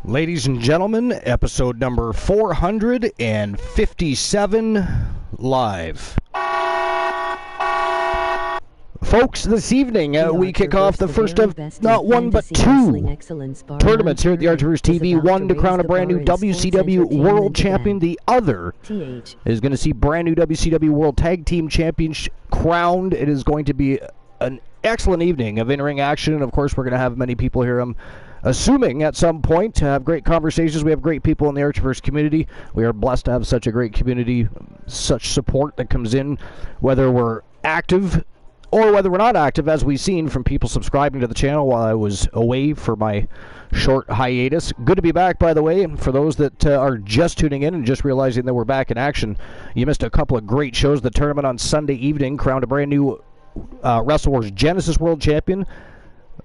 Ladies and gentlemen, episode number 457 live. Folks, this evening we kick off the first of not one but two tournaments here at the Archivers TV. One to crown a brand new WCW World Champion. The other is going to see brand new WCW World Tag Team Champions crowned. It is going to be an excellent evening of in-ring action, and of course we're going to have many people here. I'm assuming at some point to have great conversations. We have great people in the Archivers community. We are blessed to have such a great community, such support that comes in, whether we're active or whether we're not active, as we've seen from people subscribing to the channel while I was away for my short hiatus. Good to be back, by the way. For those that are just tuning in and just realizing that we're back in action, you missed a couple of great shows. The tournament on Sunday evening crowned a brand new Wrestle Wars Genesis World Champion.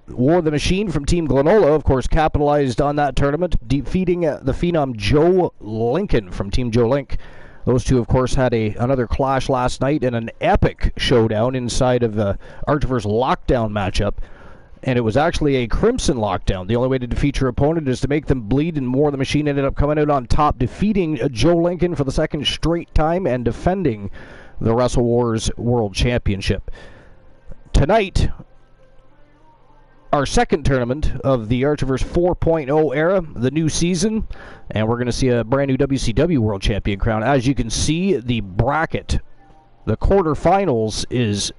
War the Machine from Team Glenola, of course, capitalized on that tournament, defeating the Phenom Joe Lincoln from Team Joe Link. Those two, of course, had another clash last night and an epic showdown inside of Archivers Lockdown matchup. And it was actually a Crimson Lockdown. The only way to defeat your opponent is to make them bleed, and War the Machine ended up coming out on top, defeating Joe Lincoln for the second straight time and defending the Wrestle Wars World Championship. Tonight, our second tournament of the Archivers 4.0 era, the new season, and we're going to see a brand new WCW World Champion crown. As you can see, the bracket, the quarterfinals, is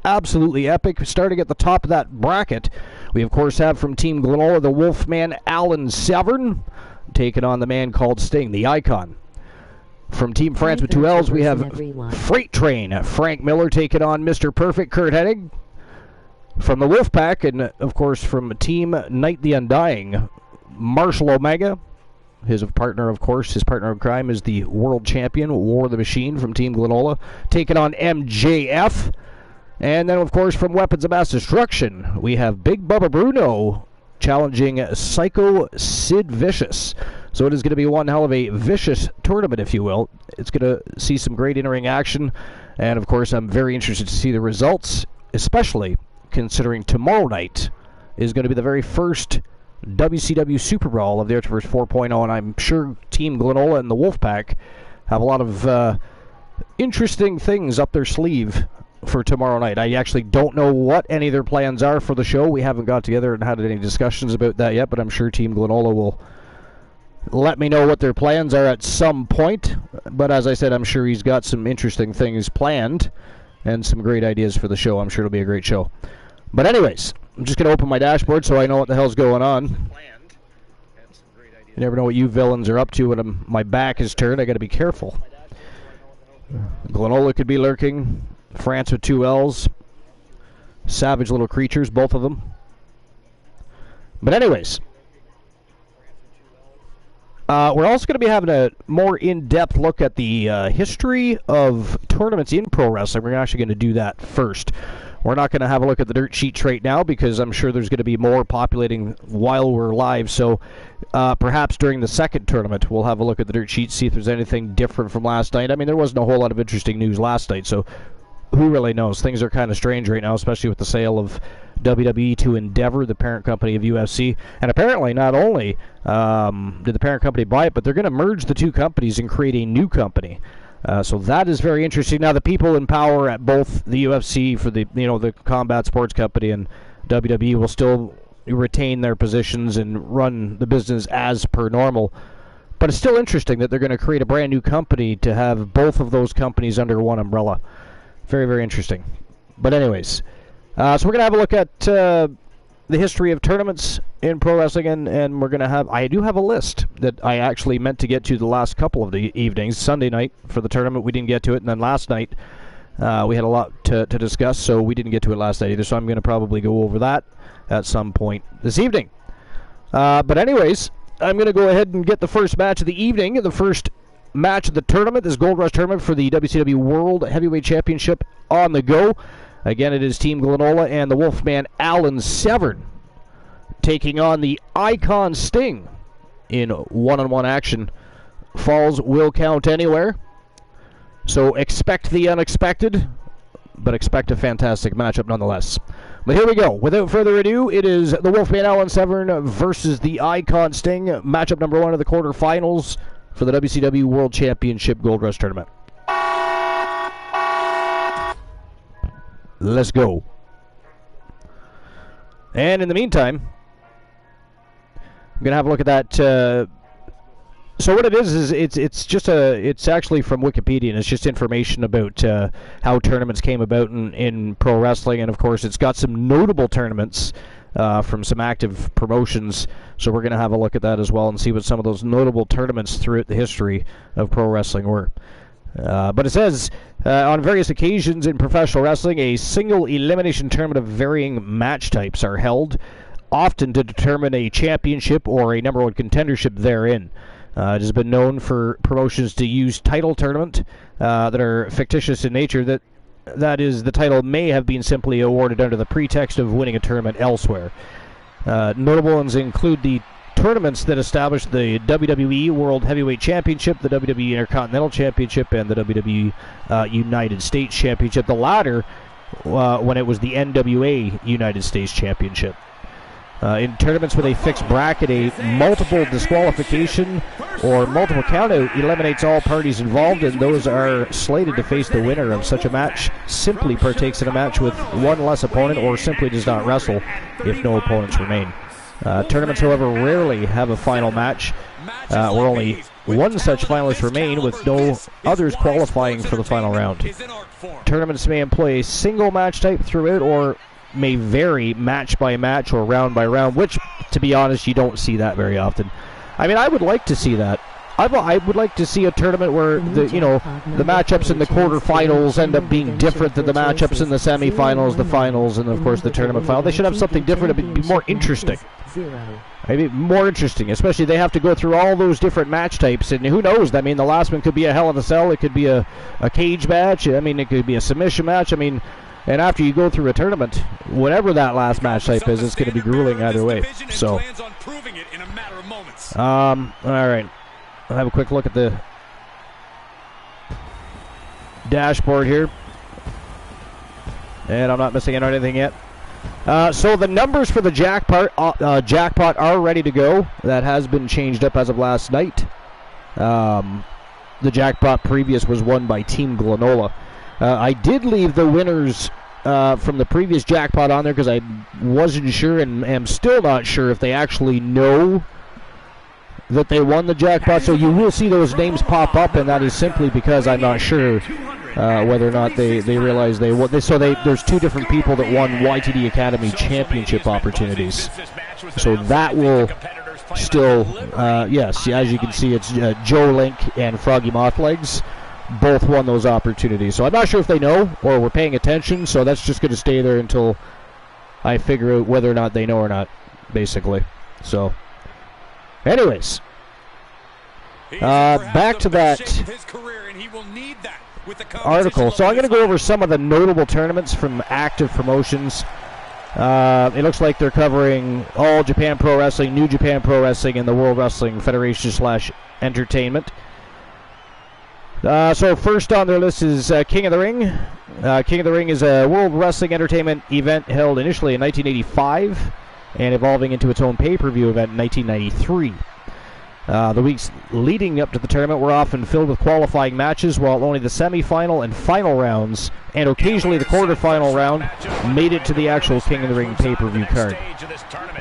absolutely epic. Starting at the top of that bracket, we of course have from Team Glenola the Wolfman Alan Severn taking on the man called Sting, the Icon. From Team France with two L's, we have Freight Train Frank Miller taking on Mr. Perfect Kurt Hennig. From the Wolfpack, and of course from Team Night the Undying, Marshall Omega. His partner, of course, his partner of crime is the world champion, War the Machine from Team Glenola, taking on MJF. And then, of course, from Weapons of Mass Destruction, we have Big Bubba Bruno challenging Psycho Sid Vicious. So it is going to be one hell of a vicious tournament, if you will. It's going to see some great in-ring action. And, of course, I'm very interested to see the results, especially considering tomorrow night is going to be the very first WCW Super Brawl of the Archivers 4.0, and I'm sure Team Glenola and the Wolfpack have a lot of interesting things up their sleeve for tomorrow night. I actually don't know what any of their plans are for the show. We haven't got together and had any discussions about that yet, but I'm sure Team Glenola will let me know what their plans are at some point. But as I said, I'm sure he's got some interesting things planned and some great ideas for the show. I'm sure it'll be a great show. But anyways, I'm just going to open my dashboard so I know what the hell's going on. You never know what you villains are up to when my back is turned. I got to be careful. Glenola could be lurking. France with two L's. Savage little creatures, both of them. But anyways, we're also going to be having a more in-depth look at the history of tournaments in pro wrestling. We're actually going to do that first. We're not going to have a look at the dirt sheets right now because I'm sure there's going to be more populating while we're live. So perhaps during the second tournament, we'll have a look at the dirt sheets, see if there's anything different from last night. I mean, there wasn't a whole lot of interesting news last night, so who really knows? Things are kind of strange right now, especially with the sale of WWE to Endeavor, the parent company of UFC. And apparently, not only did the parent company buy it, but they're going to merge the two companies and create a new company. So that is very interesting. Now, the people in power at both the UFC for the the Combat Sports Company and WWE will still retain their positions and run the business as per normal. But it's still interesting that they're going to create a brand new company to have both of those companies under one umbrella. Very, very interesting. But anyways, so we're going to have a look at the history of tournaments in pro wrestling, and we're going to have, I do have a list that I actually meant to get to the last couple of the evenings. Sunday night for the tournament, we didn't get to it, and then last night we had a lot to discuss, so we didn't get to it last night either, so I'm going to probably go over that at some point this evening. But anyways, I'm going to go ahead and get the first match of the evening, the first match of the tournament, this Gold Rush tournament for the WCW World Heavyweight Championship on the go. Again, it is Team Glenola and the Wolfman Alan Severn taking on the Icon Sting in one-on-one action. Falls will count anywhere. So expect the unexpected, but expect a fantastic matchup nonetheless. But here we go. Without further ado, it is the Wolfman Alan Severn versus the Icon Sting. Matchup number 1 of the quarterfinals for the WCW World Championship Gold Rush Tournament. Let's go. And in the meantime, I'm going to have a look at that. So what it is it's actually from Wikipedia, and it's just information about how tournaments came about in pro wrestling, and of course it's got some notable tournaments from some active promotions, so we're going to have a look at that as well and see what some of those notable tournaments throughout the history of pro wrestling were. But it says, on various occasions in professional wrestling, a single elimination tournament of varying match types are held, often to determine a championship or a number 1 contendership therein. It has been known for promotions to use title tournament that are fictitious in nature. That is, the title may have been simply awarded under the pretext of winning a tournament elsewhere. Notable ones include the tournaments that established the WWE World Heavyweight Championship, the WWE Intercontinental Championship, and the WWE United States Championship. The latter, when it was the NWA United States Championship. In tournaments with a fixed bracket, a multiple disqualification or multiple countout eliminates all parties involved, and those are slated to face the winner of such a match simply partakes in a match with one less opponent or simply does not wrestle if no opponents remain. Tournaments, however, rarely have a final match, where only one such finalist remain with no others qualifying for the final round. Tournaments may employ a single match type throughout or may vary match by match or round by round, which, to be honest, you don't see that very often. I mean, I would like to see that. I would like to see a tournament where the matchups in the quarterfinals end up being different than the matchups in the semifinals, the finals, and of course the tournament final. They should have something different to be more interesting. Maybe more interesting, especially they have to go through all those different match types, and who knows? I mean, the last one could be a Hell in a Cell, it could be a cage match, I mean, it could be a submission match, I mean. And after you go through a tournament, whatever that last match type is, it's going to be grueling either way. So, all right. I'll have a quick look at the dashboard here. And I'm not missing out on anything yet. So the numbers for the jackpot are ready to go. That has been changed up as of last night. The jackpot previous was won by Team Glenola. I did leave the winners from the previous jackpot on there because I wasn't sure and am still not sure if they actually know that they won the jackpot. So you will see those names pop up, and that is simply because I'm not sure whether or not they realize they won. There's 2 different people that won YTD Academy Championship opportunities. So that will still, yes, as you can see, it's Joe Link and Froggy Mothlegs. Both won those opportunities. So I'm not sure if they know or were paying attention, so that's just going to stay there until I figure out whether or not they know or not, basically. So, anyways, back to that article. So I'm going to go over some of the notable tournaments from active promotions. It looks like they're covering All Japan Pro Wrestling, New Japan Pro Wrestling, and the World Wrestling Federation / Entertainment. So first on their list is King of the Ring. King of the Ring is a World Wrestling Entertainment event held initially in 1985 and evolving into its own pay-per-view event in 1993. The weeks leading up to the tournament were often filled with qualifying matches, while only the semi-final and final rounds, and occasionally the quarter-final round, made it to the actual King of the Ring pay-per-view card.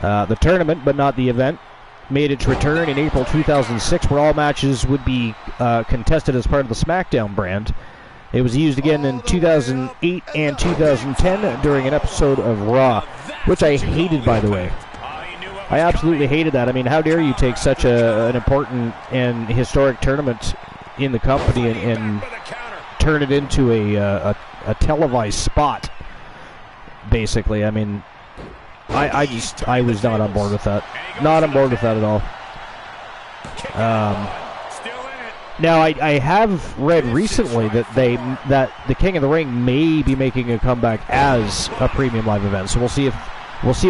The tournament, but not the event, made its return in April 2006, where all matches would be contested as part of the SmackDown brand. It was used again in 2008 and 2010 during an episode of Raw, which I hated, by the way. I absolutely hated that. I mean, how dare you take such an important and historic tournament in the company and turn it into a televised spot, basically. I mean, I was not on board with that. Not on board with that at all. Now, I have read recently that the King of the Ring may be making a comeback as a premium live event. So we'll see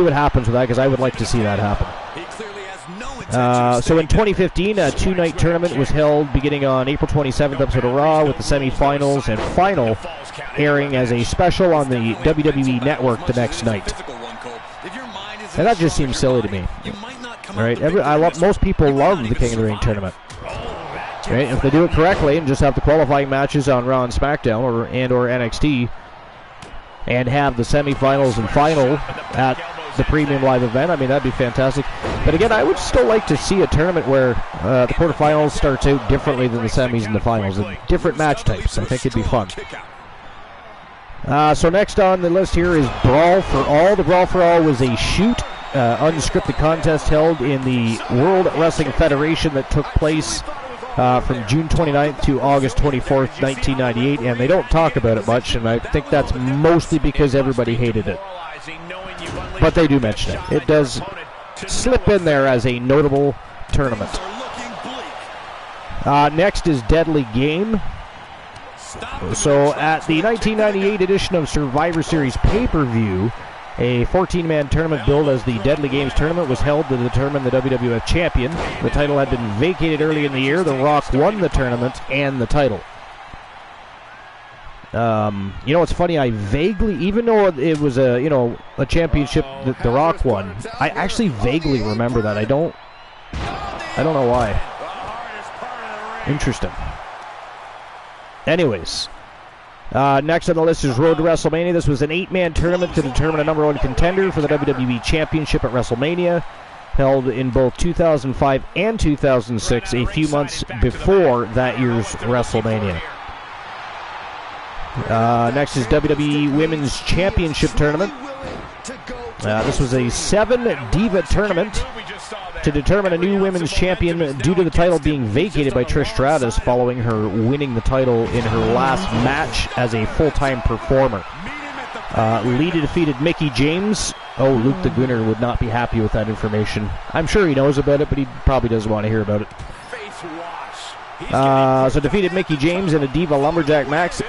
what happens with that, because I would like to see that happen. So in 2015, a two-night tournament was held beginning on April 27th, episode of Raw, with the semifinals and final airing as a special on the WWE Network the next night. And that just seems silly to me. Right? Most people love the King of the Ring tournament. Right? If they do it correctly and just have the qualifying matches on Raw and SmackDown or NXT, and have the semifinals and final at the premium live event, I mean, that'd be fantastic. But again, I would still like to see a tournament where the quarterfinals starts out differently than the semis and the finals, and different match types. I think it'd be fun. So next on the list here is Brawl for All. The Brawl for All was a unscripted contest held in the World Wrestling Federation that took place from June 29th to August 24th, 1998, and they don't talk about it much, and I think that's mostly because everybody hated it. But they do mention it. It does slip in there as a notable tournament. Next is Deadly Game. So at the 1998 edition of Survivor Series pay-per-view, a 14-man tournament billed as the Deadly Games tournament was held to determine the WWF champion. The title had been vacated early in the year. The Rock won the tournament and the title. You know, it's funny, I vaguely, even though it was a championship that The Rock won, I actually vaguely remember that. I don't know why. Interesting. Anyways, next on the list is Road to WrestleMania. This was an 8-man tournament to determine a number 1 contender for the WWE Championship at WrestleMania, held in both 2005 and 2006, a few months before that year's WrestleMania. Next is WWE Women's Championship Tournament. This was a 7-diva tournament to determine a new women's champion due to the title being vacated by Trish Stratus following her winning the title in her last match as a full-time performer. Lita defeated Mickie James. Oh, Luke the Gunner would not be happy with that information. I'm sure he knows about it, but he probably doesn't want to hear about it. So defeated Mickie James in a Diva Lumberjack match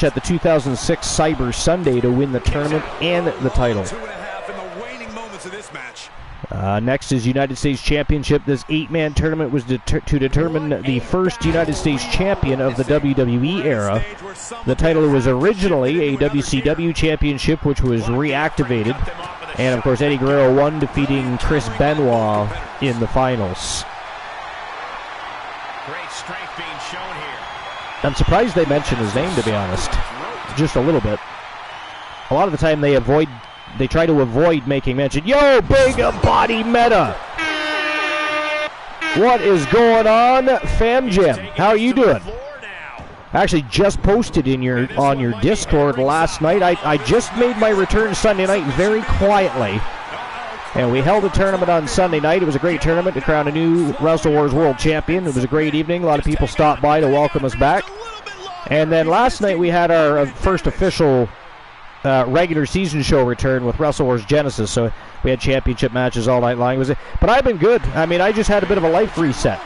at the 2006 Cyber Sunday to win the tournament and the title. Next is United States Championship. This 8-man tournament was to determine the first United States champion of the WWE era. The title was originally a WCW championship, which was reactivated. And, of course, Eddie Guerrero won, defeating Chris Benoit in the finals. Great strength being shown here. I'm surprised they mentioned his name, to be honest. Just a little bit. A lot of the time they try to avoid making mention. Yo, Big Body Meta! What is going on, Fam Jam? How are you doing? I actually just posted on your Discord last night. I just made my return Sunday night very quietly. And we held a tournament on Sunday night. It was a great tournament to crown a new Wrestle Wars World Champion. It was a great evening. A lot of people stopped by to welcome us back. And then last night we had our first official regular season show return with Wrestle Wars Genesis. So we had championship matches all night long. But I've been good. I mean, I just had a bit of a life reset.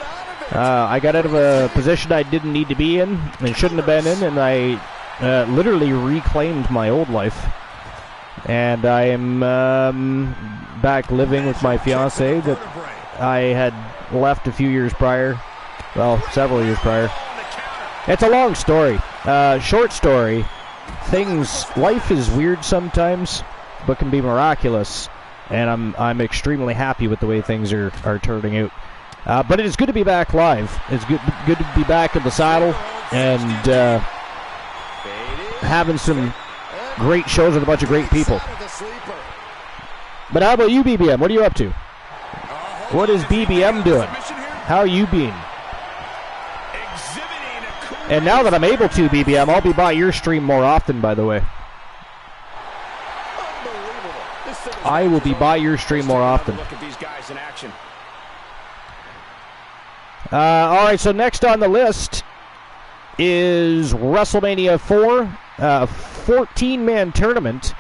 I got out of a position I didn't need to be in and shouldn't have been in, and I literally reclaimed my old life. And I am back living with my fiance that I had left a few years prior. Well, several years prior. It's a long story. Short story. Life is weird sometimes, but can be miraculous. And I'm extremely happy with the way things are turning out. But it is good to be back live. It's good to be back in the saddle and having some great shows with a bunch of great people. But how about you, BBM? What are you up to? What is BBM doing? How are you being? And now that I'm able to, BBM, I'll be by your stream more often, by the way. I will be by your stream more often. All right, so next on the list is WrestleMania 4. A 14-man tournament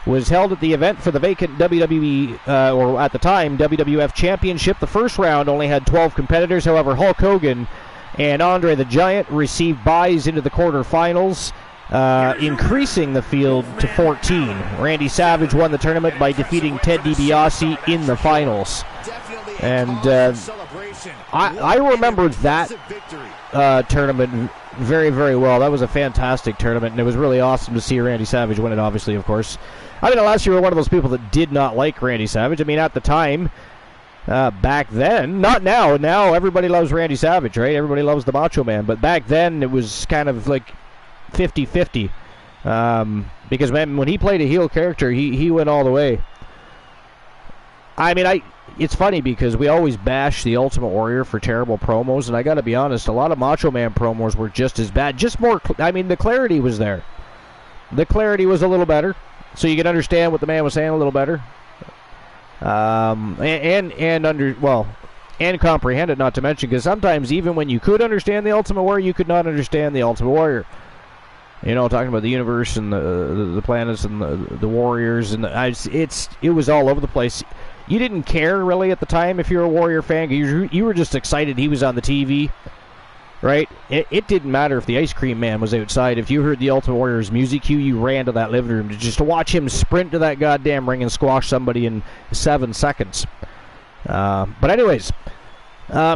was held at the event for the vacant WWE, or at the time, WWF Championship. The first round only had 12 competitors. However, Hulk Hogan and Andre the Giant received buys into the quarterfinals, increasing the field to 14. Randy Savage won the tournament by defeating Ted DiBiase in the finals. And I remember that tournament very, very well. That was a fantastic tournament, and it was really awesome to see Randy Savage win it, obviously, of course. I mean, unless you were one of those people that did not like Randy Savage. I mean, at the time, back then, not now. Now everybody loves Randy Savage, right? Everybody loves the Macho Man. But back then, it was kind of like 50-50. Because when he played a heel character, he went all the way. I mean, it's funny because we always bash the Ultimate Warrior for terrible promos, and I got to be honest, a lot of Macho Man promos were just as bad. Just more, I mean, the clarity was there. The clarity was a little better, so you could understand what the man was saying a little better. And comprehend it, not to mention, because sometimes even when you could understand the Ultimate Warrior, you could not understand the Ultimate Warrior. You know, talking about the universe and the planets and the warriors, and it was all over the place. You didn't care really at the time if you were a Warrior fan. You were just excited he was on the TV, right? It didn't matter if the Ice Cream Man was outside. If you heard the Ultimate Warrior's music cue, you ran to that living room to watch him sprint to that goddamn ring and squash somebody in 7 seconds. But anyways,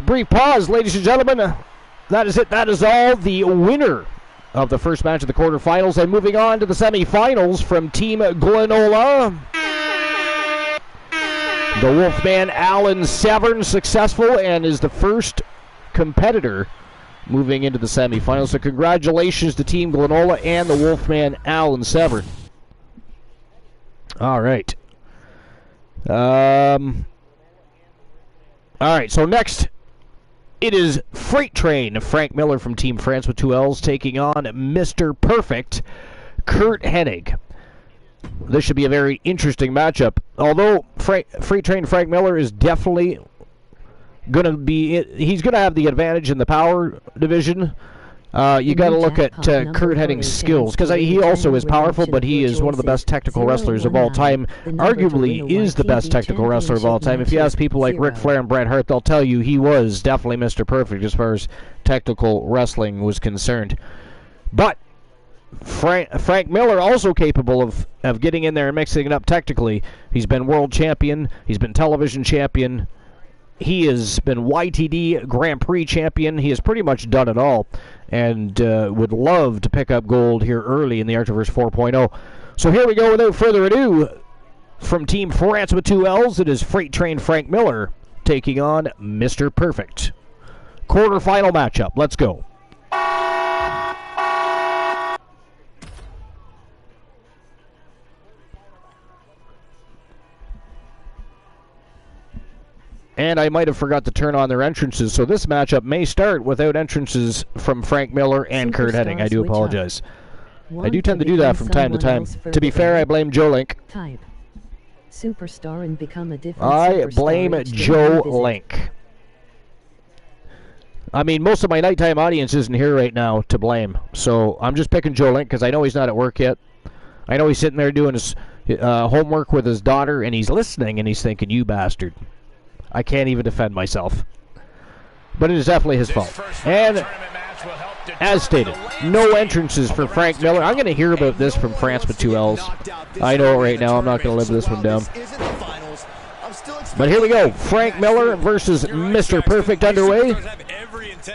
brief pause, ladies and gentlemen. That is it. That is all. The winner of the first match of the quarterfinals, and moving on to the semifinals from Team Glenola. The Wolfman Alan Severn successful and is the first competitor moving into the semifinals. So congratulations to Team Glenola and the Wolfman Alan Severn. All right. All right, so next it is Freight Train, Frank Miller from Team France with 2 L's, taking on Mr. Perfect, Kurt Hennig. This should be a very interesting matchup. Although Freight Train Frank Miller is definitely going to be, he's going to have the advantage in the power division. You got to look at Kurt Hennig's skills, because he also is powerful, but he is one of the best technical wrestlers of all time. Arguably is the best technical wrestler of all time. If you ask people like Ric Flair and Bret Hart, they'll tell you he was definitely Mr. Perfect as far as technical wrestling was concerned. But Frank Miller also capable of getting in there and mixing it up technically. He's been world champion. He's been television champion. He has been YTD Grand Prix champion. He has pretty much done it all, and would love to pick up gold here early in the Archiverse 4.0. So here we go, without further ado, from Team France with 2 L's, it is Freight Train Frank Miller taking on Mr. Perfect. Quarterfinal matchup. Let's go. And I might have forgot to turn on their entrances, so this matchup may start without entrances from Frank Miller and Kurt Hennig. I do apologize. I do tend to do that from time to time. To be fair, I blame Joe Link. Type superstar and become a different I blame Joe Link. I mean, most of my nighttime audience isn't here right now to blame, so I'm just picking Joe Link because I know he's not at work yet. I know he's sitting there doing his homework with his daughter, and he's listening, and he's thinking, you bastard. I can't even defend myself. But it is definitely his fault. And as stated, no entrances for Frank Miller. I'm going to hear about this from France with 2 L's. I know it right now. I'm not going to live this one down. But here we go. Frank Miller versus Mr. Perfect underway.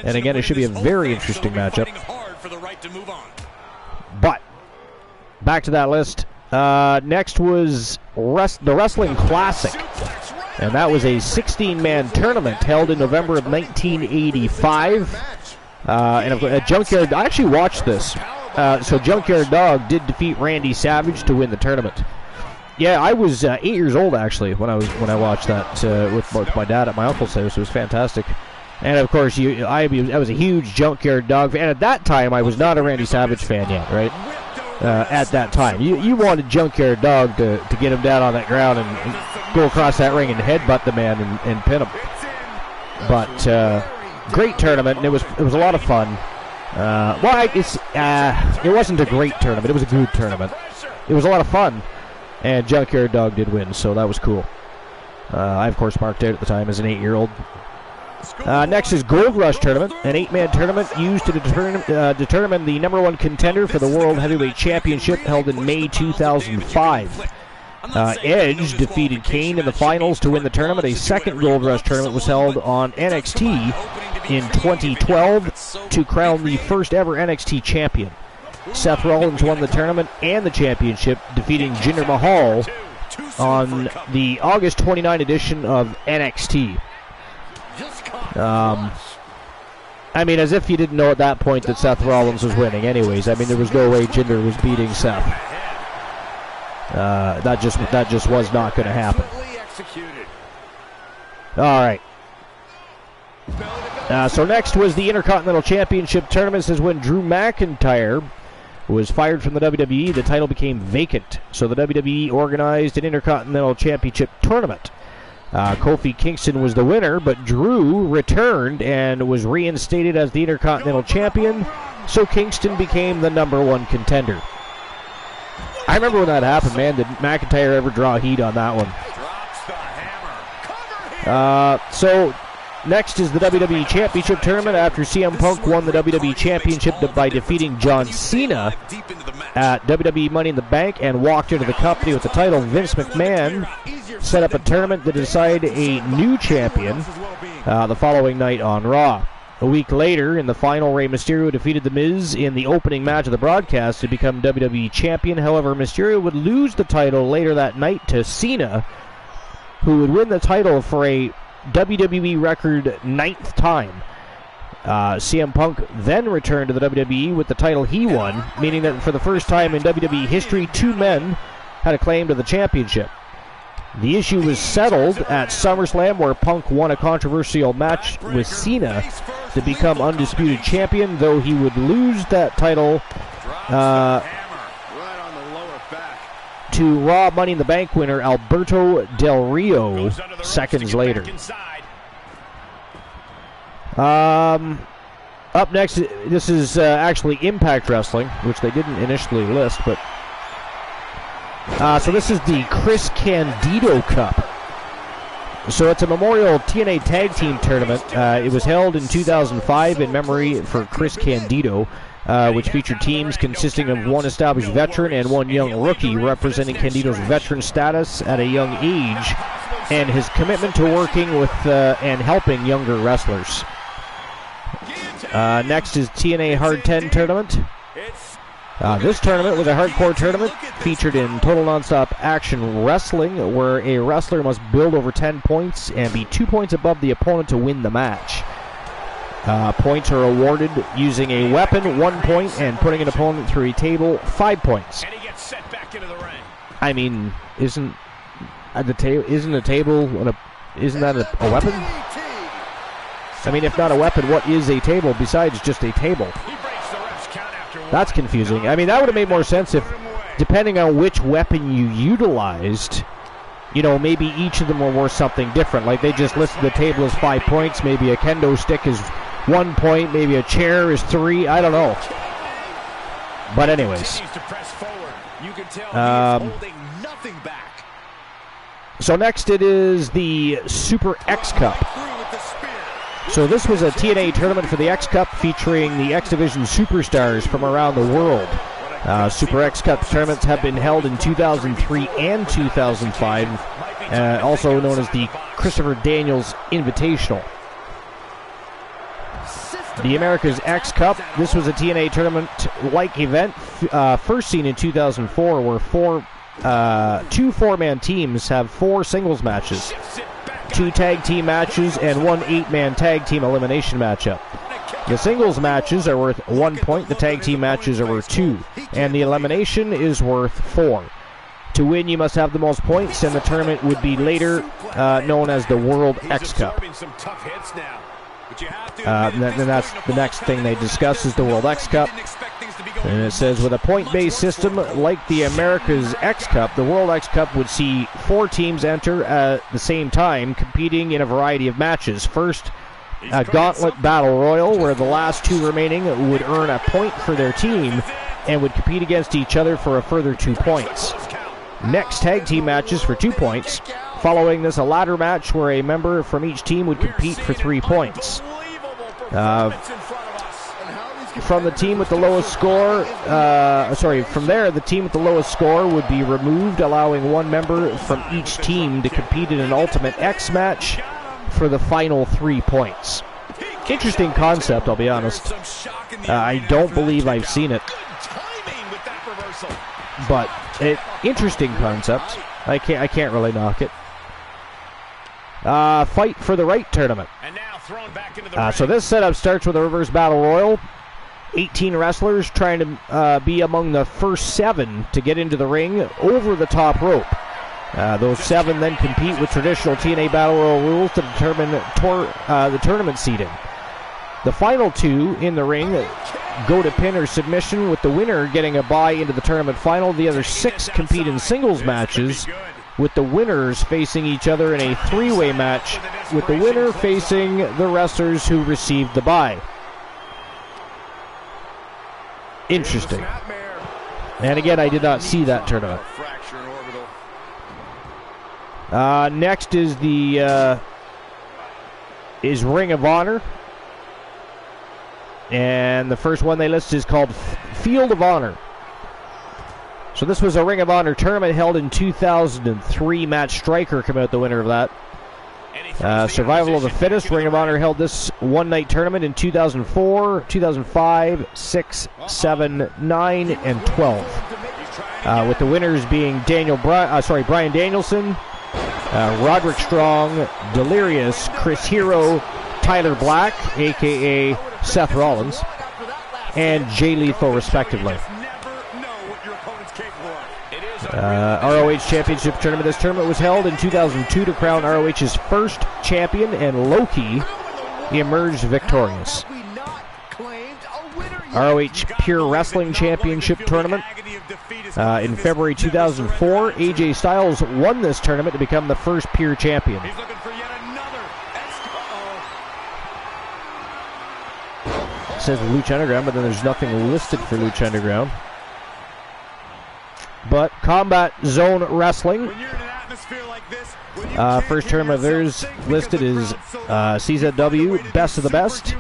And again, it should be a very interesting matchup. But back to that list. Next was the Wrestling Classic. And that was a 16-man tournament held in November of 1985. And Junkyard, I actually watched this. So Junkyard Dog did defeat Randy Savage to win the tournament. Yeah, I was 8 years old actually when I watched that with my dad at my uncle's house. It was fantastic. And of course, I was a huge Junkyard Dog fan. And at that time, I was not a Randy Savage fan yet, right? At that time, you wanted Junkyard Dog to get him down on that ground and go across that ring and headbutt the man and pin him. But great tournament, and it was a lot of fun. It wasn't a great tournament; it was a good tournament. It was a lot of fun, and Junkyard Dog did win, so that was cool. I of course marked out at the time as an 8-year-old. Next is Gold Rush Tournament, an 8-man tournament used to determine the #1 contender for the World Heavyweight Championship, held in May 2005. Edge defeated Kane in the finals to win the tournament. A second Gold Rush tournament was held on NXT in 2012 to crown the first ever NXT champion. Seth Rollins won the tournament and the championship, defeating Jinder Mahal on the August 29 edition of NXT. I mean, as if you didn't know at that point that Seth Rollins was winning. Anyways, I mean, there was no way Jinder was beating Seth. That just was not going to happen. All right. So next was the Intercontinental Championship Tournament. This is when Drew McIntyre was fired from the WWE. The title became vacant. So the WWE organized an Intercontinental Championship Tournament. Kofi Kingston was the winner, but Drew returned and was reinstated as the Intercontinental Champion. So Kingston became the #1 contender. I remember when that happened, man. Did McIntyre ever draw heat on that one? So next is the WWE Championship Tournament after CM Punk won the WWE Championship by defeating John Cena at WWE Money in the Bank and walked into the company with the title. Vince McMahon set up a tournament to decide a new champion the following night on Raw. A week later, in the final, Rey Mysterio defeated The Miz in the opening match of the broadcast to become WWE Champion. However, Mysterio would lose the title later that night to Cena, who would win the title for a WWE record 9th time. CM Punk then returned to the WWE with the title he won, meaning that for the first time in WWE history, two men had a claim to the championship. The issue was settled at SummerSlam, where Punk won a controversial match with Cena to become undisputed champion, though he would lose that title to Raw Money in the Bank winner Alberto Del Rio seconds later. Up next, this is actually Impact Wrestling, which they didn't initially list, but so this is the Chris Candido Cup. So it's a Memorial TNA Tag Team Tournament. It was held in 2005 in memory for Chris Candido, which featured teams consisting of one established veteran and one young rookie, representing Candido's veteran status at a young age and his commitment to working with and helping younger wrestlers. Next is TNA Hard 10 Tournament. This tournament was a hardcore tournament featured in Total Nonstop Action Wrestling, where a wrestler must build over 10 points and be 2 points above the opponent to win the match. Points are awarded using a weapon, 1 point, and putting an opponent through a table, 5 points. And he gets set back into the ring. I mean, isn't that a weapon? I mean, if not a weapon, what is a table besides just a table? That's confusing. I mean, that would have made more sense if, depending on which weapon you utilized, you know, maybe each of them were worth something different. Like they just listed the table as 5 points. Maybe a kendo stick is 1 point. Maybe a chair is 3. I don't know. But anyways. So next it is the Super X Cup. So this was a TNA tournament for the X Cup featuring the X Division superstars from around the world. Super X Cup tournaments have been held in 2003 and 2005, also known as the Christopher Daniels Invitational. The America's X Cup, this was a TNA tournament-like event, first seen in 2004, where two four-man teams have 4 singles matches, 2 tag team matches, and 1 8-man tag team elimination matchup. The singles matches are worth 1 point, the tag team matches are worth 2, and the elimination is worth 4. To win, you must have the most points, and the tournament would be later known as the World X Cup. And that's the next thing they discuss is the World X Cup. And it says, with a point-based system like the America's X Cup, the World X Cup would see 4 teams enter at the same time, competing in a variety of matches. First, a gauntlet battle royal, where the last 2 remaining would earn a point for their team and would compete against each other for a further 2 points. Next, tag team matches for 2 points. Following this, a ladder match where a member from each team would compete for 3 points. from the team with the lowest score, from there, the team with the lowest score would be removed, allowing one member from each team to compete in an Ultimate X match for the final 3 points. Interesting concept, I'll be honest. I don't believe I've seen it. But, interesting concept. I can't really knock it. Fight for the Right tournament. So this setup starts with a reverse battle royal. 18 wrestlers trying to be among the first 7 to get into the ring over the top rope. Those 7 then compete with traditional TNA Battle Royal rules to determine the tournament seeding. The final 2 in the ring go to pin or submission, with the winner getting a bye into the tournament final. The other 6 compete in singles matches, with the winners facing each other in a 3-way match, with the winner facing the wrestlers who received the bye. Interesting. And again, I did not see that tournament. Next is the Ring of Honor. And the first one they list is called Field of Honor. So this was a Ring of Honor tournament held in 2003. Matt Stryker came out the winner of that. Survival of the Fittest. Ring of Honor held this one-night tournament in 2004, 2005, 6, 7, 9, and 12. With the winners being Brian Danielson, Roderick Strong, Delirious, Chris Hero, Tyler Black, a.k.a. Seth Rollins, and Jay Lethal, respectively. ROH Championship Tournament. This tournament was held in 2002 to crown ROH's first champion, and Loki emerged victorious. ROH Pure Wrestling Championship Tournament. In February 2004, AJ Styles won this tournament to become the first Pure champion. It says Lucha Underground, but then there's nothing listed for Lucha Underground. But Combat Zone Wrestling, first tournament of theirs listed is CZW Best of the Best.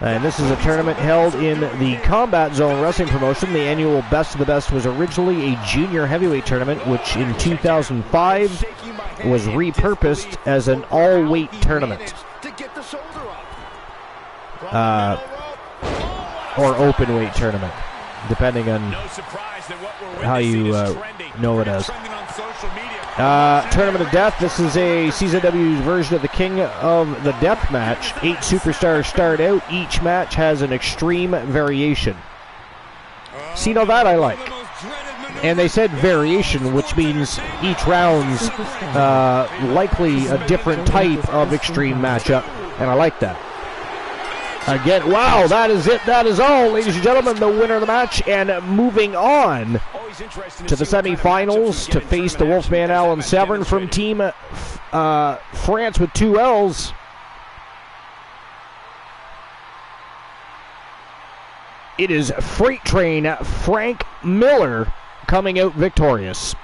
And this is a tournament held in the Combat Zone Wrestling promotion. The annual Best of the Best was originally a junior heavyweight tournament, which in 2005 was repurposed as an all-weight tournament. Or open weight tournament, depending on how you know it as. Tournament of Death. This is a CZW's version of the King of the Death match. 8 superstars start out. Each match has an extreme variation. See, now that I like. And they said variation, which means each round's likely a different type of extreme matchup, and I like that. Again, wow, that is it. That is all, ladies and gentlemen. The winner of the match, and moving on to the semifinals to face the Wolfman Alan Severn from Team France with 2 L's. It is Freight Train Frank Miller coming out victorious.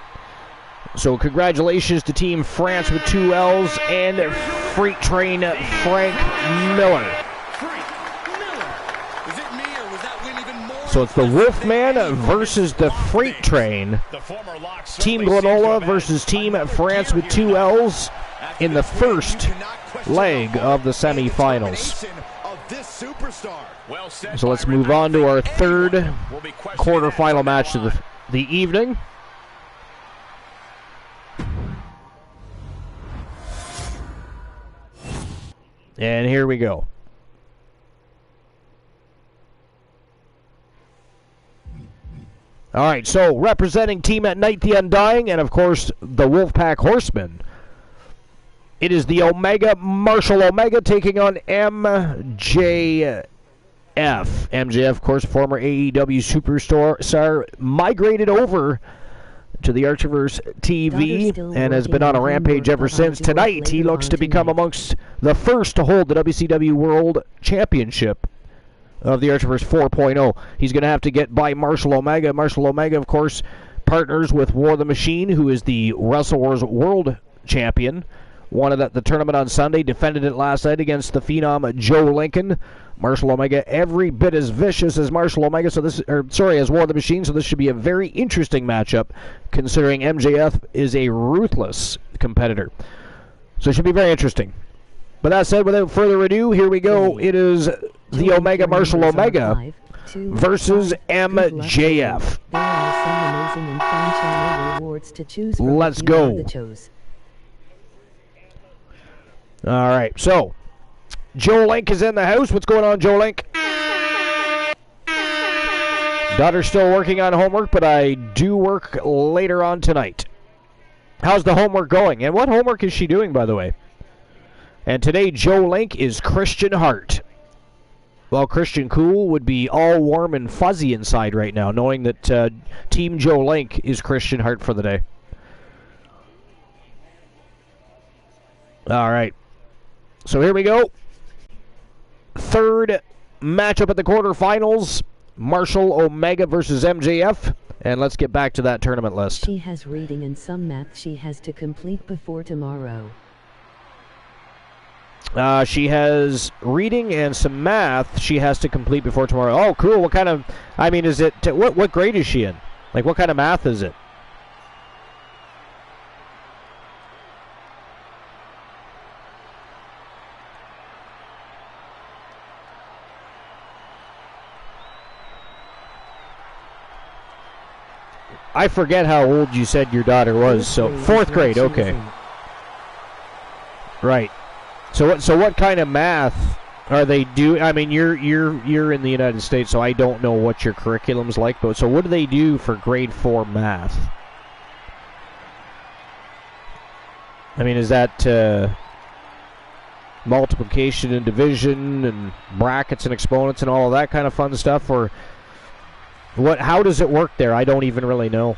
So congratulations to Team France with 2 L's and Freight Train Frank Miller. So it's the Wolfman versus the Freight Train. Team Granola versus Team France with 2 L's in the first leg of the semifinals. So let's move on to our third quarterfinal match of the evening. And here we go. All right, so representing Team at Night the Undying, and of course the Wolfpack Horsemen, it is the Omega, Marshall Omega, taking on MJF. MJF, of course, former AEW superstar, migrated over to the Archiverse TV and has been on a rampage ever since. Tonight, he looks to become amongst the first to hold the WCW World Championship of the Archiverse 4.0. He's going to have to get by Marshall Omega. Marshall Omega, of course, partners with War the Machine, who is the Wrestle Wars World Champion, won it at the tournament on Sunday, defended it last night against the Phenom Joe Lincoln. Marshall Omega every bit as vicious as Marshall Omega, as War of the Machine, so this should be a very interesting matchup, considering MJF is a ruthless competitor. So it should be very interesting. But that said, without further ado, here we go. It is the Omega Marshall Omega versus MJF. Let's go. All right, so Joe Link is in the house. What's going on, Joe Link? Daughter's still working on homework, but I do work later on tonight. How's the homework going? And what homework is she doing, by the way? And today, Joe Link is Christian Hart. Well, Christian Cool would be all warm and fuzzy inside right now, knowing that Team Joe Link is Christian Hart for the day. All right. So here we go. Third matchup at the quarterfinals. Marshall Omega versus MJF. And let's get back to that tournament list. She has reading and some math she has to complete before tomorrow. She has reading and some math she has to complete before tomorrow. Oh, cool. What kind of, I mean, is it, what grade is she in? Like, what kind of math is it? I forget how old you said your daughter was. So fourth grade, okay. Right. So what kind of math are they doing? I mean, you're in the United States, so I don't know what your curriculum's like. But so what do they do for grade 4 math? I mean, is that multiplication and division and brackets and exponents and all of that kind of fun stuff, or what? How does it work there? I don't even really know.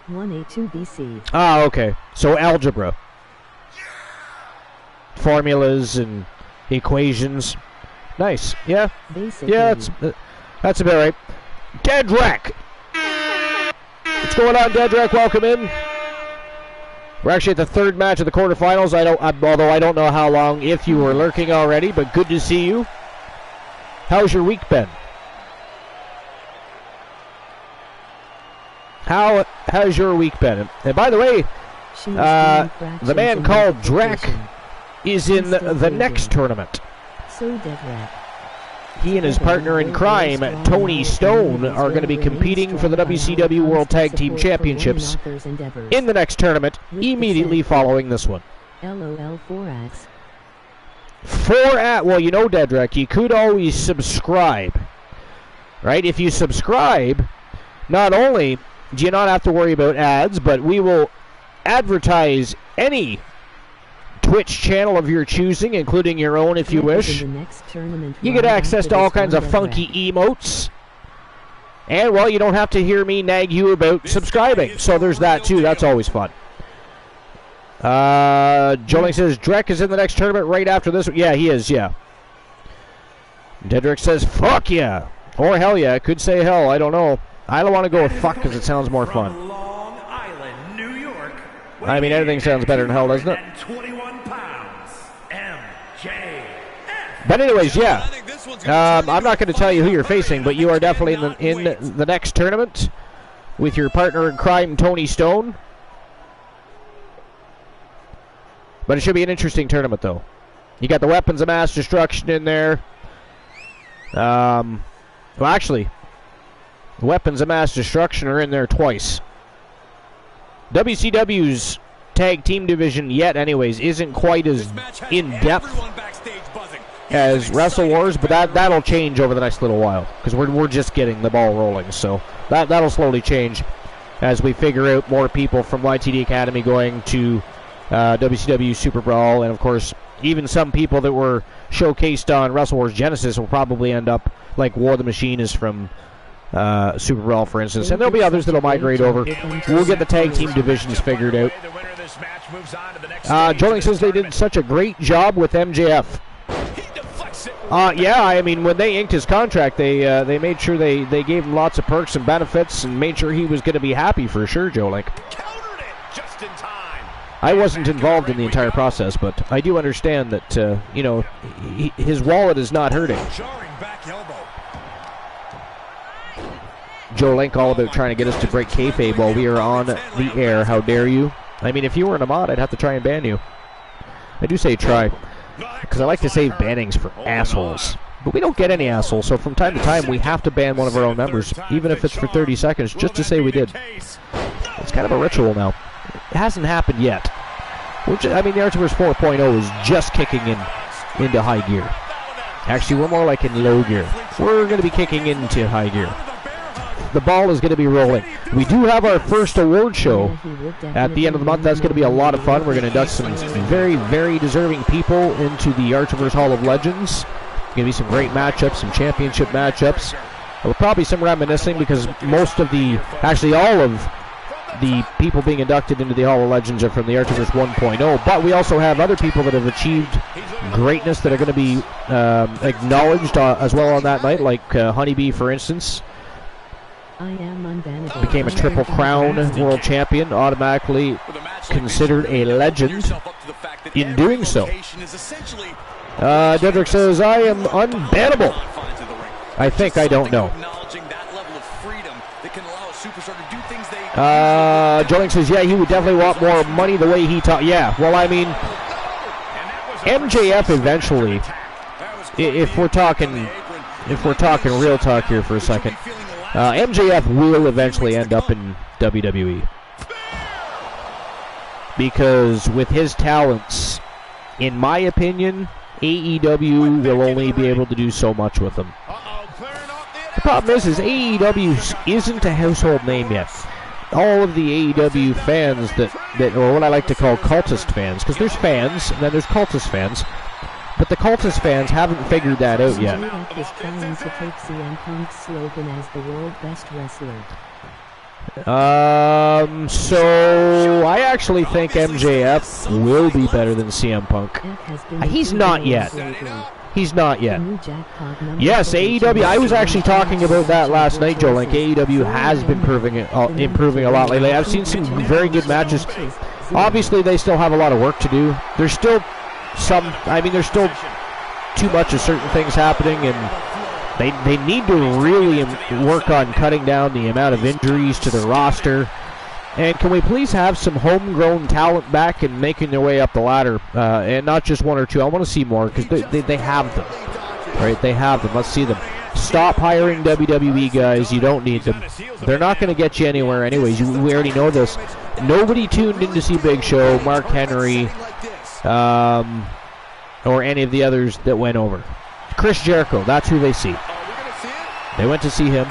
(1A2 BC). Ah, okay. So algebra, formulas and equations. Nice. Yeah. Basically. Yeah, that's about right. Dedrek. What's going on, Dedrek? Welcome in. We're actually at the third match of the quarterfinals. Although I don't know how long, if you were lurking already, but good to see you. How's your week been? How's your week been? And by the way, the man called Drek is in the next tournament. So Dedrek. He and his partner in crime, Tony Stone, are going to be competing for the WCW World Tag Team Championships in the next tournament, immediately following this one. LOL 4X. 4X. Well, you know, Dedrek, you could always subscribe, right? If you subscribe, not only do you not have to worry about ads, but we will advertise any Twitch channel of your choosing, including your own if you wish. You get access to all kinds of funky emotes. And, well, you don't have to hear me nag you about subscribing. So there's that, too. That's always fun. Joling says, Drek is in the next tournament right after this. Yeah, he is, yeah. Dedrick says, fuck yeah. Or hell yeah. Could say hell. I don't know. I don't want to go with fuck because it sounds more fun. Long Island, New York, I mean, anything sounds better than hell, doesn't it? 21 pounds, MJF. But anyways, yeah. I'm not going to tell you who you're facing, but you are definitely in the next tournament with your partner in crime, Tony Stone. But it should be an interesting tournament, though. You got the weapons of mass destruction in there. Well, actually, weapons of mass destruction are in there twice. WCW's tag team division yet, anyways, isn't quite as in-depth as Wrestle Wars, but that'll change over the next little while because we're just getting the ball rolling. So that'll slowly change as we figure out more people from YTD Academy going to WCW Super Brawl, and of course, even some people that were showcased on Wrestle Wars Genesis will probably end up like War of the Machine is from Super Brawl, for instance, and there'll be others that'll migrate over. We'll get the tag team divisions figured out. Joling says they did such a great job with MJF. Yeah, I mean, when they inked his contract, they made sure they gave him lots of perks and benefits and made sure he was going to be happy for sure, Joe Link. Countered it just in time. I wasn't involved in the entire process, but I do understand that, you know, his wallet is not hurting. Jarring back elbow. Joe Link all about trying to get us to break kayfabe while we are on the air. How dare you? I mean, if you were in a mod, I'd have to try and ban you. I do say try, because I like to save bannings for assholes. But we don't get any assholes, so from time to time we have to ban one of our own members, even if it's for 30 seconds, just to say we did. It's kind of a ritual now. It hasn't happened yet. I mean, the Archivers 4.0 is just kicking into high gear. Actually, we're more like in low gear. We're going to be kicking into high gear. The ball is going to be rolling. We do have our first award show at the end of the month. That's going to be a lot of fun. We're going to induct some very, very deserving people into the Archivers Hall of Legends. Going to be some great matchups, some championship matchups. Well, probably some reminiscing because actually all of the people being inducted into the Hall of Legends are from the Archivers 1.0. But we also have other people that have achieved greatness that are going to be acknowledged as well on that night, like Honeybee, for instance. Became a Triple Crown world champion, automatically considered a legend in doing so. Dedrick says, I am unbannable. I think, I don't know. Joling says, yeah, he would definitely want more money the way he talks. Yeah, well, I mean, MJF eventually, if we're talking real talk here for a second, MJF will eventually end up in WWE. Because with his talents, in my opinion, AEW will only be able to do so much with him. The problem is AEW isn't a household name yet. All of the AEW fans that or what I like to call cultist fans, because there's fans and then there's cultist fans, but the cultist fans haven't figured that out yet. MJF is trying to take CM Punk's slogan as the world best wrestler. So I actually think MJF will be better than CM Punk. He's not yet. He's not yet. Yes, AEW. I was actually talking about that last night, Joe. Like AEW has been improving a lot lately. I've seen some very good matches. Obviously, they still have a lot of work to do. There's still there's still too much of certain things happening, and they need to really work on cutting down the amount of injuries to the roster. And can we please have some homegrown talent back and making their way up the ladder, and not just one or two. I want to see more because they have them, right? They have them. Let's see them. Stop hiring WWE guys. You don't need them. They're not going to get you anywhere anyways. We already know this. Nobody tuned in to see Big Show, Mark Henry, or any of the others that went over. Chris Jericho, that's who they see. They went to see him,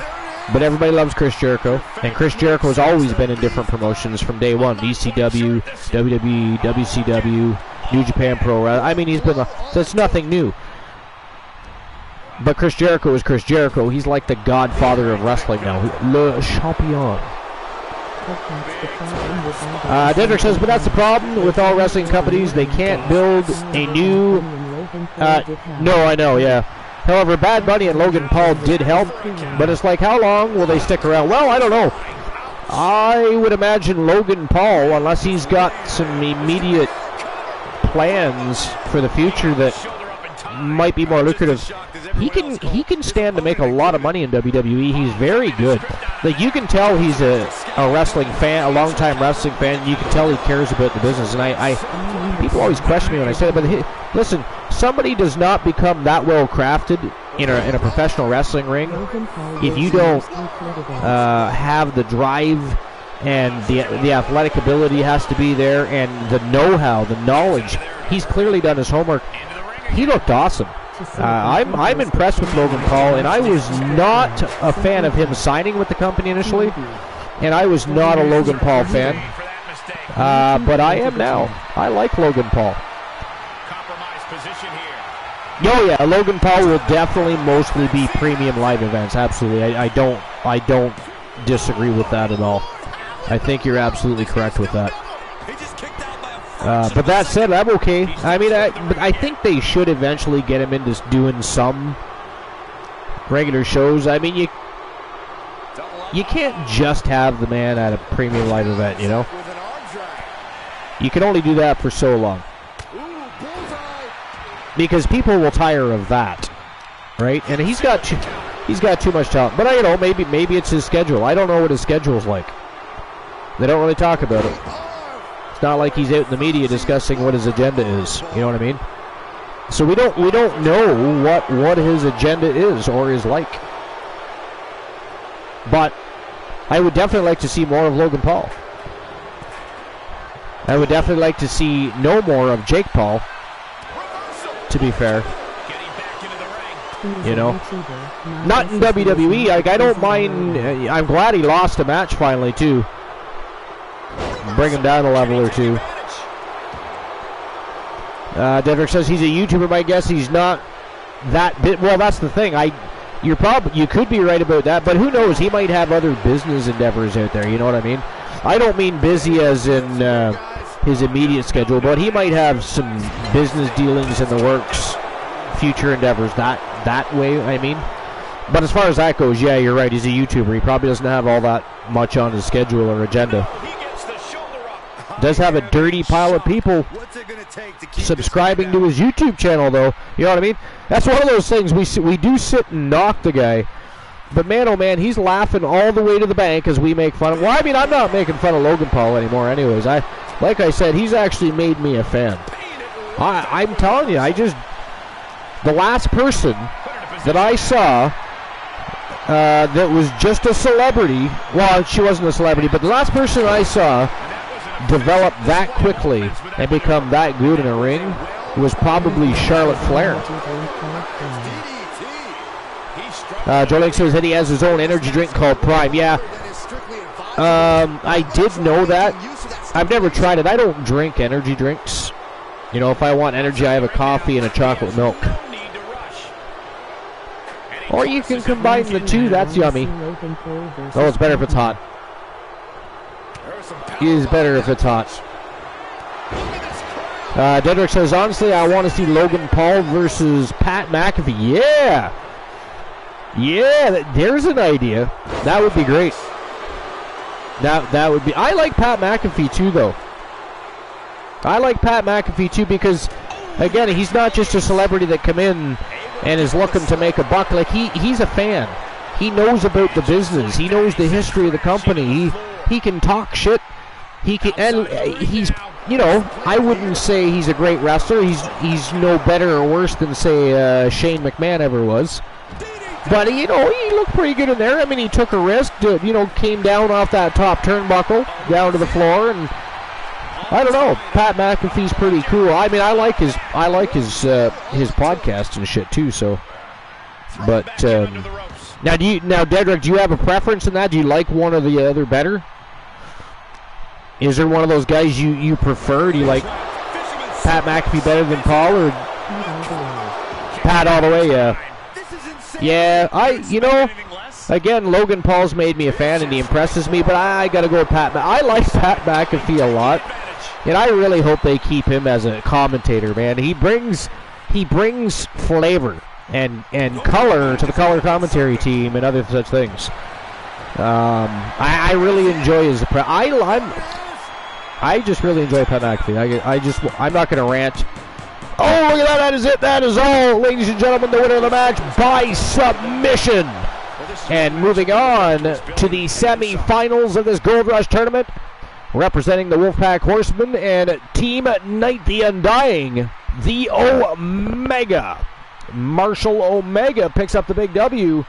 but everybody loves Chris Jericho, and Chris Jericho has always been in different promotions from day one. ECW, WWE, WCW, New Japan Pro Wrestling. I mean, he's been that's nothing new. But Chris Jericho is Chris Jericho. He's like the godfather of wrestling now. Le Champion. Dedrick says, but that's the problem with all wrestling companies. They can't build a new... no, I know, yeah. However, Bad Bunny and Logan Paul did help, but it's like, how long will they stick around? Well, I don't know. I would imagine Logan Paul, unless he's got some immediate plans for the future that might be more lucrative, he can stand to make a lot of money in WWE. He's very good. Like, you can tell he's a wrestling fan, a long-time wrestling fan. You can tell he cares about the business. And people always question me when I say that, but listen, somebody does not become that well crafted in a professional wrestling ring if you don't have the drive, and the athletic ability has to be there, and the know-how, the knowledge. He's clearly done his homework. He looked awesome. I'm impressed with Logan Paul, and I was not a fan of him signing with the company initially, and I was not a Logan Paul fan, but I am now. I like Logan Paul. Oh yeah, Logan Paul will definitely mostly be premium live events. Absolutely, I don't disagree with that at all. I think you're absolutely correct with that. But that said, I'm okay. I mean, I think they should eventually get him into doing some regular shows. I mean, you can't just have the man at a premium live event, you know? You can only do that for so long. Because people will tire of that, right? And he's got too much talent. But, you know, maybe it's his schedule. I don't know what his schedule's like. They don't really talk about it. It's not like he's out in the media discussing what his agenda is. You know what I mean? So we don't know what his agenda is or is like. But I would definitely like to see more of Logan Paul. I would definitely like to see no more of Jake Paul, to be fair. You know? Not in WWE. Like, I don't mind. I'm glad he lost a match finally, too. Bring him down a level or two. Dedrick says he's a YouTuber. My guess he's not that bit. Well, that's the thing. You could be right about that, but who knows? He might have other business endeavors out there. You know what I mean? I don't mean busy as in his immediate schedule, but he might have some business dealings in the works, future endeavors that way. I mean, but as far as that goes, yeah, you're right. He's a YouTuber. He probably doesn't have all that much on his schedule or agenda. Does have a dirty pile of people subscribing to his YouTube channel, though. You know what I mean? That's one of those things. We do sit and knock the guy, but man, oh man, he's laughing all the way to the bank as we make fun of. Well, I mean, I'm not making fun of Logan Paul anymore, anyways. Like I said, he's actually made me a fan. I'm telling you, the last person that I saw that was just a celebrity. Well, she wasn't a celebrity, but the last person I saw develop that quickly and become that good in a ring was probably Charlotte Flair. Joe Link says that he has his own energy drink called Prime. Yeah, I did know that. I've never tried it. I don't drink energy drinks. You know, if I want energy, I have a coffee and a chocolate milk. Or you can combine the two. That's yummy. Oh, it's better if it's hot. It is better if it's hot. Dedrick says, honestly, I want to see Logan Paul versus Pat McAfee. Yeah! Yeah, there's an idea. That would be great. That would be... I like Pat McAfee, too, though. I like Pat McAfee, too, because, again, he's not just a celebrity that come in and is looking to make a buck. Like, he's a fan. He knows about the business. He knows the history of the company. He can talk shit. He can, and he's, you know, I wouldn't say he's a great wrestler. He's no better or worse than, say, Shane McMahon ever was. But, you know, he looked pretty good in there. I mean, he took a risk, came down off that top turnbuckle, down to the floor, and I don't know. Pat McAfee's pretty cool. I mean, I like his podcast and shit too. So, but now, Dedrick, do you have a preference in that? Do you like one or the other better? Is there one of those guys you prefer? Do you like Pat McAfee better than Paul, or Pat all the way? Yeah. Yeah, again, Logan Paul's made me a fan and he impresses me, but I got to go with Pat. I like Pat McAfee a lot, and I really hope they keep him as a commentator, man. He brings flavor and color to the color commentary team and other such things. I really enjoy his. I just really enjoy Pat McAfee. I'm not going to rant. Oh, look at that. That is it. That is all. Ladies and gentlemen, the winner of the match by submission. And moving on to the semifinals of this Gold Rush tournament, representing the Wolfpack Horsemen and Team Night the Undying, the Omega. Marshall Omega picks up the big W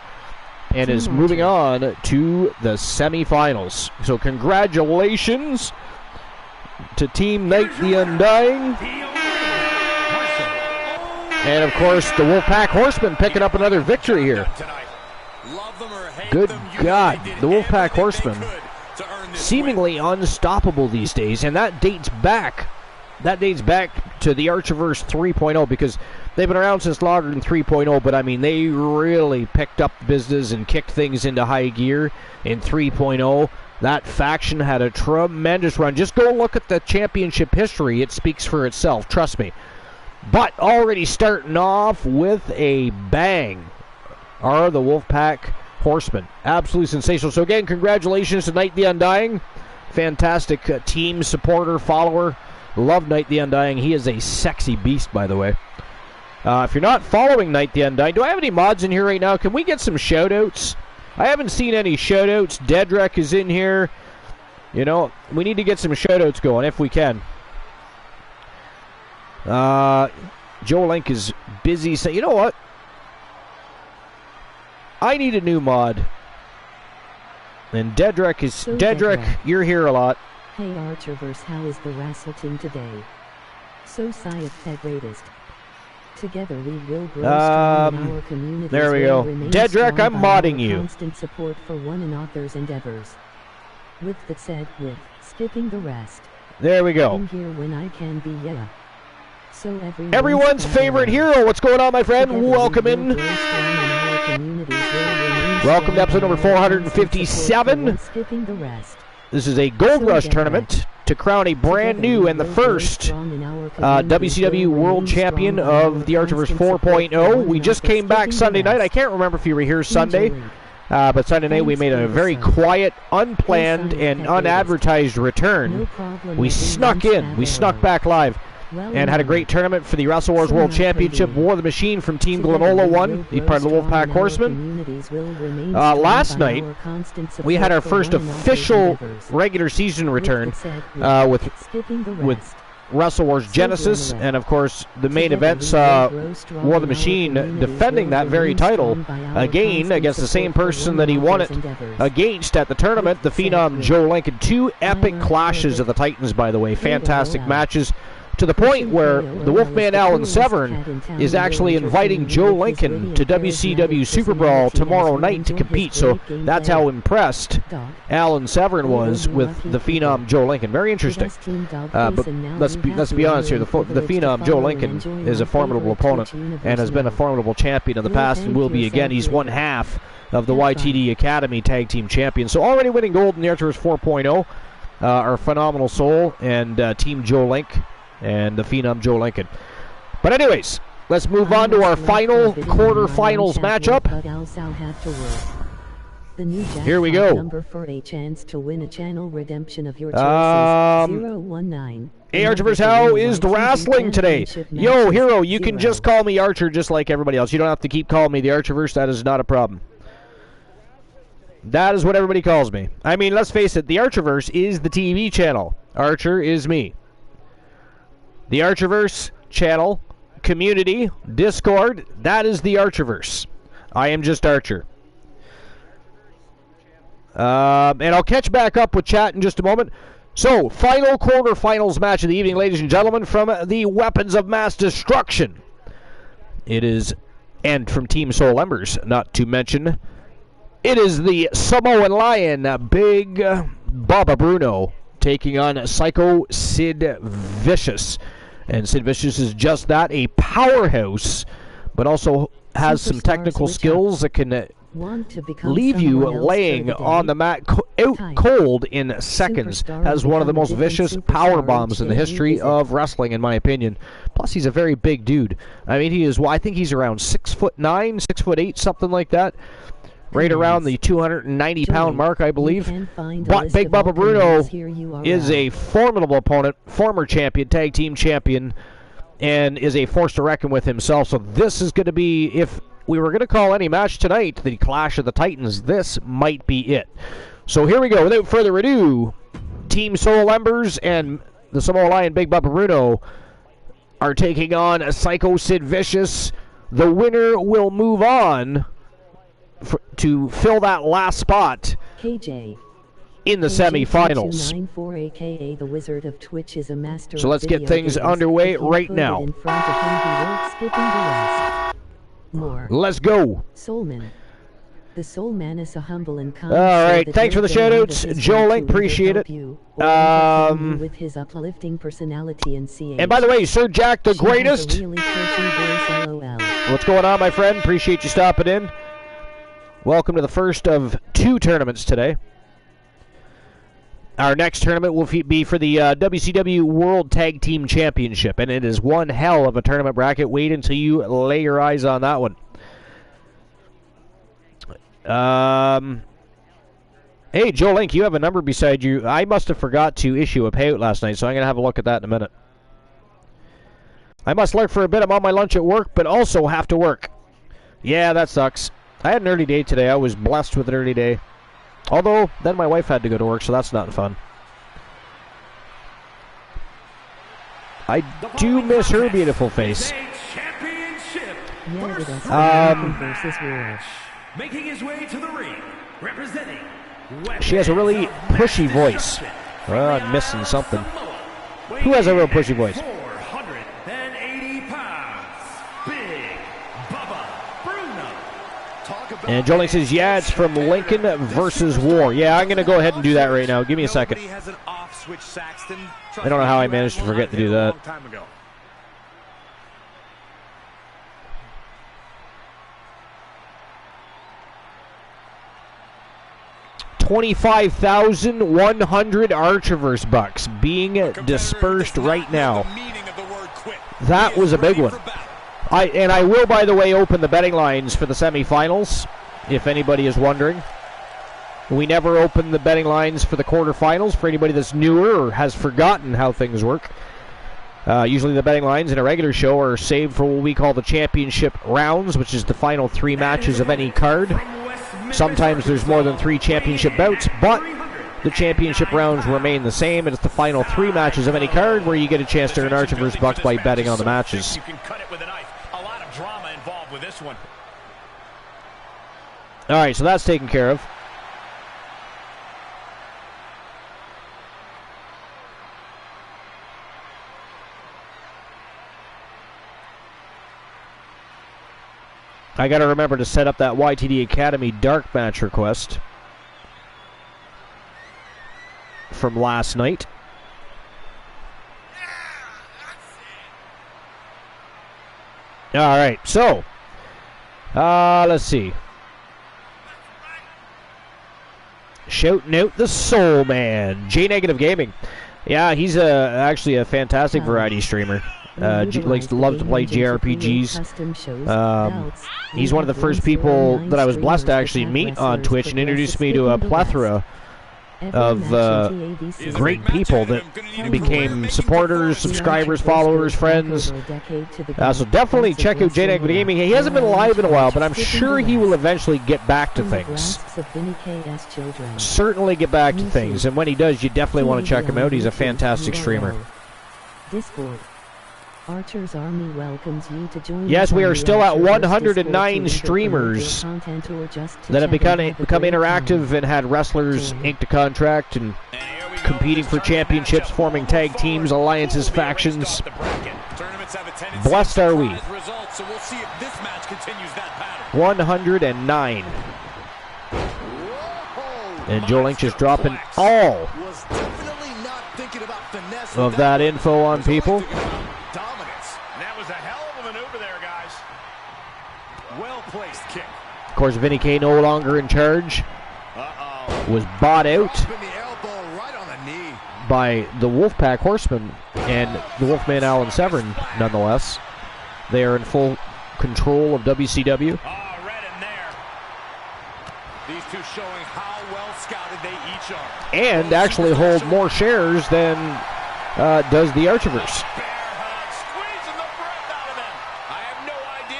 and is moving on to the semifinals. So congratulations to Team Night the Undying. And, of course, the Wolfpack Horsemen picking up another victory here. Good God, the Wolfpack Horsemen seemingly unstoppable these days, and that dates back to the Archiverse 3.0, because They've been around since longer than 3.0, but I mean, they really picked up the business and kicked things into high gear in 3.0. That faction had a tremendous run. Just go look at the championship history. It speaks for itself, trust me. But already starting off with a bang are the Wolfpack Horsemen. Absolutely sensational. So again, congratulations to Night the Undying. Fantastic team supporter, follower. Love Night the Undying. He is a sexy beast, by the way. If you're not following Night the Undying, do I have any mods in here right now? Can we get some shout-outs? I haven't seen any shout-outs. Dedrick is in here. You know, we need to get some shout-outs going if we can. Joe Link is busy saying, you know what? I need a new mod. And Dedrick is... So Dedrick, you're here a lot. Hey Archerverse, how is the wrestle team today? So Scythe the greatest. Together we will grow strong in our communities. There we go. Dedrick, I'm modding you. Constant support for one another's endeavors. With that said, with skipping the rest. There we go. I'm here when I can be, yeah. So everyone's favorite hero. What's going on, my friend? Welcome in. Welcome to episode number 457. This is a Gold Rush tournament to crown a brand new and the first WCW World Champion of the Archerverse 4.0. We just came back Sunday night. I can't remember if you were here Sunday, but Sunday night we made a very quiet, unplanned, and unadvertised return. We snuck in. We snuck back live. And had a great tournament for the Wrestle Wars World Championship. War the Machine from Team Glenola won. He's part of the Wolfpack Horsemen. Last night, we had our first official regular season return with Wrestle Wars Genesis. And, of course, the main event saw War the Machine defending that very title again against the same person that he won it against at the tournament, the Phenom Joe Lincoln. Two epic clashes of the Titans, by the way. Fantastic matches. To the point where the Wolfman Alan Severn is actually inviting Joe Lincoln to WCW Super Brawl tomorrow night to compete. So that's how impressed Alan Severn was with the Phenom Joe Lincoln. Very interesting. But let's be honest here. The Phenom Joe Lincoln is a formidable opponent and has been a formidable champion in the past and will be again. He's one half of the YTD Academy Tag Team Champion. So already winning gold in the Archerverse 4.0 are Phenomenal Soul and Team Joe Link. And the Phenom Joe Lincoln. But anyways, let's move on to our final quarterfinals matchup. Here we go. Number for a chance to win a channel redemption of your choices. 019. Hey Archerverse, how is the wrestling today? Yo, Hero, you can just call me Archer just like everybody else. You don't have to keep calling me the Archerverse. That is not a problem. That is what everybody calls me. I mean, let's face it, the Archerverse is the TV channel. Archer is me. The Archerverse channel, community, Discord, that is the Archerverse. I am just Archer. And I'll catch back up with chat in just a moment. So, final quarterfinals match of the evening, ladies and gentlemen, from the Weapons of Mass Destruction. It is, and from Team Soul Embers, not to mention, it is the Samoan Lion, Big Baba Bruno, taking on Psycho Sid Vicious. And Sid Vicious is just that, a powerhouse, but also has some technical skills that can leave you laying on the mat out cold in seconds. Has one of the most vicious power bombs in the history of wrestling, in my opinion. Plus, he's a very big dude. I mean, he is, well, I think he's around 6'9", 6'8", something like that. Right around the 290-pound mark, I believe. But Big Baba Bruno is a formidable opponent, former champion, tag team champion, and is a force to reckon with himself. So this is going to be, if we were going to call any match tonight the Clash of the Titans, this might be it. So here we go. Without further ado, Team Soul Embers and the Samoa Lion Big Baba Bruno are taking on Psycho Sid Vicious. The winner will move on to fill that last spot KJ in the semifinals. AKA the Wizard of Twitch is a master. So let's get things underway right now. More. Let's go. Soulman. The Soul Man is a humble and kind. All right, thanks for the shout-outs, Joe Link, appreciate it. With his uplifting personality and CH. And by the way, Sir Jack the Greatest. Really voice, LOL. What's going on, my friend? Appreciate you stopping in. Welcome to the first of 2 tournaments today. Our next tournament will be for the WCW World Tag Team Championship, and it is one hell of a tournament bracket. Wait until you lay your eyes on that one. Hey, Joe Link, you have a number beside you. I must have forgot to issue a payout last night, so I'm going to have a look at that in a minute. I must lurk for a bit. I'm on my lunch at work, but also have to work. Yeah, that sucks. I had an early day today. I was blessed with an early day. Although, then my wife had to go to work, so that's not fun. I do miss her beautiful face. Making his way to the ring, representing. She has a really pushy voice. Well, I'm missing something. Who has a real pushy voice? 480 pounds, Big Bubba Bruno. And Jolie says, yeah, it's from Lincoln versus War. Yeah, I'm going to go ahead and do that right now. Give me a second. I don't know how I managed to forget to do that. 25,100 Archiverse bucks being dispersed right now. That was a big one. I will, by the way, open the betting lines for the semifinals, if anybody is wondering. We never open the betting lines for the quarterfinals for anybody that's newer or has forgotten how things work. Usually the betting lines in a regular show are saved for what we call the championship rounds, which is the final 3 matches of any card. Sometimes there's more than 3 championship bouts, but the championship rounds remain the same. It's the final 3 matches of any card where you get a chance to earn Archiverse bucks by betting on the matches. You can cut it with a knife. A lot of drama involved with this one. All right, so that's taken care of. I got to remember to set up that YTD Academy dark match request from last night. All right, so let's see. Shouting out the Soul Man, J Negative Gaming. Yeah, he's actually a fantastic variety streamer. Loves to play JRPGs. He's one of the first people that I was blessed to actually meet on Twitch and introduced me to a plethora of great people that became supporters, subscribers, followers, friends. So definitely check out J Negative Gaming. He hasn't been live in a while, but I'm sure he will eventually get back to things. Certainly get back to things, and when he does, you definitely want to check him out. He's a fantastic streamer. Discord. Archer's Army welcomes you to join. Yes, we are still at 109 streamers that have become interactive and had wrestlers inked a contract and competing for championships, forming tag teams, alliances, factions. Blessed are we. 109. And Joe Link just dropping all of that info on people. Of course, Vinny K no longer in charge. Was bought out by the Wolfpack Horsemen and the Wolfman Alan Severn, nonetheless. They are in full control of WCW. These two showing how well scouted they each are. And actually hold more shares than does the Archiverse.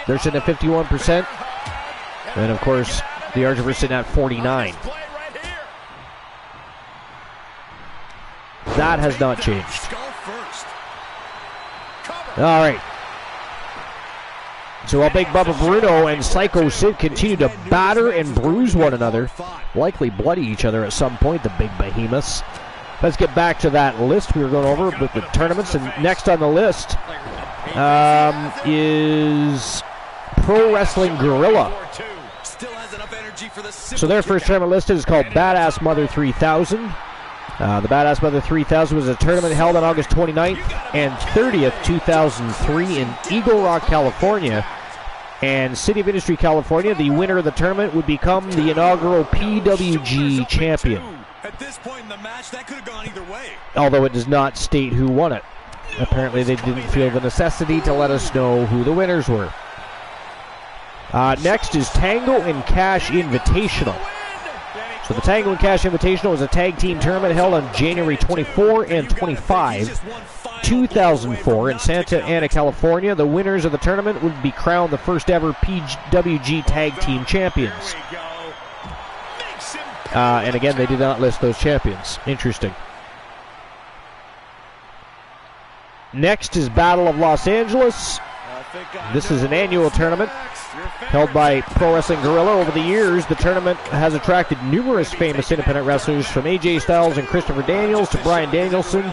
They're sitting at 51%. And of course, the Archiverse sitting at 49. That has not changed. All right. So while Big Bubba Bruno and Psycho Sid continue to batter and bruise one another, likely bloody each other at some point, the big behemoths. Let's get back to that list we were going over with the tournaments. And next on the list is Pro Wrestling Guerrilla. So their first tournament listed is called Badass Mother 3000. The Badass Mother 3000 was a tournament held on August 29th and 30th, 2003 in Eagle Rock, California. And City of Industry, California, the winner of the tournament would become the inaugural PWG champion. At this point in the match, that could have gone either way. Although it does not state who won it. Apparently they didn't feel the necessity to let us know who the winners were. Next is Tango and Cash Invitational. So the Tango and Cash Invitational was a tag team tournament held on January 24 and 25, 2004 in Santa Ana, California. The winners of the tournament would be crowned the first ever PWG Tag Team Champions. And again, they did not list those champions. Interesting. Next is Battle of Los Angeles. This is an annual tournament held by Pro Wrestling Guerrilla. Over the years, the tournament has attracted numerous famous independent wrestlers, from AJ Styles and Christopher Daniels to Bryan Danielson.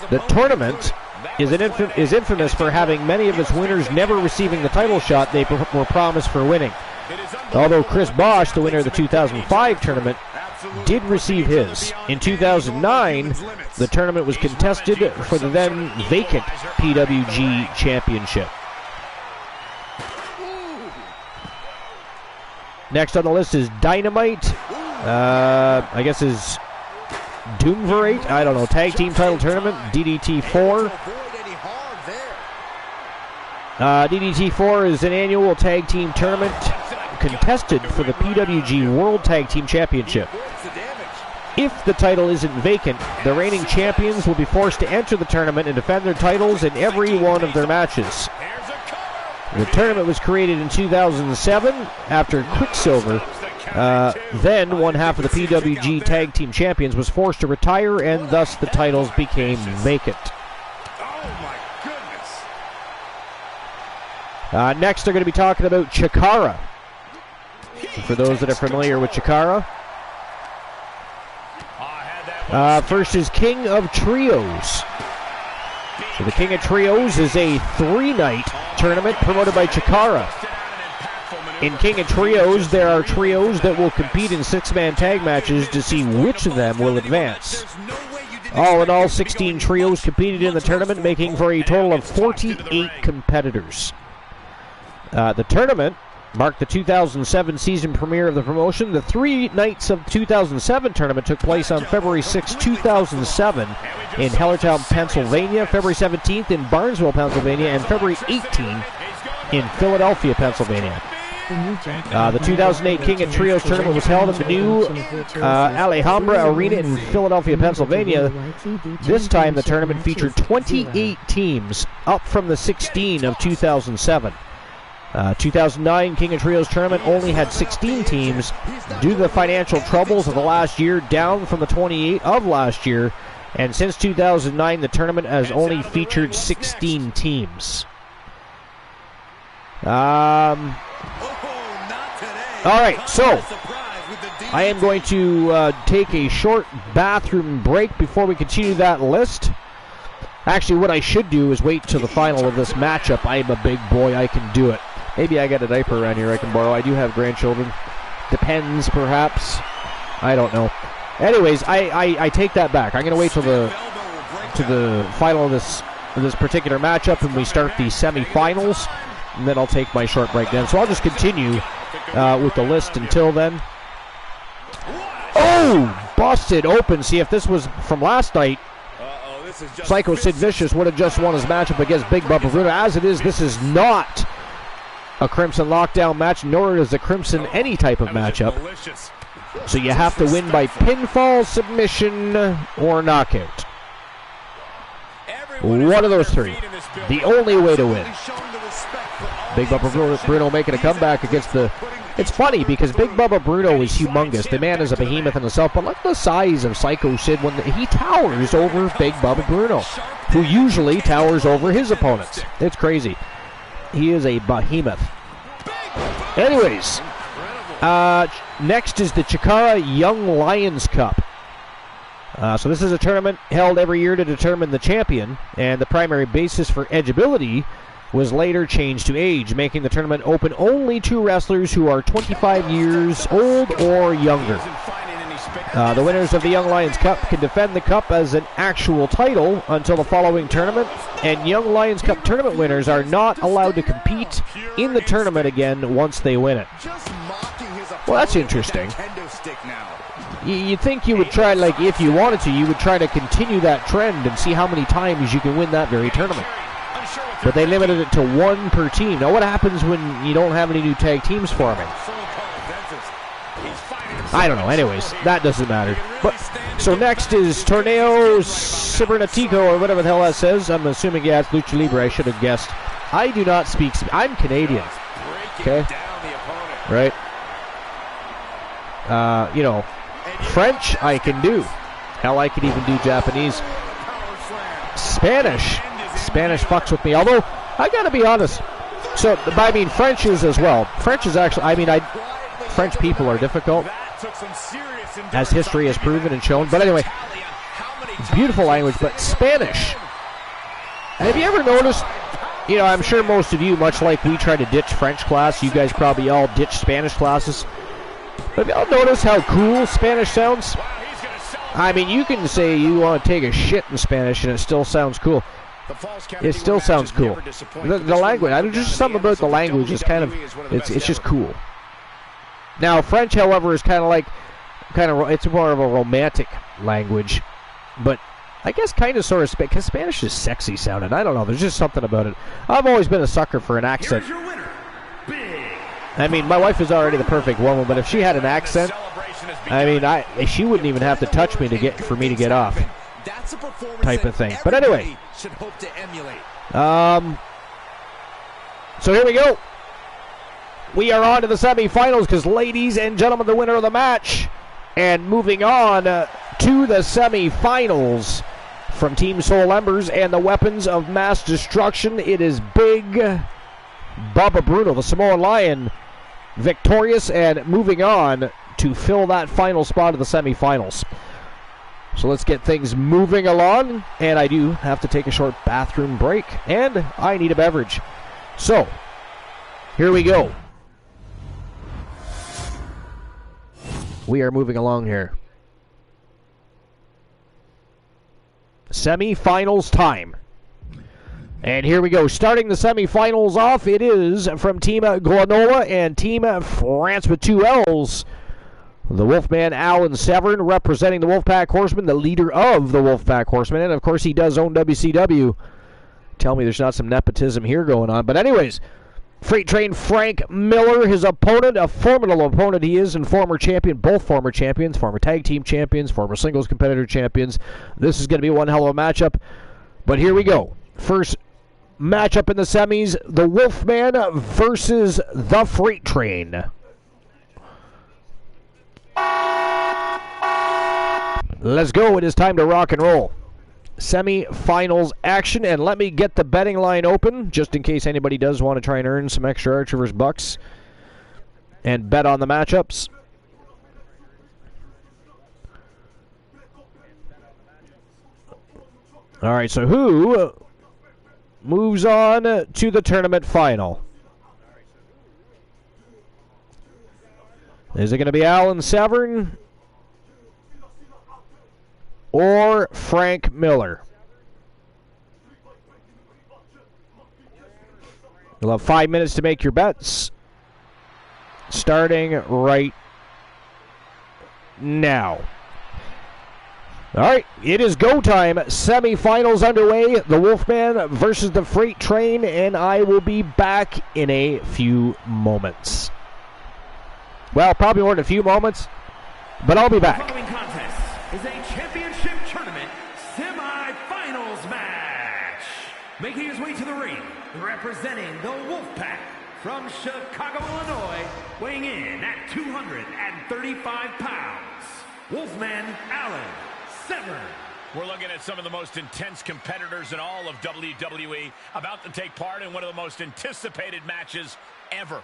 The tournament is infamous for having many of its winners never receiving the title shot they were promised for winning. Although Chris Bosch, the winner of the 2005 tournament, did receive his. In 2009, the tournament was contested for the then vacant PWG Championship. Next on the list is Dynamite. I guess is Doomvirate. I don't know. Tag Team Title Tournament, DDT4. DDT4 is an annual tag team tournament contested for the PWG World Tag Team Championship. If the title isn't vacant, the reigning champions will be forced to enter the tournament and defend their titles in every one of their matches. The tournament was created in 2007 after Quicksilver, then one half of the PWG Tag Team Champions, was forced to retire, and thus the titles became vacant. Next, they're going to be talking about Chikara. For those that are familiar with Chikara. First is King of Trios. So the King of Trios is a 3-night tournament promoted by Chikara. In King of Trios, there are trios that will compete in 6-man tag matches to see which of them will advance. All in all, 16 trios competed in the tournament, making for a total of 48 competitors. The tournament marked the 2007 season premiere of the promotion. The 3 nights of the 2007 tournament took place on February 6, 2007 in Hellertown, Pennsylvania, February 17th in Barnesville, Pennsylvania, and February 18th in Philadelphia, Pennsylvania. The 2008 King of Trios tournament was held in the new Alhambra Arena in Philadelphia, Pennsylvania. This time the tournament featured 28 teams, up from the 16 of 2007. 2009 King of Trios tournament only had 16 teams due to the financial troubles of the last year, down from the 28 of last year. And since 2009, the tournament has only featured 16 teams. All right, so I am going to take a short bathroom break before we continue that list. Actually, what I should do is wait till the final of this matchup. I'm a big boy. I can do it. Maybe I got a diaper around here I can borrow. I do have grandchildren. Depends, perhaps. I don't know. Anyways, I take that back. I'm going to wait till the final of this particular matchup, and we start the semifinals, and then I'll take my short break then. So I'll just continue with the list until then. Oh! Busted open. See, if this was from last night, Psycho Sid Vicious would have just won his matchup against Big Bubba Bruno. As it is, this is not a Crimson Lockdown match, nor is the Crimson any type of matchup. So you have to win by pinfall, submission, or knockout. One of those three. The only way to win. Big Bubba Bruno making a comeback against the... It's funny because Big Bubba Bruno is humongous. The man is a behemoth in himself, but look at the size of Psycho Sid when he towers over Big Bubba Bruno, who usually towers over his opponents. It's crazy. He is a behemoth. Anyways, next is the Chikara Young Lions Cup. So this is a tournament held every year to determine the champion, and the primary basis for edgeability was later changed to age, making the tournament open only to wrestlers who are 25 years old or younger. The winners of the Young Lions Cup can defend the cup as an actual title until the following tournament, and Young Lions Cup tournament winners are not allowed to compete in the tournament again once they win it. Well, that's interesting. You'd think you would try, like, if you wanted to, you would try to continue that trend and see how many times you can win that very tournament. But they limited it to one per team. Now, what happens when you don't have any new tag teams forming? I don't know. Anyways, that doesn't matter. But so next is Torneo Cibernatico, or whatever the hell that says. I'm assuming, yeah, it's Lucha Libre. I should have guessed. I do not speak. I'm Canadian. Okay? Right? You know, French I can do. Hell, I can even do Japanese. Spanish fucks with me. Although, I gotta be honest. So, I mean, French is as well. French is actually, I mean, French people are difficult, as history has proven and shown. But anyway, beautiful language, but Spanish. And have you ever noticed, you know, I'm sure most of you, much like we try to ditch French class, you guys probably all ditch Spanish classes. But have y'all noticed how cool Spanish sounds? I mean, you can say you want to take a shit in Spanish and it still sounds cool. It still sounds cool. The language, I mean, just something about the language is kind of, it's just cool. Now, French, however, is it's more of a romantic language, but I guess kind of sort of, because Spanish is sexy sounding. I don't know, there's just something about it. I've always been a sucker for an accent. I mean, my wife is already the perfect woman, but if she had an accent, I mean, she wouldn't even have to touch me for me to get off, type of thing. But anyway, so here we go. We are on to the semifinals because, ladies and gentlemen, the winner of the match, and moving on to the semifinals from Team Soul Embers and the Weapons of Mass Destruction, it is Big Bubba Bruno, the Samoan Lion, victorious and moving on to fill that final spot of the semifinals. So let's get things moving along, and I do have to take a short bathroom break, and I need a beverage. So, here we go. We are moving along here. Semi-finals time. And here we go. Starting the semi-finals off, it is from Team Glenola and Team France with 2 L's. The Wolfman, Alan Severn, representing the Wolfpack Horsemen, the leader of the Wolfpack Horsemen. And, of course, he does own WCW. Tell me there's not some nepotism here going on. But anyways, Freight Train Frank Miller, his opponent, a formidable opponent he is, and former champion, both former champions, former tag team champions, former singles competitor champions. This is going to be one hell of a matchup. But here we go. First matchup in the semis, the Wolfman versus the Freight Train. Let's go. It is time to rock and roll. Semi-finals action, and let me get the betting line open just in case anybody does want to try and earn some extra Archerverse bucks and bet on the matchups. All right, so who moves on to the tournament final? Is it going to be Alan Severn or Frank Miller? You'll have 5 minutes to make your bets, starting right now. All right, it is go time. Semi-finals underway. The Wolfman versus the Freight Train, and I will be back in a few moments. Well, probably more than a few moments, but I'll be back. The following contest is a championship tournament semi-finals match. Making his way to the ring, representing the Wolfpack from Chicago, Illinois, weighing in at 235 pounds, Wolfman Alan Severn. We're looking at some of the most intense competitors in all of WWE about to take part in one of the most anticipated matches ever.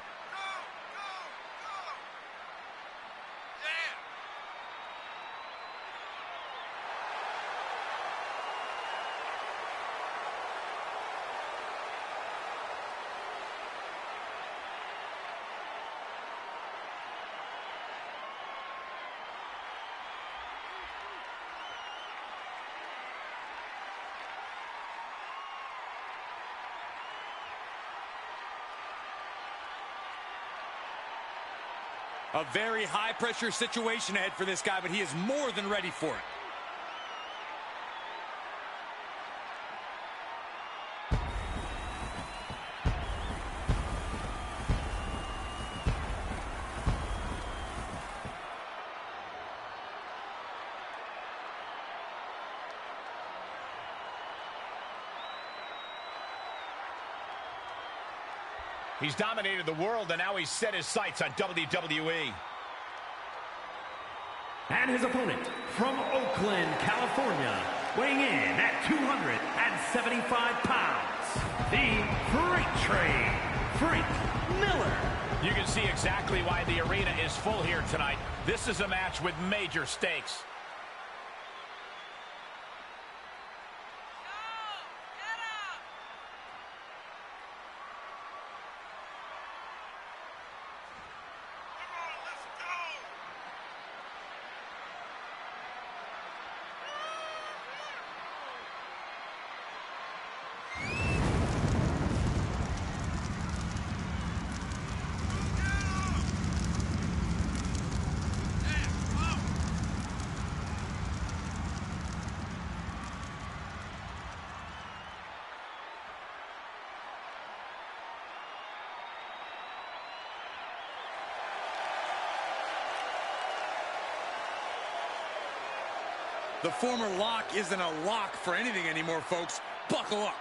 A very high-pressure situation ahead for this guy, but he is more than ready for it. He's dominated the world, and now he's set his sights on WWE. And his opponent from Oakland, California, weighing in at 275 pounds, the Freight Train, Frank Miller. You can see exactly why the arena is full here tonight. This is a match with major stakes. The former lock isn't a lock for anything anymore, folks. Buckle up.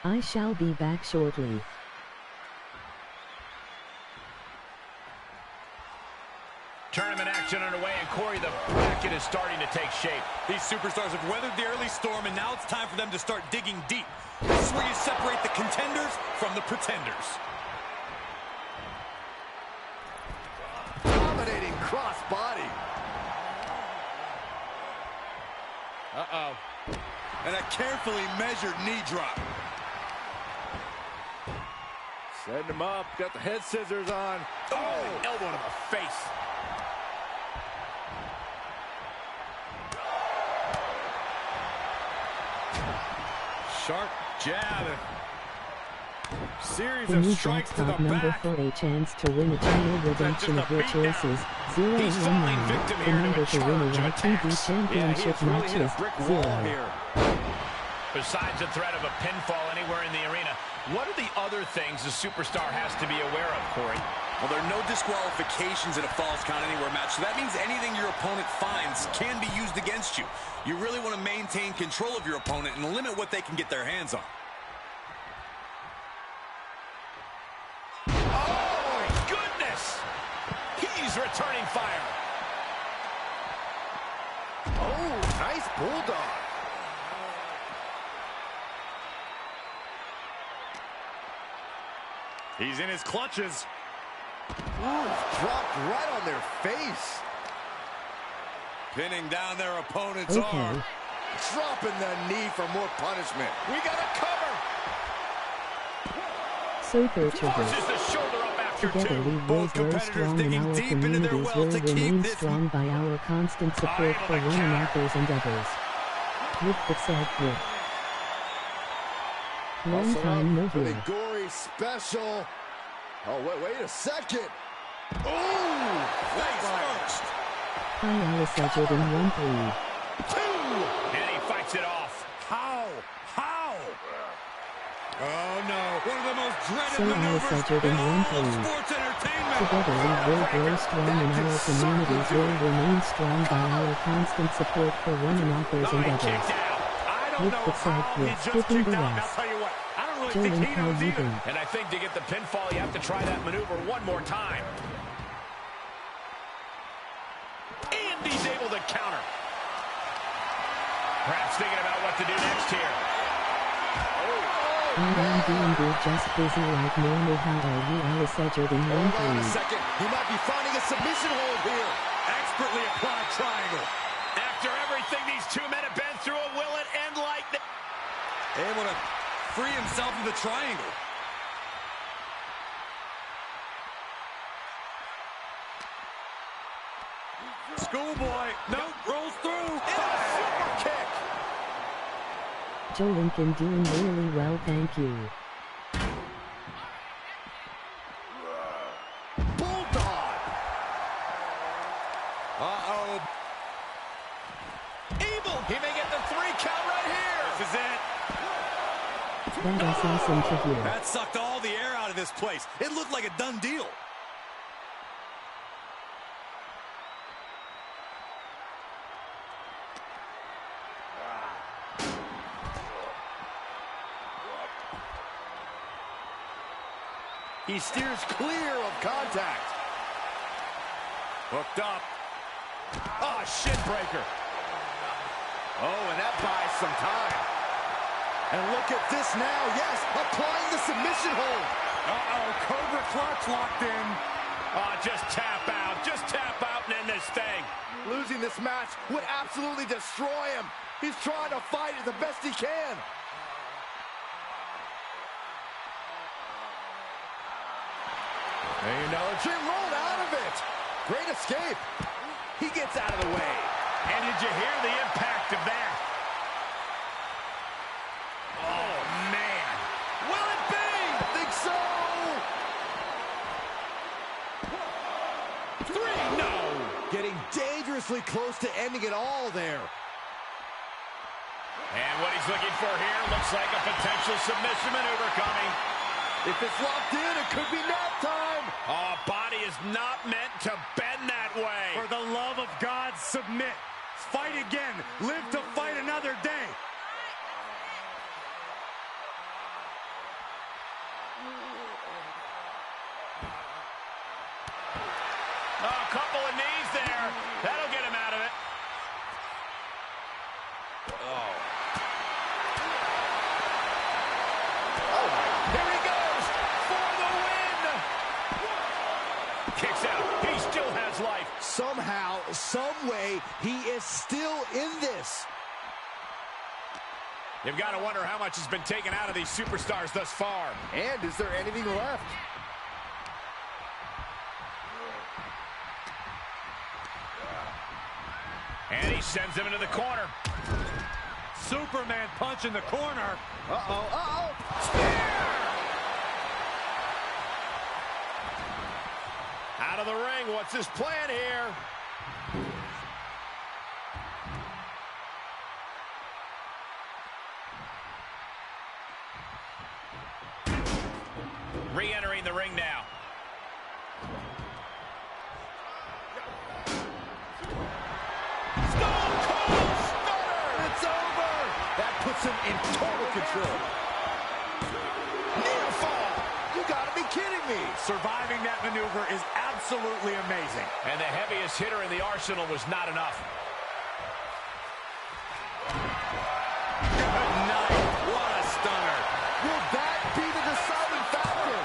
I shall be back shortly. Tournament action underway, and Corey, the bracket is starting to take shape. These superstars have weathered the early storm, and now it's time for them to start digging deep. This is where you separate the contenders from the pretenders. Dominating crossbody. Uh-oh. And a carefully measured knee drop. Setting him up, got the head scissors on. Oh, elbow to the face. Sharp jab. Series The of new strikes to the jackpot number back. for a chance to win a channel redemption of your choices. 0 He's and falling 9. victim The here to number a to win a charge of Raw TV attacks. championship really match hit a is brick 0. wall here. Besides the threat of a pinfall anywhere in the arena, what are the other things a superstar has to be aware of, Corey? Well, there are no disqualifications in a Falls Count Anywhere match, so that means anything your opponent finds can be used against you. You really want to maintain control of your opponent and limit what they can get their hands on. Oh, my goodness! He's returning fire. Oh, nice bulldog. He's in his clutches. Ooh, dropped right on their face. Pinning down their opponent's Okay. arm. Dropping the knee for more punishment. We got a cover. So Virtual. Forces the shoulder up after Together two. we will Both grow competitors strong and digging our deep into their communities well will to keep remain this. strong by our constant support for Able to one counter. another's endeavors. With the said grip. Long Muscle time no up for the here. gory special. Oh, wait a second. Ooh, Face first. Hi Alice Edged in 1-3. And he fights it off. How? Oh, no. One of the most dreaded So maneuvers Alice Edged in in all 1-3. of sports entertainment. Together we will grow strong and our communities will remain strong by our constant support for one another's Oh, he endeavors. kicked out. I don't With know the how side he grip, just skipping kicked the out. And I'll rest. tell you what, I don't really Joe think and he Carl knows either. Weaving. And I think to get the pinfall, you have to try that maneuver one more time. And he's able to counter. Perhaps thinking about what to do next here. I'm doing good, just busy like normal. How are you, Alice Edged in hold on a 1-3? second. He might be finding a submission hold here. Expertly applied triangle. After everything these two men have been through, will it end like this? Able to free himself of the triangle. Schoolboy. Nope, rolls through. Super kick. Joe Lincoln doing really well, thank you. Bulldog. Uh-oh. Evil. He may get the 3 count right here. This is it. That is awesome to hear. That sucked all the air out of this place. It looked like a done deal. He steers clear of contact. Hooked up. Oh, shin breaker. Oh, and that buys some time. And look at this now. Yes, applying the submission hold. Uh-oh, Cobra clutch locked in. Oh, just tap out. Just tap out and end this thing. Losing this match would absolutely destroy him. He's trying to fight it the best he can. Energy rolled out of it. Great escape. He gets out of the way. And did you hear the impact of that? Oh, man. Will it be? I think so. 3, no. Getting dangerously close to ending it all there. And what he's looking for here looks like a potential submission maneuver coming. If it's locked in, it could be nap time. Oh, body is not meant to bend that way. For the love of God, submit. Fight again. Live to fight another day. Oh, a couple of knees there. That'll get him out of it. Here he goes for the win. Kicks out. He still has life. Somehow, some way, he is still in this. You've got to wonder how much has been taken out of these superstars thus far. And is there anything left? And he sends him into the corner. Superman punch in the corner. Uh-oh, uh-oh. Out of the ring. What's his plan here? Re-entering the ring now. Puts him in total control. Near fall. You gotta be kidding me. Surviving that maneuver is absolutely amazing. And the heaviest hitter in the arsenal was not enough. Good night. What a stunner. Will that be the deciding factor?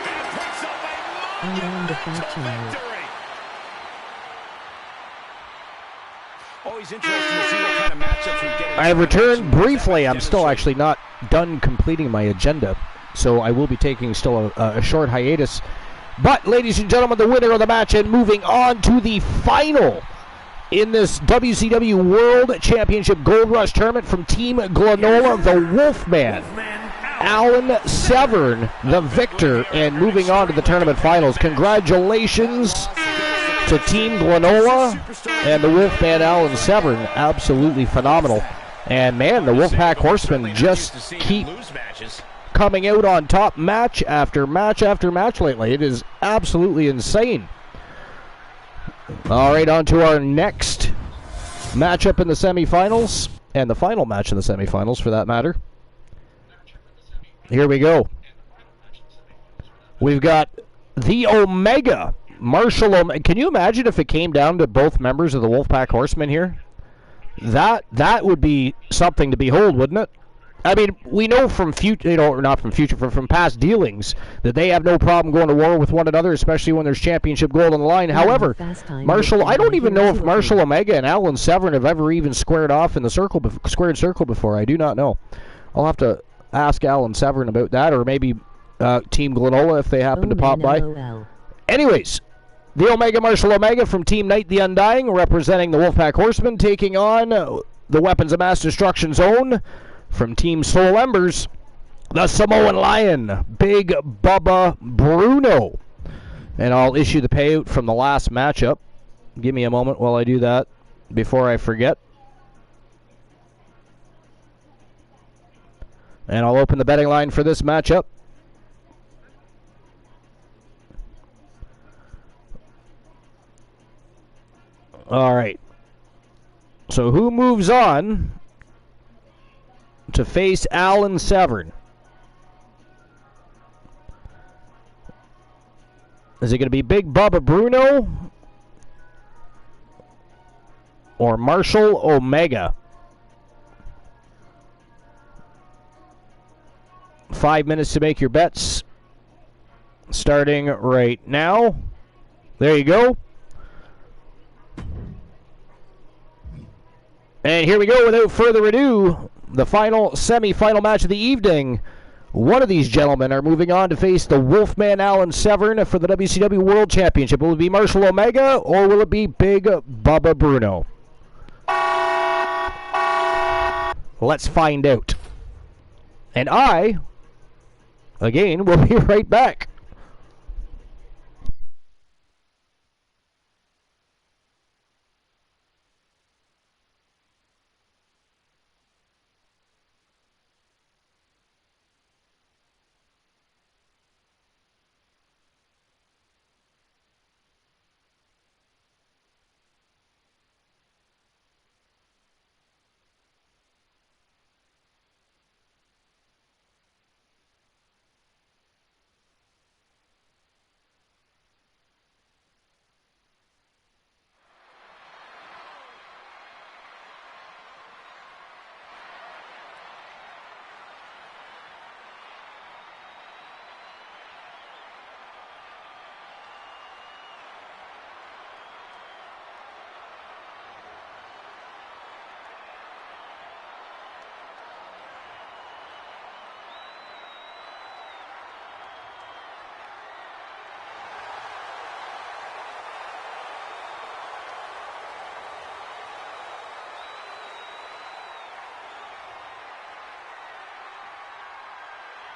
And picks up a monumental victory. Always interesting to see what kind of matchups we get. I have returned briefly. I'm still actually not done completing my agenda, so I will be taking still a short hiatus. But, ladies and gentlemen, the winner of the match and moving on to the final in this WCW World Championship Gold Rush Tournament from Team Glenola, the Wolfman, Alan Severn, the victor, and moving on to the tournament finals. Congratulations to Team Glenola and the Wolfman Alan Severn. Absolutely phenomenal. And man, the Wolfpack Horsemen just keep coming out on top match after match after match lately. It is absolutely insane. All right, on to our next matchup in the semifinals, and the final match in the semifinals for that matter. Here we go. We've got the Omega. Marshall Omega. Can you imagine if it came down to both members of the Wolfpack Horsemen here? That would be something to behold, wouldn't it? I mean, we know from from past dealings that they have no problem going to war with one another, especially when there's championship gold on the line. However, Marshall, I don't even know if Marshall Omega and Alan Severn have ever even squared off in the squared circle before. I do not know. I'll have to ask Alan Severn about that, or maybe Team Glenola if they happen to pop by. Anyways, The Omega Marshall Omega from Team Night the Undying, representing the Wolfpack Horsemen, taking on the Weapons of Mass Destruction Zone from Team Soul Embers, the Samoan Lion, Big Bubba Bruno. And I'll issue the payout from the last matchup. Give me a moment while I do that before I forget. And I'll open the betting line for this matchup. All right. So who moves on to face Alan Severn? Is it going to be Big Bubba Bruno or Marshall Omega? 5 minutes to make your bets. Starting right now. There you go. And here we go, without further ado, the final semi-final match of the evening. One of these gentlemen are moving on to face the Wolfman Alan Severn for the WCW World Championship. Will it be Marshall Omega or will it be Big Bubba Bruno? Let's find out. And I, again, will be right back.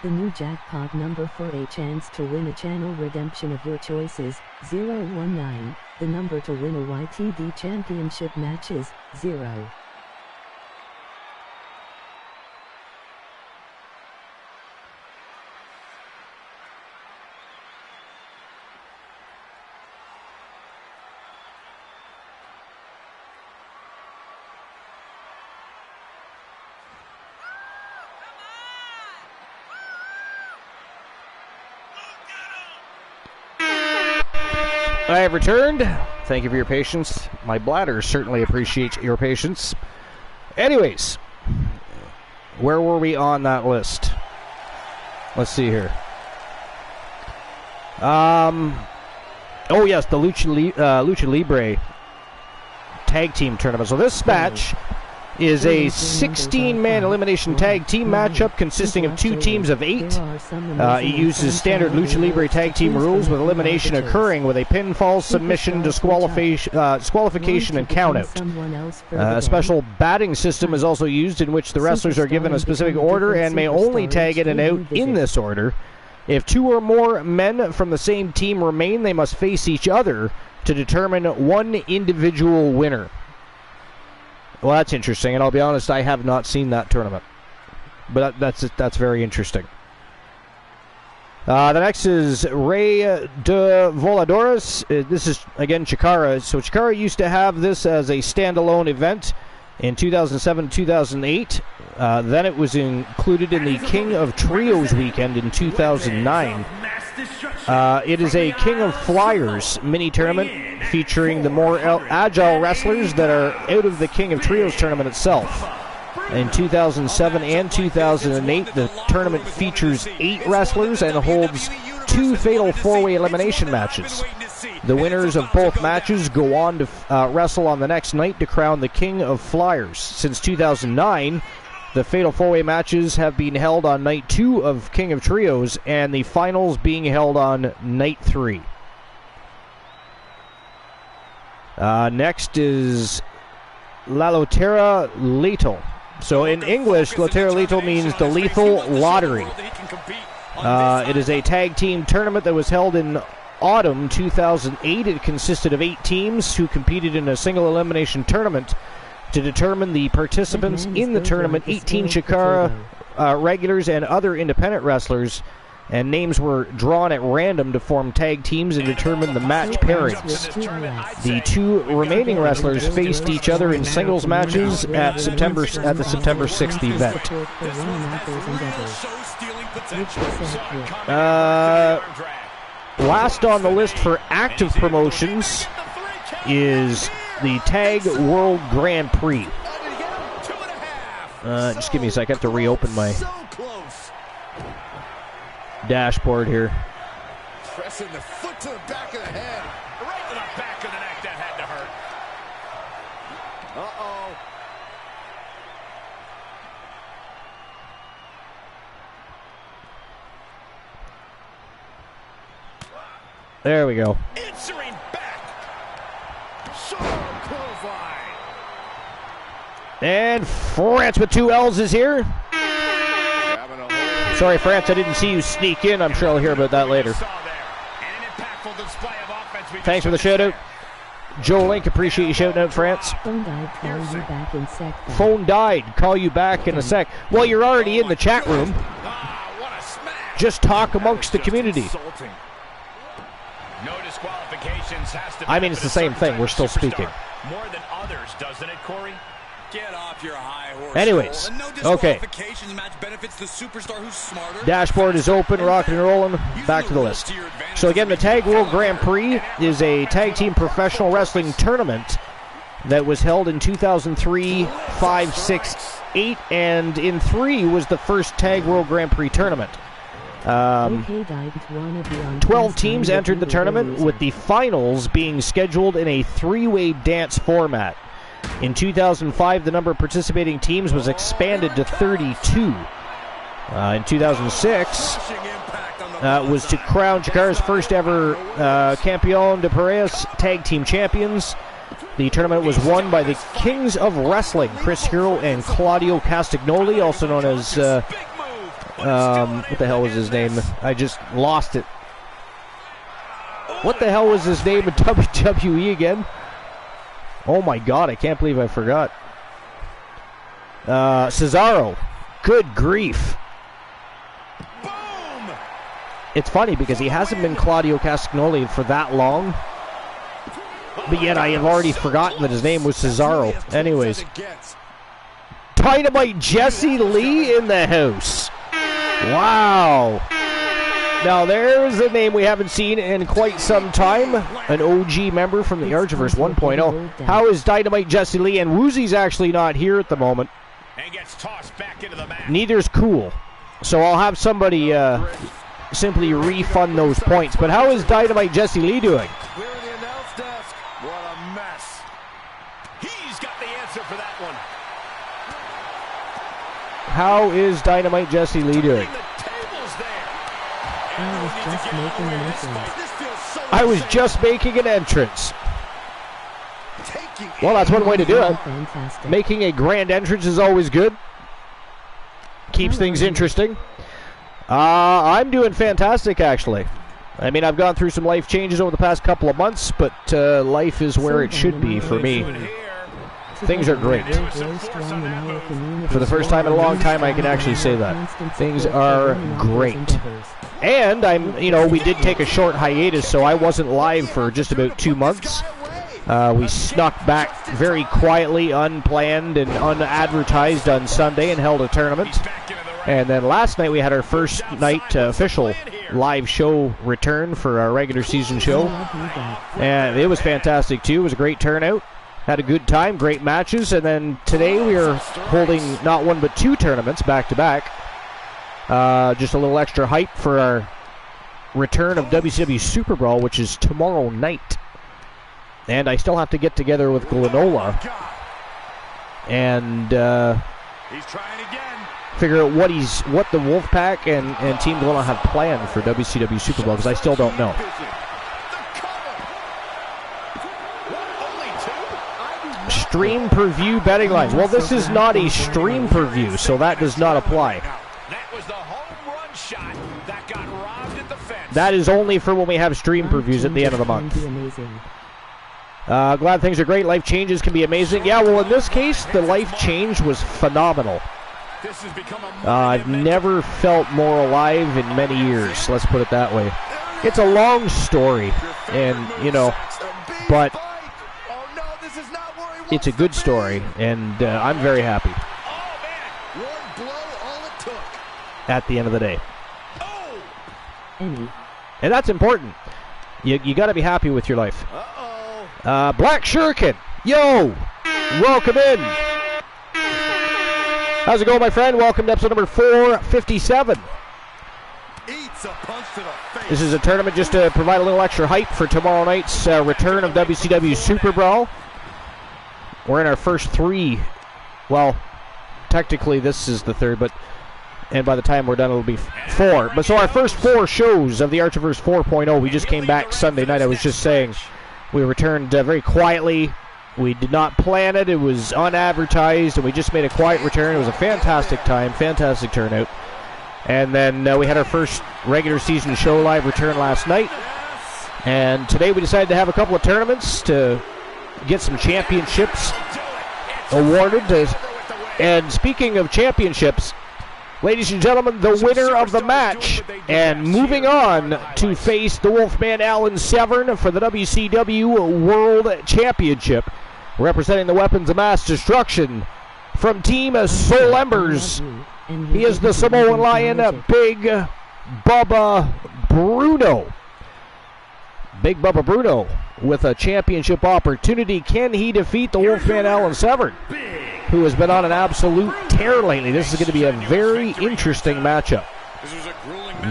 The new jackpot number for a chance to win a channel redemption of your choices, 019. The number to win a YTD championship match is 0. I have returned. Thank you for your patience. My bladder certainly appreciates your patience. Anyways, where were we on that list? Let's see here. Oh yes, the Lucha Libre tag team tournament. So this match is a 16-man elimination tag team matchup consisting of 2 teams of 8. It uses standard Lucha Libre tag team rules, with elimination occurring with a pinfall, submission, disqualification, and countout. A special batting system is also used, in which the wrestlers are given a specific order and may only tag in and out in this order. If 2 or more men from the same team remain, they must face each other to determine one individual winner. Well, that's interesting, and I'll be honest, I have not seen that tournament. But that's very interesting. The next is Rey de Voladores. This is, again, Chikara. So Chikara used to have this as a standalone event in 2007-2008. Then it was included in the King of Trios weekend in 2009. It is a King of Flyers mini-tournament featuring the more agile wrestlers that are out of the King of Trios tournament itself. In 2007 and 2008, the tournament features 8 wrestlers and holds 2 fatal 4-way elimination matches. The winners of both matches go on to wrestle on the next night to crown the King of Flyers. Since 2009, the fatal 4-way matches have been held on night 2 of King of Trios, and the finals being held on night 3. Next is La Loteria Lethal. So in English, Loteria Lethal means the lethal lottery. It is a tag team tournament that was held in autumn 2008. It consisted of 8 teams who competed in a single elimination tournament. To determine the participants in the tournament, 18 Chikara regulars and other independent wrestlers, and names were drawn at random to form tag teams and determine the match pairings. The 2 remaining wrestlers faced each other in singles matches at the September 6th event. Last on the list for active promotions is the Tag World Grand Prix. Just give me a sec. I have to reopen my dashboard here. Pressing the foot to the back of the head. Right to the back of the neck. That had to hurt. Uh-oh. There we go. Answering back. Sharp clothesline. And France with 2 L's is here. Sorry, France, I didn't see you sneak in. I'm sure I'll hear about that later. Thanks for the shout-out. Joe Link, appreciate you shouting out, France. Phone died, call you back in sec. Phone died, call you back in a sec. Well, you're already in the chat room. Just talk amongst the community. No disqualifications. I mean, it's the same thing. We're still speaking. More than others, doesn't it, Corey? Get off your high horse. Anyways, no okay. Match benefits the superstar who's smarter. Dashboard is open, rocking and rolling. Back to the list. So again, the Tag World Grand Prix is a tag team professional wrestling tournament that was held in 2003, 5, 6, 8, and in 3 was the first Tag World Grand Prix tournament. 12 teams entered the tournament, with the finals being scheduled in a 3-way dance format. In 2005, the number of participating teams was expanded to 32. In 2006, was to crown Chikara's first ever Campeón de Parejas tag team champions. The tournament was won by the Kings of Wrestling, Chris Hero and Claudio Castagnoli, also known as, what the hell was his name? I just lost it. What the hell was his name in WWE again? Oh my God, I can't believe I forgot. Cesaro. Good grief. Boom! It's funny because he hasn't been Claudio Castagnoli for that long, but yet I have already forgotten that his name was Cesaro. Anyways. Dynamite Jesse Lee in the house. Wow. Now, there's a name we haven't seen in quite some time. An OG member from the Archiverse 1.0. How is Dynamite Jesse Lee? And Woozy's actually not here at the moment. And gets tossed back into the match. Neither's Cool. So I'll have somebody simply refund those points. But how is Dynamite Jesse Lee doing? Clear the announce desk. What a mess. He's got the answer for that one. How is Dynamite Jesse Lee doing? I was just making an entrance. Well, that's one way to do it. Fantastic. Making a grand entrance is always good. Keeps things interesting. I'm doing fantastic, actually. I mean, I've gone through some life changes over the past couple of months, but life is where it should be for me. Things are great. For the first time in a long time, I can actually say that. Things are great. And we did take a short hiatus, so I wasn't live for just about 2 months. We snuck back very quietly, unplanned and unadvertised on Sunday and held a tournament. And then last night we had our first night official live show return for our regular season show. And it was fantastic too. It was a great turnout. Had a good time, great matches. And then today we are holding not 1 but 2 tournaments back to back. Just a little extra hype for our return of WCW Super Brawl, which is tomorrow night. And I still have to get together with Glenola and He's trying again. figure out what the Wolfpack and Team Glenola have planned for WCW Super Brawl, because I still don't know. Stream per view betting lines. Well, this is not a stream per view, so that does not apply. That was the home run shot that got robbed at the fence. That is only for when we have stream per views at the end of the month. Glad things are great. Life changes can be amazing. Yeah, well, in this case, the life change was phenomenal. I've never felt more alive in many years. Let's put it that way. It's a long story, and, you know, but it's a good story, and I'm very happy at the end of the day. And that's important. You got to be happy with your life. Black Shuriken, yo, welcome in. How's it going, my friend? Welcome to episode number 457. This is a tournament just to provide a little extra hype for tomorrow night's return of WCW Super Brawl. We're in our first 3. Well, technically this is the 3rd, and by the time we're done it'll be 4. But so our first 4 shows of the Archiverse 4.0. We just came back Sunday night. I was just saying we returned very quietly. We did not plan it. It was unadvertised, and we just made a quiet return. It was a fantastic time, fantastic turnout. And then we had our first regular season show live return last night. And today we decided to have a couple of tournaments to get some championships awarded. And speaking of championships, ladies and gentlemen, the winner of the match and moving on to face the Wolfman Alan Severn for the WCW World Championship, representing the Weapons of Mass Destruction from Team Soul Embers. He is the Samoan Lion, Big Bubba Bruno. Big Bubba Bruno with a championship opportunity. Can he defeat the Wolfman Alan Severn, who has been on an absolute tear lately? This is going to be a very interesting matchup.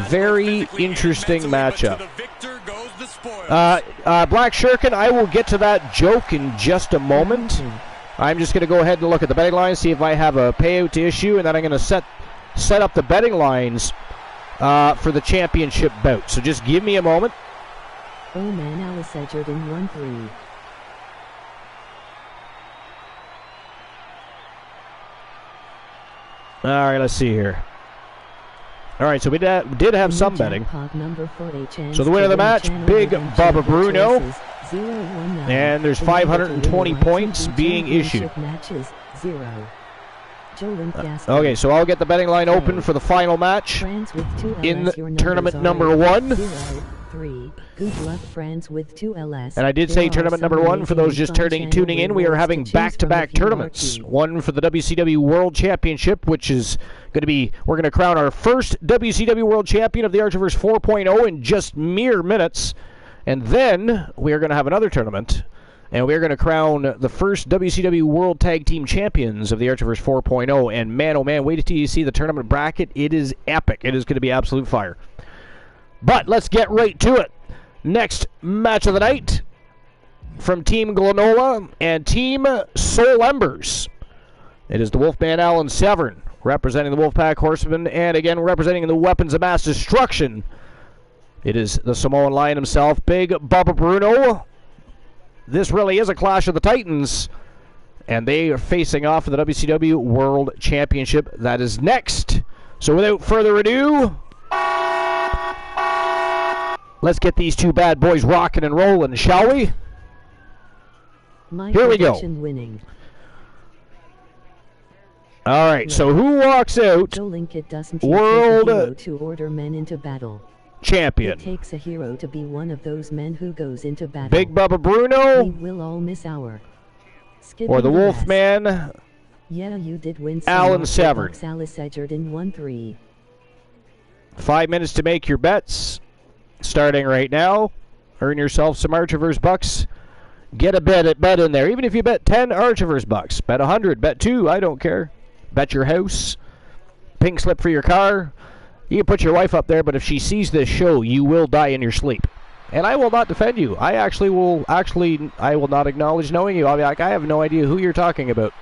Very interesting matchup. Black Shuriken, I will get to that joke in just a moment. I'm just going to go ahead and look at the betting lines, see if I have a payout to issue, and then I'm going to set up the betting lines for the championship bout. So just give me a moment. Oh man, Alice Edgard in 1-3. All right, let's see here. All right, so we did have some betting. So the winner of the match, Big Bubba Bruno. And there's 520 points being issued. Okay, so I'll get the betting line open for the final match in tournament number 1. And I did say tournament number 1 for those just tuning in. We are having back-to-back tournaments. One for the WCW World Championship, which is going to be, we're going to crown our first WCW World Champion of the Archiverse 4.0 in just mere minutes. And then we are going to have another tournament, and we are going to crown the first WCW World Tag Team Champions of the Archiverse 4.0. And man, oh man, wait until you see the tournament bracket. It is epic. It is going to be absolute fire. But let's get right to it. Next match of the night from Team Glenola and Team Soul Embers. It is the Wolfman Alan Severn representing the Wolfpack Horsemen, and again representing the Weapons of Mass Destruction. It is the Samoan Lion himself, Big Bubba Bruno. This really is a clash of the Titans, and they are facing off for the WCW World Championship. That is next. So without further ado, let's get these two bad boys rocking and rolling, shall we? Here we go. Winning. All right, so who walks out World to order men into battle? Champion? It takes a hero to be one of those men who goes into battle. Big Bubba Bruno? We will all miss our or the Wolfman? Yeah, you did win. Alan Severn. Alice Edgard in 1-3. 5 minutes to make your bets. Starting right now. Earn yourself some Archiverse bucks. Get a bet in there. Even if you bet 10 Archiverse bucks. Bet 100. Bet 2. I don't care. Bet your house. Pink slip for your car. You can put your wife up there, but if she sees this show, you will die in your sleep. And I will not defend you. I will not acknowledge knowing you. I'll be like, I have no idea who you're talking about.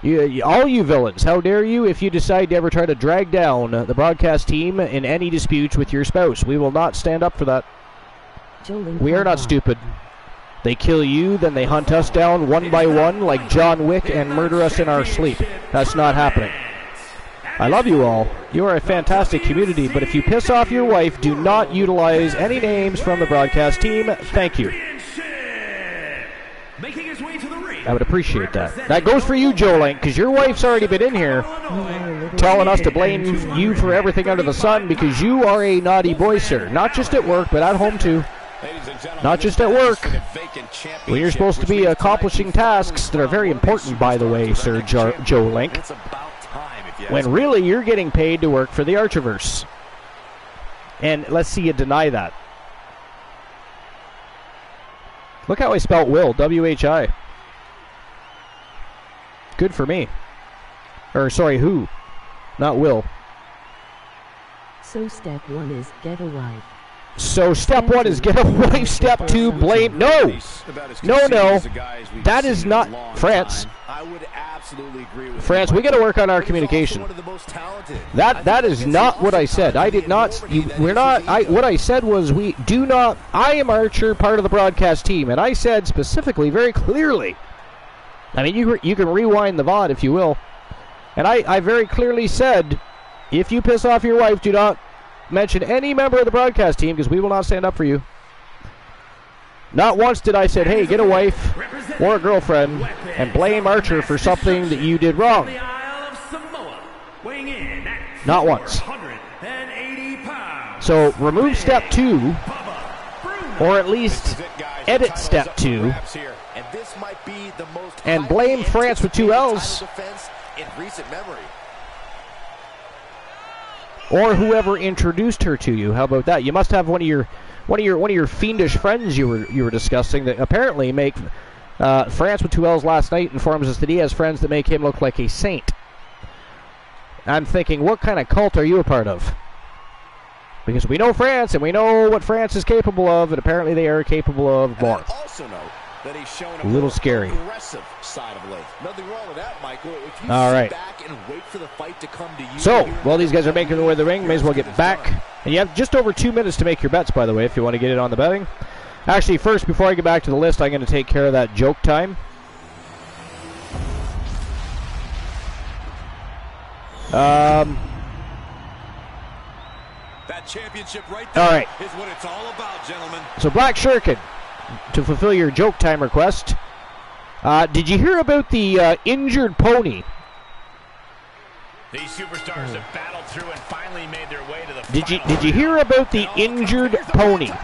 All you villains, how dare you if you decide to ever try to drag down the broadcast team in any disputes with your spouse. We will not stand up for that. We are not stupid. They kill you, then they hunt us down one by one like John Wick and murder us in our sleep. That's not happening. I love you all. You are a fantastic community, but if you piss off your wife, do not utilize any names from the broadcast team. Thank you. I would appreciate that. That goes for you, Joe Link, because your wife's already been in here telling us to blame you for everything under the sun because you are a naughty boy, sir. Not just at work, but at home, too. Not just at work. When you're supposed to be accomplishing tasks that are very important, by the way, Sir Joe Link. When really you're getting paid to work for the Archiverse. And let's see you deny that. Look how I spelt Will, W-H-I. Good for me. Or, sorry, who? Not Will. So step 1 is get a wife. So step 1 is get a wife, step 2, blame. No! No. That is not France. I would absolutely agree with France, we got to work on our communication. That is not what I said. I did not. What I said was we do not. I am Archer, part of the broadcast team, and I said specifically, very clearly. I mean, you can rewind the VOD if you will, and I very clearly said, if you piss off your wife, do not mention any member of the broadcast team because we will not stand up for you. Not once did I say, hey, get a wife or a girlfriend and blame Archer for something that you did wrong. Not once. So remove step 2, or at least edit step 2, and blame France with 2 L's. Or whoever introduced her to you. How about that? You must have one of your fiendish friends you were discussing that apparently make France with 2 L's last night informs us that he has friends that make him look like a saint. I'm thinking, what kind of cult are you a part of? Because we know France and we know what France is capable of, and apparently they are capable of more. Also know that he's shown a little scary. Aggressive side of late. Nothing wrong with that, Michael. If you all right. Back and wait for the fight to come to you. So, while these guys are making their way to the ring, may as well get back. And you have just over 2 minutes to make your bets, by the way, if you want to get it on the betting. Actually, first, before I get back to the list, I'm going to take care of that joke time. That championship right there all right. Is what it's all about, gentlemen. So, Black Shuriken, to fulfill your joke time request, did you hear about the injured pony? These superstars have battled through and finally made their way to the Did you hear about the injured pony? No,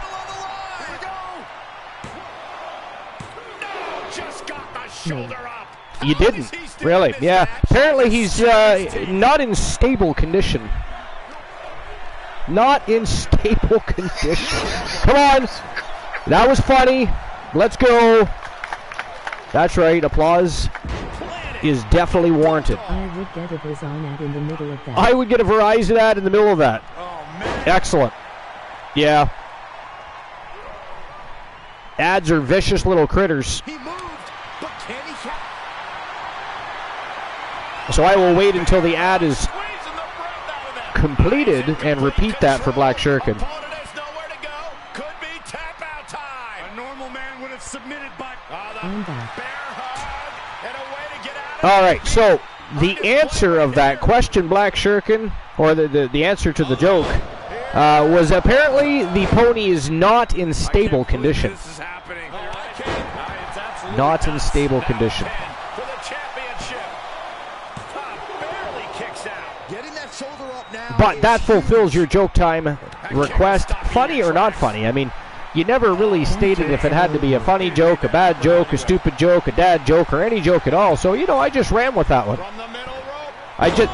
just got the shoulder up. You didn't? Really? Yeah. Apparently he's not in stable condition. Not in stable condition. Come on. That was funny. Let's go. That's right. Applause is definitely warranted. I would get a Verizon ad in the middle of that. I would get a Verizon ad in the middle of that. Oh, man. Excellent. Yeah. Ads are vicious little critters. He moved, but can he catch? So I will wait until the ad is completed and repeat that for Black Shuriken. Opponent has nowhere to go. Could be tap out time. A normal man would have submitted, but I'm back. Bear hug and a way to get out. All right, so the answer of that question, Black Shuriken, or the answer to the joke, was apparently the pony is not in stable condition. This is happening. Not in stable condition. For the championship. Barely kicks out. Getting that shoulder up now. But that fulfills your joke time request. Funny or not funny? I mean, you never really stated if it had to be a funny joke, a bad joke, a stupid joke, a dad joke, or any joke at all. So, I just ran with that one. From the middle rope. I just...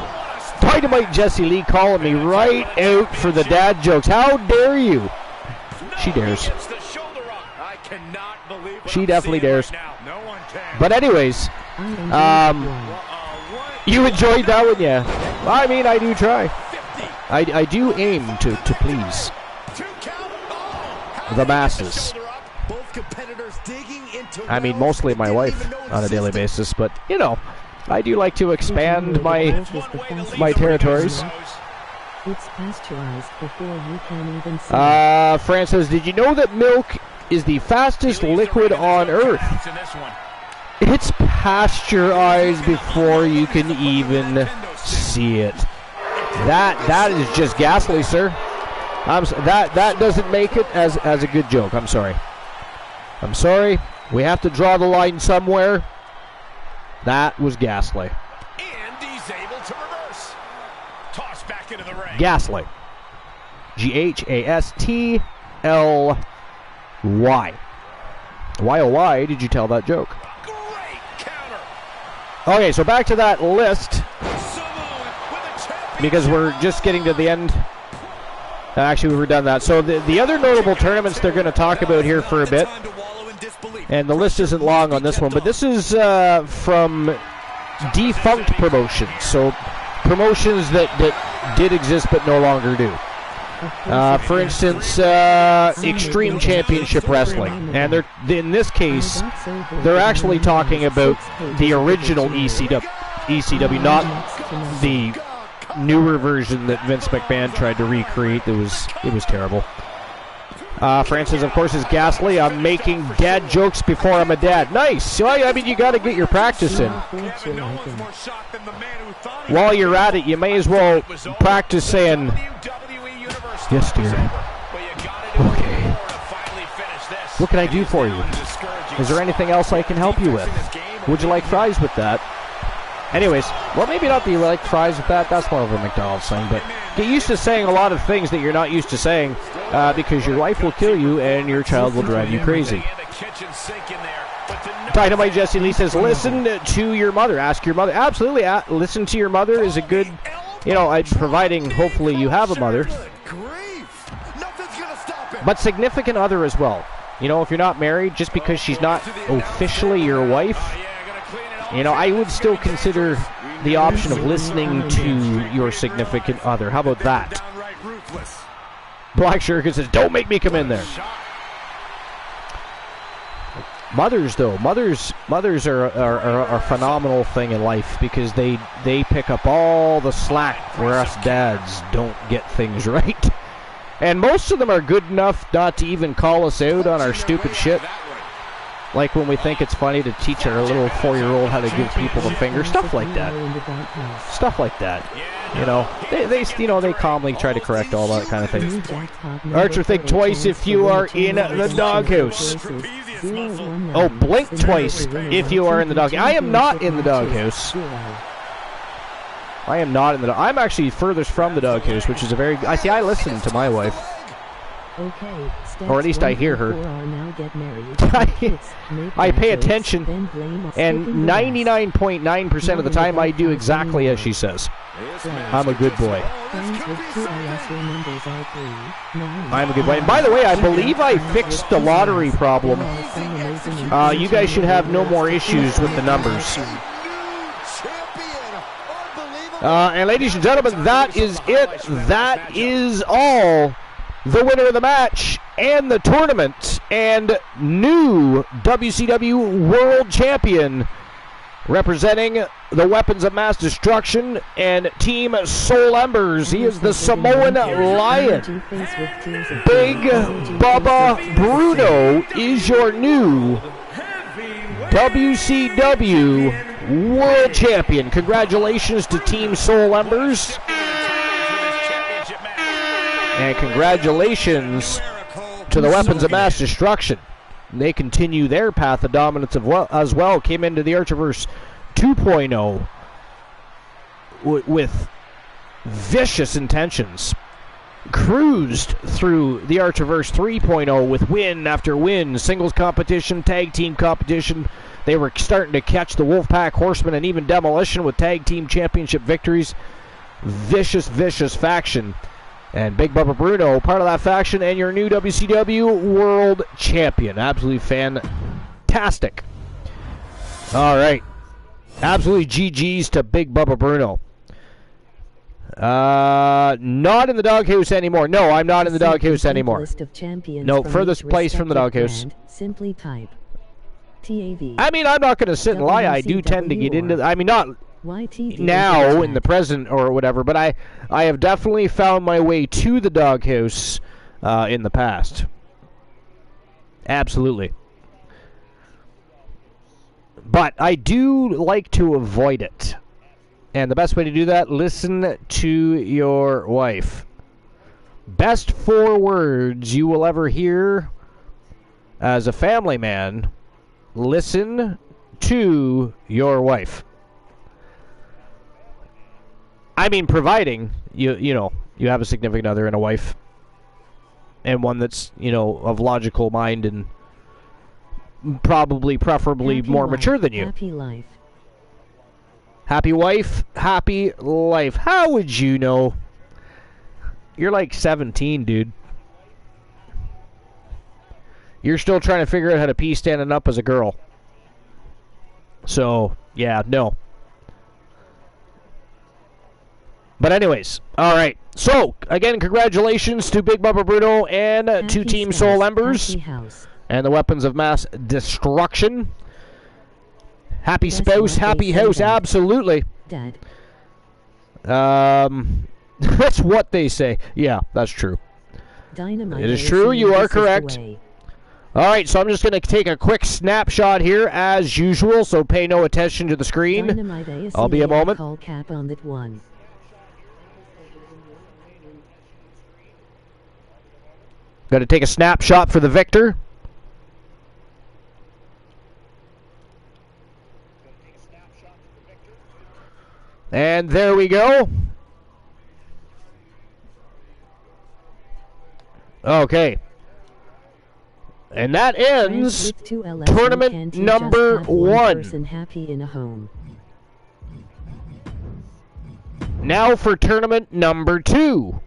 Dynamite Jesse Lee calling me right out for the dad jokes. How dare you? She dares. I cannot believe what She I'm definitely seeing dares. right now. No one can. But anyways, you enjoyed that one, yeah. I mean, I do try. I do aim to please the masses. Both competitors digging into I mean, mostly my wife on a daily basis, but, I do like to expand my territories. It's pasteurized before you can even see. Fran says, did you know that milk is the fastest liquid on Earth. It's pasteurized before you can even see it. That is just ghastly, sir. That doesn't make it as a good joke. I'm sorry. I'm sorry. We have to draw the line somewhere. That was ghastly. And he's able to reverse. Toss back into the ring. Ghastly. Ghastly. Why oh why did you tell that joke? Great counter. Okay, so back to that list. Because we're just getting to the end. Actually, we've done that. So the other notable tournaments they're going to talk about here for a bit. And the list isn't long on this one, but this is from defunct promotions. So promotions that did exist but no longer do. For instance, Extreme Championship Wrestling. And in this case, they're actually talking about the original ECW, not the newer version that Vince McMahon tried to recreate. It was terrible. For instance, of course, is Ghastly. I'm making dad jokes before I'm a dad. Nice. So I mean, you got to get your practice in. While you're at it, you may as well practice saying, "Yes, dear." Okay. What can I do for you? Is there anything else I can help you with? Would you like fries with that? Anyways, well, maybe not the like fries with that. That's more of a McDonald's thing. But get used to saying a lot of things that you're not used to saying because your wife will kill you and your child will drive you crazy. Dynamite Jesse Lee says, listen to your mother. Ask your mother. Absolutely. Listen to your mother is a good, providing hopefully you have a mother. But significant other as well. If you're not married, just because she's not officially your wife, I would still consider the option of listening to your significant other. How about that? Black Shuriken says, don't make me come in there. Mothers, though. Mothers are a phenomenal thing in life because they pick up all the slack where us dads don't get things right. And most of them are good enough not to even call us out on our stupid shit. Like when we think it's funny to teach our little 4-year-old how to give people the finger, stuff like that. Stuff like that. They calmly try to correct all that kind of thing. Archer, think twice if you are in the doghouse. Oh, blink twice if you are in the doghouse. I am not in the doghouse. I am not in the. I'm actually furthest from the doghouse, which is a very. I listen to my wife. Okay, or at least I hear her. I pay attention, and 99.9% of the time I do exactly as she says. I'm a good boy. I'm a good boy. And by the way, I believe I fixed the lottery problem. You guys should have no more issues with the numbers. And ladies and gentlemen, that is it. That is all. The winner of the match and the tournament and new WCW World Champion representing the Weapons of Mass Destruction and Team Soul Embers. He is the Samoan Lion. Big Bubba Bruno is your new WCW World Champion. Congratulations to Team Soul Embers. And congratulations to the Weapons of Mass Destruction. They continue their path of dominance as well. Came into the Archerverse 2.0 with vicious intentions. Cruised through the Archerverse 3.0 with win after win. Singles competition, tag team competition. They were starting to catch the Wolfpack Horsemen and even Demolition with tag team championship victories. Vicious, vicious faction. And Big Bubba Bruno, part of that faction, and your new WCW World Champion. Absolutely fantastic. All right. Absolutely GG's to Big Bubba Bruno. Not in the doghouse anymore. No, I'm not in the doghouse anymore. No, furthest place from the doghouse. Simply type TAV. I mean, I'm not going to sit and lie. I do tend to get into... I mean, not... now in the present or whatever, but I have definitely found my way to the doghouse in the past. Absolutely. But I do like to avoid it. And the best way to do that, listen to your wife. Best 4 words you will ever hear as a family man, listen to your wife. I mean, providing you know, you have a significant other and a wife, and one that's, you know, of logical mind and probably, preferably Happy more wife, mature than you. Happy life. Happy wife, happy life. How would you know? You're like 17, dude. You're still trying to figure out how to pee standing up as a girl. So, yeah, no. But anyways, all right. So, again, congratulations to Big Bubba Bruno and to Team Soul Embers and the Weapons of Mass Destruction. Happy spouse, happy house, absolutely. Dad. That's what they say. Yeah, that's true. Dynamite it is true, you are correct. All right, so I'm just going to take a quick snapshot here as usual, so pay no attention to the screen. I'll be a moment. Call cap on that one. Got to take a snapshot for the victor. And there we go. Okay. And that ends tournament number 1. Happy in a home. Now for tournament number 2.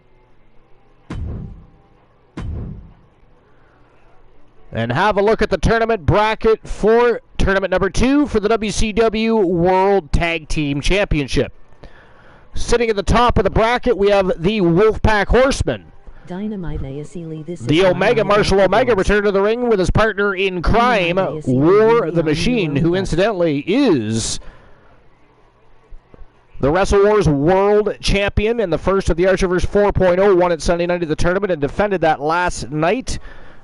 And have a look at the tournament bracket for tournament number 2 for the WCW World Tag Team Championship. Sitting at the top of the bracket, we have the Wolfpack Horsemen. Dynamite Asili, this the Omega Marshall Omega returned to the ring with his partner in crime, War the Machine, who incidentally is the Wrestle Wars World Champion and the first of the Archivers 4.0, won it Sunday night at the tournament and defended that last night.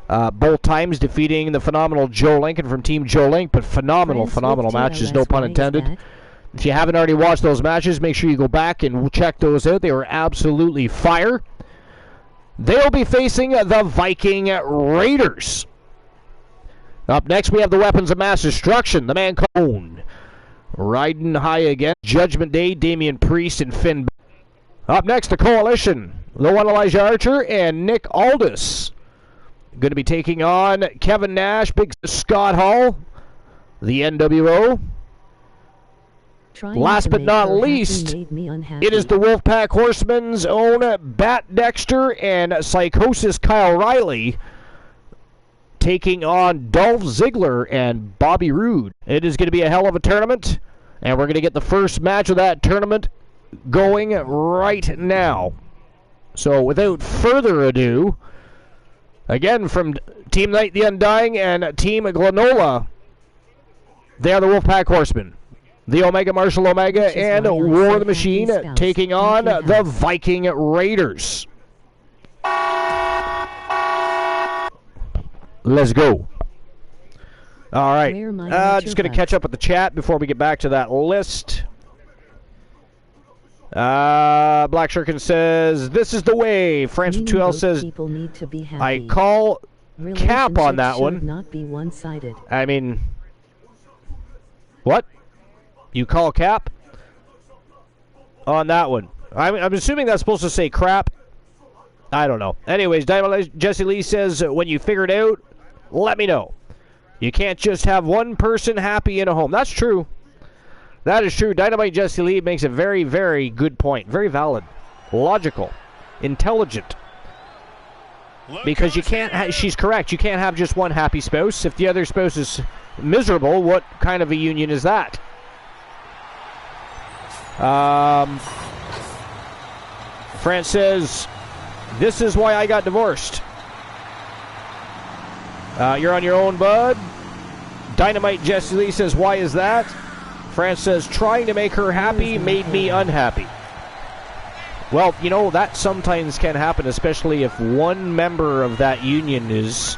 Both times defeating the phenomenal Joe Lincoln from Team Joe Link, but phenomenal matches, no pun intended. If you haven't already watched those matches, make sure you go back and check those out. They were absolutely fire. They'll be facing the Viking Raiders. Up next, we have the Weapons of Mass Destruction, the man called riding high again. Judgment Day, Damian Priest, and Finn. Up next, the Coalition, the one Elijah Archer and Nick Aldis. Going to be taking on Kevin Nash, Big Scott Hall, the NWO. Last but not least, it is the Wolfpack Horsemen's own Bat Dexter and Psychosis Kyle Riley taking on Dolph Ziggler and Bobby Roode. It is going to be a hell of a tournament, and we're going to get the first match of that tournament going right now. So without further ado, again from Team Night the Undying and Team Glenola, they are the Wolfpack Horsemen. The Omega Marshall Omega and War the Machine taking on the Viking Raiders. Let's go. All right. Just going to catch up with the chat before we get back to that list. Black Shirkin says, this is the way. France 2L says, I call cap on that one. Not be one-sided. I mean, what? You call cap on that one? I'm assuming that's supposed to say crap. I don't know. Anyways, Jesse Lee says, when you figure it out, let me know. You can't just have one person happy in a home. That's true. That is true. Dynamite Jesse Lee makes a very, very good point. Very valid. Logical. Intelligent. Because you can't, she's correct, you can't have just one happy spouse. If the other spouse is miserable, what kind of a union is that? France says, this is why I got divorced. You're on your own, bud. Dynamite Jesse Lee says, why is that? France says, trying to make her happy made me unhappy. Well, you know, that sometimes can happen, especially if one member of that union is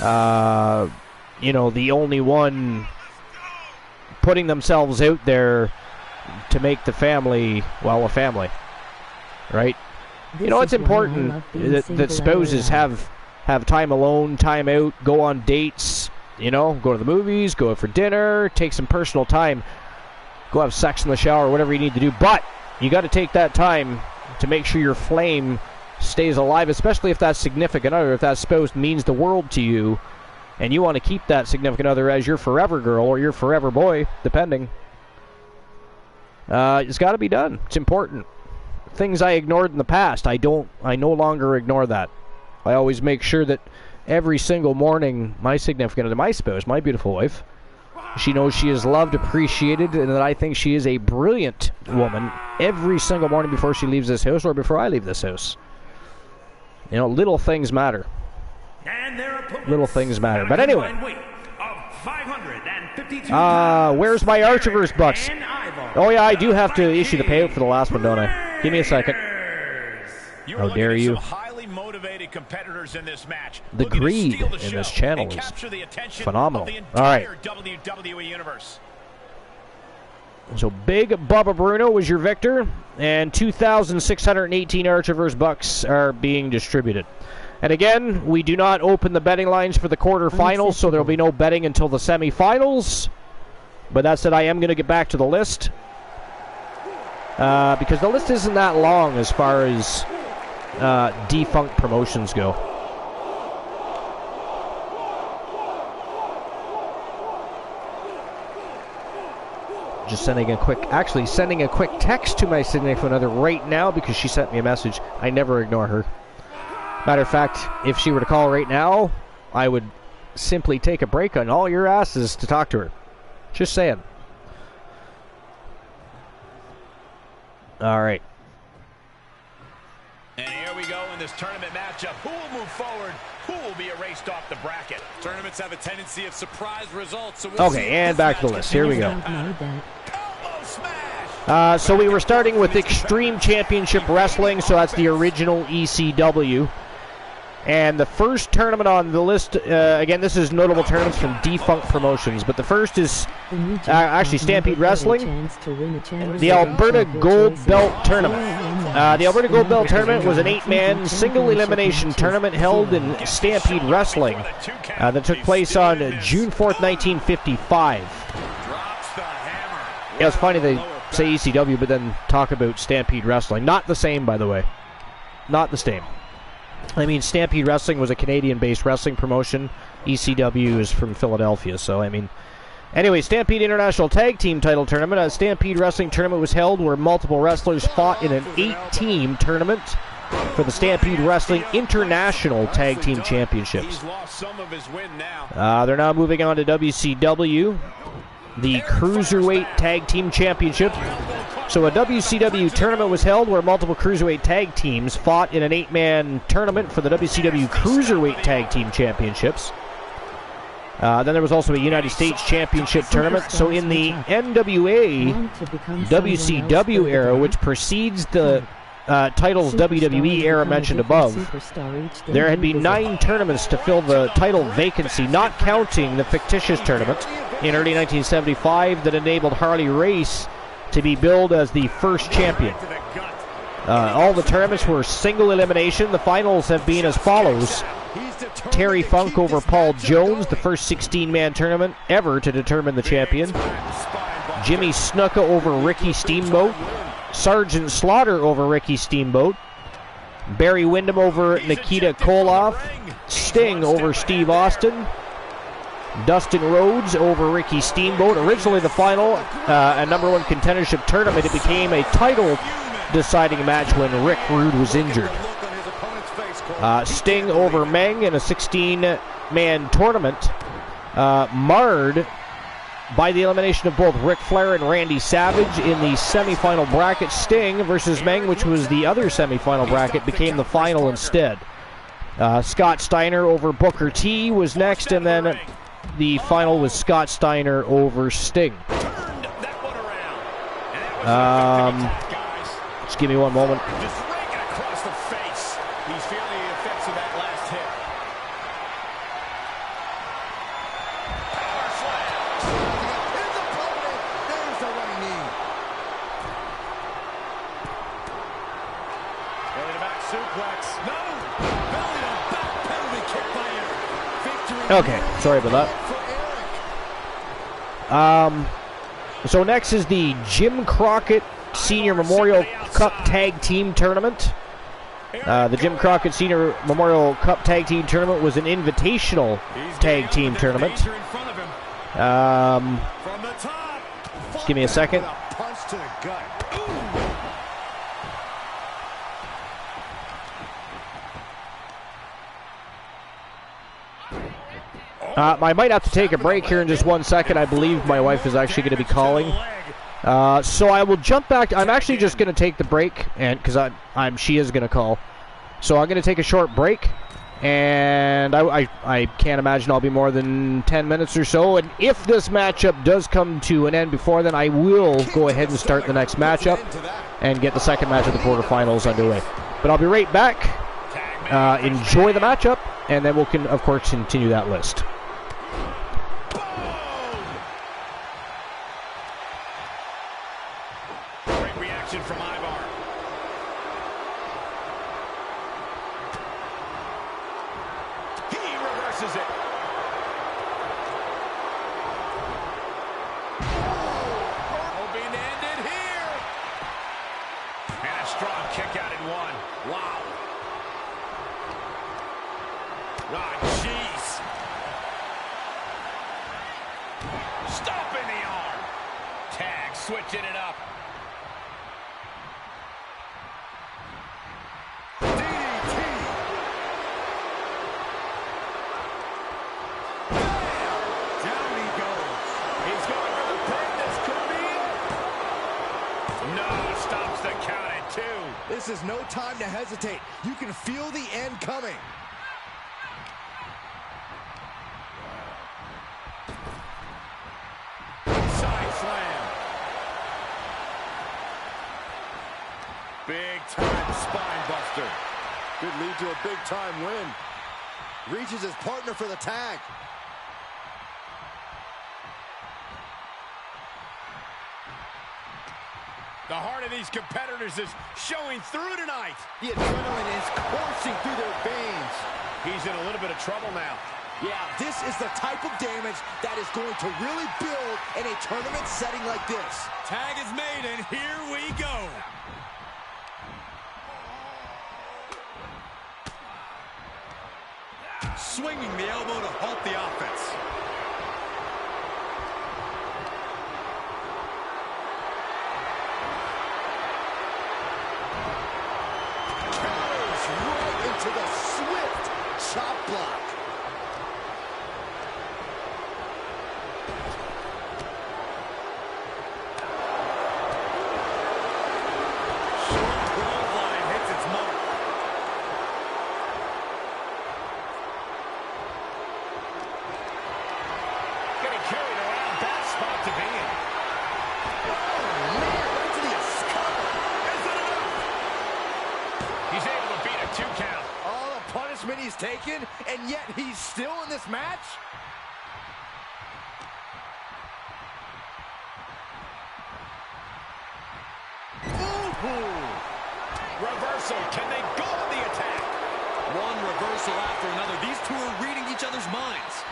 you know, the only one putting themselves out there to make the family, well, a family, right? You know, it's important that spouses have time alone, time out, go on dates, you know, go to the movies, go out for dinner, take some personal time, go have sex in the shower, whatever you need to do. But you got to take that time to make sure your flame stays alive, especially if that significant other, if that spouse means the world to you, and you want to keep that significant other as your forever girl or your forever boy, depending. It's got to be done. It's important. Things I ignored in the past, I no longer ignore that. I always make sure that every single morning, my significant other, my spouse, my beautiful wife, she knows she is loved, appreciated, and that I think she is a brilliant woman every single morning before she leaves this house or before I leave this house. You know, little things matter. Little things matter. But anyway. Where's my Archerverse bucks? Oh, yeah, I do have to issue the payout for the last one, don't I? Give me a second. How dare you? Competitors in this match. The greed in this channel is phenomenal. All right. WWE universe. So Big Bubba Bruno was your victor, and 2,618 Archerverse bucks are being distributed. And again, we do not open the betting lines for the quarterfinals, so there will be no betting until the semifinals. But that said, I am going to get back to the list because the list isn't that long as far as defunct promotions go. Just sending a quick text to my significant other right now because she sent me a message. I never ignore her. Matter of fact, if she were to call right now, I would simply take a break on all your asses to talk to her. Just saying. All right. And here we go in this tournament matchup. Who will move forward? Who will be erased off the bracket? Tournaments have a tendency of surprise results. So we'll okay, and back to the list. Here we go. So we were starting with Extreme Championship Wrestling, so that's the original ECW. And the first tournament on the list, again, this is notable tournaments from defunct promotions, but the first is actually Stampede Wrestling, the Alberta Gold Belt Tournament. The Alberta Gold Belt Tournament was an 8-man single elimination tournament held in Stampede Wrestling that took place on June 4th, 1955. Yeah, it's funny they say ECW, but then talk about Stampede Wrestling. Not the same, by the way. Not the same. I mean, Stampede Wrestling was a Canadian-based wrestling promotion. ECW is from Philadelphia, so I mean... Anyway, Stampede International Tag Team Title Tournament. A Stampede Wrestling Tournament was held where multiple wrestlers fought in an 8-team tournament for the Stampede Wrestling International Tag Team Championships. They're now moving on to WCW, the Cruiserweight Tag Team Championship. So a WCW tournament was held where multiple Cruiserweight tag teams fought in an 8-man tournament for the WCW Cruiserweight Tag Team Championships. Then there was also a United States Championship tournament. So in the NWA WCW era, which precedes the titles WWE era mentioned above, there had been 9 tournaments to fill the title vacancy, not counting the fictitious tournament in early 1975 that enabled Harley Race to be billed as the first champion. All the tournaments were single elimination. The finals have been as follows. Terry Funk over Paul Jones, the first 16-man tournament ever to determine the champion. Jimmy Snuka over Ricky Steamboat. Sergeant Slaughter over Ricky Steamboat. Barry Windham over Nikita Koloff. Sting over Steve Austin. Dustin Rhodes over Ricky Steamboat. Originally the final, a #1 contendership tournament, it became a title deciding match when Rick Rude was injured. Sting over Meng in a 16-man tournament, marred by the elimination of both Ric Flair and Randy Savage in the semifinal bracket. Sting versus Meng, which was the other semifinal bracket, became the final instead. Scott Steiner over Booker T was next, and then the final was Scott Steiner over Sting. Just give me one moment. Okay, sorry about that. So next is the Jim Crockett Senior Memorial Cup Tag Team Tournament. The Jim Crockett Senior Memorial Cup Tag Team Tournament was an invitational tag team tournament. Just give me a second. I might have to take a break here in just 1 second. I believe my wife is actually going to be calling. So I will jump back. I'm actually just going to take the break, and because she is going to call. So I'm going to take a short break, and I can't imagine I'll be more than 10 minutes or so. And if this matchup does come to an end before then, I will go ahead and start the next matchup and get the second match of the quarterfinals underway. But I'll be right back. Enjoy the matchup, and then we'll of course continue that list. From Ivar. He reverses it. Hoping to end it here. And a strong kick out in one. Wow. Ah, jeez. Stomping the arm. Tag, switching it up. This is no time to hesitate. You can feel the end coming. Side slam. Big time spine buster. Could lead to a big time win. Reaches his partner for the tag. The heart of these competitors is showing through tonight. The adrenaline is coursing through their veins. He's in a little bit of trouble now. Yeah, this is the type of damage that is going to really build in a tournament setting like this. Tag is made, and here we go. Swinging the elbow to halt the offense. To the swift chop block. Short 12 line hits its mark. Getting carried around, bad spot to be in. Oh, man, right to the skull. Is it enough? He's able to beat a 2 count. Punishment he's taken, and yet he's still in this match? Ooh. Reversal. Can they go on the attack? One reversal after another. These two are reading each other's minds.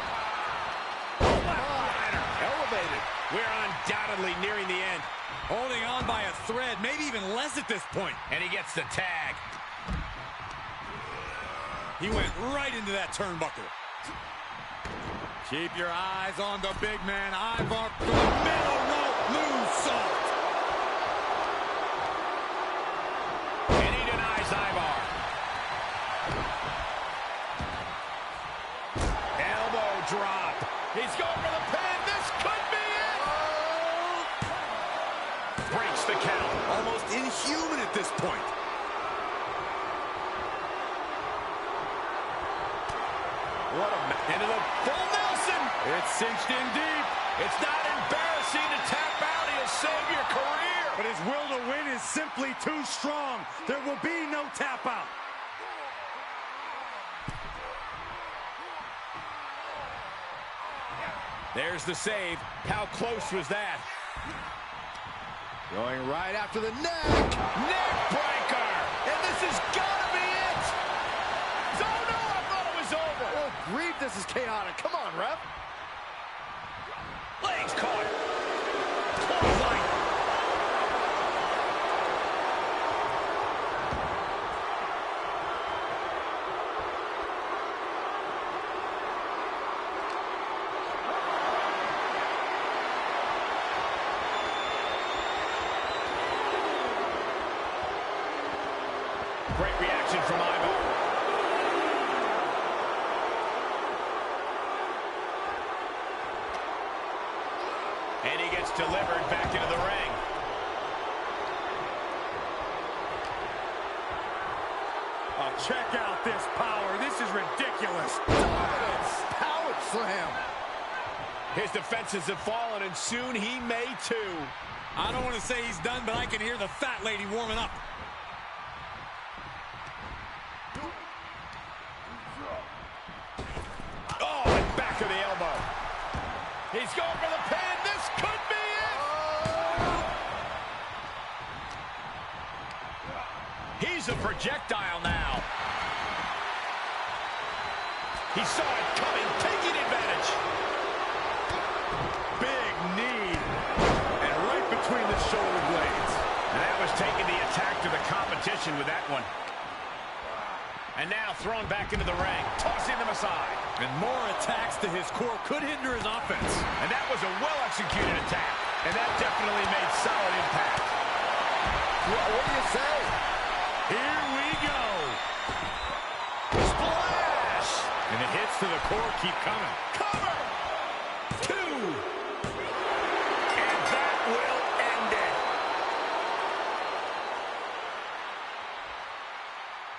Elevated. We're undoubtedly nearing the end. Holding on by a thread, maybe even less at this point. And he gets the tag. He went right into that turnbuckle. Keep your eyes on the big man. Ivar for the middle rope moves soft. And he denies Ivar. Elbow drop. He's going for the pin. This could be it. Breaks the count. Almost inhuman at this point. What a into the full Nelson. It's cinched in deep. It's not embarrassing to tap out. He'll save your career. But his will to win is simply too strong. There will be no tap out. There's the save. How close was that? Going right after the neck. Neck breaker. And this has got to be it. Oh, no, I thought it was over. grief, this is chaotic. Come on, ref. Legs caught. Clothesline. Great reaction from Ivo. And he gets delivered back into the ring. Oh, check out this power. This is ridiculous. Dominance. Power slam. His defenses have fallen, and soon he may too. I don't want to say he's done, but I can hear the fat lady warming up. Oh, and back to the elbow. He's going for the pin. This could be it. He's a projectile now. He saw it coming, taking advantage. Big knee. And right between the shoulder blades. And that was taking the attack to the competition with that one. And now thrown back into the ring, tossing them aside. And more attacks to his core could hinder his offense. And that was a well-executed attack. And that definitely made solid impact. What do you say? Here we go. Splash! And the hits to the core keep coming. Cover! 2! And that will end it.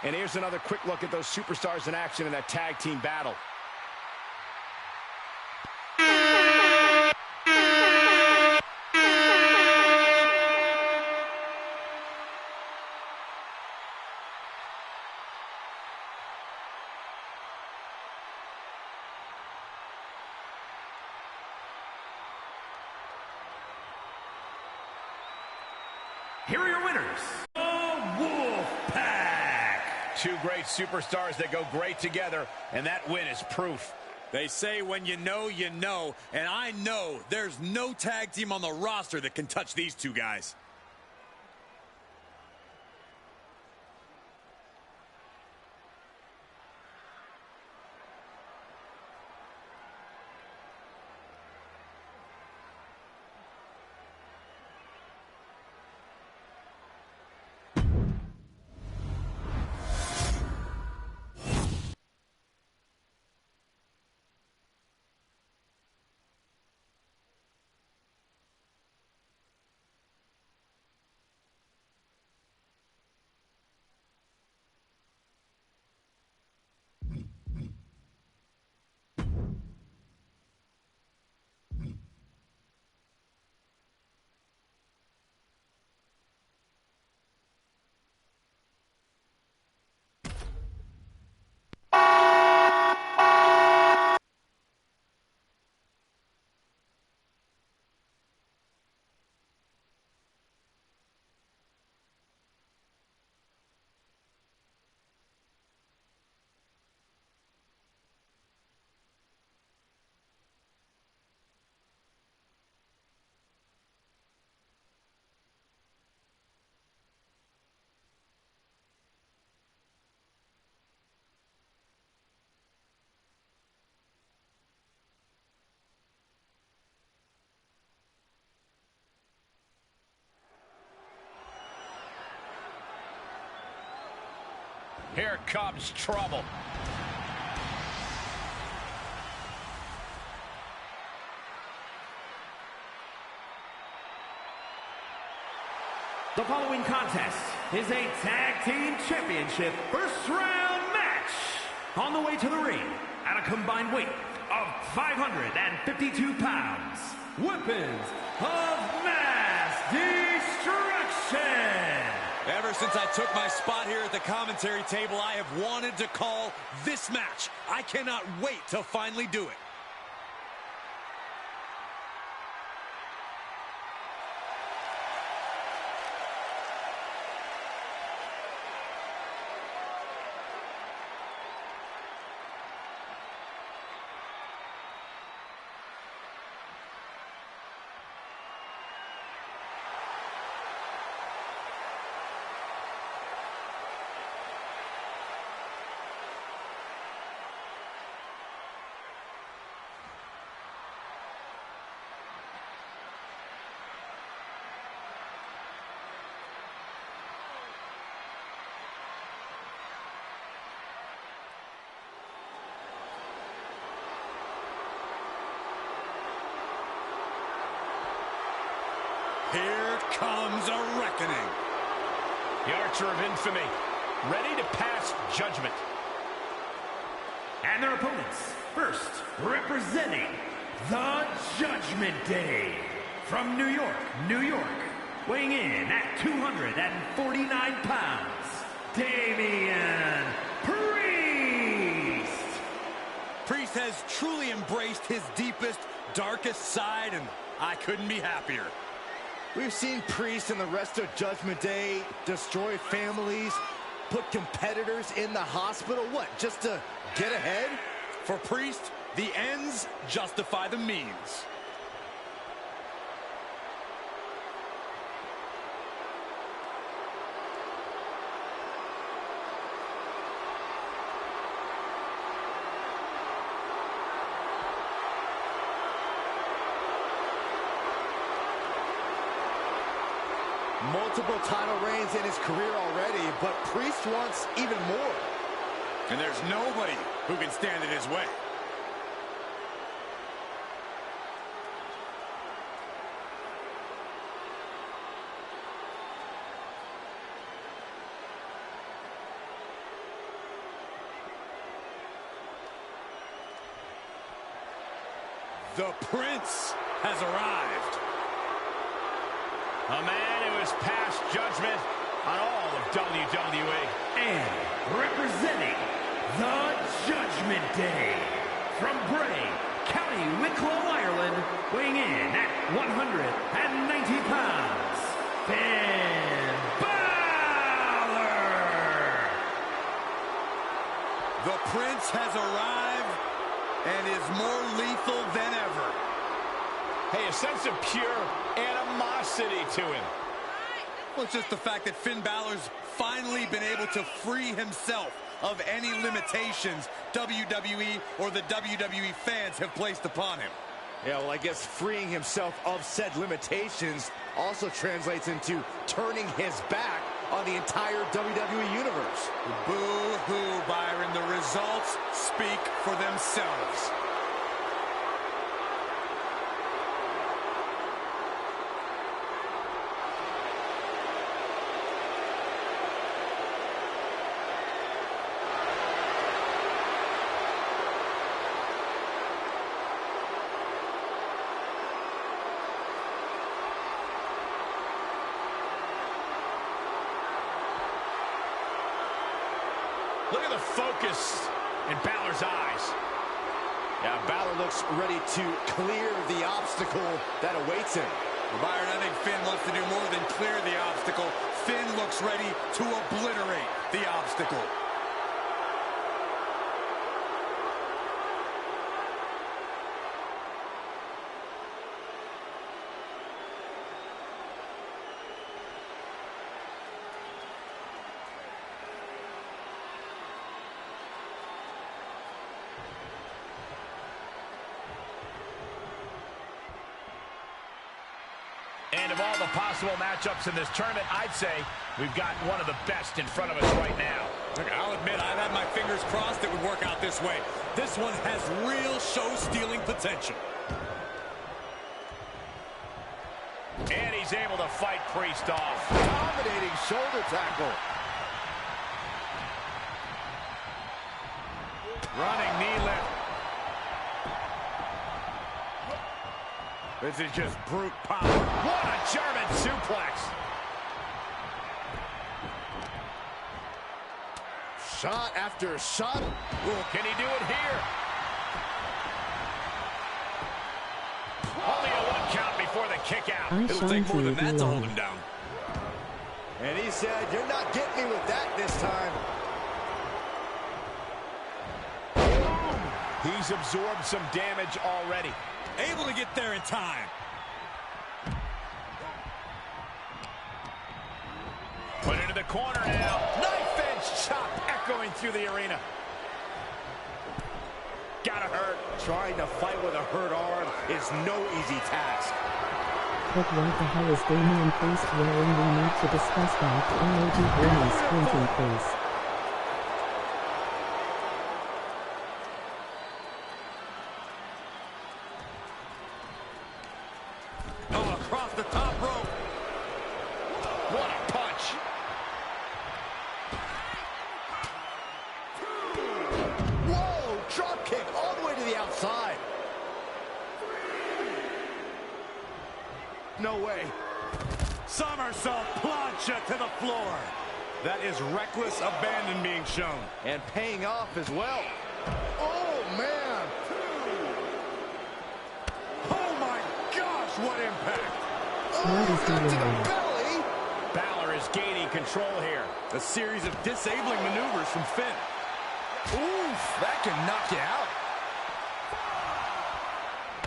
And here's another quick look at those superstars in action in that tag team battle. Here are your winners, the Wolfpack. Two great superstars that go great together, and that win is proof. They say when you know, and I know there's no tag team on the roster that can touch these two guys. Here comes trouble. The following contest is a tag team championship first round match. On the way to the ring at a combined weight of 552 pounds. Weapons of mass destruction. Ever since I took my spot here at the commentary table, I have wanted to call this match. I cannot wait to finally do it. Here comes a reckoning. The Archer of Infamy, ready to pass judgment. And their opponents, first representing the Judgment Day, from New York, New York, weighing in at 249 pounds, Damian Priest. Priest has truly embraced his deepest, darkest side, and I couldn't be happier. We've seen Priest and the rest of Judgment Day destroy families, put competitors in the hospital. What, just to get ahead? For Priest, the ends justify the means. Multiple title reigns in his career already, but Priest wants even more. And there's nobody who can stand in his way. The Prince has arrived. A man who has passed judgment on all of WWE. And representing the Judgment Day, from Bray, County Wicklow, Ireland, weighing in at 190 pounds, Finn Balor. The Prince has arrived and is more lethal than ever. Hey, a sense of pure animosity to him. Well, it's just the fact that Finn Balor's finally been able to free himself of any limitations WWE or the WWE fans have placed upon him. Yeah, well, I guess freeing himself of said limitations also translates into turning his back on the entire WWE Universe. Boo-hoo, Byron. The results speak for themselves. Look at the focus in Balor's eyes. Yeah, Balor looks ready to clear the obstacle that awaits him. Well, Byron, I think Finn wants to do more than clear the obstacle. Finn looks ready to obliterate the obstacle. And of all the possible matchups in this tournament, I'd say we've got one of the best in front of us right now. Look, I'll admit, I've had my fingers crossed it would work out this way. This one has real show-stealing potential. And he's able to fight Priest off. Dominating shoulder tackle. Running knee lift. This is just brute power. What a German suplex. Shot after shot. Ooh, can he do it here? Only a 1 count before the kick out. It'll take more than that to hold him down. And he said, "You're not getting me with that this time." He's absorbed some damage already. Able to get there in time. Put into the corner now. Knife edge chop echoing through the arena. Gotta hurt. Trying to fight with a hurt arm is no easy task. But what the hell is Damian Priest wearing? We need to discuss that. Emoji Bernie squinting face. Oh, across the top rope. no way. Somersault plancha to the floor. That is reckless abandon being shown. And paying off as well. Oh, man. Oh, my gosh, what impact. Oh, to the belly. Balor is gaining control here. A series of disabling maneuvers from Finn. Oof, that can knock you out.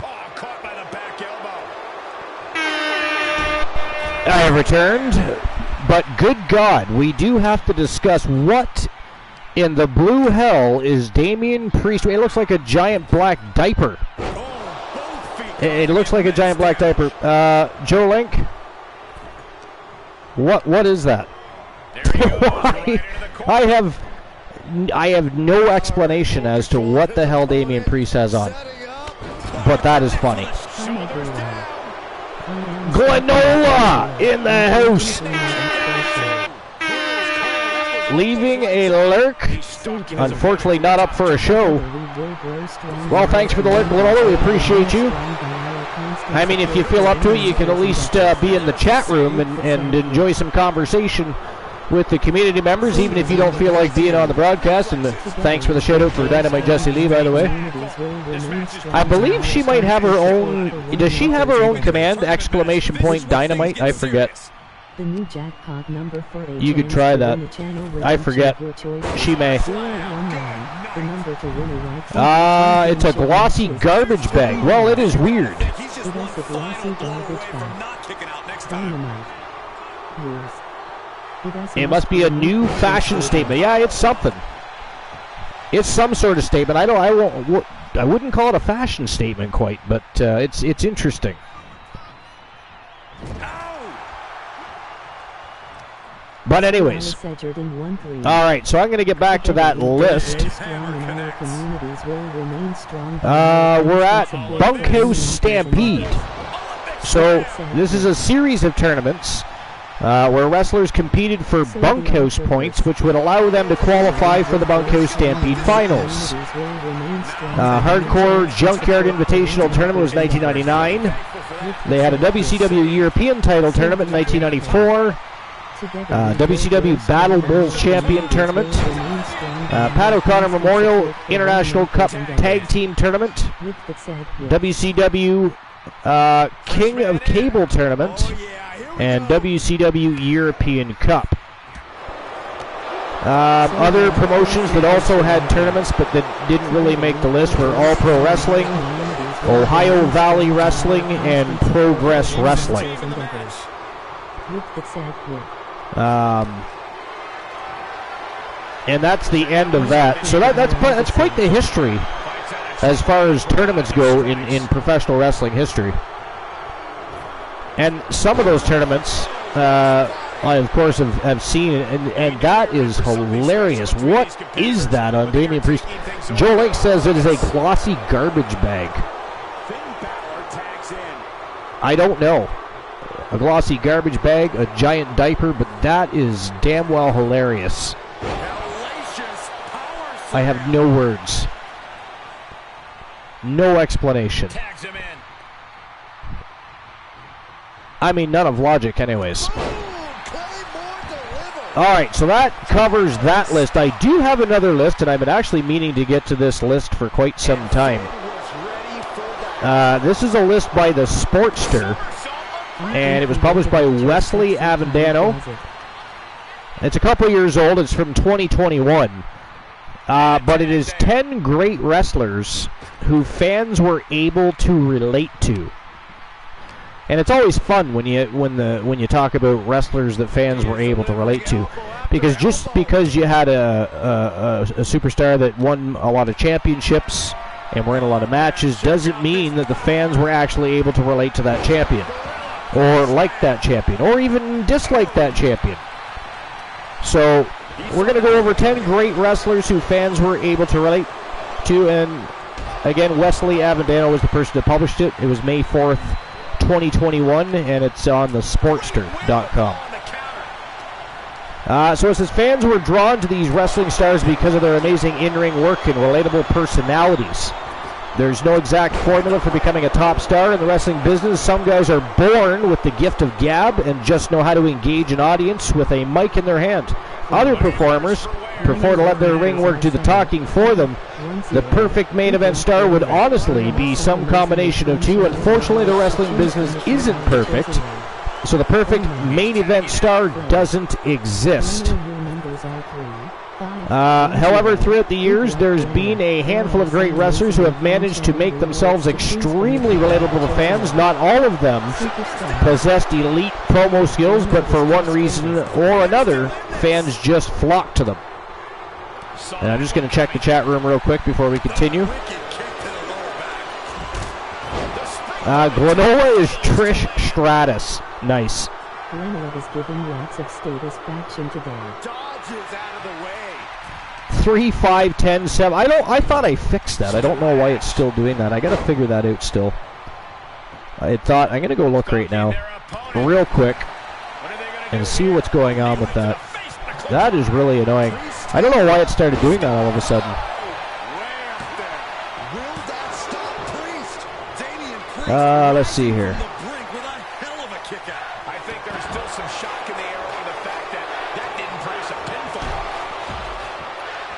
Oh, caught by the back elbow. I have returned, but good God, we do have to discuss what in the blue hell is Damian Priest. It looks like a giant black diaper. It looks like a giant black diaper. Joe Link, what is that? I have no explanation as to what the hell Damian Priest has on, but that is funny. Glenola in the house, leaving a lurk. Unfortunately, not up for a show. Well, thanks for the lurk, Glenola. We appreciate you. I mean, if you feel up to it, you can at least be in the chat room and enjoy some conversation with the community members, even if you don't feel like being on the broadcast. And thanks for the shout out for Dynamite Jessie Lee, by the way. I believe she might have her own. Does she have her own command? Exclamation point Dynamite? I forget. The new jackpot number for you could try that. I forget. She may. It's a glossy garbage bag. Well, it is weird. It must be a new fashion statement. Yeah, it's something. It's some sort of statement. I wouldn't call it a fashion statement quite, but it's interesting. But anyways, all right, so I'm going to get back to that list. We're at Bunkhouse Stampede. So this is a series of tournaments where wrestlers competed for bunkhouse points, which would allow them to qualify for the Bunkhouse Stampede Finals. Hardcore Junkyard Invitational Tournament was 1999. They had a WCW European title tournament in 1994. WCW Battle Bulls Champion Tournament, Pat O'Connor Memorial International Cup Tag Team Tournament, WCW King of Cable Tournament, and WCW European Cup. Other promotions that also had tournaments but that didn't really make the list were All Pro Wrestling, Ohio Valley Wrestling, and Progress Wrestling. And that's the end of that. So that's quite the history as far as tournaments go in professional wrestling history. And some of those tournaments, I of course have seen, and that is hilarious. What is that on Damian Priest? Joe Lake says it is a glossy garbage bag. I don't know. A glossy garbage bag, a giant diaper, but that is damn well hilarious. I have no words. No explanation. I mean, none of logic anyways. Alright, so that covers that list. I do have another list, and I've been actually meaning to get to this list for quite some time. This is a list by the Sportster, and it was published by Wesley Avendano. It's a couple years old. It's from 2021. But it is 10 great wrestlers who fans were able to relate to. And it's always fun when you talk about wrestlers that fans were able to relate to, because just because you had a superstar that won a lot of championships and were in a lot of matches doesn't mean that the fans were actually able to relate to that champion, or like that champion, or even dislike that champion. So we're going to go over 10 great wrestlers who fans were able to relate to, and again, Wesley Avendano was the person that published it. It was May 4th, 2021, and it's on the Sportster.com. So it says fans were drawn to these wrestling stars because of their amazing in-ring work and relatable personalities. There's no exact formula for becoming a top star in the wrestling business. Some guys are born with the gift of gab and just know how to engage an audience with a mic in their hand. Other performers prefer to let their ring work do the talking for them. The perfect main event star would honestly be some combination of two. Unfortunately, the wrestling business isn't perfect, so the perfect main event star doesn't exist. However, throughout the years, there's been a handful of great wrestlers who have managed to make themselves extremely relatable to fans. Not all of them possessed elite promo skills, but for one reason or another, fans just flock to them. And I'm just going to check the chat room real quick before we continue. Glenoa is Trish Stratus. Nice. Glenoa was given lots of status faction today. Dodges out of the way. 3, 5, 10, 7. I thought I fixed that. I don't know why it's still doing that. I got to figure that out still. I'm going to go look right now, real quick, and see what's going on with that. That is really annoying. I don't know why it started doing that all of a sudden. Let's see here. I think there's still some shock in the air over the fact that didn't produce a pinfall.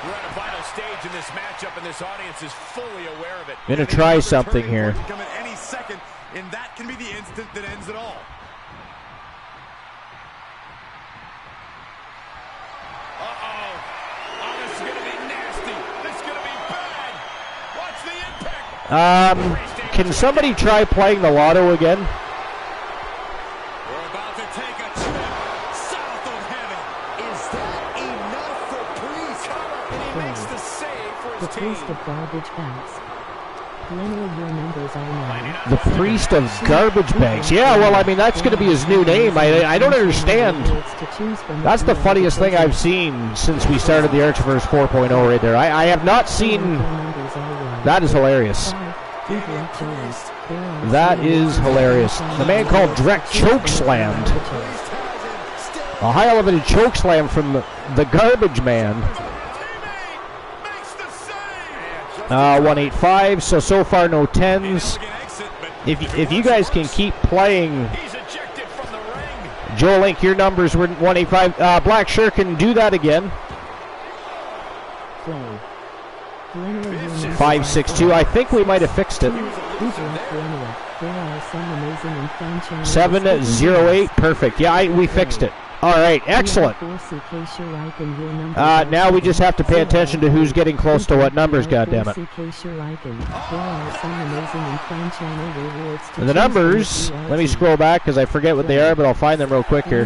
We're at a vital stage in this matchup, and this audience is fully aware of it. I'm going to try something here. Come at any second, and that can be the instant that ends it all. Can somebody try playing the lotto again? We're about to take a trip south of heaven. Is that enough for Priest? And he makes the save for The his team. priest of garbage bags. Glenoa, your numbers are now. The priest of garbage bags. Yeah, well, I mean, that's going to be his new name. I don't understand. That's the funniest thing I've seen since we started the Archiverse 4.0 right there. I have not seen... That is hilarious. That is hilarious. The man called Drek chokeslammed. A high elevated chokeslam from the garbage man. 185. So far no 10s. If you guys can keep playing, Joel Link, your numbers were 185. Black Shirt can do that again. 562. I think we might have fixed it. 708. Perfect. Yeah, we fixed it. All right, excellent. Now we just have to pay attention to who's getting close to what numbers, goddammit. The numbers, let me scroll back because I forget what they are, but I'll find them real quick here.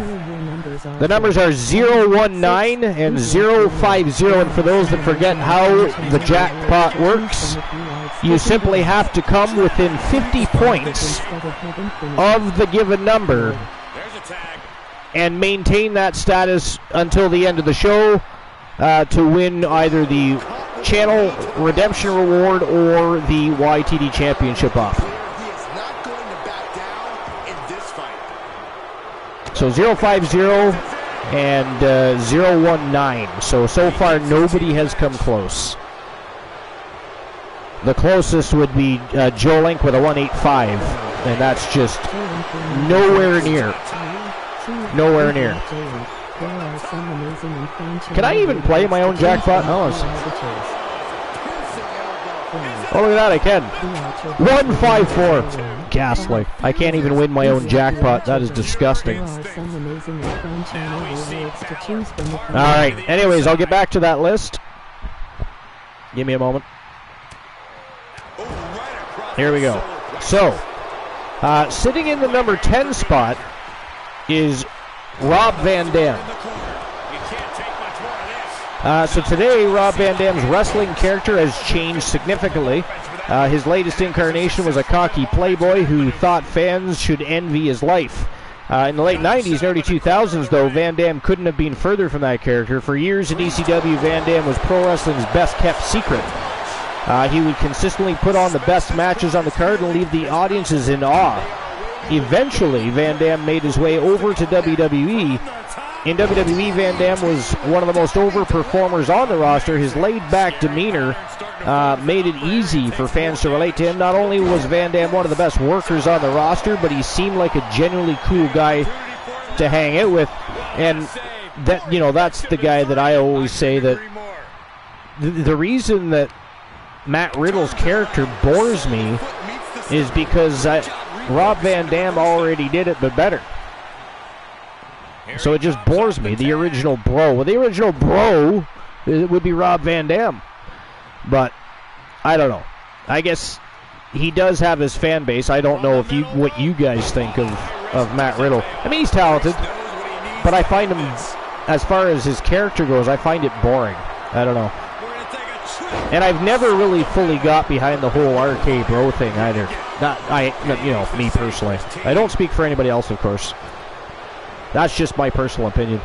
The numbers are 019 and 050, and for those that forget how the jackpot works, you simply have to come within 50 points of the given number and maintain that status until the end of the show to win either the channel redemption reward or the YTD championship off. He is not going to back down in this fight. So 050 and 019. So far nobody has come close. The closest would be Joe Link with a 185, and that's just nowhere near. Nowhere near. Can I even play my own jackpot? No. Oh, look at that, I can. 154. Ghastly. I can't even win my own jackpot. That is disgusting. Alright, anyways, I'll get back to that list. Give me a moment. Here we go. So, sitting in the number 10 spot is Rob Van Dam. So today, Rob Van Dam's wrestling character has changed significantly. His latest incarnation was a cocky playboy who thought fans should envy his life. In the late 90s and early 2000s, though, Van Dam couldn't have been further from that character. For years in ECW, Van Dam was pro wrestling's best-kept secret. He would consistently put on the best matches on the card and leave the audiences in awe. Eventually, Van Dam made his way over to WWE, in WWE, Van Dam was one of the most over performers on the roster. His laid-back demeanor made it easy for fans to relate to him. Not only was Van Dam one of the best workers on the roster, but he seemed like a genuinely cool guy to hang out with. And that, you know, that's the guy that I always say that the reason that Matt Riddle's character bores me is because Rob Van Dam already did it, but better. So it just bores me. The original bro. Well, the original bro it would be Rob Van Dam. But I don't know. I guess he does have his fan base. I don't know if what you guys think of Matt Riddle. I mean, he's talented, but I find him, as far as his character goes, I find it boring. I don't know. And I've never really fully got behind the whole RK bro thing either. Me personally. I don't speak for anybody else, of course. That's just my personal opinion.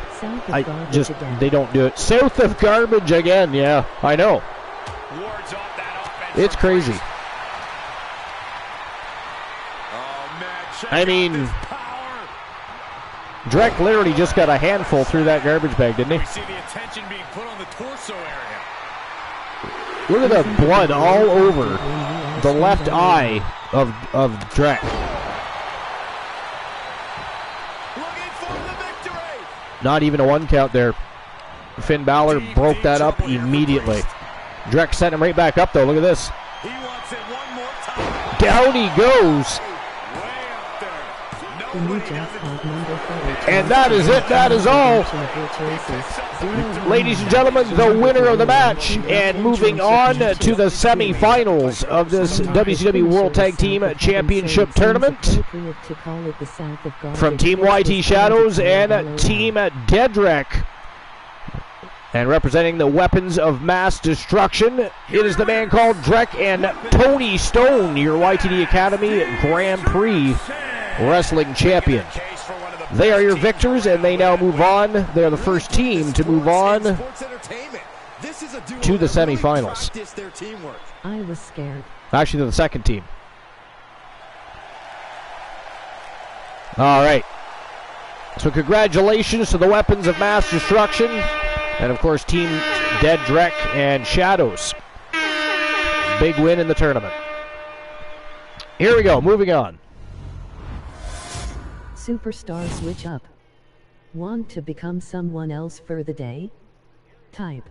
They don't do it. South of garbage again, yeah, I know. It's crazy. I mean, Drek literally just got a handful through that garbage bag, didn't he? We see the attention being put on the torso area. Look at the blood all over the left eye of Drek. Not even a one count there. Finn Balor broke that up immediately. Drek sent him right back up, though. Look at this. He wants it one more time. Down he goes. And that is it. That is all. Ladies and gentlemen, the winner of the match. And moving on to the semifinals of this WCW World Tag Team Championship Tournament. From Team YT Shadows and Team Dedrick. And representing the Weapons of Mass Destruction, it is the man called Drek and Tony Stone, your YTD Academy Grand Prix Wrestling Champion. They are your victors, and they now move on. They're the first team to move on to the semifinals. I was scared. Actually, they're the second team. All right. So congratulations to the Weapons of Mass Destruction. And, of course, Team Dead Drek and Shadows. Big win in the tournament. Here we go. Moving on. Superstar switch up. Want to become someone else for the day? Type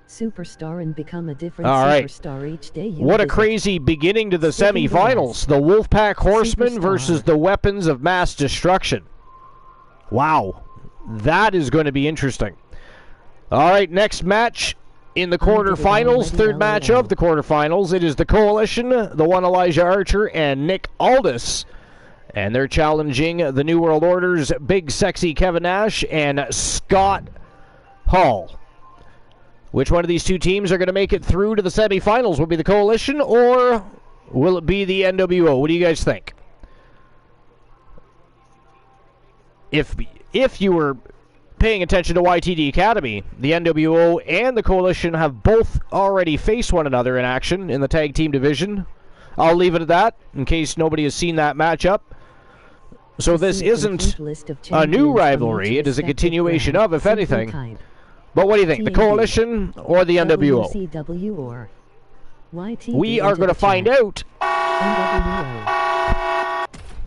superstar and become a different superstar each day. What a crazy beginning to the semifinals. The Wolfpack Horsemen versus the Weapons of Mass Destruction. Wow. That is going to be interesting. All right, next match in the quarterfinals, third match of the quarterfinals. It is the Coalition, the one Elijah Archer and Nick Aldis. And they're challenging the New World Order's Big Sexy Kevin Nash and Scott Hall. Which one of these two teams are going to make it through to the semifinals? Will it be the Coalition or will it be the NWO? What do you guys think? If you were paying attention to YTD Academy, the NWO and the Coalition have both already faced one another in action in the tag team division. I'll leave it at that in case nobody has seen that matchup. So this isn't a new rivalry. It is a continuation of, if anything. But what do you think, the Coalition or the NWO? We are going to find out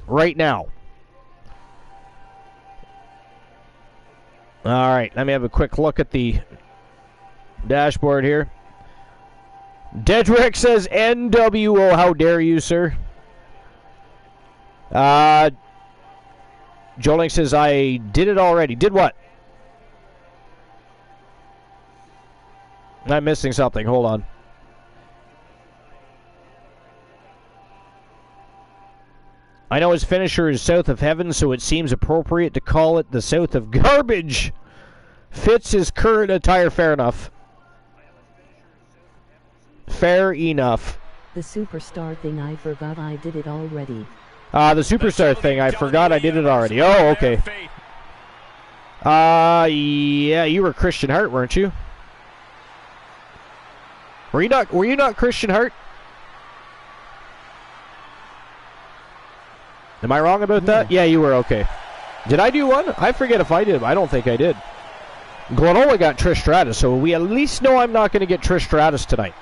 right now. All right, let me have a quick look at the dashboard here. Dedrick says NWO. How dare you, sir? Joling says I did it already. Did what? I'm missing something. Hold on. I know his finisher is South of Heaven, so it seems appropriate to call it the South of Garbage. Fits his current attire. Fair enough. Fair enough. The superstar thing, I forgot I did it already. The superstar thing, I forgot I did it already. Oh, okay. Yeah, you were Christian Hart, weren't you? Were you not Christian Hart? Am I wrong about that? Yeah, you were. Okay. Did I do one? I forget if I did. I don't think I did. Glenola got Trish Stratus, so we at least know I'm not going to get Trish Stratus tonight.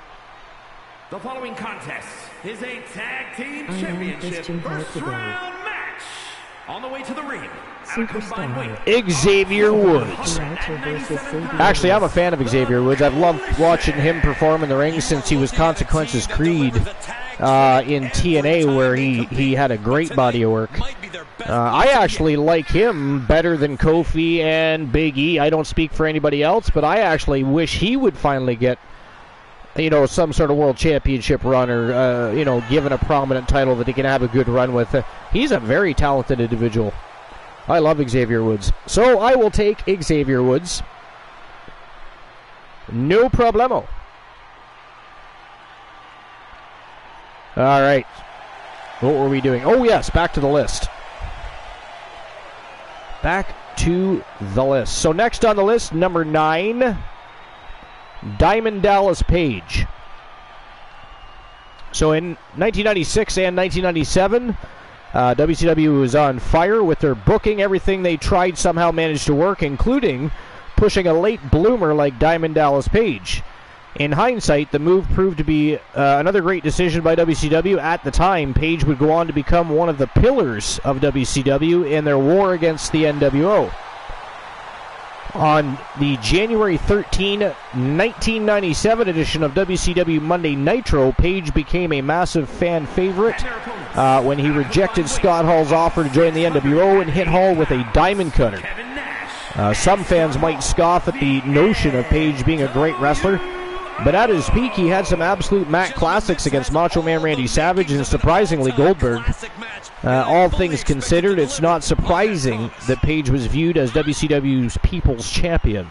The following contest is a tag team championship first round match. On the way to the ring, Xavier Woods. Actually, I'm a fan of Xavier Woods. I've loved watching him perform in the ring since he was Consequences Creed in TNA, where he had a great body of work. I actually like him better than Kofi and Big E. I don't speak for anybody else, but I actually wish he would finally get, some sort of world championship run, or, given a prominent title that he can have a good run with. He's a very talented individual. I love Xavier Woods. So I will take Xavier Woods. No problemo. All right. What were we doing? Oh, yes, back to the list. Back to the list. So next on the list, number 9, Diamond Dallas Page. So in 1996 and 1997, WCW was on fire with their booking. Everything they tried somehow managed to work, including pushing a late bloomer like Diamond Dallas Page. In hindsight, the move proved to be another great decision by WCW. At the time, Page would go on to become one of the pillars of WCW in their war against the NWO. On the January 13, 1997 edition of WCW Monday Nitro, Page became a massive fan favorite when he rejected Scott Hall's offer to join the NWO and hit Hall with a diamond cutter. Some fans might scoff at the notion of Page being a great wrestler, but at his peak, he had some absolute Mac classics against Macho Man Randy Savage and, surprisingly, Goldberg. All things considered, it's not surprising that Page was viewed as WCW's People's Champion.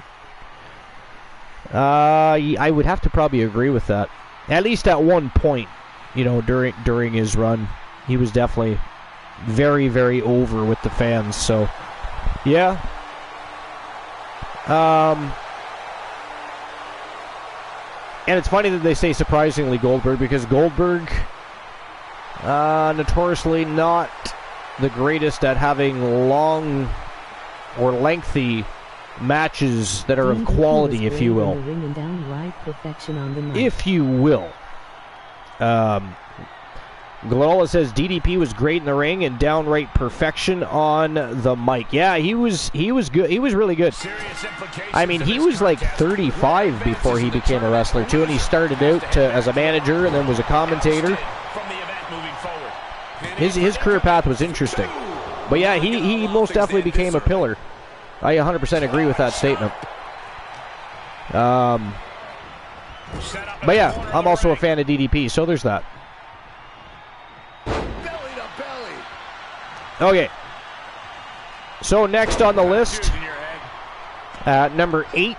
I would have to probably agree with that. At least at one point, during his run, he was definitely very, very over with the fans. So, yeah. And it's funny that they say surprisingly Goldberg, because Goldberg, notoriously not the greatest at having long or lengthy matches that are of quality, if you will. If you will. Glenola says DDP was great in the ring and downright perfection on the mic. Yeah, he was good. He was really good. I mean, he was like 35 before he became a wrestler too, and he started out as a manager and then was a commentator. His career path was interesting. But yeah, he most definitely became a pillar. I 100% agree with that statement. But yeah, I'm also a fan of DDP, so there's that. Okay. So next on the list, number 8,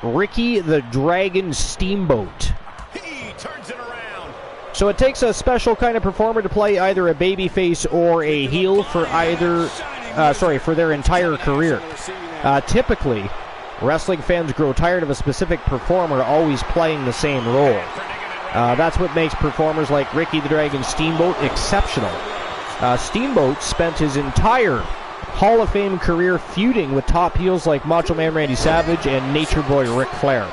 Ricky the Dragon Steamboat. He turns it around. So it takes a special kind of performer to play either a babyface or a heel for for their entire career. Typically, wrestling fans grow tired of a specific performer always playing the same role. That's what makes performers like Ricky the Dragon Steamboat exceptional. Steamboat spent his entire Hall of Fame career feuding with top heels like Macho Man Randy Savage and Nature Boy Ric Flair.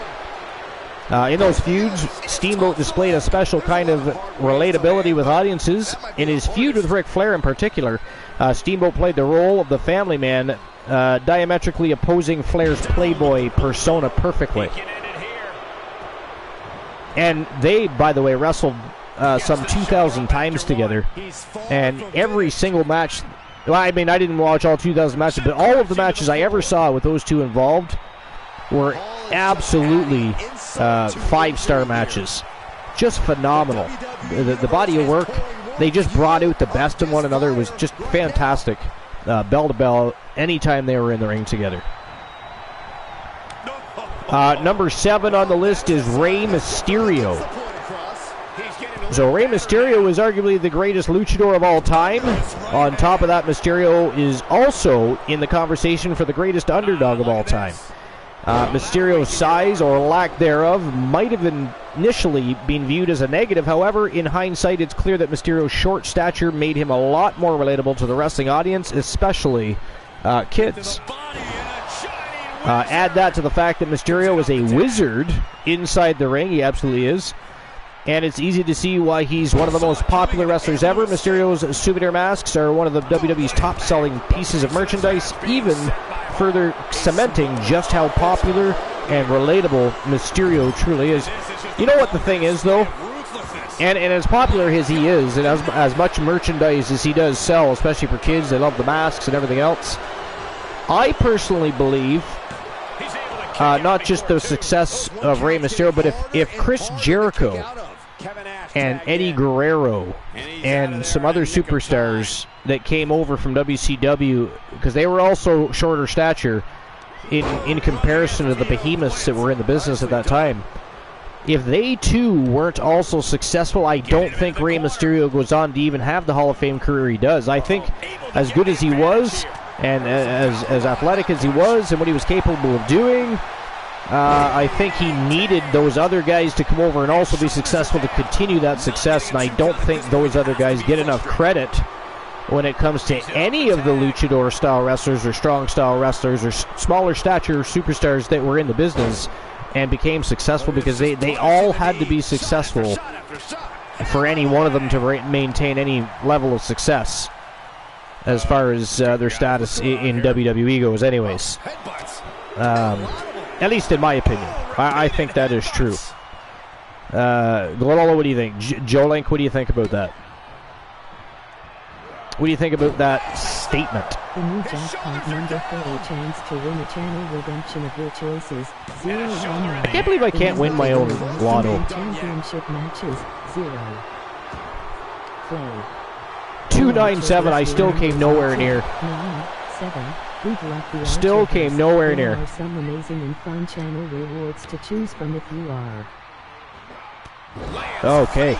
In those feuds, Steamboat displayed a special kind of relatability with audiences. In his feud with Ric Flair in particular, Steamboat played the role of the family man, diametrically opposing Flair's playboy persona perfectly. And they, by the way, wrestled some 2,000 times together, and every single match, well, I mean, I didn't watch all 2,000 matches, but all of the matches I ever saw with those two involved were absolutely 5-star matches. Just phenomenal. The body of work, they just brought out the best in one another. It was just fantastic, bell to bell, anytime they were in the ring together. Number 7 on the list is Rey Mysterio. So Rey Mysterio is arguably the greatest luchador of all time. On top of that, Mysterio is also in the conversation for the greatest underdog of all time. Mysterio's size, or lack thereof, might have initially been viewed as a negative. However, in hindsight, it's clear that Mysterio's short stature made him a lot more relatable to the wrestling audience, especially kids. Add that to the fact that Mysterio is a wizard inside the ring. He absolutely is. And it's easy to see why he's one of the most popular wrestlers ever. Mysterio's souvenir masks are one of the WWE's top-selling pieces of merchandise, even further cementing just how popular and relatable Mysterio truly is. You know what the thing is, though? And as popular as he is, and as much merchandise as he does sell, especially for kids, they love the masks and everything else, I personally believe, not just the success of Rey Mysterio, but if Chris Jericho and Eddie Guerrero and some other superstars that came over from WCW, because they were also shorter stature in comparison to the behemoths that were in the business at that time, if they too weren't also successful, I don't think Rey Mysterio goes on to even have the Hall of Fame career he does. I think as good as he was, and as athletic as he was, and what he was capable of doing, I think he needed those other guys to come over and also be successful to continue that success, and I don't think those other guys get enough credit when it comes to any of the luchador-style wrestlers or strong-style wrestlers or smaller stature superstars that were in the business and became successful, because they all had to be successful for any one of them to maintain any level of success as far as their status in WWE goes anyways. At least in my opinion. I think that is true. Glenolo, what do you think? Joe Link, what do you think about that? What do you think about that statement? The new jackpot number for a chance to win a channel redemption of your choices. 019. I can't believe I can't win my own lotto. Championship matches. 0. Play. 297. I still came nowhere near. 9, 7. Still came nowhere near. There are some amazing and fun channel rewards to choose from if you are. Okay.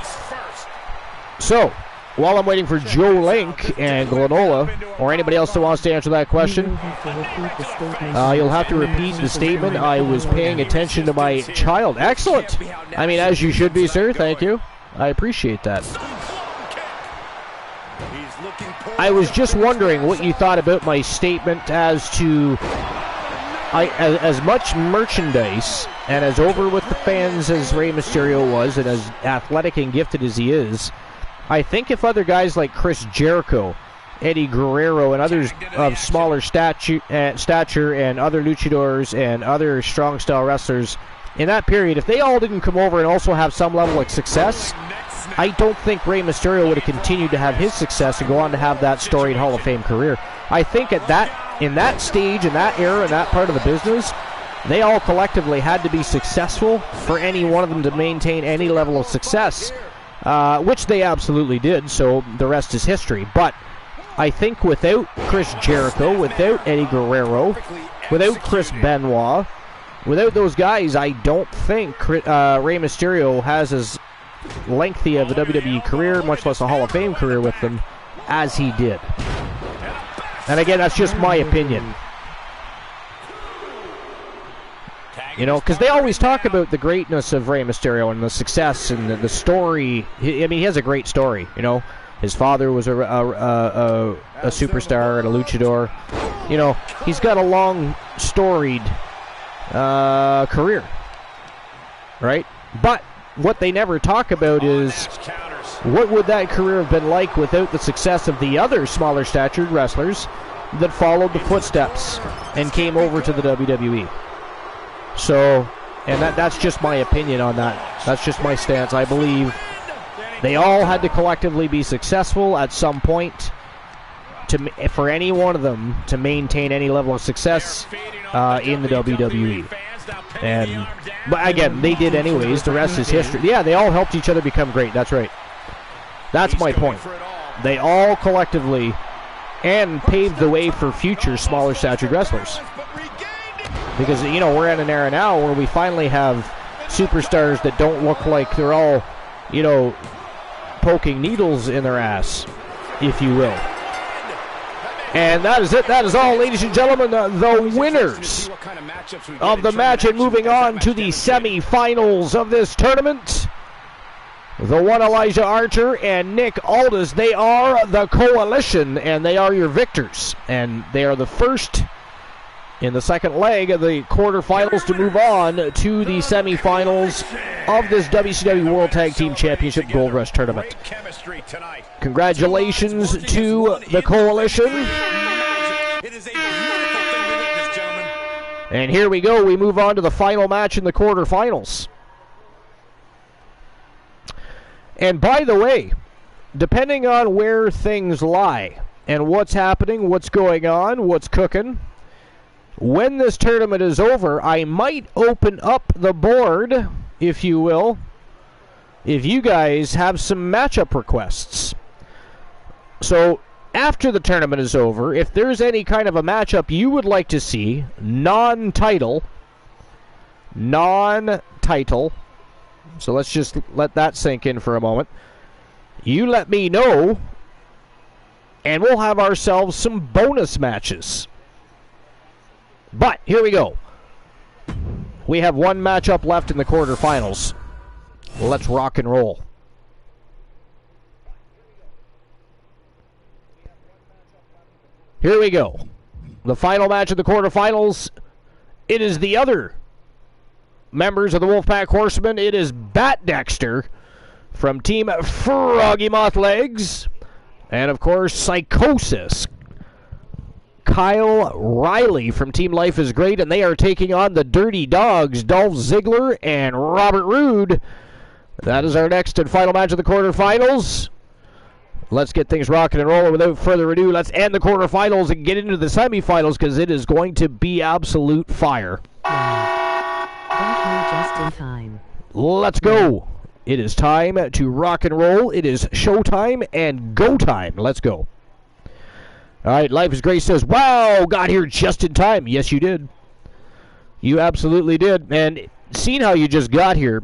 So, while I'm waiting for Joe Link and Glenola, or anybody else that wants to answer that question, you'll have to repeat the statement. I was paying attention to my child. Excellent. I mean, as you should be, sir. Thank you. I appreciate that. I was just wondering what you thought about my statement as to as much merchandise and as over with the fans as Rey Mysterio was, and as athletic and gifted as he is, I think if other guys like Chris Jericho, Eddie Guerrero, and others of smaller stature and other luchadors and other strong-style wrestlers in that period, if they all didn't come over and also have some level of success, I don't think Rey Mysterio would have continued to have his success and go on to have that storied Hall of Fame career. I think in that stage, in that era, in that part of the business, they all collectively had to be successful for any one of them to maintain any level of success, which they absolutely did, so the rest is history. But I think without Chris Jericho, without Eddie Guerrero, without Chris Benoit, without those guys, I don't think Rey Mysterio has as lengthy of a WWE career, much less a Hall of Fame career with them, as he did. And again, that's just my opinion. You know, because they always talk about the greatness of Rey Mysterio and the success and the story. I mean, he has a great story, you know. His father was a superstar and a luchador. You know, he's got a long, storied career, right? But what they never talk about is what would that career have been like without the success of the other smaller statured wrestlers that followed the footsteps and came over to the WWE. So, and that's just my opinion on that. That's just my stance. I believe they all had to collectively be successful at some point for any one of them to maintain any level of success in the WWE. But again, they did anyways. The rest is history. Yeah, they all helped each other become great. That's right. That's my point. They all collectively and paved the way for future smaller statured wrestlers. Because, you know, we're in an era now where we finally have superstars that don't look like they're all, you know, poking needles in their ass, if you will. And that is it. That is all, ladies and gentlemen. The winners of the match, and moving on to the semifinals of this tournament. The one Elijah Archer and Nick Aldis, they are the Coalition, and they are your victors. And they are the first in the second leg of the quarterfinals to move on to the semifinals of this WCW World Tag Team Championship Gold Rush Tournament. Congratulations to the Coalition. It is a beautiful thing to witness, gentlemen. And here we go. We move on to the final match in the quarterfinals. And by the way, depending on where things lie and what's happening, what's going on, what's cooking, when this tournament is over, I might open up the board, if you will, if you guys have some matchup requests. So after the tournament is over, if there's any kind of a matchup you would like to see, non-title, so let's just let that sink in for a moment. You let me know, and we'll have ourselves some bonus matches. But here we go. We have one matchup left in the quarterfinals. Let's rock and roll. Here we go. The final match of the quarterfinals. It is the other members of the Wolfpack Horsemen. It is Bat Dexter from Team Froggy Moth Legs. And, of course, Psychosis. Kyle Riley from Team Life is Great. And they are taking on the Dirty Dogs, Dolph Ziggler and Robert Roode. That is our next and final match of the quarterfinals. Let's get things rocking and rolling. Without further ado, let's end the quarterfinals and get into the semifinals because it is going to be absolute fire. Just in time. Let's go. It is time to rock and roll. It is showtime and go time. Let's go. All right, Life is Great says, wow, got here just in time. Yes, you did. You absolutely did. And seeing how you just got here,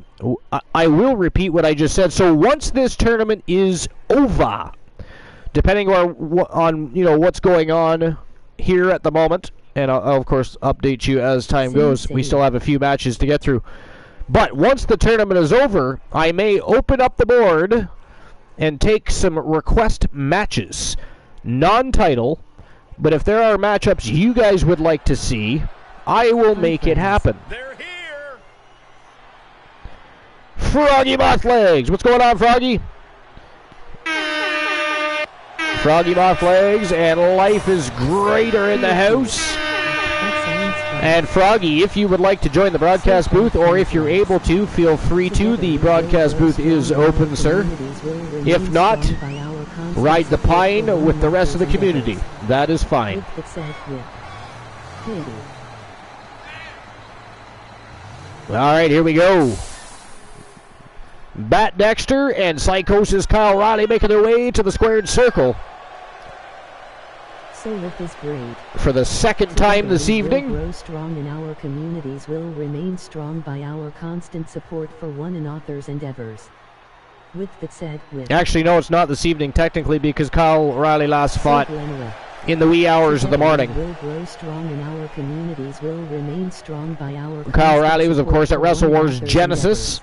I will repeat what I just said. So once this tournament is over, depending on what's going on here at the moment, and I'll of course update you as time goes. We still have a few matches to get through. But once the tournament is over, I may open up the board and take some request matches. Non-title, but if there are matchups you guys would like to see, I will make it happen. They're here. Froggy Moth Legs. What's going on, Froggy? Froggy Moth Legs and Life is Great are in the house. And Froggy, if you would like to join the broadcast booth, or if you're able to, feel free to. The broadcast booth is open, sir. If not, ride the pine with the rest of the community. That is fine. All right, here we go. Bat Dexter and Psychosis Kyle Riley making their way to the squared circle. So Life is Great. For the second time this evening. Grow strong and our communities will remain strong by our constant support for one another's endeavors. With that said, actually, no, it's not this evening technically because Kyle Riley last fought in the wee hours of the morning. Will grow strong and our communities will remain strong by our Kyle Riley was, of course, at Wrestle Wars Genesis.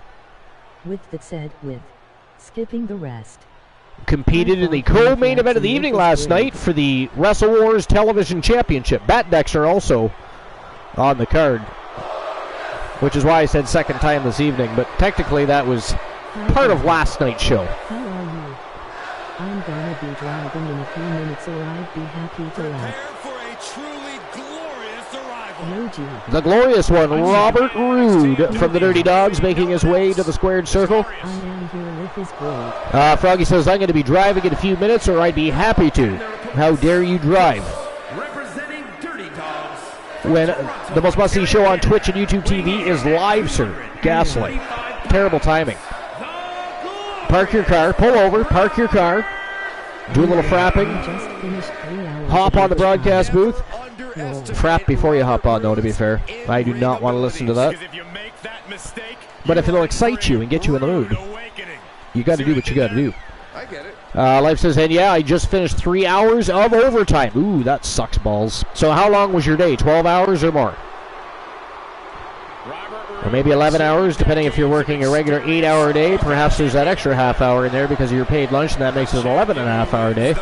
With that said, skipping the rest. Competed in the co-main event of the evening last night for the Wrestle Wars Television Championship. Bat Dexter also on the card, which is why I said second time this evening, but technically that was part of last night's show. How are you? I'm gonna be driving in a few minutes, or I'd be happy to laugh. Prepare for a truly glorious arrival. No, G. The glorious one, Robert Roode from the Dirty Dogs, making his way to the squared circle. I am here. Life is Great. Froggy says, I'm going to be driving in a few minutes, or I'd be happy to. How dare you drive? Representing Dirty Dogs. When the most must-see show on Twitch and YouTube TV is live, sir. Gaslight. Terrible timing. Park your car, pull over, park your car, do a little frapping, hop on the broadcast booth. Frap before you hop on, though, to be fair. I do not want to listen to that. But if it'll excite you and get you in the mood, you got to do what you got to do. I get it. Life says, and yeah, I just finished 3 hours of overtime. Ooh, that sucks balls. So how long was your day? 12 hours or more? Robert Or maybe 11 hours, depending if you're working a regular 8-hour day. Perhaps there's that extra half hour in there because of your paid lunch, and that makes it an 11.5-hour day.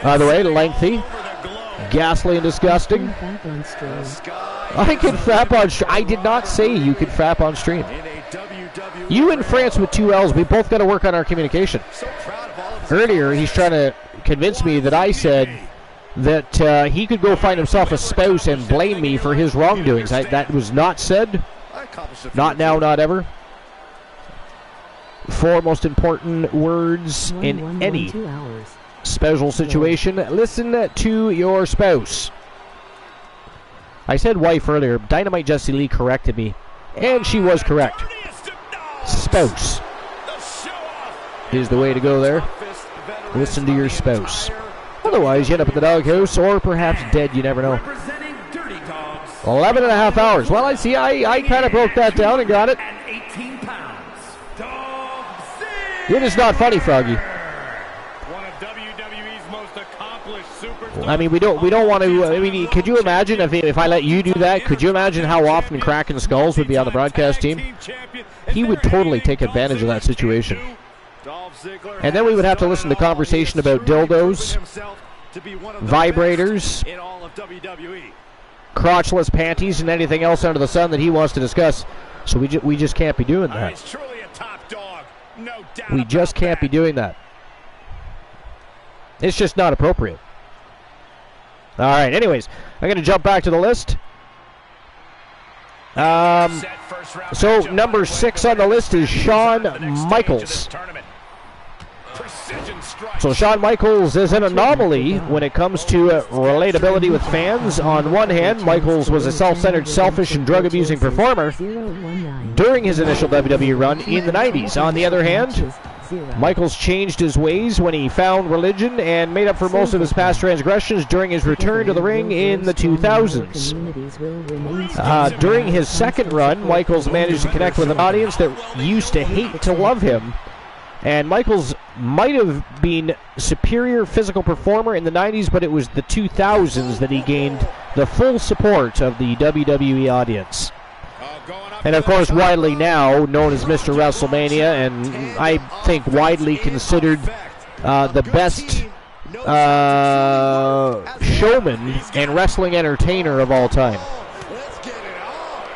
Either way, lengthy, ghastly, and disgusting. I can frap on stream. I did not say you could frap on stream. You and France with 2 L's, we both got to work on our communication. Earlier, he's trying to convince me that I said that he could go find himself a spouse and blame me for his wrongdoings. That was not said. Not now, not ever. 4 most important words in any special situation. Listen to your spouse. I said wife earlier. Dynamite Jessie Lee corrected me, and she was correct. Spouse is the way to go there. Listen to your spouse. Otherwise, you end up in the doghouse or perhaps dead. You never know. 11.5 hours. Well, I see. I kind of broke that down and got it. It is not funny, Froggy. I mean, we don't want to. I mean, could you imagine if I let you do that? Could you imagine how often Kraken Skulls would be on the broadcast team? He would totally take advantage of that situation. And then we would have to listen to conversation about dildos, vibrators, crotchless panties, and anything else under the sun that he wants to discuss. So we just can't be doing that. We just can't be doing that. It's just not appropriate. All right, anyways, I'm going to jump back to the list. So number 6 on the list is Shawn Michaels. So Shawn Michaels is an anomaly when it comes to relatability with fans. On one hand, Michaels was a self-centered, selfish, and drug-abusing performer during his initial WWE run in the 90s. On the other hand, Michaels changed his ways when he found religion and made up for most of his past transgressions during his return to the ring in the 2000s. During his second run, Michaels managed to connect with an audience that used to hate to love him. And Michaels might have been superior physical performer in the 90s, but it was the 2000s that he gained the full support of the WWE audience. And of course, widely now known as Mr. WrestleMania, and I think widely considered the best showman and wrestling entertainer of all time.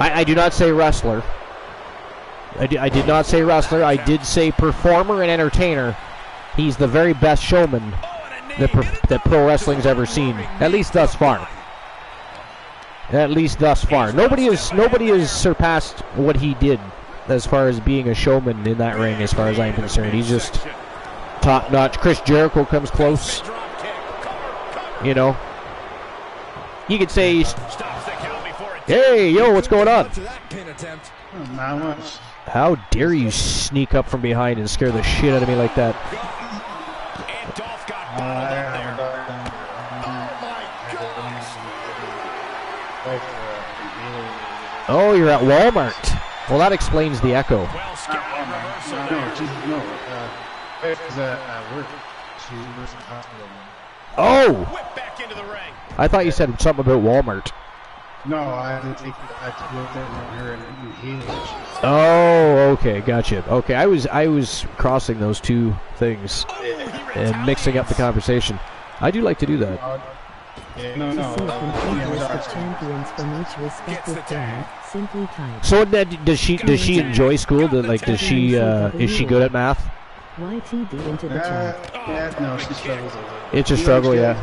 I do not say wrestler. I did not say wrestler. I did say performer and entertainer. He's the very best showman that pro wrestling's ever seen, at least thus far. At least thus far. Nobody has surpassed what he did as far as being a showman in that ring, as far as I'm concerned. He's just top-notch. Chris Jericho comes close. You know. You could say, hey, yo, what's going on? Not much. How dare you sneak up from behind and scare the shit out of me like that? Oh, you're at Walmart. Well, that explains the echo. Oh! I thought you said something about Walmart. No, I didn't think I looked at her and hated it. Oh, okay, gotcha. Okay, I was crossing those two things and mixing up the conversation. I do like to do that. So does she enjoy school? Does she is she good at math? YTD into the chat. Yeah, no, she struggles. It's a struggle, yeah.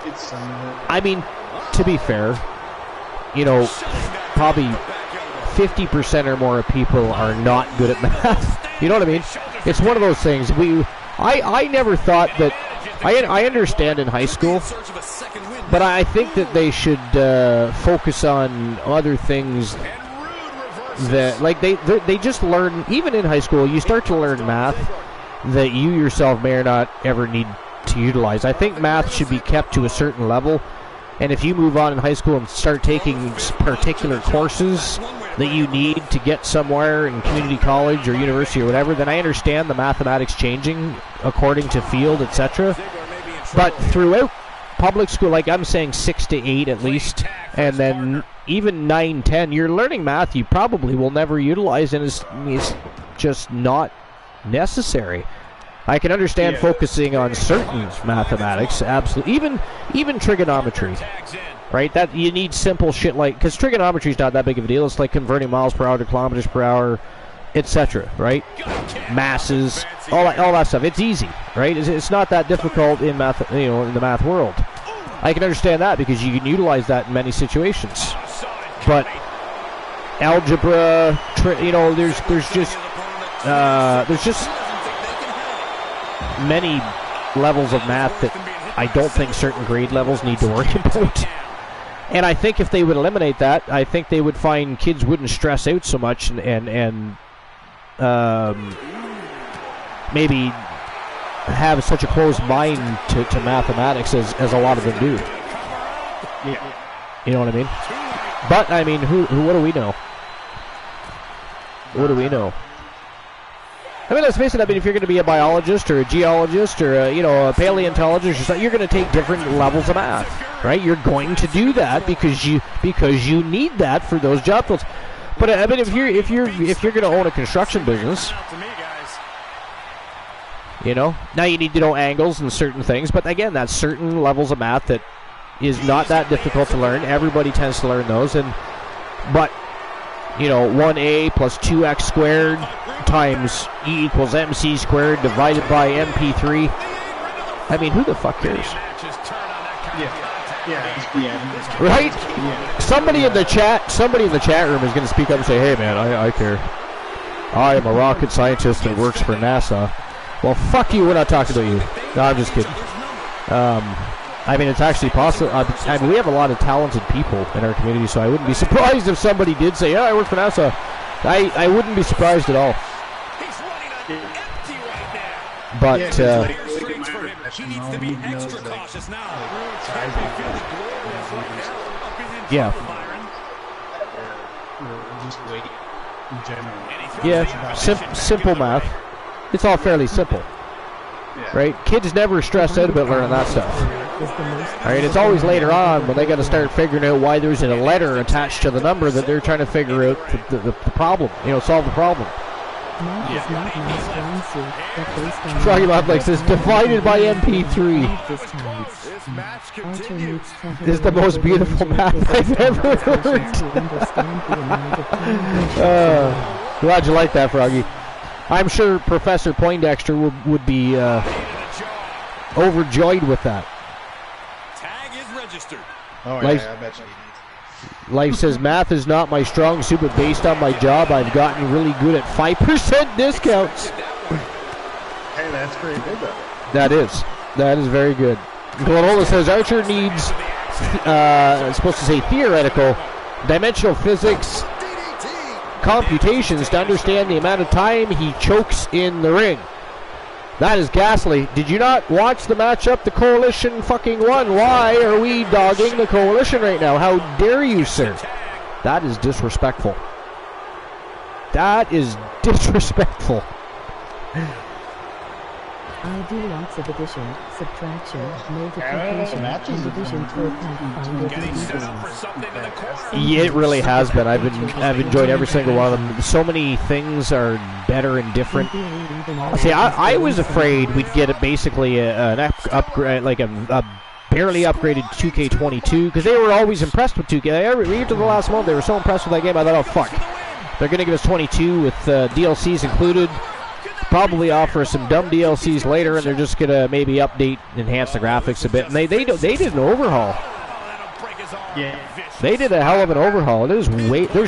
It's I mean, to be fair, you know, probably 50% or more of people are not good at math. You know what I mean? It's one of those things. I never thought that. I understand in high school, but I think that they should focus on other things that, like, they just learn. Even in high school, you start to learn math that you yourself may or not ever need to utilize. I think math should be kept to a certain level. And if you move on in high school and start taking particular courses that you need to get somewhere in community college or university or whatever, then I understand the mathematics changing according to field, etc. But throughout public school, like I'm saying 6 to 8 at least, and then even 9, 10, you're learning math you probably will never utilize, and it's just not necessary. I can understand focusing on certain mathematics, absolutely, even trigonometry, right? That you need simple shit like, because trigonometry is not that big of a deal. It's like converting miles per hour to kilometers per hour, etc. Right? Masses, all that stuff. It's easy, right? It's not that difficult in math, in the math world. I can understand that because you can utilize that in many situations. But algebra, there's just many levels of math that I don't think certain grade levels need to worry about. And I think if they would eliminate that, I think they would find kids wouldn't stress out so much and maybe have such a closed mind to mathematics as a lot of them do. Yeah. You know what I mean? But, I mean, what do we know? What do we know? I mean, let's face it. I mean, if you're going to be a biologist or a geologist or a paleontologist or something, you're going to take different levels of math, right? You're going to do that because you need that for those job fields. But I mean, if you're going to own a construction business, now you need to know angles and certain things. But again, that's certain levels of math that is not that difficult to learn. Everybody tends to learn those, but 1a plus 2x squared times e equals mc squared divided by mp3. I mean, who the fuck cares? Yeah. Right? Yeah. Somebody in the chat room is going to speak up and say, "Hey, man, I care. I am a rocket scientist that works for NASA." Well, fuck you. We're not talking about you. No, I'm just kidding. I mean, it's actually possible. I mean, we have a lot of talented people in our community, so I wouldn't be surprised if somebody did say, "Yeah, I work for NASA." I wouldn't be surprised at all. But he needs to be extra cautious now. Yeah. Just wait in general. Yeah, simple math. It's all fairly simple. Right? Kids never stress out about learning that stuff. Right? It's always later on when they got to start figuring out why there's a letter attached to the number that they're trying to figure out the problem. Solve the problem. Talking about like this divided by MP3 is the most beautiful math I've ever heard. Glad you like that, Froggy. I'm sure Professor Poindexter would be overjoyed with that. Tag is registered. Oh yeah, I bet you. Life says math is not my strong suit, but based on my job, I've gotten really good at 5% discounts. Hey, that's pretty good though. That is very good. Glenola says Archer needs, it's supposed to say theoretical, dimensional physics, computations to understand the amount of time he chokes in the ring. That is ghastly. Did you not watch the matchup the Coalition fucking won? Why are we dogging the Coalition right now? How dare you, sir? That is disrespectful. That is disrespectful. I do lots of addition, subtraction, multiplication, and division to Yeah, it really has been. I've enjoyed every single one of them. So many things are better and different. See, I was afraid we'd get basically an upgrade, like a barely upgraded 2K22, because they were always impressed with 2K. Even to the last month, they were so impressed with that game. I thought, oh fuck, they're going to give us 22 with DLCs included. Probably offer some dumb DLCs later, and they're just gonna maybe update, enhance the graphics a bit. And they did an overhaul. Yeah, they did a hell of an overhaul. There's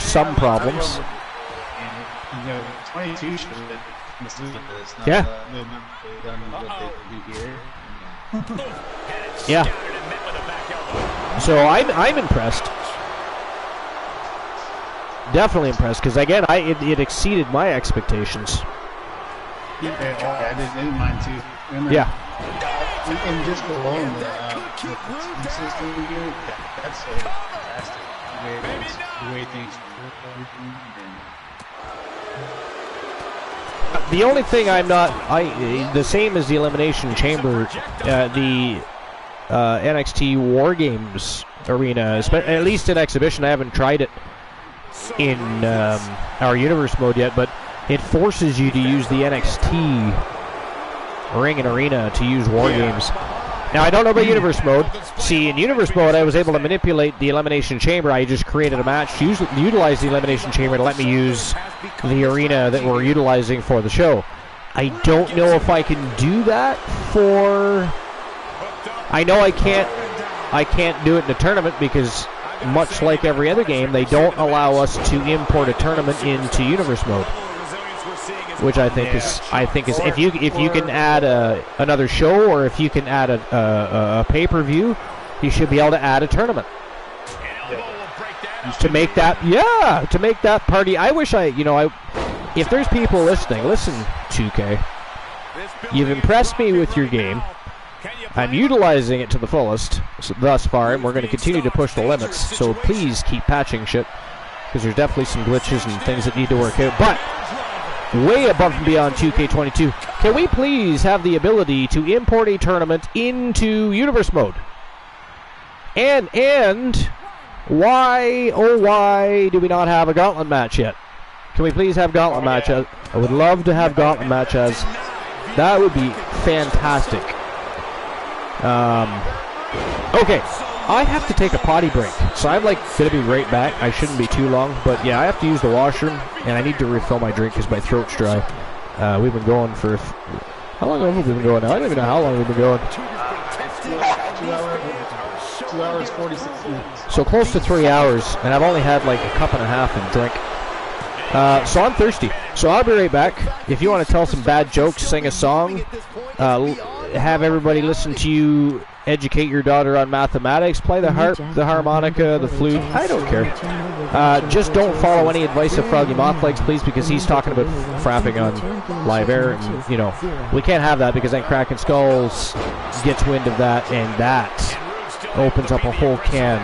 some problems. And, 22 should have been this. Yeah. Yeah. So I'm impressed. Definitely impressed, because again, it exceeded my expectations. Yeah, I did mine too. Yeah. And just alone, the system here, that's so fantastic. The way things work. The only thing I'm not, the same as the Elimination Chamber, NXT War Games arena, at least in exhibition. I haven't tried it in our Universe mode yet, but it forces you to use the NXT ring and arena to use War Games. Now, I don't know about Universe mode. See, in Universe mode, I was able to manipulate the Elimination Chamber. I just created a match to utilize the Elimination Chamber to let me use the arena that we're utilizing for the show. I don't know if I can do that for... I know I can't do it in a tournament because, much like every other game, they don't allow us to import a tournament into Universe mode. Which I think is if you can add another show, or if you can add a pay-per-view, you should be able to add a tournament to make that party. I wish if there's people listening, listen, 2K, you've impressed me with your game. I'm utilizing it to the fullest thus far, and we're going to continue to push the limits. So please keep patching shit, because there's definitely some glitches and things that need to work out. But way above and beyond 2K22, can we please have the ability to import a tournament into Universe mode? And why, oh why, do we not have a Gauntlet match yet? Can we please have Gauntlet match? I would love to have Gauntlet match as. That would be fantastic. Okay, I have to take a potty break, so I'm going to be right back. I shouldn't be too long, but yeah, I have to use the washroom, and I need to refill my drink because my throat's dry. We've been going for... How long have we been going now? I don't even know how long we've been going. 2 hours, 46 minutes. So close to 3 hours, and I've only had like a cup and a half of drink. So I'm thirsty. So I'll be right back. If you want to tell some bad jokes, sing a song, have everybody listen to you educate your daughter on mathematics, play the harp, the harmonica, the flute, I don't care. Just don't follow any advice of Froggy Mothlegs, please, because he's talking about frapping on live air, and, we can't have that, because then Kraken Skulls gets wind of that, and that opens up a whole can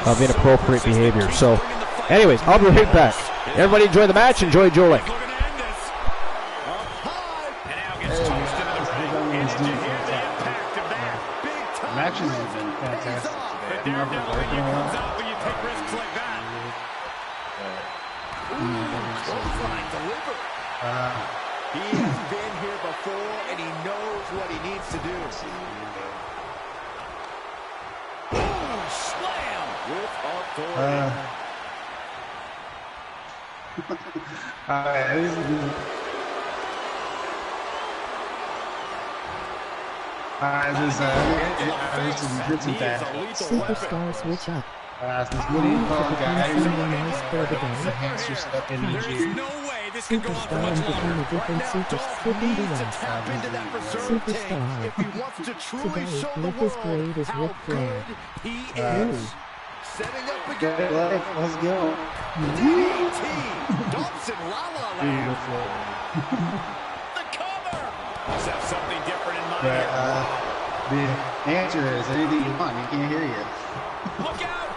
of inappropriate behavior. So, anyways, I'll be right back. Everybody enjoy the match, enjoy Joe Link. Matches have been fantastic today. He has been here before, and he knows what he needs to do. Boom! Slam! With authority. Superstar switch up. This little tall guy enhance your stuff in the G. Superstar and become a different superstar. Today, Rick is great as Ric Flair. Setting up Get again. life, let's go. DT. Dobson, La La Land. The cover. Let's have something different in mind here. The answer is anything you want. He can't hear you. Look out.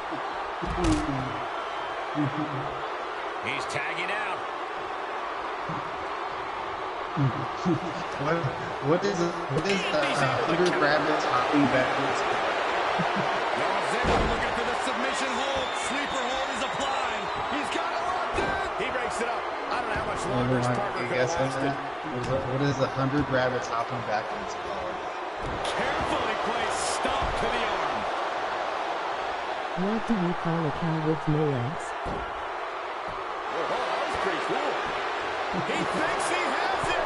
He's tagging out. What is 100 rabbits hopping backwards? Looking for the submission hold. Sleeper hold is applied. He's got it locked in. He breaks it up. I don't know how much longer his partner could have lasted. What is 100 rabbits hopping backwards called? Carefully placed stomp to the arm. What do you call a cow with no legs? Oh, that was pretty cool. He thinks he has it.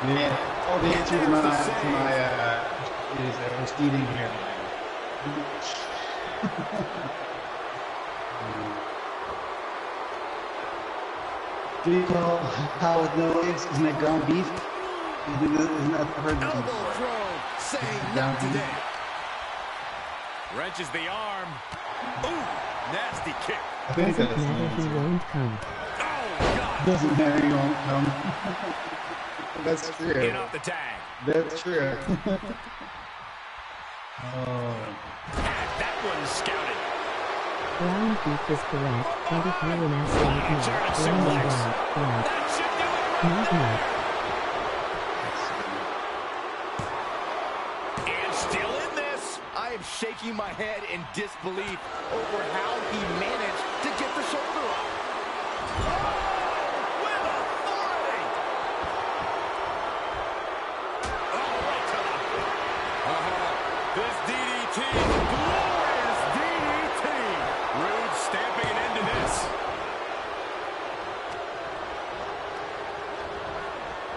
Yeah, all the answer to my is proceeding here. Do you call how with no legs? Isn't that ground beef? Isn't that the herd? Elbow throw. Say not today. Wrenches the arm. Ooh, nasty kick. I think Doesn't matter, he won't come. Oh, God. doesn't matter, you won't come. That's true. Get off the tag. That's true. That one's scouted. Ground beef is correct, but if you're an ass like me, landing right. That should do it. Not. And still in this. shaking my head in disbelief over how he managed to get the shoulder up. With authority! This DDT is a glorious DDT. Rude stamping an end to this.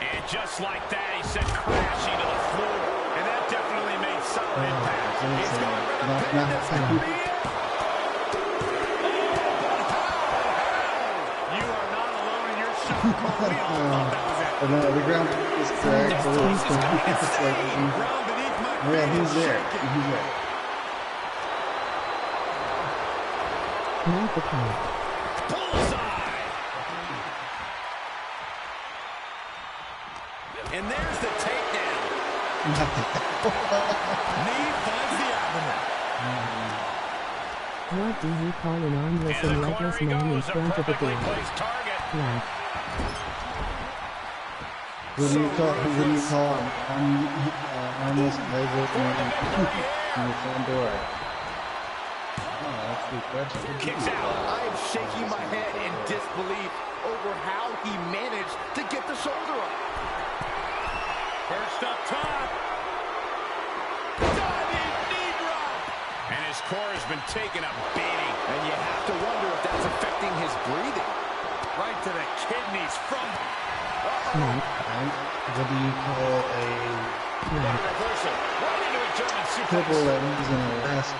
And just like that, he sent crashing to the floor. And that definitely made solid impact. He's going for the pin. This could be it. You are not alone in your shock. We all thought that was it. No, the ground is correct. So it's like, Ground beneath my yeah, feet he's is there. shaking. He's there. Not the count. Bullseye. And there's the takedown. Knee finds the abdomen. What do you call an armless and legless man in front of a door? Life. What do you call an armless and legless man in the front door? Oh, that's the question. Kicks out. I am shaking my head in disbelief over how he managed to get the shoulder up. First up top. Diving knee drop. And his core has been taking a beating. And you have to wonder if that's affecting his breathing. Right to the kidneys from... Life. What do you call a Life. Reversal. Right into a German suplex. triple that was in a rest?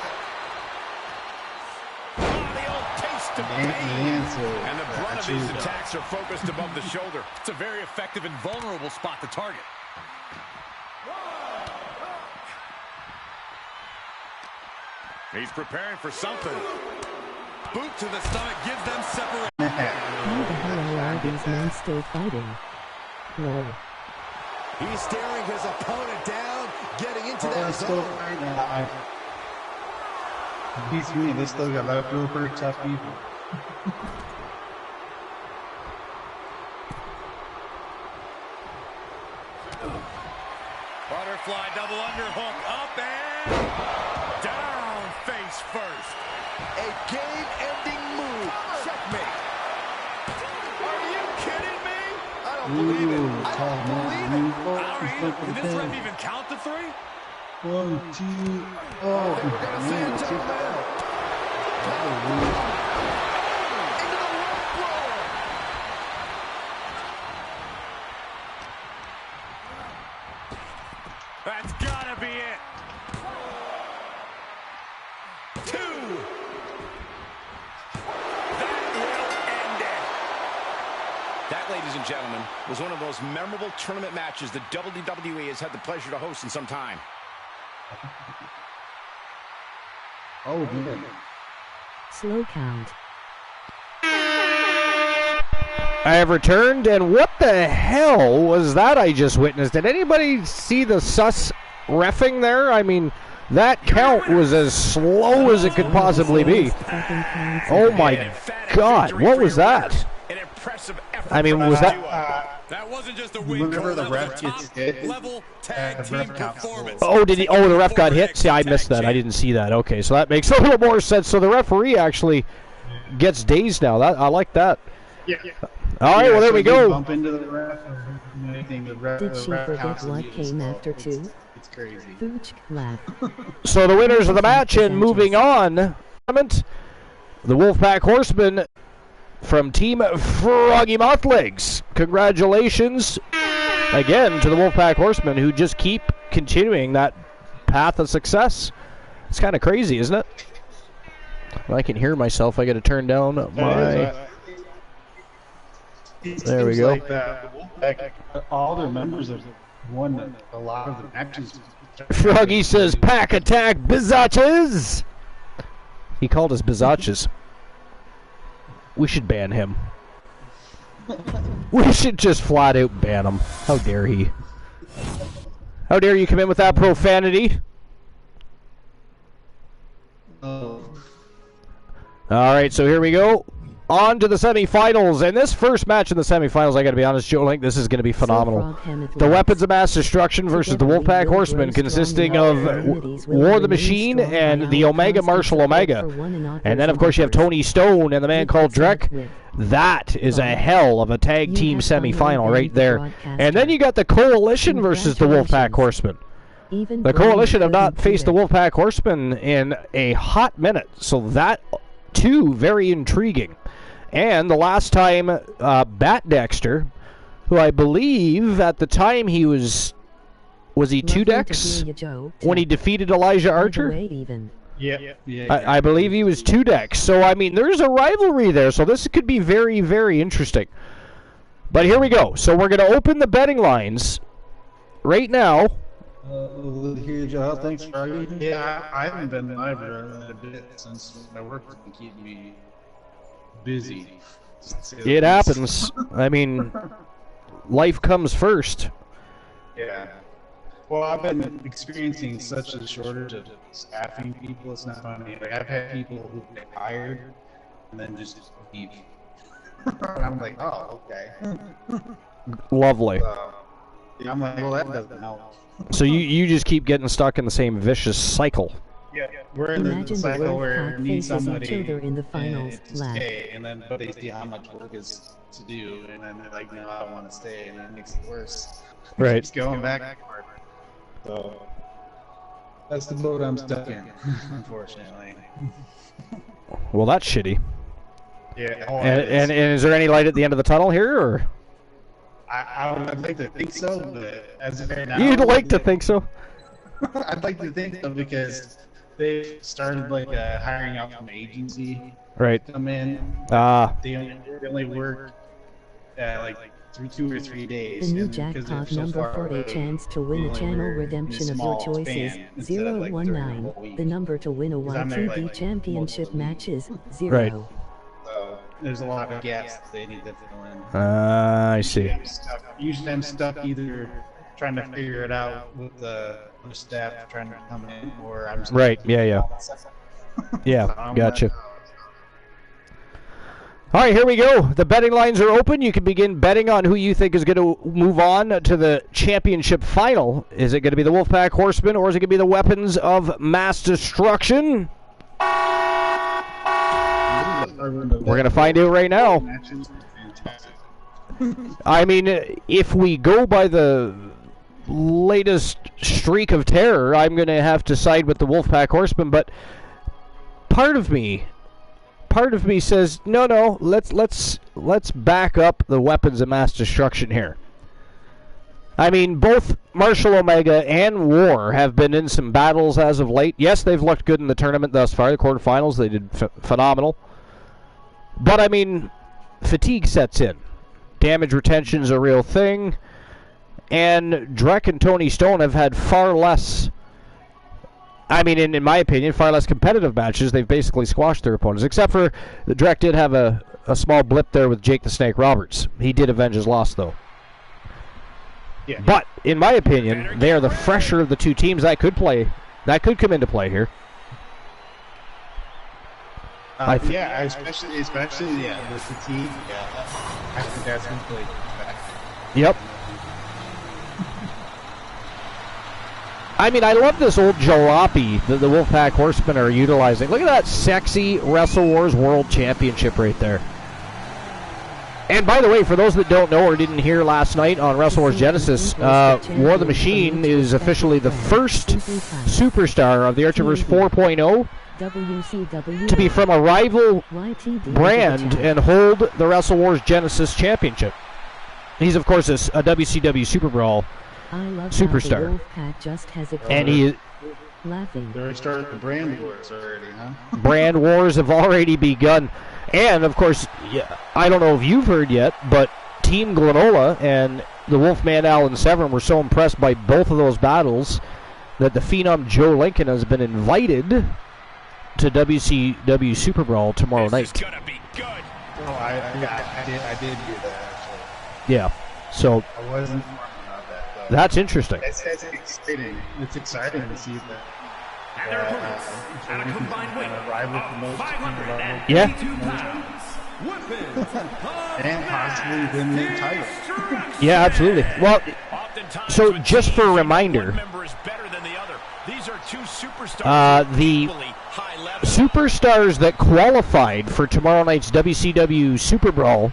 Oh, the old taste of The pain. answer. And the brunt of these attacks are focused above the shoulder. It's a very effective and vulnerable spot to target. He's preparing for something. Boot to the stomach gives them separation. How the hell are these men still fighting? Lol. He's staring his opponent down, getting into that Still zone. right now. Beats me. They still got leftover tough people. Butterfly double underhook up and down face first. A game-ending move. Checkmate. Are you kidding me? I don't believe it. I tall don't man. believe it. Can this ref even count to three? 1, 2, oh, We're going to see man, it, it's gentlemen. too- Into the rope roller. That's gotta be it. 2. That will end it. That, ladies and gentlemen, was one of the most memorable tournament matches the WWE has had the pleasure to host in some time. Oh, man. Slow count. I have returned, and what the hell was that I just witnessed? Did anybody see the sus reffing there? I mean, that count was as slow as it could possibly be. Oh my God, what was that? An impressive effort. I mean, was that... That wasn't just a win. Whenever the Cole. That ref was a gets hit, top-level tag team ref counts. performance. Oh, did he? Oh, the ref got hit? See, I missed that. I didn't see that. Okay, so that makes a little more sense. So the referee actually gets dazed now. I like that. Yeah. All right, well, there we go. Bump into the ref or anything, the ref, Did the she ref forget counts what as you, came so after two? It's crazy. Pooch, laugh. So the winners of the match, and moving on, the Wolfpack Horsemen from Team Froggy Mouth Legs. Congratulations again to the Wolfpack Horsemen, who just keep continuing that path of success. It's kind of crazy, isn't it? Well, I can hear myself. I got to turn down my... There we go. Like all their members have won a lot of the matches. Froggy says, "Pack attack, bizaches!" He called us bizaches. We should ban him. We should just flat out ban him. How dare he? How dare you come in with that profanity? Oh. Alright, so here we go. On to the semifinals, and this first match in the semifinals, I got to be honest, Joe Link, this is going to be phenomenal. The Weapons of Mass Destruction versus the Wolfpack Horsemen, consisting of War the Machine and the Omega Marshall Omega. And then, of course, you have Tony Stone and the man called Drek. That is a hell of a tag team semifinal right there. And then you got the Coalition versus the Wolfpack Horsemen. The Coalition have not faced the Wolfpack Horsemen in a hot minute, so that, too, very intriguing. And the last time, Bat Dexter, who I believe at the time he was he 2 decks when he defeated Elijah Archer? Yeah. I believe he was 2 decks. So, I mean, there's a rivalry there, so this could be very, very interesting. But here we go. So we're going to open the betting lines right now. Here, Joe. Thanks, Froggy. Yeah, I haven't been live in a bit since my work has been keeping me busy. It happens. I mean, life comes first. Yeah. Well, I've been experiencing such a shortage of staffing people. It's not funny. Like, I've had people who get hired and then just leave. I'm like, oh, okay. Lovely. Yeah, I'm like, well, that doesn't help. So you just keep getting stuck in the same vicious cycle. Yeah, we're in the cycle where we need somebody in the finals to stay, and then but they see how much work is to do, and then they're like, no, I don't want to stay, and that makes it worse. Right. It's going back and forth. So that's the boat I'm stuck in, unfortunately. Well, that's shitty. Yeah. And is there any light at the end of the tunnel here, or? I'd like to think so, but as of right now, You'd like to think so? I'd like to think so because they started like hiring out from agency. Right. To come in. They only work like 2 or 3 days. The new jackpot number for a chance to win a channel redemption of your choices, 019. The number to win a YTV championship matches, 0. Right. So there's a lot of gaps they need to fill in. I see. Usually I'm stuck either trying to figure it out with the staff trying to come in, or I'm just right. Yeah. Yeah. Gotcha. All right, here we go. The betting lines are open. You can begin betting on who you think is going to move on to the championship final. Is it going to be the Wolfpack Horsemen, or is it going to be the Weapons of Mass Destruction? We're going to find out right now. I mean, if we go by the latest streak of terror, I'm going to have to side with the Wolfpack Horsemen, but part of me says no, let's back up the Weapons of Mass Destruction here. I mean, both Marshall Omega and War have been in some battles as of late. Yes, they've looked good in the tournament thus far. The quarterfinals, they did phenomenal. But I mean, fatigue sets in. Damage retention is a real thing. And Drek and Tony Stone have had far less, I mean, in my opinion, far less competitive matches. They've basically squashed their opponents, except for Drek did have a small blip there with Jake the Snake Roberts. He did avenge his loss, though. Yeah. But, in my opinion, they are the fresher of the two teams that could come into play here. Yeah, especially the fatigue. Yeah, I think that's completely back. Yep. I mean, I love this old jalopy that the Wolfpack Horsemen are utilizing. Look at that sexy Wrestle Wars World Championship right there. And by the way, for those that don't know or didn't hear last night on Wrestle Wars Genesis, War the Machine is officially the first superstar of the Archerverse 4.0 to be from a rival brand and hold the Wrestle Wars Genesis Championship. He's, of course, a WCW Super Brawl superstar. And he They're starting the brand wars already, huh? Brand wars have already begun. And, of course, I don't know if you've heard yet, but Team Glenola and the Wolfman Alan Severn were so impressed by both of those battles that the Phenom Joe Lincoln has been invited to WCW Super Brawl tomorrow night. This is gonna be good. Oh, I did hear that, actually. Yeah, so I wasn't informed about that, though. That's interesting. It's exciting. It's exciting to see that. And their opponents, at a combined weight of 582 pounds. And possibly win the title. Yeah, absolutely. Well, so just for a reminder, the superstars that qualified for tomorrow night's WCW Super Brawl,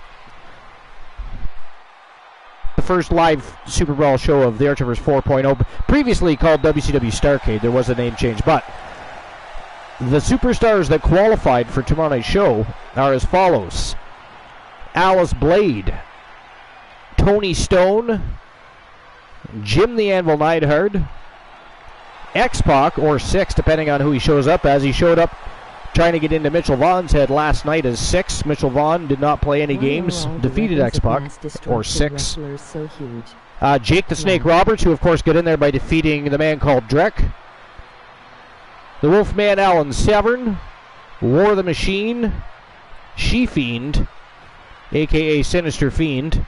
the first live Super Brawl show of the Archivers 4.0, previously called WCW Starrcade, there was a name change, but the superstars that qualified for tomorrow night's show are as follows: Alice Blade, Tony Stone, Jim the Anvil Neidhart, X-Pac, or Six, depending on who he shows up as. He showed up trying to get into Mitchell Vaughn's head last night as Six. Mitchell Vaughn did not play any games, defeated X-Pac, or Six. Jake the Snake Roberts, who of course got in there by defeating the man called Drek. The Wolfman Alan Severn, War the Machine, She-Fiend, a.k.a. Sinister Fiend,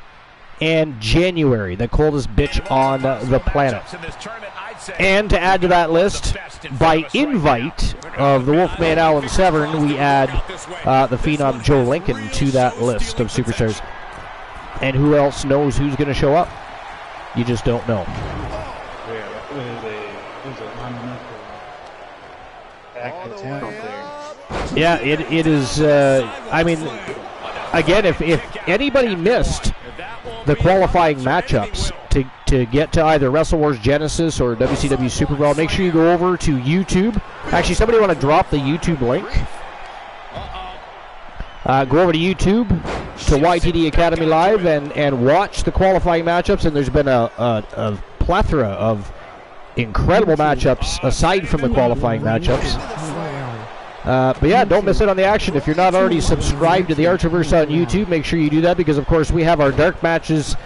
and January, the coldest bitch on the planet. And to add to that list, by invite of the Wolfman Alan Severn, we add the Phenom Joe Lincoln to that list of superstars. And who else knows who's going to show up? You just don't know. Yeah, it is. I mean, again, if anybody missed the qualifying matchups to get to either Wrestle Wars Genesis or WCW Super Brawl, make sure you go over to YouTube. Actually, somebody want to drop the YouTube link? Go over to YouTube to YTD Academy Live and watch the qualifying matchups. And there's been a plethora of incredible matchups aside from the qualifying matchups. But yeah, don't miss it on the action. If you're not already subscribed to the Archiverse on YouTube, make sure you do that, because of course we have our dark matches.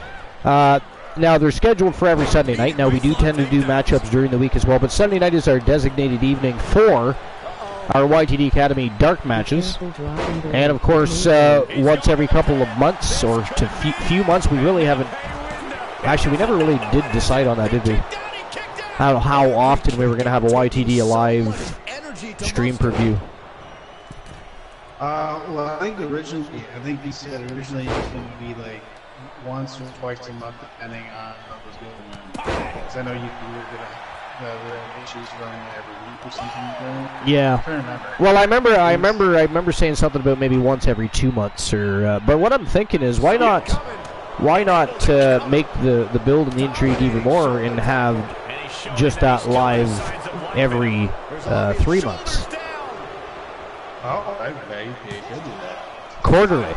Now they're scheduled for every Sunday night. Now we do tend to do matchups during the week as well, but Sunday night is our designated evening for our YTD Academy dark matches. And of course, once every couple of months or to few months, we really haven't. Actually, we never really did decide on that, did we? How often we were going to have a YTD Alive stream per view. Well, I think he said originally it was going to be like once or twice a month, depending on what was going on. Because I know you were going to have issues running every week or something. Yeah. I don't remember. Well, I remember saying something about maybe once every 2 months, or. But what I'm thinking is, why not make the build and the intrigue even more and have just that live every 3 months. Oh, I bet you could do that. Quarterly.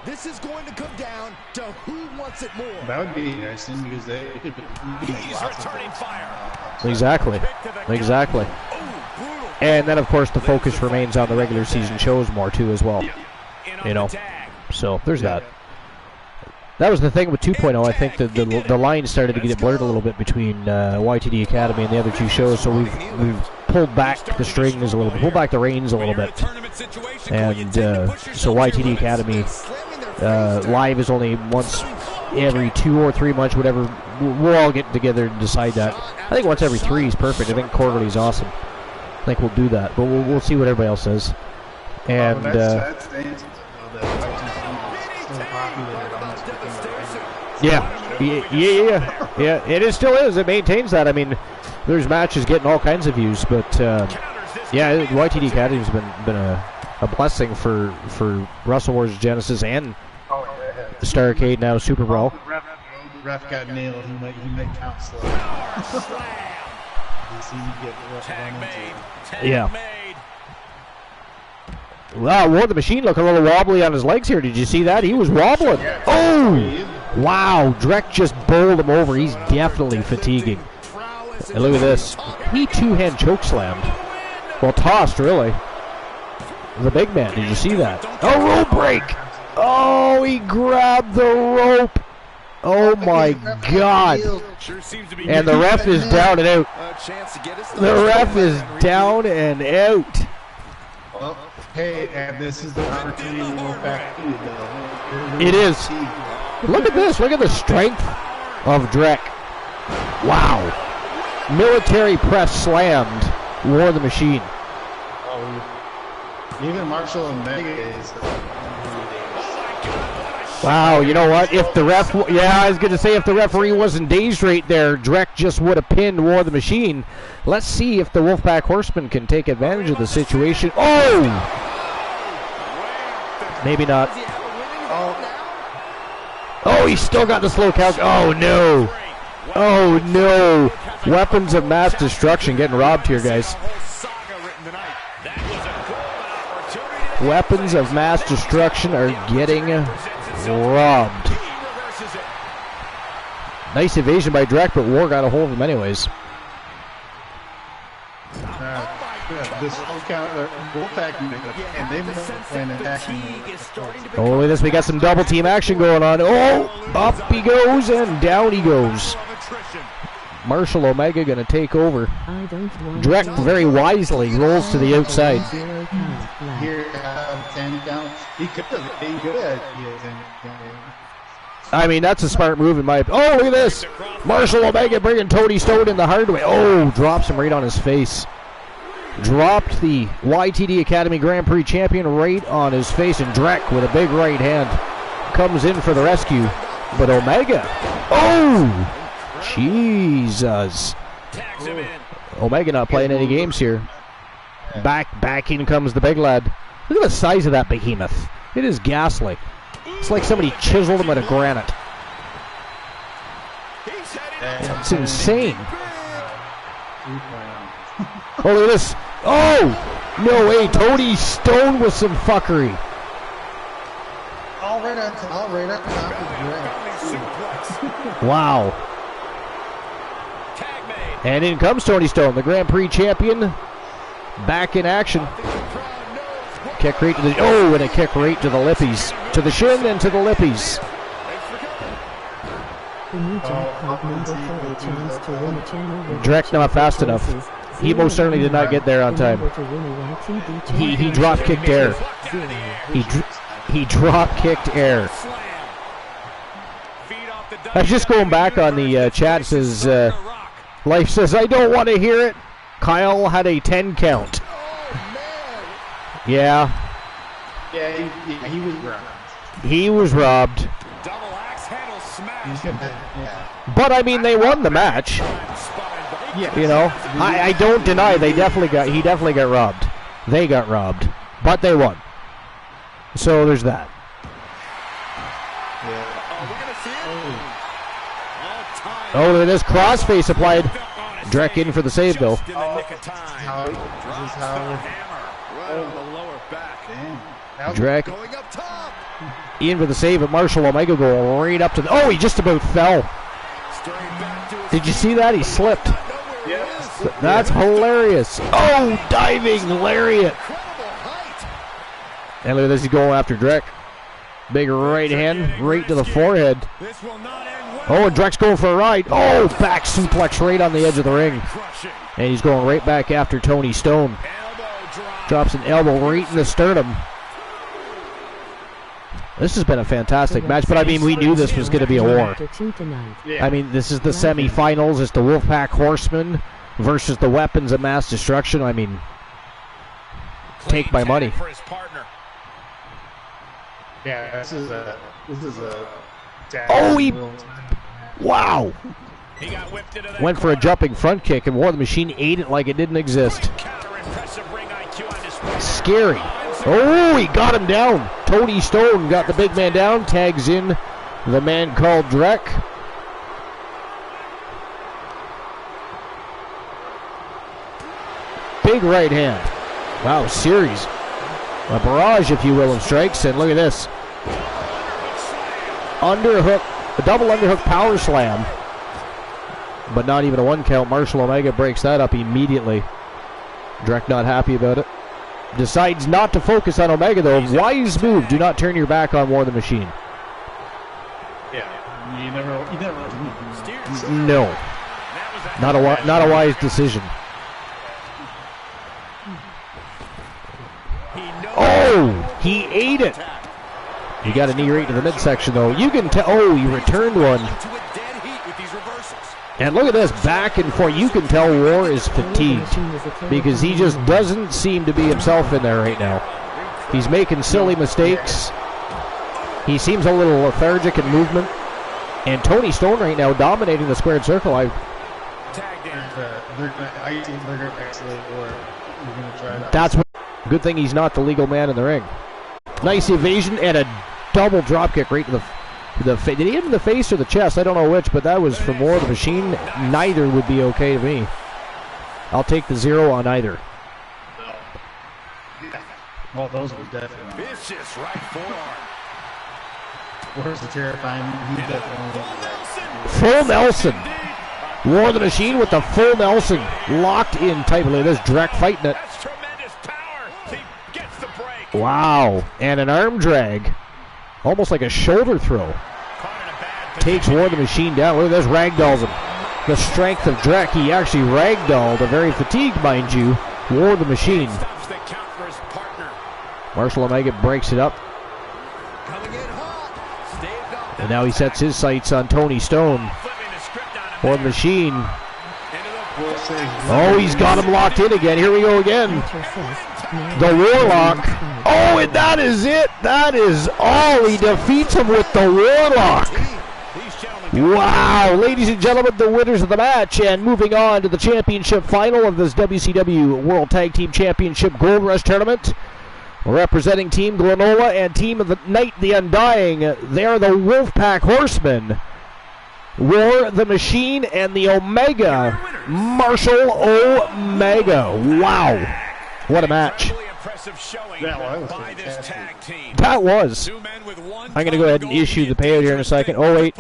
This is going to come down to who wants it more. That would be interesting, because they could He's returning fire. Exactly. And then of course the focus remains on the regular season shows more too as well. You know. So there's that. That was the thing with 2.0. I think the line started to get blurred a little bit between YTD Academy and the other two shows, so we've pulled back the strings a little bit, pulled back the reins a little bit. And so YTD Academy Live is only once every 2 or 3 months, whatever. We'll all get together and decide that. I think once every 3 is perfect. I think quarterly is awesome. I think we'll do that, but we'll see what everybody else says. And yeah, it still is. It maintains that. I mean, there's matches getting all kinds of views, but yeah, YTD Academy has been a blessing for Wrestle Wars Genesis and Starrcade, now Super Brawl. Ref got nailed. He might count slow. Yeah. Wow, War the Machine looking a little wobbly on his legs here. Did you see that? He was wobbling. Oh! Wow, Drek just bowled him over. He's definitely fatiguing. And look at this. He two-hand chokeslammed. Well, tossed, really. The big man, did you see that? Oh, rope break! Oh, he grabbed the rope. Oh, my God. And the ref is down and out. The ref is down and out. Well, hey, and this is the opportunity to go back to it. It is. Look at this. Look at the strength of Drek. Wow. Military press slammed War the Machine. Even Marshall Omega is. Wow, you know what? If the ref, yeah, I was going to say if the referee wasn't dazed right there, Drek just would have pinned War the Machine. Let's see if the Wolfpack Horsemen can take advantage of the situation. Oh! Maybe not. Oh, he's still got the slow count. Oh, no. Oh, no. Weapons of mass destruction getting robbed here, guys. Weapons of mass destruction are getting robbed. Nice evasion by Drek, but War got a hold of him anyways. This whole counter, Wolfpack, and they went attacking. Oh, look at this. We got some double team action going on. Oh, up he goes and down he goes. Marshall Omega going to take over. Drek very wisely rolls to the outside. Here, 10 counts. He could have been good. I mean, that's a smart move in my opinion. Oh, look at this. Marshall Omega bringing Tony Stone in the hard way. Oh, drops him right on his face. Dropped the YTD Academy Grand Prix champion right on his face, and Drek with a big right hand comes in for the rescue. But Omega, oh, Jesus. Omega not playing any games here. Back in comes the big lad. Look at the size of that behemoth. It is ghastly. It's like somebody chiseled him out of granite. It's insane. Oh, look at this. Oh, no way. Tony Stone with some fuckery. All right up wow. And in comes Tony Stone, the Grand Prix champion, back in action. Kick right to the, oh, and a kick right to the lippies. To the shin and to the lippies. Drek not fast enough. He most certainly did not get there on time. He drop kicked air. He drop kicked air. I was just going back on the chat. Says Life says I don't want to hear it. Kyle had a 10 count. Yeah. Yeah, he was robbed. He was robbed. But I mean, they won the match. You know, I don't deny he definitely got robbed. They got robbed, but they won. So there's that. Oh, look at this crossface applied. Drek in for the save though. Drek in for the save, but Marshall Omega go right up to the. Oh, he just about fell. Did you see that? He slipped. That's hilarious. Oh, diving lariat. And look at this, he's going after Drek. Big right hand, right to the forehead. Oh, and Drek's going for a ride. Oh, back suplex right on the edge of the ring. And he's going right back after Tony Stone. Drops an elbow right in the sternum. This has been a fantastic match, but I mean, we knew this was going to be a war. I mean, this is the semifinals. It's the Wolfpack Horsemen versus the Weapons of Mass Destruction. I mean, take my money. Yeah, this is a. Oh, he! Wow! Went for a jumping front kick, and War the Machine ate it like it didn't exist. Scary. Oh, he got him down. Tony Stone got the big man down. Tags in the man called Drek. Big right hand. Wow, series. A barrage, if you will, of strikes. And look at this. Underhook. A double underhook power slam. But not even a one count. Marshall Omega breaks that up immediately. Drek not happy about it. Decides not to focus on Omega, though. Wise move. Do not turn your back on War the Machine. Yeah, you never. No, not a wise decision. Oh, he ate it. He got a knee right to the midsection, though. You can tell. Oh, he returned one. And look at this, back and forth. You can tell War is fatigued because he just doesn't seem to be himself in there right now. He's making silly mistakes. He seems a little lethargic in movement. And Tony Stone right now dominating the squared circle. They're going to isolate War. They're going to try that. That's what. Good thing he's not the legal man in the ring. Nice evasion and a double drop kick right to the face. Did he hit him in the face or the chest? I don't know which, but that was for War the Machine. Neither would be okay to me. I'll take the 0 on either. Well, those were definitely. Vicious right forearm. Where's the terrifying? He definitely. Full Nelson. War the Machine with the full Nelson. Locked in tight. Look at this, direct fighting it. That's tremendous power. He gets the break. Wow. And an arm drag. Almost like a shoulder throw. Takes War the Machine down. Look at this, ragdolls him. The strength of Drek. He actually ragdolled, a very fatigued, mind you, War the Machine. Marshall Omega breaks it up. And now he sets his sights on Tony Stone. War the Machine. Oh, he's got him locked in again. Here we go again. The Warlock. Oh, and that is it. That is all. He defeats him with the Warlock. Wow. Ladies and gentlemen, the winners of the match. And moving on to the championship final of this WCW World Tag Team Championship Gold Rush Tournament. Representing Team Glenola and Team of the Night, the Undying. They are the Wolfpack Horsemen. War the Machine and the Omega. Marshall Omega. Wow. What a match. That was. I'm going to go ahead and issue the payout here in a second. Oh, wait.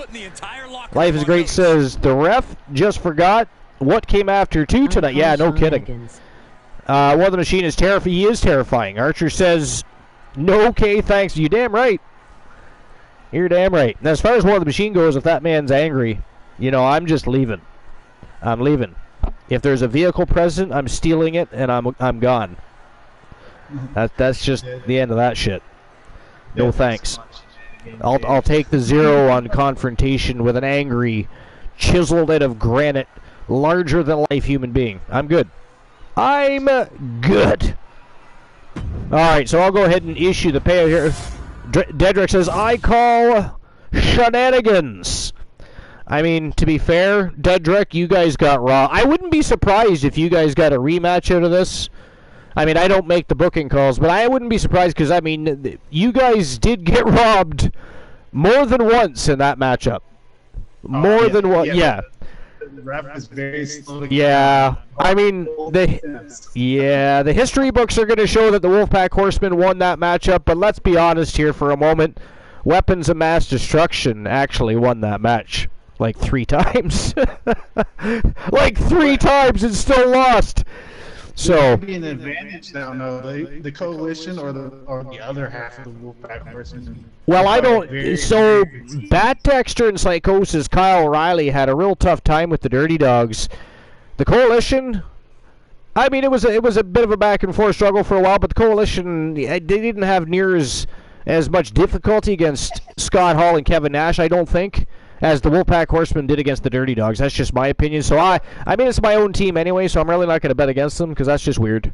Life is Great says, the ref just forgot what came after 2 tonight. Yeah, no kidding. War the Machine is terrifying. He is terrifying. Archer says, no, okay, thanks. You damn right. You're damn right. And as far as War the Machine goes, if that man's angry, you know, I'm just leaving. I'm leaving. If there's a vehicle present, I'm stealing it, and I'm gone. That's just the end of that shit. No thanks. I'll take the 0 on confrontation with an angry, chiseled out of granite, larger than life human being. I'm good. I'm good. All right, so I'll go ahead and issue the payout here. Dedrick says, I call shenanigans. I mean, to be fair, Dedrick, you guys got robbed. I wouldn't be surprised if you guys got a rematch out of this. I mean, I don't make the booking calls, but I wouldn't be surprised because, I mean, you guys did get robbed more than once in that matchup. More than once, yeah. The ref is very slow to I mean, the history books are going to show that the Wolfpack Horsemen won that matchup, but let's be honest here for a moment. Weapons of Mass Destruction actually won that match like 3 times. Like 3 times and still lost. So be an advantage now, no, the coalition or the other half of the Wolfpack Horsemen. Well, I don't. So Bat Dexter and Psychosis, Kyle O'Reilly had a real tough time with the Dirty Dogs. The coalition, I mean, it was a bit of a back and forth struggle for a while, but the coalition, they didn't have near as much difficulty against Scott Hall and Kevin Nash, I don't think, as the Wolfpack Horsemen did against the Dirty Dogs. That's just my opinion. So I mean, it's my own team anyway, so I'm really not going to bet against them because that's just weird.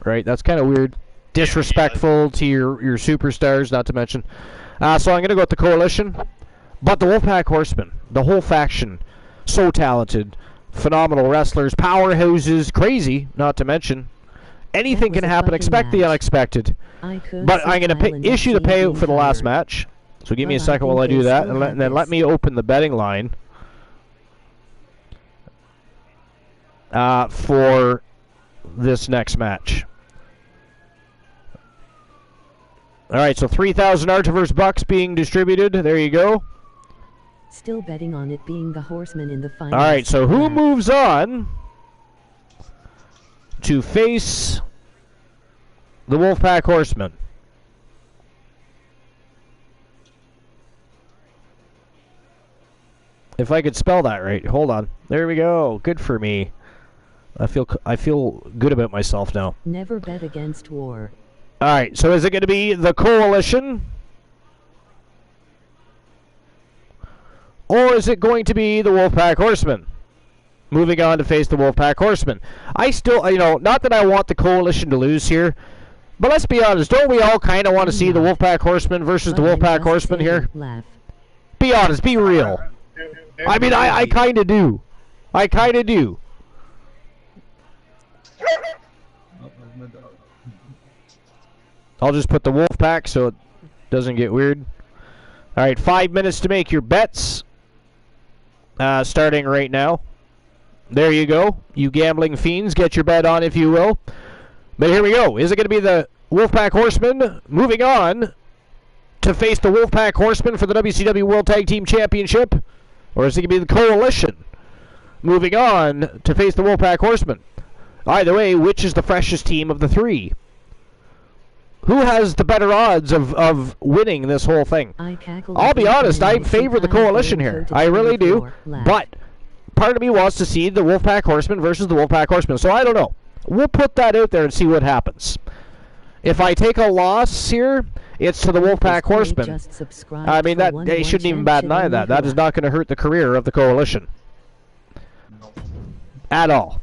Right? That's kind of weird. Disrespectful to your superstars, not to mention. So I'm going to go with the coalition. But the Wolfpack Horsemen, the whole faction, so talented, phenomenal wrestlers, powerhouses, crazy, not to mention. Anything can happen. Expect the unexpected. But I'm going to issue the payout for the last match. So give me a second while I do that, and then let me open the betting line for this next match. All right, so 3,000 Artiverse bucks being distributed. There you go. Still betting on it being the Horsemen in the final. All right, so who moves on to face the Wolfpack Horsemen? If I could spell that right. Hold on. There we go. Good for me. I feel good about myself now. Never bet against war. All right. So is it going to be the Coalition or is it going to be the Wolfpack Horsemen? Moving on to face the Wolfpack Horsemen. I still, not that I want the Coalition to lose here, but let's be honest, don't we all kind of want to see the Wolfpack Horsemen versus the Wolfpack Horsemen here? Be honest, be real. I mean, I kind of do. I kind of do. I'll just put the Wolfpack so it doesn't get weird. All right, 5 minutes to make your bets. Starting right now. There you go. You gambling fiends, get your bet on if you will. But here we go. Is it going to be the Wolfpack Horsemen moving on to face the Wolfpack Horsemen for the WCW World Tag Team Championship? Or is it going to be the Coalition moving on to face the Wolfpack Horsemen? Either way, which is the freshest team of the three? Who has the better odds of winning this whole thing? I'll be honest, I favor the Coalition here. I really do. But part of me wants to see the Wolfpack Horsemen versus the Wolfpack Horsemen. So I don't know. We'll put that out there and see what happens. If I take a loss here, it's to the Wolfpack Horsemen. I mean, that they shouldn't even bat an eye at that. That is not going to hurt the career of the Coalition. At all.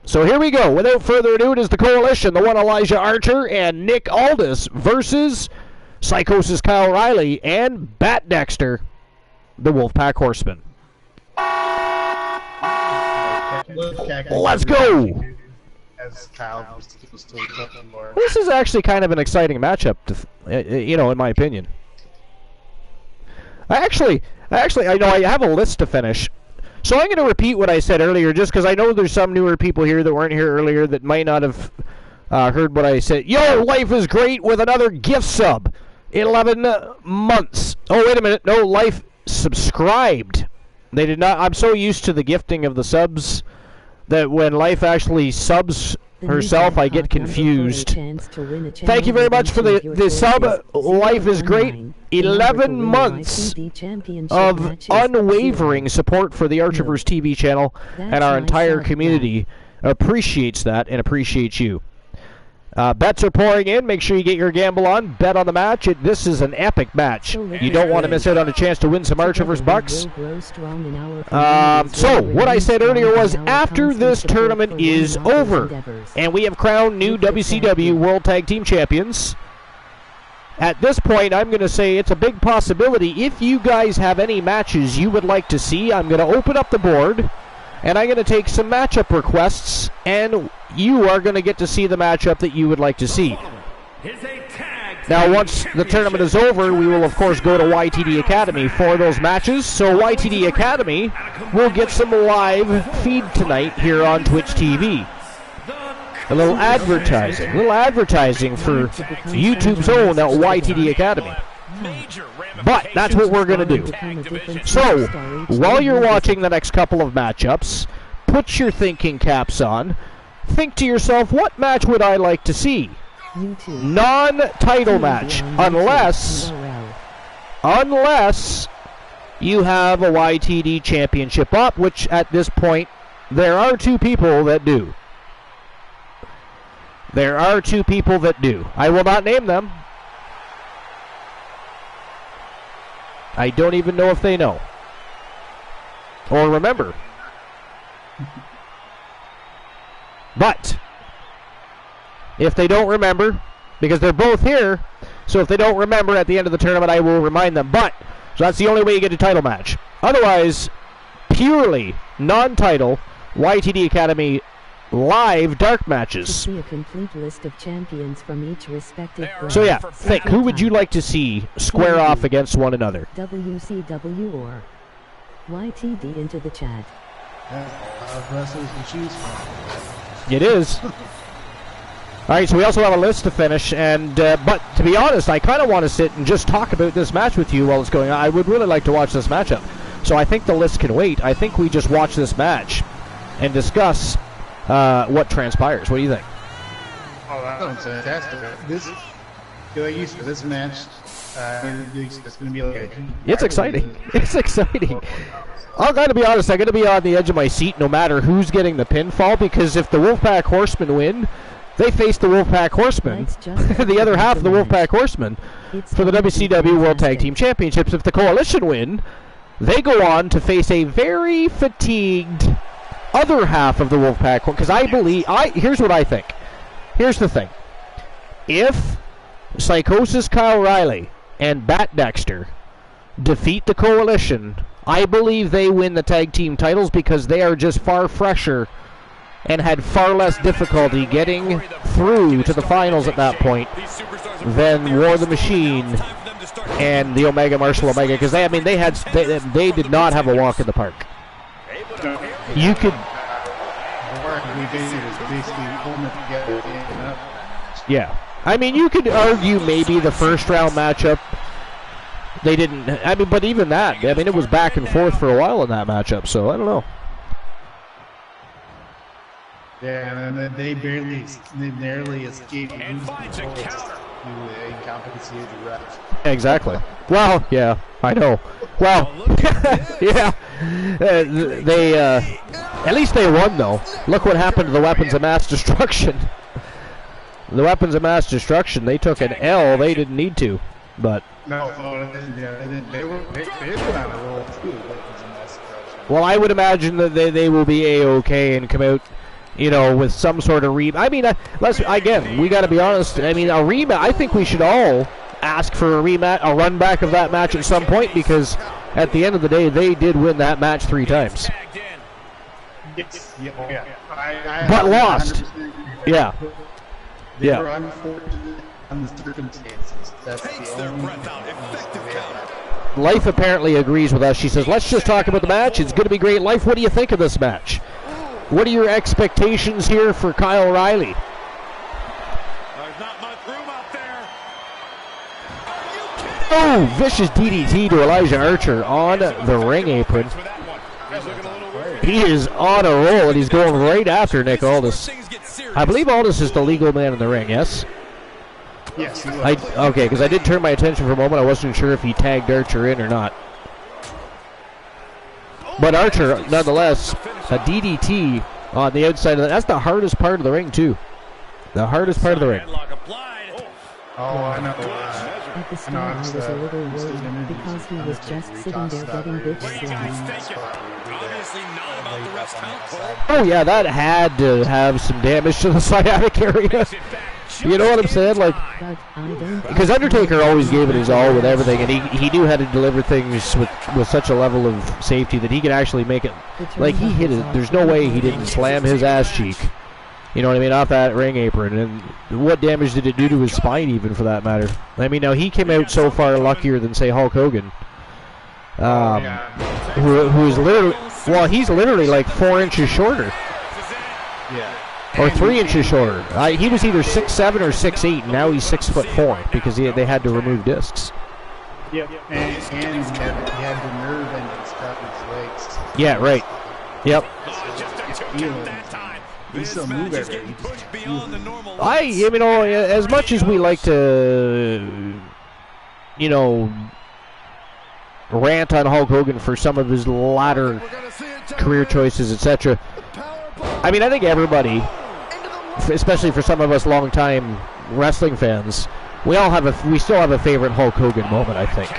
So here we go. Without further ado, it is the Coalition, the one Elijah Archer and Nick Aldis versus Psychosis Kyle Riley and Bat Dexter, the Wolfpack Horsemen. Let's go! This is actually kind of an exciting matchup, in my opinion. I know I have a list to finish. So I'm going to repeat what I said earlier, just because I know there's some newer people here that weren't here earlier that might not have heard what I said. Yo, Life is Great with another gift sub. 11 months. Oh, wait a minute. No, Life subscribed. They did not. I'm so used to the gifting of the subs that when Life actually subs herself, I get confused. Thank you very much for the sub. Life is Great. 11 months of unwavering support for the Archerverse TV channel, and our entire community appreciates that and appreciates you. Bets are pouring in. Make sure you get your gamble on. Bet on the match. This is an epic match. You don't want to miss out on a chance to win some Archerverse bucks. So, what I said earlier was after this tournament is over, and we have crowned new WCW World Tag Team Champions, at this point, I'm going to say it's a big possibility. If you guys have any matches you would like to see, I'm going to open up the board, and I'm going to take some matchup requests, and you are going to get to see the matchup that you would like to see. Now, once the tournament is over, we will, of course, go to YTD Academy for those matches. So YTD Academy will get some live feed tonight here on Twitch TV. A little advertising for YouTube's own YTD Academy. But that's what we're going to do. So, while you're watching the next couple of matchups, put your thinking caps on. Think to yourself, what match would I like to see? Non-title match, unless you have a YTD championship up, which at this point, there are two people that do. There are two people that do. I will not name them. I don't even know if they know or remember. But if they don't remember, because they're both here, so if they don't remember at the end of the tournament, I will remind them. But so that's the only way you get a title match. Otherwise, purely non-title YTD Academy live dark matches. See a complete list of champions from each respective brand. So yeah, think, who would you like to see square off against one another? WCW or YTD into the chat. Wrestlers to choose from. It is. All right, so we also have a list to finish, and but to be honest, I kind of want to sit and just talk about this match with you while it's going on. I would really like to watch this matchup. So I think the list can wait. I think we just watch this match and discuss what transpires. What do you think? Oh, that sounds fantastic. Get used to this match. It's going to be like it's exciting. It's exciting. I got to be honest. I'm going to be on the edge of my seat no matter who's getting the pinfall, because if the Wolfpack Horsemen win, they faced the Wolfpack Horsemen, the other half of the Wolfpack Horsemen, for the WCW World Tag Team Championships. If the Coalition win, they go on to face a very fatigued other half of the Wolfpack. Because here's what I think. Here's the thing. If Psychosis Kyle Riley and Bat Dexter defeat the Coalition, I believe they win the tag team titles because they are just far fresher and had far less difficulty getting through to the finals at that point than War the Machine and the Omega Marshall Omega, because they did not have a walk in the park. You could, yeah. I mean, you could argue maybe the first round matchup. They didn't. I mean, but even that. I mean, it was back and forth for a while in that matchup. So I don't know. Yeah, and then they narrowly escaped and finds a counter. The incompetency of the ref. Exactly. Well, yeah, I know. Well, yeah, they at least they won though. Look what happened to the Weapons of Mass Destruction. The Weapons of Mass Destruction. They took an L. They didn't need to, but. No, they were on a roll too. Well, I would imagine that they will be a-okay and come out, you know, with some sort of I mean, we got to be honest. I mean, a rematch. I think we should all ask for a rematch, a run back of that match at some point, because at the end of the day, they did win that match 3 times. But lost. Yeah. They were unfortunate on the circumstances. That's the only Life apparently agrees with us. She says, let's just talk about the match. It's going to be great. Life, what do you think of this match? What are your expectations here for Kyle Riley? There's not much room out there. Oh, vicious DDT to Elijah Archer on the ring apron. He is on a roll, and he's going right after Nick Aldis. I believe Aldis is the legal man in the ring, yes? Yes, he was. Okay, because I did turn my attention for a moment. I wasn't sure if he tagged Archer in or not. But Archer, nonetheless, a DDT on the outside of that's the hardest part of the ring, too. The hardest part of the ring. Oh, I know. At the start, I was a little worried because he was just sitting there getting bitch slapped. Oh, yeah, that had to have some damage to the sciatic area. You know what I'm saying? Like, because Undertaker always gave it his all with everything, and he knew how to deliver things with such a level of safety that he could actually make it. Like, he hit it. There's no way he didn't slam his ass cheek. You know what I mean? Off that ring apron. And what damage did it do to his spine, even, for that matter? I mean, now, he came out so far luckier than, say, Hulk Hogan. Who is literally... Well, he's literally like 4 inches shorter. Yeah. Or 3 inches shorter. He was either 6'7" or 6'8", and now he's 6'4" because they had to remove discs. Yep. And he had the nerve endings cut in his legs. Yeah, right. Yep. He still move everything. You know, as much as we like to, you know, rant on Hulk Hogan for some of his latter career choices, etc. I mean, I think everybody, especially for some of us long-time wrestling fans, we still have a favorite Hulk Hogan moment, I think.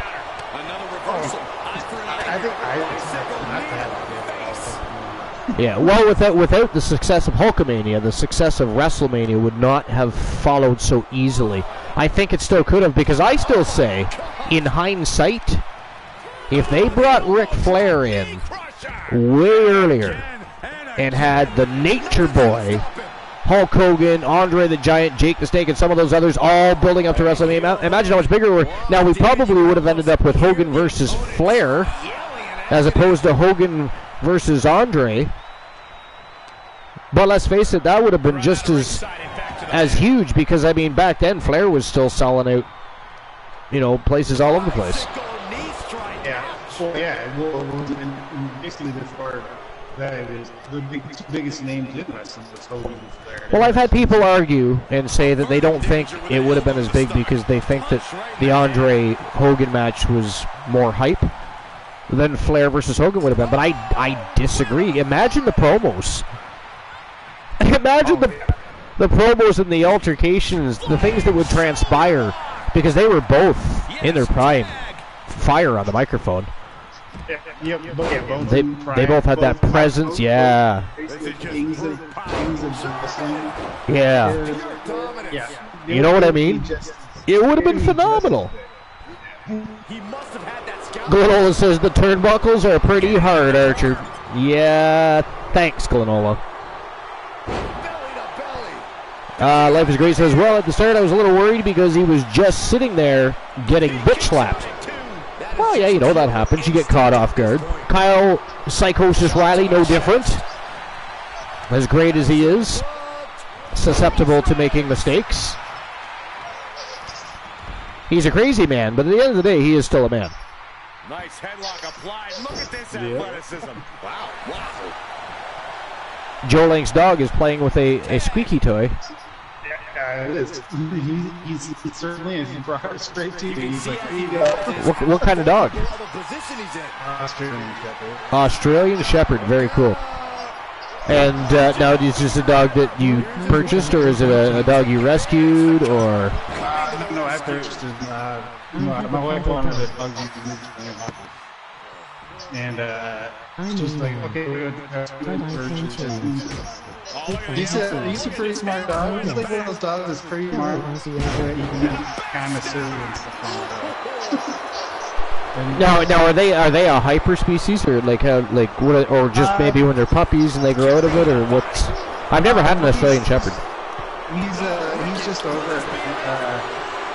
Yeah, well, without the success of Hulkamania, the success of WrestleMania would not have followed so easily. I think it still could have, because I still say, in hindsight, if they brought Ric Flair in way earlier and had the Nature Boy, Hulk Hogan, Andre the Giant, Jake the Snake, and some of those others all building up to WrestleMania, imagine how much bigger we were. Now, we probably would have ended up with Hogan versus Flair as opposed to Hogan versus Andre. But let's face it, that would have been just as huge, because, I mean, back then, Flair was still selling out, you know, places all over the place. Well, basically before that, it was the biggest names in wrestling was Hogan and Flair. Well, I've had people argue and say that they don't think it would have been as big because they think that the Andre Hogan match was more hype than Flair versus Hogan would have been. But I disagree. Imagine the promos. Imagine the promos and the altercations, the things that would transpire, because they were both in their prime. Fire on the microphone. They both had that presence, yeah. Yeah. You know what I mean? It would have been phenomenal. Glenola says the turnbuckles are pretty hard, Archer. Yeah, thanks, Glenola. Life is Great says, well, at the start I was a little worried because he was just sitting there getting bitch slapped. Well, yeah, you know, that happens. You get caught off guard. Kyle Psychosis Riley, no different. As great as he is, susceptible to making mistakes. He's a crazy man, but at the end of the day, he is still a man. Nice headlock applied. Look at this athleticism. Wow. Joe Lank's dog is playing with a squeaky toy. Yeah, it is. He certainly is. He brought it straight to you. He's like, here you go. What kind of dog? Australian Shepherd. Australian Shepherd, very cool. And now is this a dog that you purchased, or is it a dog you rescued, or? No, I purchased it. My wife wanted a dog, and just like, okay, we're going to purchase it. He's a pretty smart dog. He's like one of those dogs that's pretty smart. You can kind of silly and stuff like that. Now are they a hyper species, or what, or just maybe when they're puppies and they grow out of it, or what's? I've never had an Australian Shepherd. He's just over a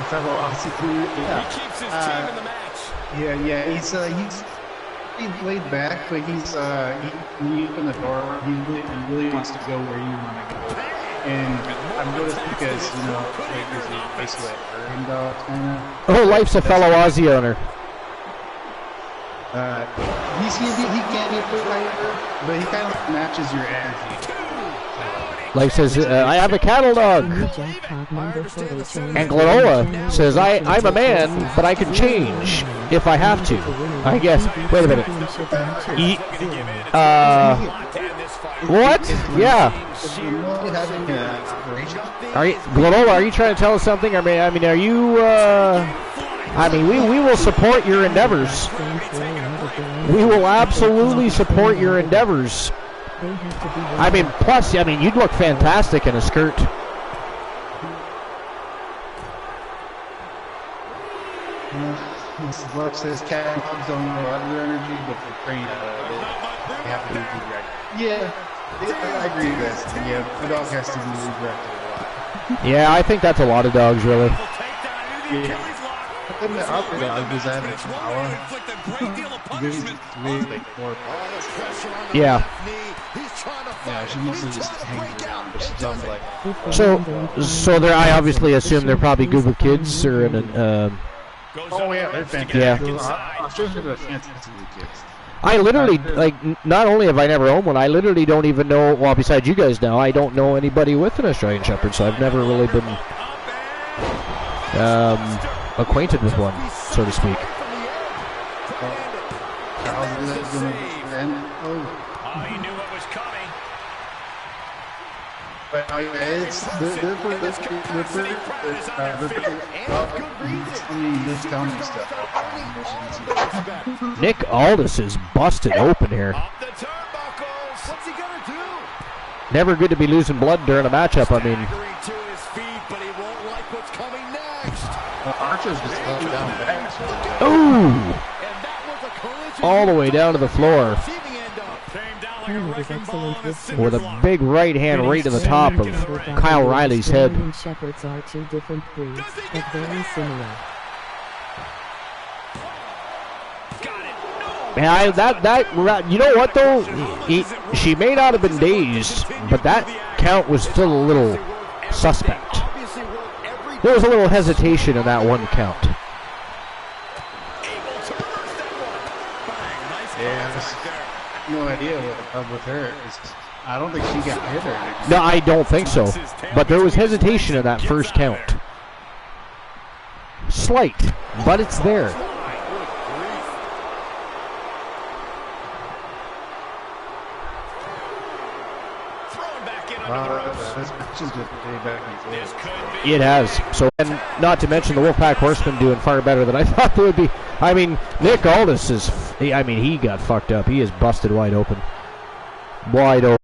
fellow Aussie dude. Yeah. He keeps his team in the match. Yeah. He's laid back, but when you open the door, he really wants to go where you want to go. And I've noticed because, you know, like he's basically a urban dog, kind of. Oh, Life's a fellow Aussie owner. He can't be a foot hyper, but he kind of matches your energy. Life says, I have a cattle dog. And Glenola says, I'm a man, but I can change if I have to. I guess. Wait a minute. What? Yeah. Glenola, are you trying to tell us something? I mean, are you, we will support your endeavors. We will absolutely support your endeavors. I mean, plus, you'd look fantastic in a skirt. Love says cat dogs don't know a lot of their energy, but for train, they have to be redirected. Yeah, I agree with this. Yeah, the dog has to be redirected a lot. Yeah, I think that's a lot of dogs, really. Yeah. I think the other dog was at a chihuahua. Really like more. Yeah. Yeah, she mostly just hangs around, but she sounds like. So there, I obviously assume they're probably good with kids, or Oh yeah, they're fantastic. Yeah. Australians are fantastic with kids. I literally, not only have I never owned one, I literally don't even know, well, besides you guys now, I don't know anybody with an Australian Shepherd, so I've never really been acquainted with one, so to speak. He knew what was coming. But it's Nick Aldis is busted open here. What's he gonna do? Never good to be losing blood during a matchup. I mean, To his feet, but he won't like what's coming next. Archer's just up down back. ooh, all the way down to the floor with a big right hand right to the top of Kyle Riley's head. Shepherds are two different breeds, but very similar. Man, you know what though? She may not have been dazed, but that count was still a little suspect. There was a little hesitation in that one count. No idea what up with her. I don't think she got hit or anything. No, I don't think so. But there was hesitation in that first count. Slight, but it's there. This match is just way back and forth. It has. So, and not to mention the Wolfpack Horsemen doing far better than I thought they would be. I mean, Nick Aldis is, I mean, he got fucked up. He is busted wide open. Wide open.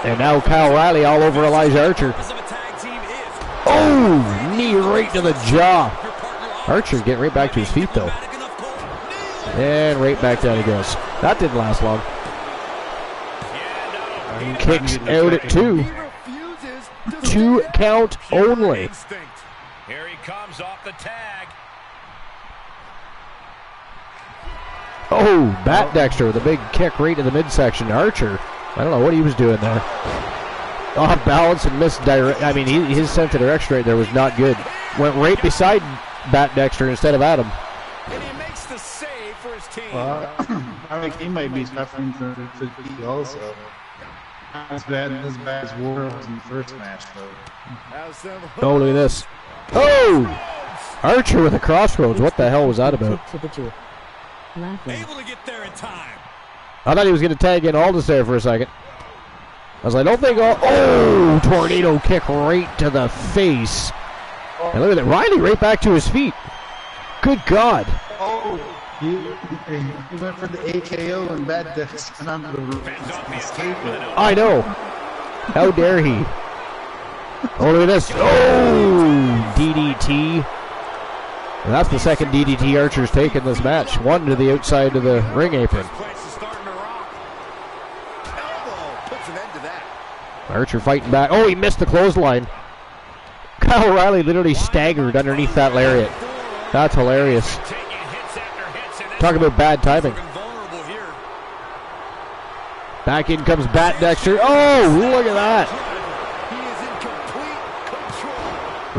And now Kyle Riley all over Elijah Archer. Oh, knee right to the jaw. Archer getting right back to his feet, though. And right back down he goes. That didn't last long. Kicks out at 2. 2 count only. Here he comes off the tag. Oh, Bat Dexter with a big kick right to the midsection. Archer, I don't know what he was doing there. Off balance and missed direct. I mean, his sense of direction right there was not good. Went right beside Bat Dexter instead of Adam. And he makes the save for his team. I think he might be suffering from fatigue also. Not as bad as War was in the first match, though. Oh, look at this. Oh! Archer with a crossroads. What the hell was that about? Able to get there in time. I thought he was going to tag in Aldis there for a second. I was like, don't think oh, tornado kick right to the face. And look at that. Riley right back to his feet. Good God. Oh, he went for the AKO and Bat Dexter went onto the escape. I know. How dare he? Oh, look at this. Oh, DDT. And that's the second DDT Archer's taken this match. One to the outside of the ring apron. Archer fighting back. Oh, he missed the clothesline. Kyle Riley literally staggered underneath that lariat. That's hilarious. Talk about bad timing. Back in comes Bat Dexter. Oh, look at that.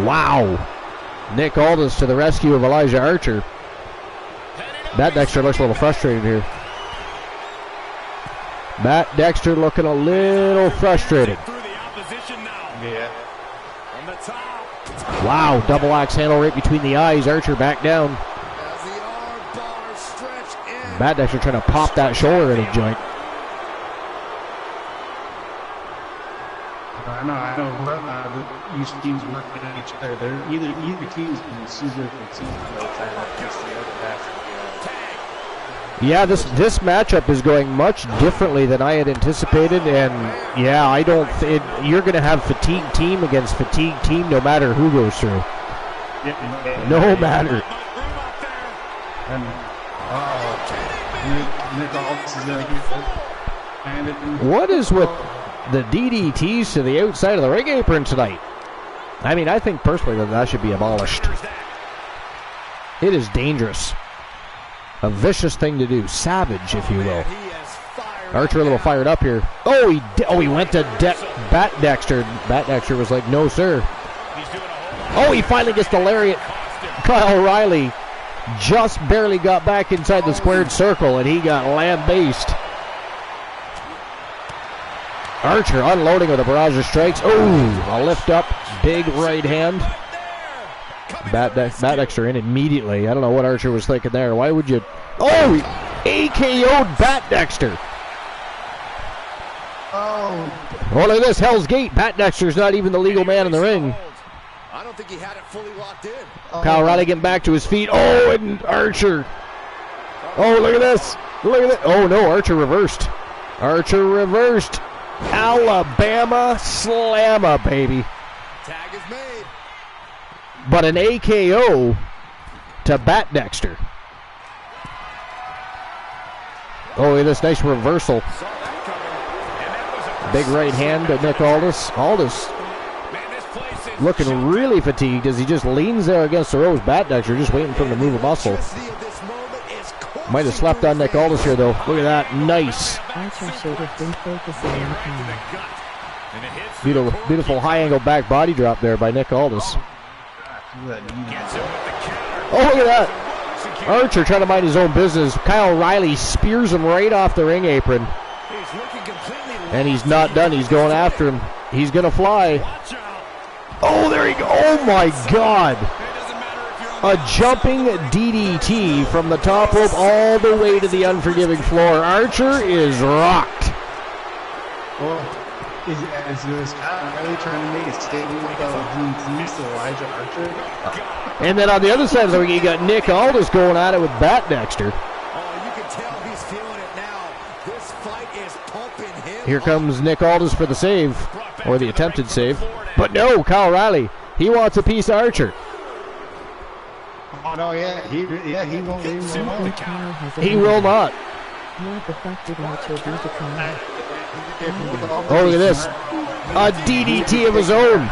Wow. Nick Aldis to the rescue of Elijah Archer. Bat Dexter looks a little frustrated here. Bat Dexter looking a little frustrated. Yeah. Wow, double axe handle right between the eyes. Archer back down. Bat Dexter trying to pop that shoulder in a joint. I know. Each team's working on each other. Either team's been super fatigued by the time against the other half. Yeah, this matchup is going much differently than I had anticipated, and yeah, I don't. You're going to have fatigue team against fatigue team, no matter who goes through. No matter. And Nick Aldis is going to get what is with the DDTs to the outside of the ring apron tonight? I mean, I think personally that should be abolished. It is dangerous. A vicious thing to do. Savage, if you will. Archer a little fired up here. Oh, he went to Bat Dexter. Bat Dexter was like, no, sir. Oh, he finally gets the lariat. Kyle Riley just barely got back inside the squared circle, and he got lambasted. Archer unloading with a barrage of strikes. Oh, a lift up. Big right hand. Bat Dexter in immediately. I don't know what Archer was thinking there. Why would you... Oh, he AKO'd Bat Dexter. Oh, look at this. Hell's Gate. Bat Dexter's not even the legal man in the ring. I don't think he had it fully locked in. Kyle Riley getting back to his feet. Oh, and Archer. Oh, look at this. Look at that. Oh, no, Archer reversed. Archer reversed. Alabama slammer, baby. Tag is made. But an AKO to Bat Dexter. Oh, look at this nice reversal. Big right hand to Nick Aldis. Aldis looking really fatigued as he just leans there against the ropes. Bat Dexter just waiting for him to move a muscle. Might have slept on Nick Aldis here, though. Look at that. Nice. Beautiful high-angle back body drop there by Nick Aldis. Oh, look at that. Archer trying to mind his own business. Kyle Riley spears him right off the ring apron. And he's not done. He's going after him. He's going to fly. Oh, there he goes. Oh, my God. A jumping DDT from the top rope all the way to the unforgiving floor. Archer is rocked. Well, is Kyle Riley trying to make a statement about DDTs to Elijah Archer? And then on the other side of the ring, you got Nick Aldis going at it with Bat Dexter. Oh, you can tell he's feeling it now. This fight is pumping him. Here comes Nick Aldis for the save, or the attempted save. But no, Kyle Riley, he wants a piece of Archer. Oh no, yeah, he won't leave him alone. He will not. What the fuck did Archer do to Kyle? Oh, look at this. A DDT of his own.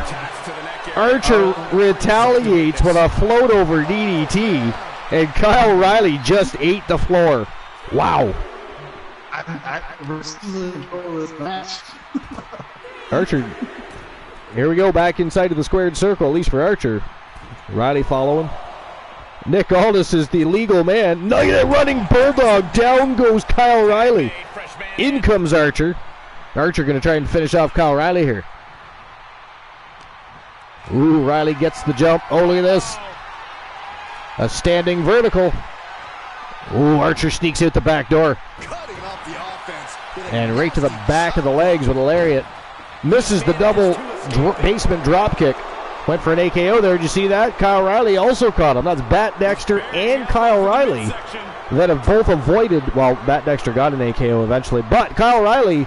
Archer retaliates with a float over DDT, and Kyle Riley just ate the floor. Wow. Archer. Here we go, back inside of the squared circle, at least for Archer. Riley following. Nick Aldis is the legal man. Look at that running bulldog. Down goes Kyle Riley. In comes Archer. Archer going to try and finish off Kyle Riley here. Ooh, Riley gets the jump. Oh, look at this. A standing vertical. Ooh, Archer sneaks out the back door. And right to the back of the legs with a lariat. Misses the double basement drop kick. Went for an AKO there. Did you see that? Kyle Riley also caught him. That's Bat Dexter and Kyle Riley that have both avoided. Well, Bat Dexter got an AKO eventually, but Kyle Riley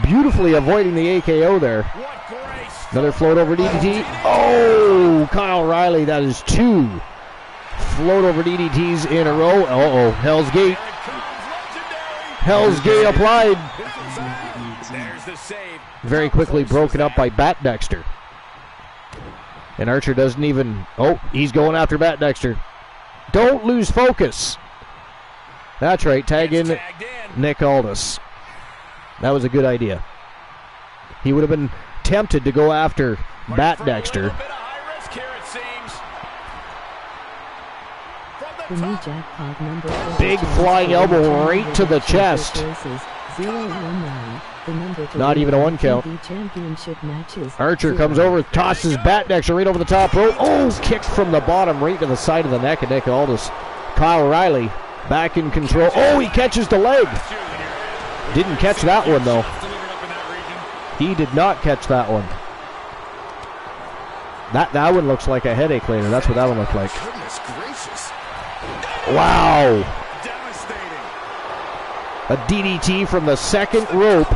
beautifully avoiding the AKO there. Another float over DDT. Oh, Kyle Riley. That is 2 float over DDTs in a row. Uh-oh. Hell's Gate. Hell's Gate applied. Very quickly broken up by Bat Dexter. And Archer doesn't even... Oh, he's going after Bat Dexter. Don't lose focus. That's right, tag in Nick Aldis. That was a good idea. He would have been tempted to go after Bat Dexter. Big flying elbow right to the chest. Not even a 1 count. Archer comes over, tosses Bat Dexter right over the top rope. Oh, kicked from the bottom right to the side of the neck of Nick Aldis. Kyle Riley back in control. Oh, he catches the leg. Didn't catch that one, though. He did not catch that one. That one looks like a headache later. That's what that one looked like. Wow. A DDT from the second rope.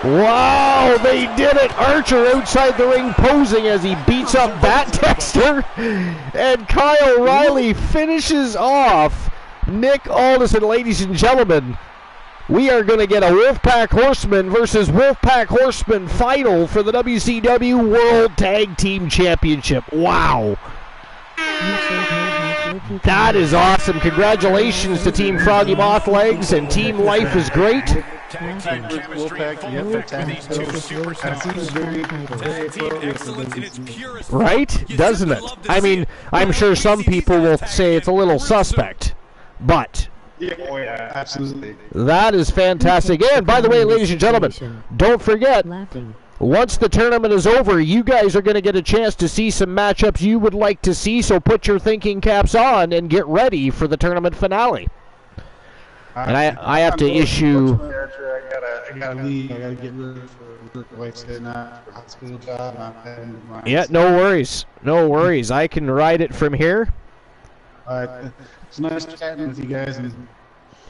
Wow, they did it. Archer outside the ring posing as he beats up Bat Dexter. And Kyle Riley finishes off Nick Aldis. And ladies and gentlemen, we are going to get a Wolfpack Horseman versus Wolfpack Horseman final for the WCW World Tag Team Championship. Wow. That is awesome. Congratulations to Team Froggy Moth Legs and Team Life is Great. Right? Doesn't it? I mean, I'm sure some people will say it's a little suspect, but yeah, absolutely. That is fantastic. And by the way, ladies and gentlemen, don't forget, once the tournament is over, you guys are going to get a chance to see some matchups you would like to see, so put your thinking caps on and get ready for the tournament finale. And I have to issue... I gotta leave. I gotta get ready for the wife's heading out for a hospital job. And I'm heading to mine. Yeah, no worries. No worries. I can ride it from here. It's nice chatting with you guys. And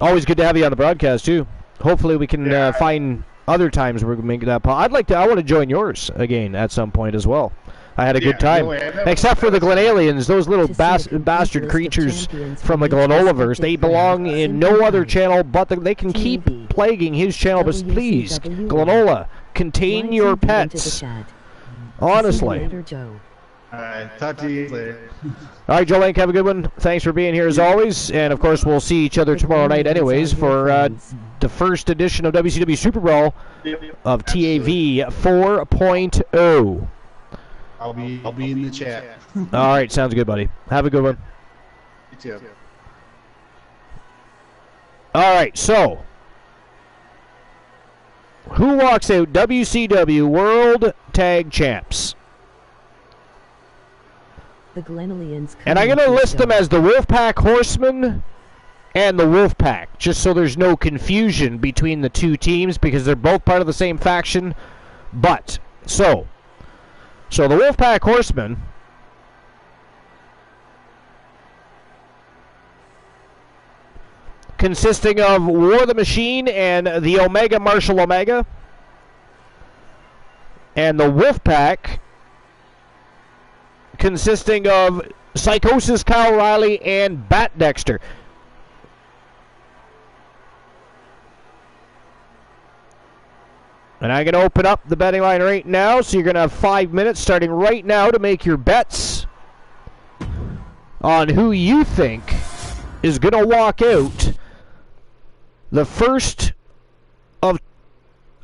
always good to have you on the broadcast, too. Hopefully we can find other times where we can make that. I want to join yours again at some point as well. I had a good time. Except for the Glen Aliens, those little bastard creatures from the Glenolaverse. They belong in no other channel, but they can keep plaguing his channel. But please, Glenola, contain your pets. Honestly. Alright, talk to you later. Alright, Joe Link, have a good one. Thanks for being here as always. And of course, we'll see each other tomorrow night anyways for the first edition of WCW Super Brawl of TAV 4.0. I'll be in the chat. All right, sounds good, buddy. Have a good one. You too. All right, so who walks out WCW World Tag Champs? The Glenalians. And I'm going to list them as the Wolfpack Horsemen and the Wolfpack, just so there's no confusion between the two teams because they're both part of the same faction. But, so the Wolfpack Horsemen consisting of War the Machine and the Omega Marshall Omega, and the Wolfpack consisting of Psychosis Kyle Riley and Bat Dexter. And I'm going to open up the betting line right now, so you're going to have 5 minutes starting right now to make your bets on who you think is going to walk out the first of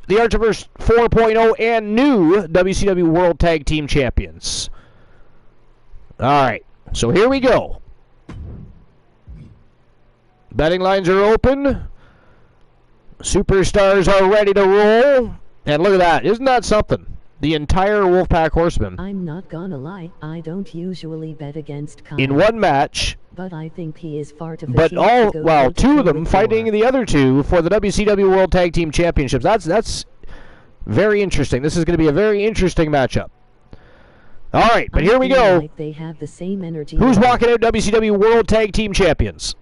the Archiverse 4.0 and new WCW World Tag Team Champions. All right, so here we go. Betting lines are open. Superstars are ready to roll. And look at that. Isn't that something? The entire Wolfpack Horsemen. I'm not gonna lie, I don't usually bet against Kyle. In one match. But I think he is far too But two of them fighting the other two for the WCW World Tag Team Championships. That's very interesting. This is going to be a very interesting matchup. All right, but here we go. Like they have the same energy. Who's walking out WCW World Tag Team Champions?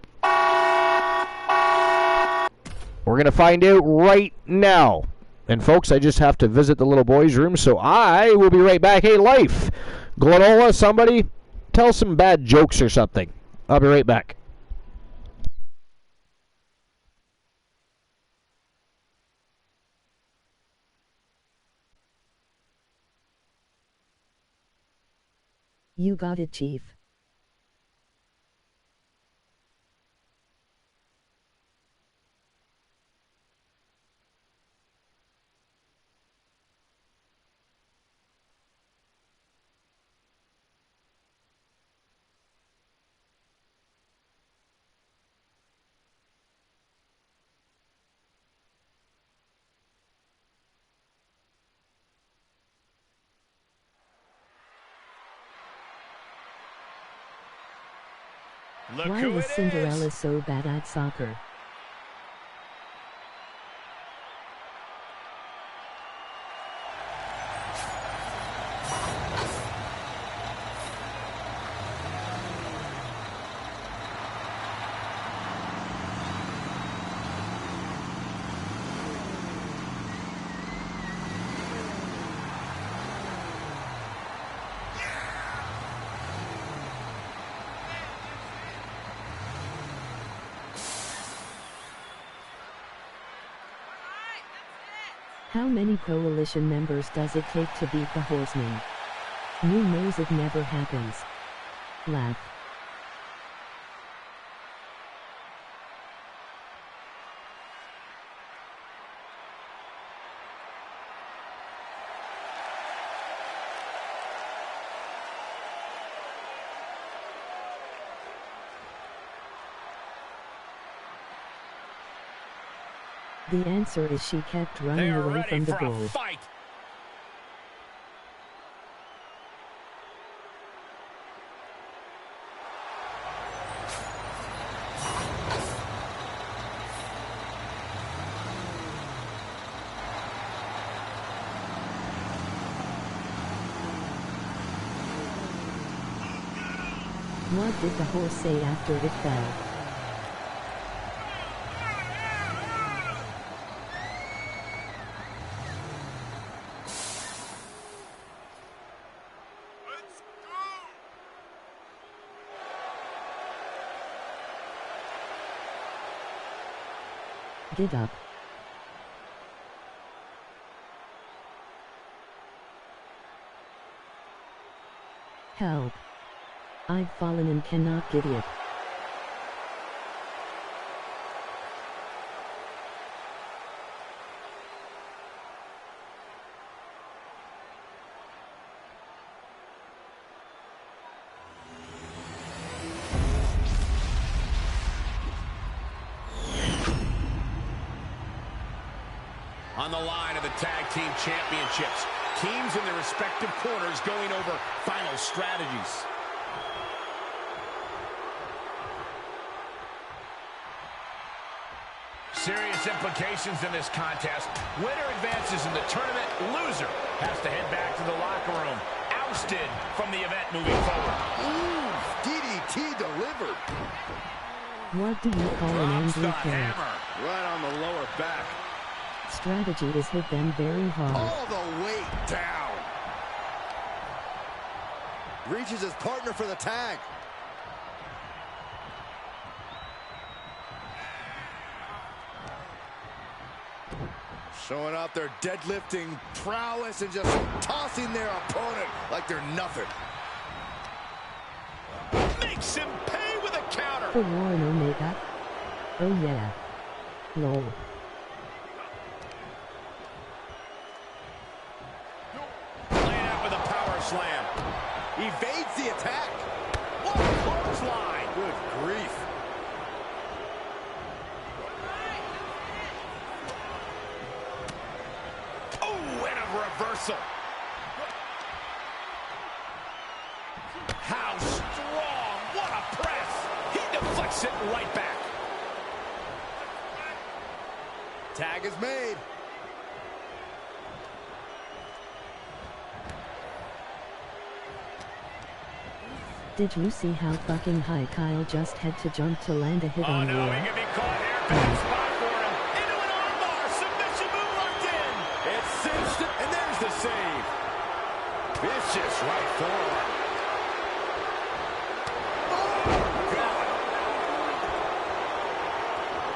We're going to find out right now. And folks, I just have to visit the little boy's room, so I will be right back. Hey, Life, Glenola, somebody, tell some bad jokes or something. I'll be right back. You got it, Chief. Look Why was Cinderella so bad at soccer? How many coalition members does it take to beat the Horsemen? You knows it never happens. Laugh. The answer is she kept running away from the bull. Fight. What did the horse say after it fell? Get up. Help. I've fallen and cannot get it. On the line of the Tag Team Championships, teams in their respective corners going over final strategies. serious implications in this contest. Winner advances in the tournament. Loser has to head back to the locker room. Ousted from the event moving forward. Ooh, DDT delivered. What do you call an angry carrot? Right on the lower back. Strategy is hit them very hard. All the way down. Reaches his partner for the tag. Showing off their deadlifting prowess and just tossing their opponent like they're nothing. Makes him pay with a counter. For Warren Omega? Oh yeah. Lol. Laying out with a power slam. Evades the attack. What a clothesline. Good grief. Oh, and a reversal. How strong. What a press. He deflects it right back. Tag is made. Did you see how fucking high Kyle just had to jump to land a hit on no, War? he can be caught here. Bad spot for him. Into an armbar. Submission move locked in. It's cinched, and there's the save. Vicious right forward.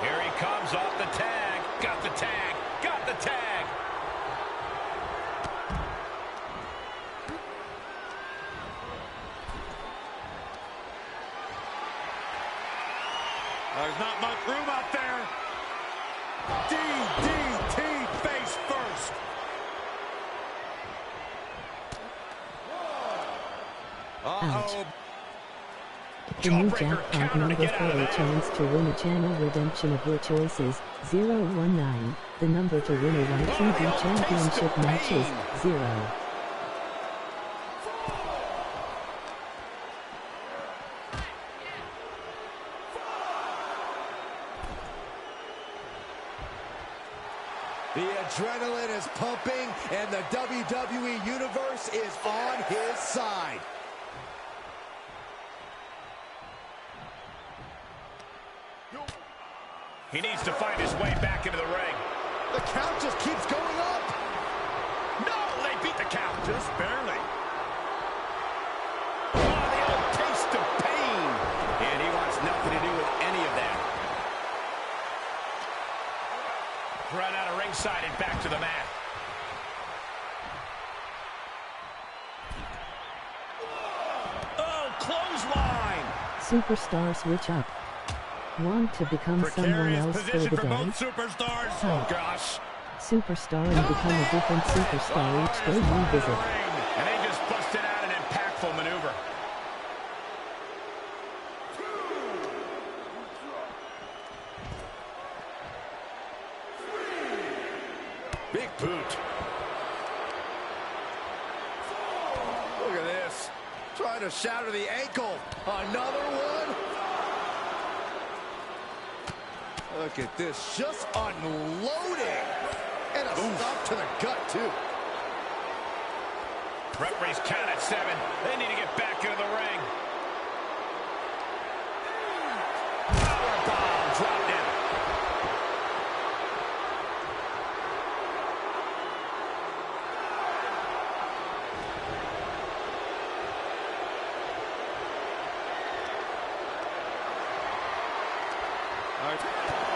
Here he comes off the tag. Got the tag. Got the tag. There's not much room out there. DDT face first. Ouch. The new jackpot number for a chance to win a channel redemption of your choices, 019. The number to win a YTV championship match is 0. The adrenaline is pumping, and the WWE Universe is on his side. He needs to find his way back into the ring. The count just keeps going up. No, they beat the count. Just barely. Oh, the old taste of pain. And he wants nothing to do with any of that. Run out of ringside and back to the mat. Oh, clothesline. Superstar switch up. Want to become someone else for the day? Superstars. Oh gosh. Superstar and become a different superstar each day you visit. And they just busted out an impactful maneuver. Big boot. Look at this. Trying to shatter the ankle. Another one. Look at this. Just unloading. And a stop to the gut, too. Referee's count at 7. They need to get back into the ring. Powerbomb dropped in.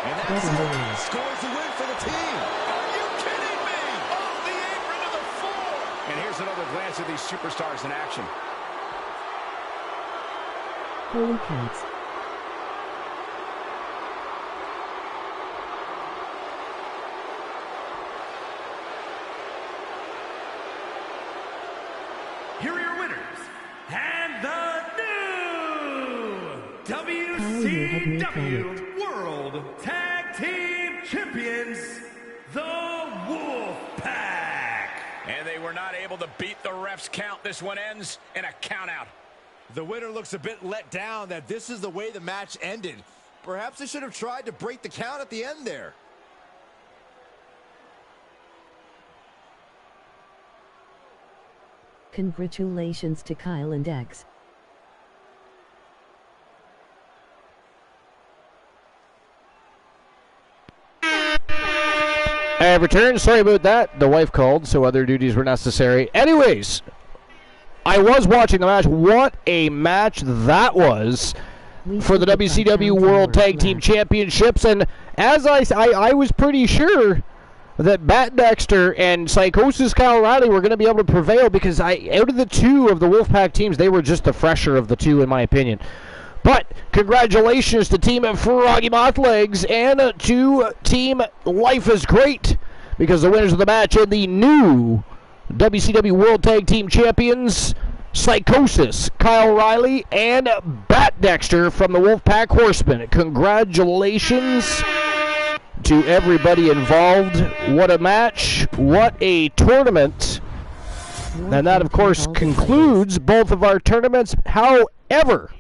And that scores the win for the team. Are you kidding me? Oh, the apron to the floor. And here's another glance at these superstars in action. Holy cats. Here are your winners, and the new WCW World Tag Team Champions, the Wolfpack. And they were not able to beat the ref's count. This one ends in a countout. The winner looks a bit let down that this is the way the match ended. Perhaps they should have tried to break the count at the end there. Congratulations to Kyle and X. I have returned. Sorry about that. The wife called, so other duties were necessary. Anyways, I was watching the match. What a match that was for the WCW World Tag Team Championships. And as I was pretty sure that Bat Dexter and Psychosis Kyle O'Reilly were going to be able to prevail because out of the two of the Wolfpack teams, they were just the fresher of the two, in my opinion. But congratulations to Team Froggy Moth Legs and to Team Life is Great, because the winners of the match are the new WCW World Tag Team Champions, Psychosis Kyle O'Reilly and Bat Dexter from the Wolfpack Horsemen. Congratulations to everybody involved. What a match. What a tournament. And that, of course, concludes both of our tournaments. However,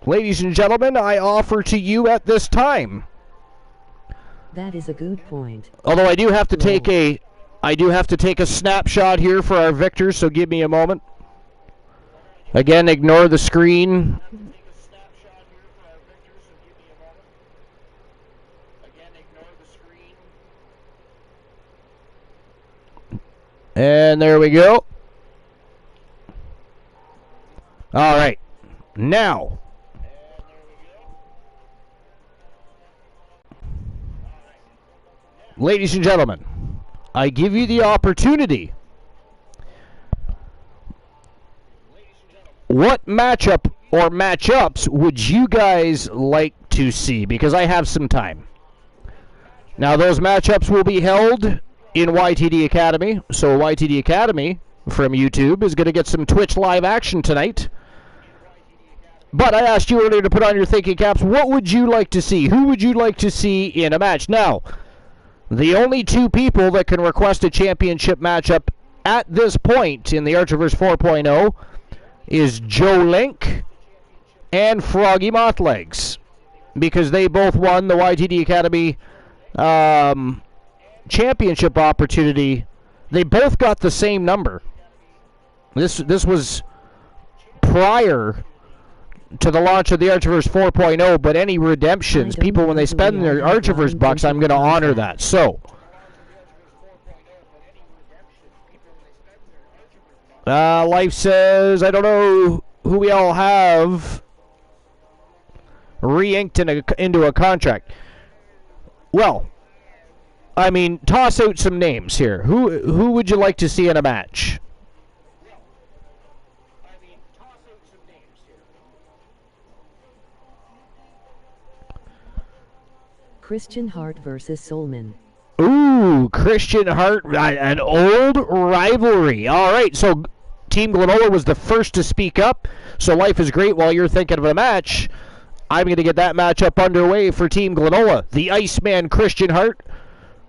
ladies and gentlemen, I offer to you at this time. That is a good point. Although I do have to take a snapshot here for our victors, so give me a moment. Again, ignore the screen. And there we go. All right. Now, ladies and gentlemen, I give you the opportunity. What matchup or matchups would you guys like to see? Because I have some time. Now, those matchups will be held in YTD Academy. So YTD Academy from YouTube is going to get some Twitch live action tonight. But I asked you earlier to put on your thinking caps. What would you like to see? Who would you like to see in a match? Now, the only two people that can request a championship matchup at this point in the Archerverse 4.0 is Joe Link and Froggy Mothlegs, because they both won the YTD Academy championship opportunity. They both got the same number. This was prior to the launch of the Archerverse 4.0, but any redemptions, people, when they spend their Archerverse bucks, I'm going to honor that. So, Life says, I don't know who we all have re-inked into a contract. Well, I mean, toss out some names here. Who would you like to see in a match? Christian Hart versus Soulman. Ooh, Christian Hart, an old rivalry. All right, so Team Glenola was the first to speak up, so Life is Great. While you're thinking of a match, I'm going to get that matchup underway for Team Glenola. The Iceman Christian Hart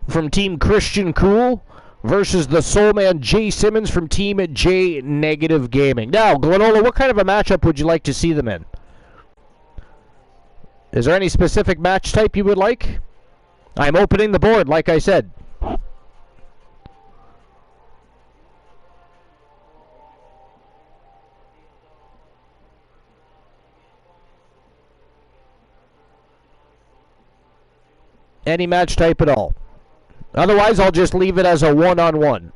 from Team Christian Cool versus the Soulman Jay Simmons from Team J Negative Gaming. Now, Glenola, what kind of a matchup would you like to see them in? Is there any specific match type you would like? I'm opening the board, like I said. Any match type at all. Otherwise, I'll just leave it as a one-on-one.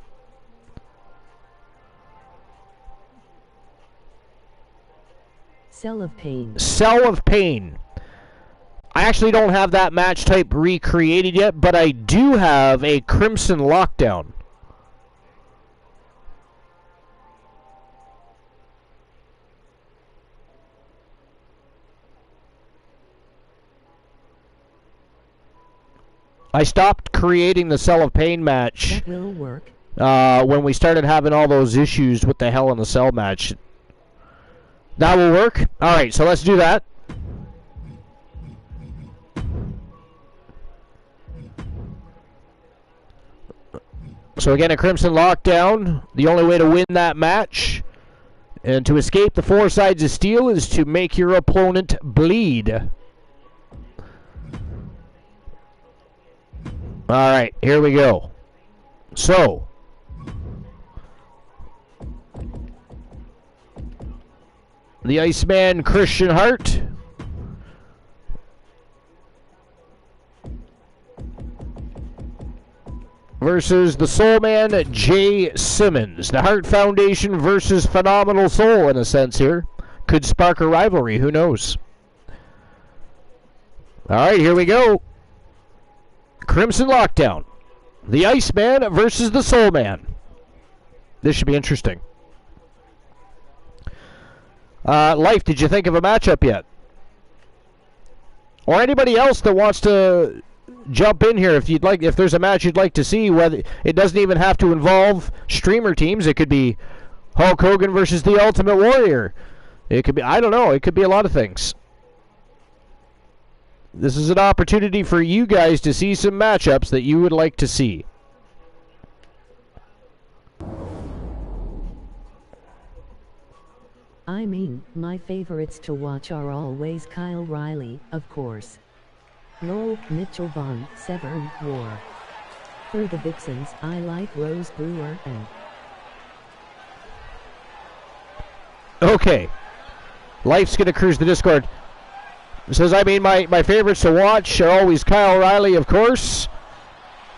Cell of Pain. Cell of Pain. I actually don't have that match type recreated yet, but I do have a Crimson Lockdown. I stopped creating the Cell of Pain match. That will work. When we started having all those issues with the Hell in the Cell match. That will work? Alright, so let's do that. So again, a Crimson Lockdown. The only way to win that match and to escape the four sides of steel is to make your opponent bleed. Alright, here we go. So, The Iceman Christian Hart versus the Soul Man Jay Simmons. The Hart Foundation versus Phenomenal Soul, in a sense here. Could spark a rivalry, who knows? Alright, here we go. Crimson Lockdown. The Iceman versus the Soul Man. This should be interesting. Life, did you think of a matchup yet? Or anybody else that wants to jump in here if you'd like, if there's a match you'd like to see, whether it doesn't even have to involve streamer teams. It could be Hulk Hogan versus the Ultimate Warrior. It could be, I don't know, it could be a lot of things. This is an opportunity for you guys to see some matchups that you would like to see. I mean, my favorites to watch are always Kyle Riley, of course. Lowell, Mitchell Vaughn, Severn, War. For the Vixens, I like Rose Brewer and... Okay. Life's gonna cruise the Discord. It says, I mean, my favorites to watch are always Kyle Riley, of course.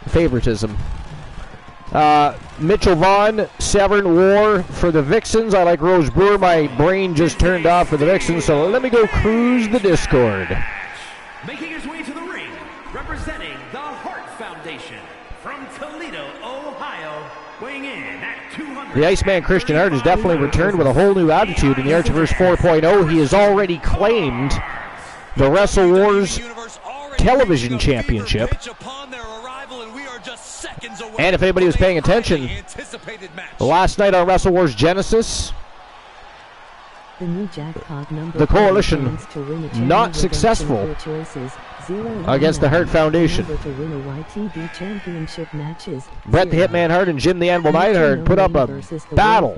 Favoritism. Mitchell Vaughn, Severn, War for the Vixens. I like Rose Brewer. My brain just turned off for the Vixens, so let me go cruise the Discord. Making his way to the ring, representing the Hart Foundation from Toledo, Ohio, weighing in at 200. The Iceman Christian Hart has definitely returned with a whole new attitude in the Archiverse 4.0. He has already claimed the Wrestle Wars Television Championship. And if anybody was paying attention, last night on Wrestle Wars Genesis, the Coalition not successful against the Hart Foundation. Brett the Hitman Hart and Jim the Animal Neidhart put up a battle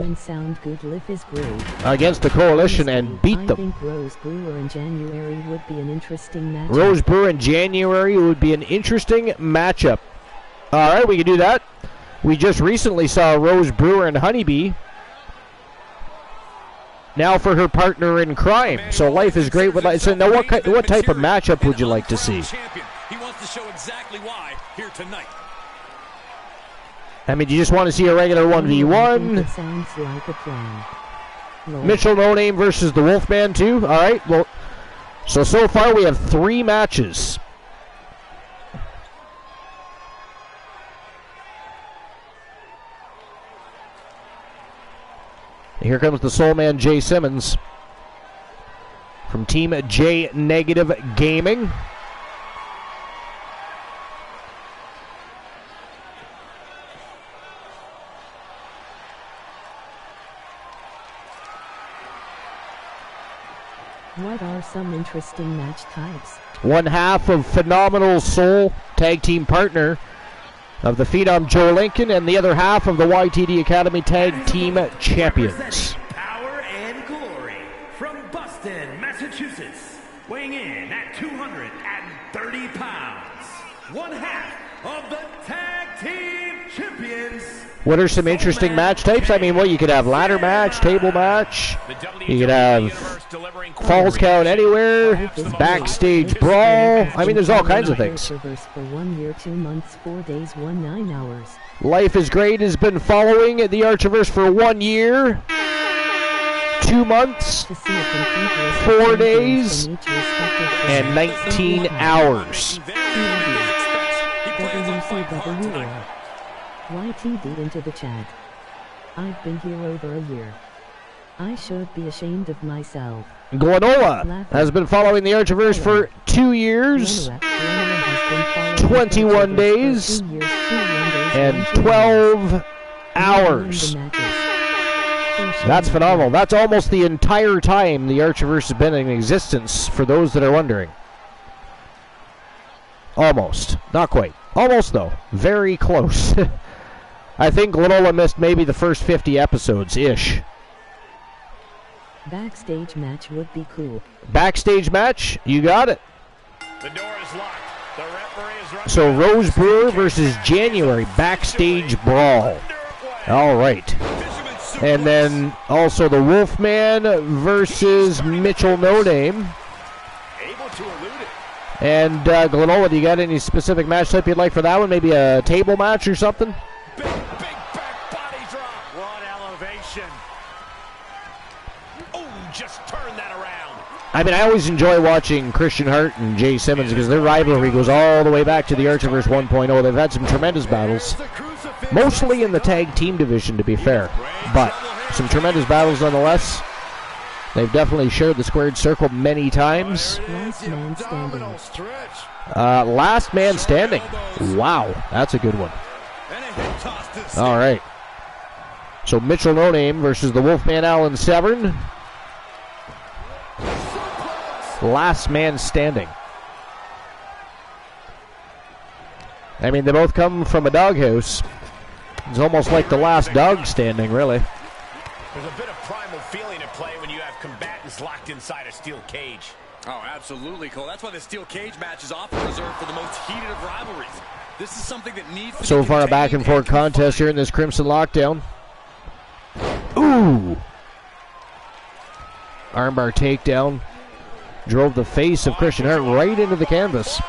against the Coalition and beat them. Rose Brewer in January would be an interesting matchup. Rose Brewer in January would be an interesting matchup. All right, we can do that. We just recently saw Rose Brewer and Honeybee. Now for her partner in crime. So life is great with life. So now what type of matchup would you like to see? He wants to show exactly why here tonight. I mean, do you just want to see a regular 1v1? Sounds like a plan. Mitchell No Name versus the Wolfman too. All right. Well, so far we have 3 matches. Here comes the Soul Man Jay Simmons from Team J Negative Gaming. What are some interesting match types? One half of Phenomenal Soul, tag team partner of the Phenom Joe Lincoln, and the other half of the YTD Academy Tag Team Champions. Power and Glory from Boston, Massachusetts, weighing in at 230 pounds. One half of the Tag Team Champions. What are some interesting match types? I mean, well, you could have ladder match, table match. You could have Falls Count Anywhere, backstage brawl. I mean, there's all kinds of things. For 1 year, 2 months, 4 days, 19 hours. Life is Great has been following the Archiverse for 1 year, 2 months, 4 days, and 19 hours. WCWR. YTD into the chat. I've been here over a year. I should be ashamed of myself. Guanola has been following the Archiverse for 2 years, 21 days, and 12 hours. That's phenomenal. That's almost the entire time the Archiverse has been in existence, for those that are wondering. Almost. Not quite. Almost, though. Very close. I think Guanola missed maybe the first 50 episodes-ish. Backstage match would be cool. Backstage match? You got it. The door is locked. The referee is running. So Rose Brewer versus January backstage brawl. All right. And then also the Wolfman versus Mitchell No Name. Able to elude it. And Glenola, do you got any specific match type you'd like for that one? Maybe a table match or something? Big back body drop. What elevation. Oh, just turn that around. I mean, I always enjoy watching Christian Hart and Jay Simmons because their rivalry goes all the way back to the Archiverse 1.0. They've had some tremendous battles, mostly in the tag team division, to be fair, but some tremendous battles nonetheless. They've definitely shared the squared circle many times. Last man standing. Last man standing. Wow, that's a good one. All right. So Mitchell No Name versus the Wolfman Alan Severn. Last man standing. I mean, they both come from a doghouse. It's almost like the last dog standing, really. There's a bit of primal feeling at play when you have combatants locked inside a steel cage. Oh, absolutely, Cole. That's why the steel cage match is often reserved for the most heated of rivalries. This is something that needs to so be far a back and forth contest here in this Crimson Lockdown. Ooh! Armbar takedown. Drove the face of Christian Hart right into the canvas.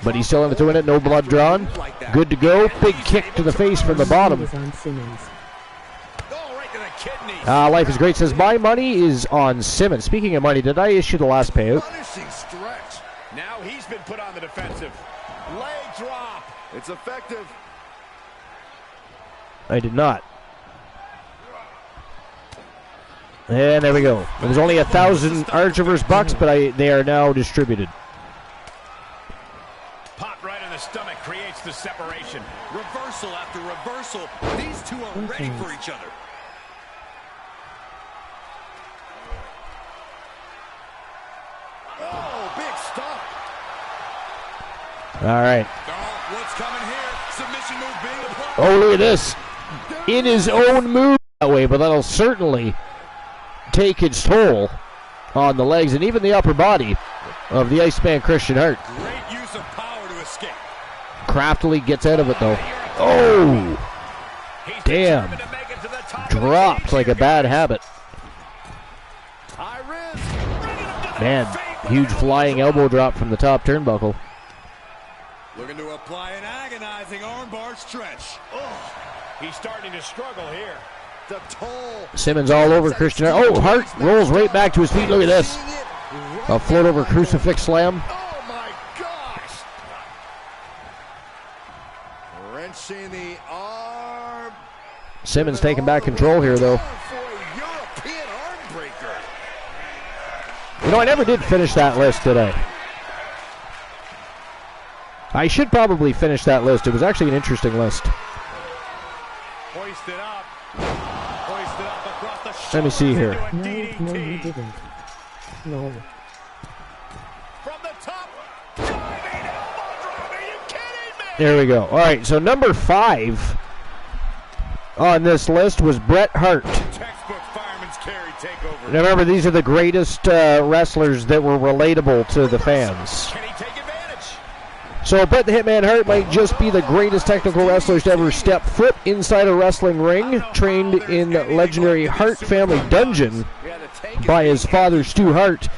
But he's still in it to win it. No blood drawn. Good to go. Big kick to the face from the bottom. Life is Great says, my money is on Simmons. Speaking of money, did I issue the last payout? Now he's been put on the defensive. Leg drop. It's effective. I did not. And there we go. It was only 1,000 Archiverse bucks, but they are now distributed. Pop right in the stomach creates the separation. Reversal after reversal. These two are ready for each other. Oh, big stop. All right. Oh, what's coming here? Submission move being applied. Oh, look at this. In his own move that way, but that'll certainly take its toll on the legs and even the upper body of the Iceman Christian Hart. Great use of power to escape. Craftily gets out of it, though. Oh! Damn. Dropped like a bad habit. Man, huge flying elbow drop from the top turnbuckle. Looking to apply an agonizing armbar stretch. Oh, he's starting to struggle here. The toll. Simmons all over Christian Hart. Oh, Hart rolls right back to his feet. Look at this. A float over crucifix slam. Oh my gosh. Wrenching the arm. Simmons taking back control here, though. You know, I never did finish that list today. I should probably finish that list. It was actually an interesting list. Hoist it up. Hoist it up across the shoulder. Let me see here. No, you didn't. No. From the top. Diving elbow drop. Are you kidding me? There we go. All right, so number 5 on this list was Bret Hart. Textbook fireman's carry takeover. Now remember, these are the greatest wrestlers that were relatable to the fans. Can he take advantage? So Bret the Hitman Hart might just be the greatest technical wrestler to ever step foot inside a wrestling ring, trained in the legendary Hart family dungeon by his father Stu Hart,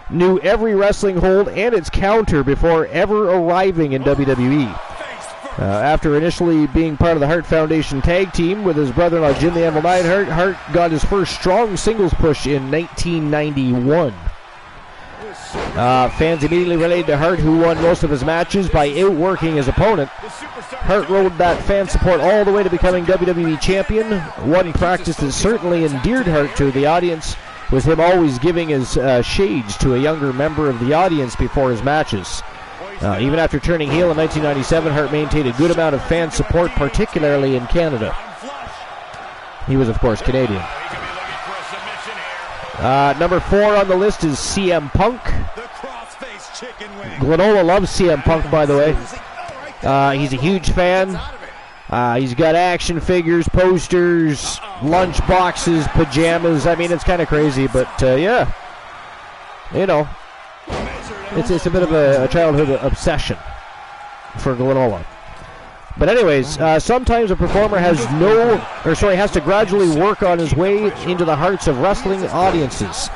knew every wrestling hold and its counter before ever arriving in WWE. After initially being part of the Hart Foundation tag team with his brother-in-law Jim the Anvil Neidhart, Hart got his first strong singles push in 1991. Fans immediately related to Hart, who won most of his matches by outworking his opponent. Hart rode that fan support all the way to becoming WWE champion. One practice that certainly endeared Hart to the audience was him always giving his shades to a younger member of the audience before his matches. Even after turning heel in 1997, Hart maintained a good amount of fan support, particularly in Canada. He was, of course, Canadian. Number 4 on the list is CM Punk. Glenola loves CM Punk, by the way. He's a huge fan. He's got action figures, posters, lunch boxes, pajamas. I mean, it's kind of crazy, but yeah. You know, it's a bit of a childhood obsession for Glenola. But anyways, sometimes a performer has to gradually work on his way into the hearts of wrestling audiences.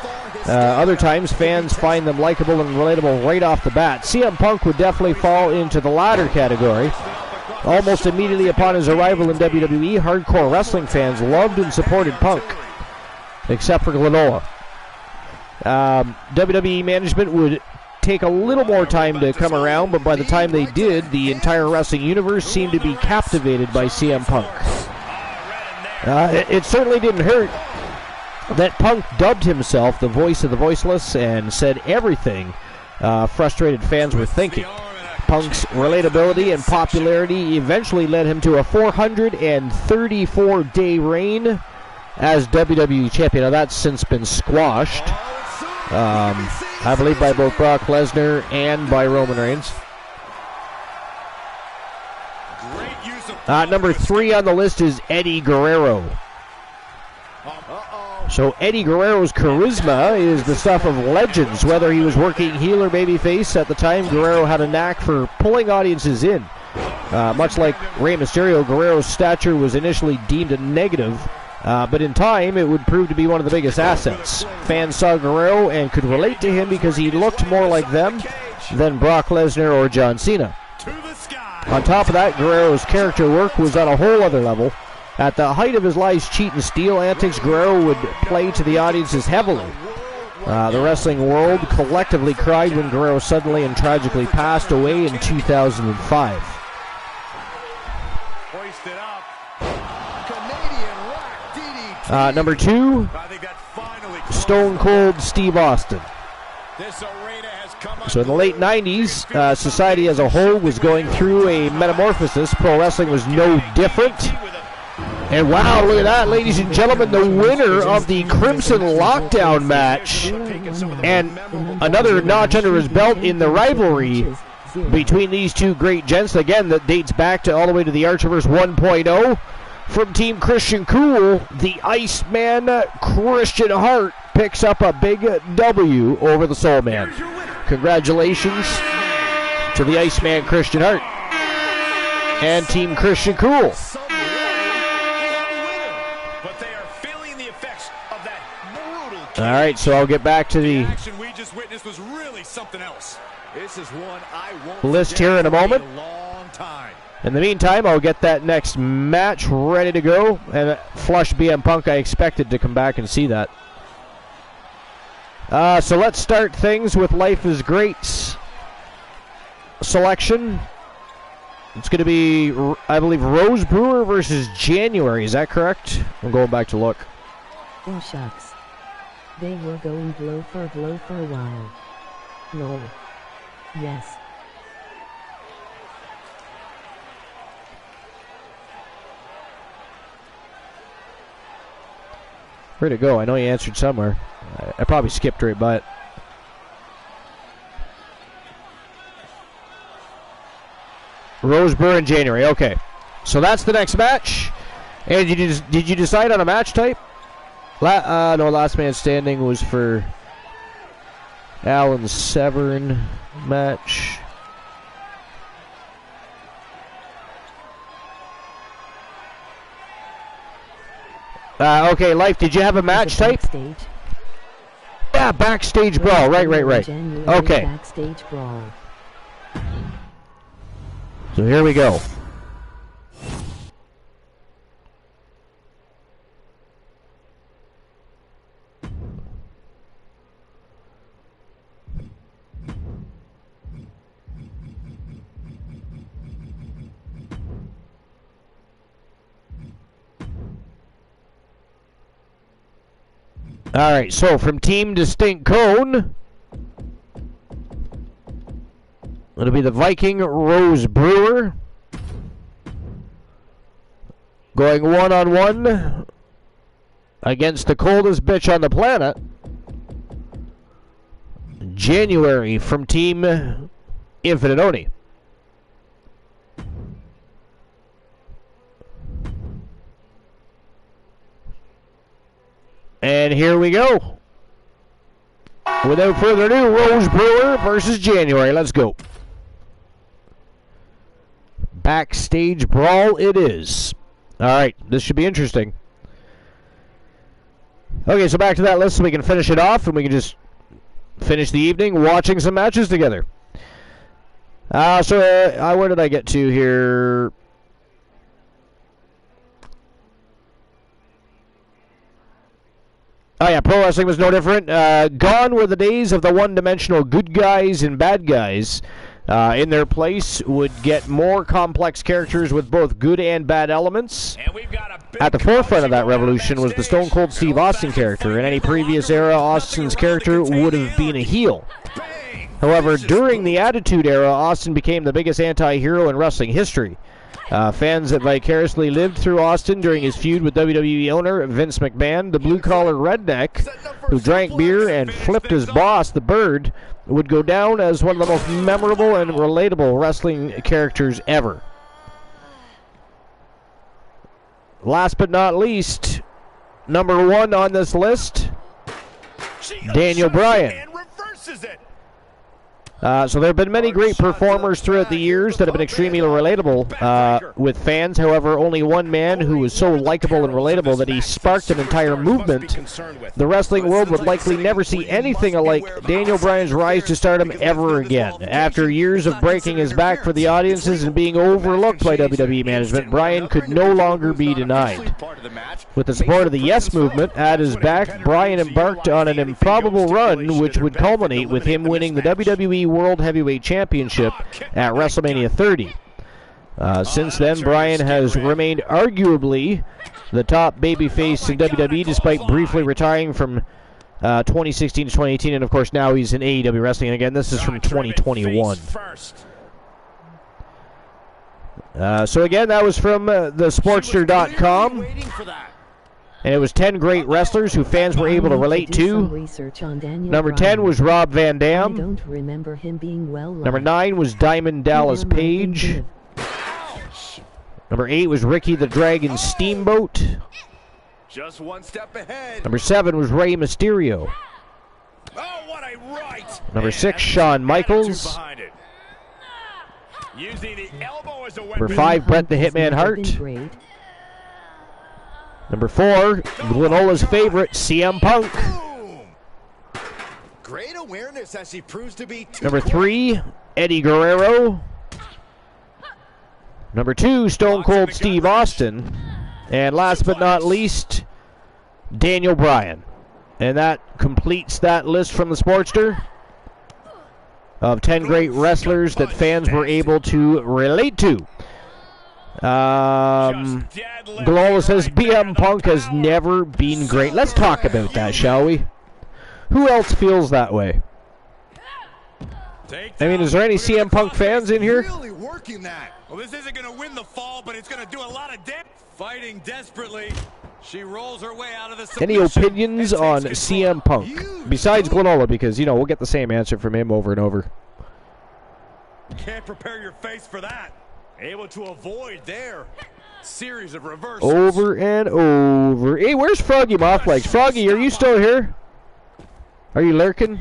Other times, fans find them likable and relatable right off the bat. CM Punk would definitely fall into the latter category. Almost immediately upon his arrival in WWE, hardcore wrestling fans loved and supported Punk, except for Glenoa. WWE management would take a little more time to come around, but by the time they did, the entire wrestling universe seemed to be captivated by CM Punk. It certainly didn't hurt that Punk dubbed himself the voice of the voiceless and said everything frustrated fans were thinking. Punk's relatability and popularity eventually led him to a 434-day reign as WWE champion. Now that's since been squashed, I believe, by both Brock Lesnar and by Roman Reigns. Number 3 on the list is Eddie Guerrero. So Eddie Guerrero's charisma is the stuff of legends. Whether he was working heel or babyface at the time, Guerrero had a knack for pulling audiences in. Much like Rey Mysterio, Guerrero's stature was initially deemed a negative, but in time it would prove to be one of the biggest assets. Fans saw Guerrero and could relate to him because he looked more like them than Brock Lesnar or John Cena. On top of that, Guerrero's character work was on a whole other level. At the height of his lies, cheat, and steal antics, Guerrero would play to the audiences heavily. The wrestling world collectively cried when Guerrero suddenly and tragically passed away in 2005. Number 2, Stone Cold Steve Austin. So in the late 90s, society as a whole was going through a metamorphosis. Pro wrestling was no different. And wow, look at that, ladies and gentlemen, the winner of the Crimson Lockdown match, and another notch under his belt in the rivalry between these two great gents, again, that dates back to all the way to the Archiverse 1.0. From Team Christian Cool, the Iceman Christian Hart picks up a big W over the Soul Man. Congratulations to the Iceman Christian Hart and Team Christian Cool. All right, so I'll get back to the list here in a moment. In the meantime, I'll get that next match ready to go. And Flush BM Punk, I expected to come back and see that. So let's start things with Life is Great's selection. It's going to be, I believe, Rose Brewer versus January. Is that correct? I'm going back to look. Oh, shucks. They were going blow for a while. No. Yes. Where'd it go? I know you answered somewhere. I probably skipped right by it. Rose Brewer in January. Okay. So that's the next match. And did you decide on a match type? No, Last Man Standing was for Alan Severn match. Okay, Life, did you have a match type? Backstage? Yeah, backstage brawl. Right. Okay. Backstage brawl. So here we go. All right, so from Team Distinct Cone, it'll be the Viking Rose Brewer going one-on-one against the coldest bitch on the planet, January from Team Infinite Oni. And here we go. Without further ado, Rose Brewer versus January. Let's go. backstage brawl it is. All right, this should be interesting. Okay, so back to that list so we can finish it off, and we can just finish the evening watching some matches together. Where did I get to here? Oh yeah, pro wrestling was no different. Gone were the days of the one-dimensional good guys and bad guys. In their place would get more complex characters with both good and bad elements. At the forefront of that revolution was the Stone Cold Steve Austin character. In any previous era, Austin's character would have been a heel. However, during the Attitude Era, Austin became the biggest anti-hero in wrestling history. Fans that vicariously lived through Austin during his feud with WWE owner Vince McMahon, the blue-collar redneck who drank beer and flipped his boss, the Bird, would go down as one of the most memorable and relatable wrestling characters ever. Last but not least, number 1 on this list, Daniel Bryan. So there have been many great performers throughout the years that have been extremely relatable with fans. However, only one man who was so likable and relatable that he sparked an entire movement. The wrestling world would likely never see anything like Daniel Bryan's rise to stardom ever again. After years of breaking his back for the audiences and being overlooked by WWE management, Bryan could no longer be denied. With the support of the Yes Movement at his back, Bryan embarked on an improbable run which would culminate with him winning the WWE World Heavyweight Championship at WrestleMania 30. Since then, Bryan has remained arguably the top babyface in WWE, despite briefly retiring from 2016 to 2018, and of course now he's in AEW Wrestling again. This is from 2021. So again, that was from thesportster.com. And it was 10 great wrestlers who fans were able to relate to. Number 10 was Rob Van Dam. I don't remember him being well liked. Number 9 was Diamond Dallas Page. Number 8 was Ricky the Dragon Steamboat. Just one step ahead. Number 7 was Rey Mysterio. Oh, what a right. Number 6, Shawn Michaels. Using the elbow as a weapon. Number 5, Bret the Hitman Hart. Number 4, Glenola's favorite, CM Punk. Great awareness as he proves to be Number 3, Eddie Guerrero. Number 2, Stone Cold Steve Austin. And last but not least, Daniel Bryan. And that completes that list from the Sportster of 10 great wrestlers that fans were able to relate to. Glola says BM Punk has never been great. Let's talk about that, shall we? Who else feels that way? I mean, is there any CM Punk fans in here? really working that. Well, this isn't going to win the fall, but it's going to do a lot of damage. Fighting desperately, she rolls her way out of the submission. Any opinions on CM Punk? Besides Glenola, because, you know, we'll get the same answer from him over and over. Can't prepare your face for that. Able to avoid their series of reversals. Over and over. Hey, where's Froggy Mothlegs? Froggy, are you still here? Are you lurking?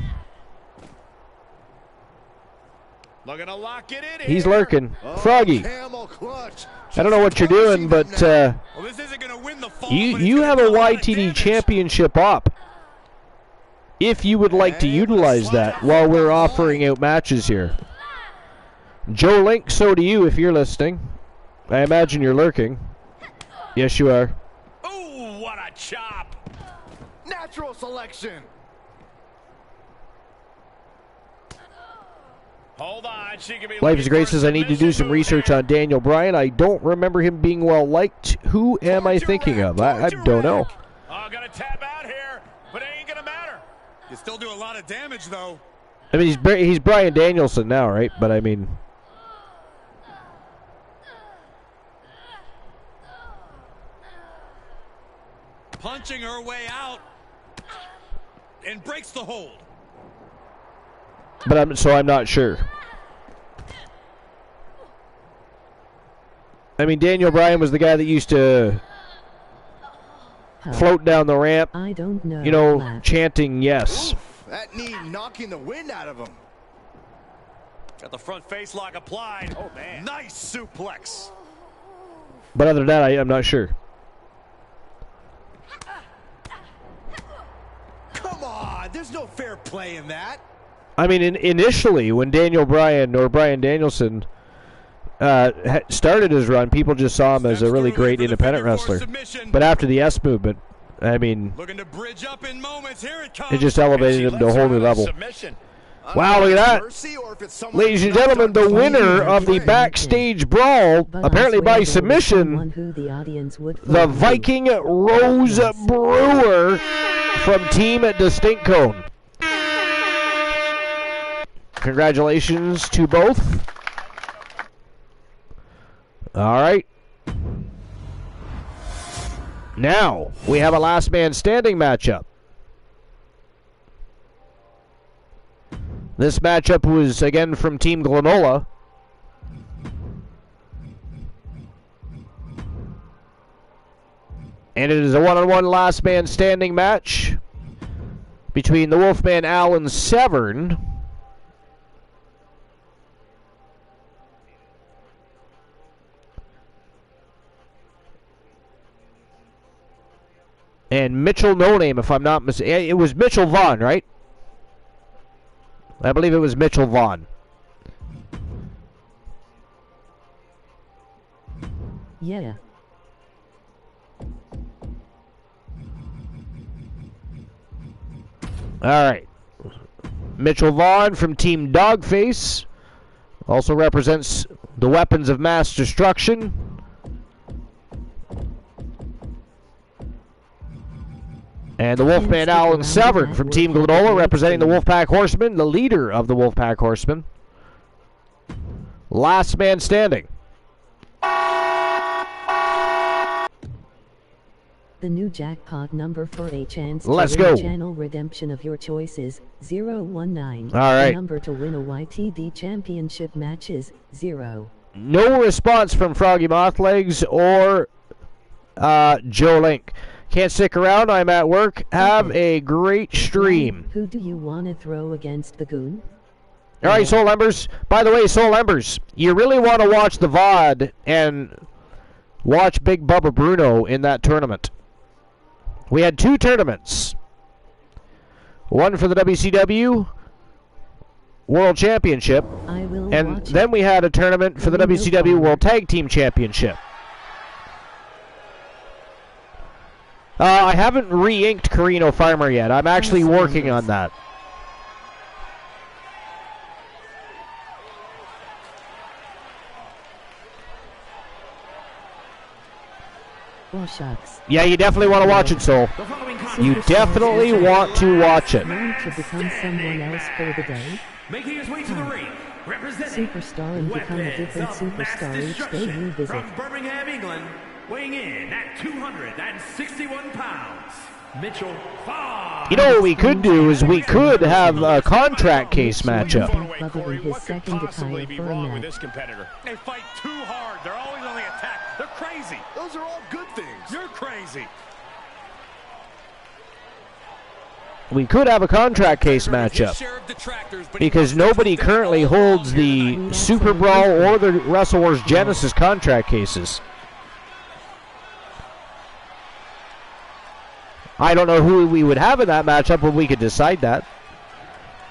Looking to lock it in. He's lurking. Froggy. I don't know what you're doing, but you have a YTD championship op. If you would like to utilize that while we're offering out matches here. Joe Link, so do you if you're listening. I imagine you're lurking. Yes, you are. Ooh, what a chop. Natural selection. Hold on, she can be. Life is Great says I need to do some research on Daniel Bryan. I don't remember him being well liked. Who am I thinking of? I don't know. Oh, gonna tap out here, but it ain't gonna matter. You still do a lot of damage, though. I mean, he's Bryan Danielson now, right? But I mean, punching her way out and breaks the hold. but I'm not sure. I mean, Daniel Bryan was the guy that used to float down the ramp, I don't know. you know, chanting yes. That knee knocking the wind out of him. Got the front face lock applied. Oh, man. Nice suplex. But other than that, I'm not sure. Come on, there's no fair play in that. I mean, initially, when Daniel Bryan or Bryan Danielson started his run, people just saw him as a really great independent wrestler. But after the S movement, I mean, looking to bridge up in moments. Here it comes. It just elevated him to a whole new level. Wow, look at that. Ladies and gentlemen, the winner of the backstage brawl, apparently by submission, the Viking Rose Brewer from Team Distinct Cone. Congratulations to both. All right. Now, we have a last man standing matchup. This matchup was, again, from Team Glenola. And it is a one-on-one last man standing match between the Wolfman Alan Severn and Mitchell No Name, if I'm not mistaken. It was Mitchell Vaughn, right? I believe it was Mitchell Vaughn. Yeah. All right. Mitchell Vaughn from Team Dogface also represents the Weapons of Mass Destruction. And the Wolfman Alan Severn from Team Glenola representing the Wolfpack Horsemen, the leader of the Wolfpack Horsemen. Last man standing. The new jackpot number for a chance to Let's win go. Channel redemption of your choices, 019. All right. The number to win a YTD championship match is 0. No response from Froggy Mothlegs or Joe Link. Can't stick around. I'm at work. Have a great stream. Who do you want to throw against the Goon? All right, Soul Embers. By the way, Soul Embers, you really want to watch the VOD and watch Big Bubba Bruno in that tournament. We had 2 tournaments. One for the WCW World Championship, and then we had a tournament for the WCW World Tag Team Championship. I haven't re-inked Carino Farmer yet. I'm actually working on that. Well, shucks. Yeah, you definitely want to watch it, Soul. You definitely want to watch it. To become someone else for the day. Making his way to the ring, representing Superstar and become a different superstar each day you visit. from Birmingham, England, weighing in at 261 pounds, Mitchell Vaughn. You know what we could do is we could have a contract case matchup. Bubba in his second attire for a With match. this competitor. They fight too hard. They're always on the attack. They're crazy. Those are all good things. You're crazy. We could have a contract case matchup because nobody currently holds the Super Brawl or the Wrestle Wars Genesis contract cases. I don't know who we would have in that matchup, but we could decide that.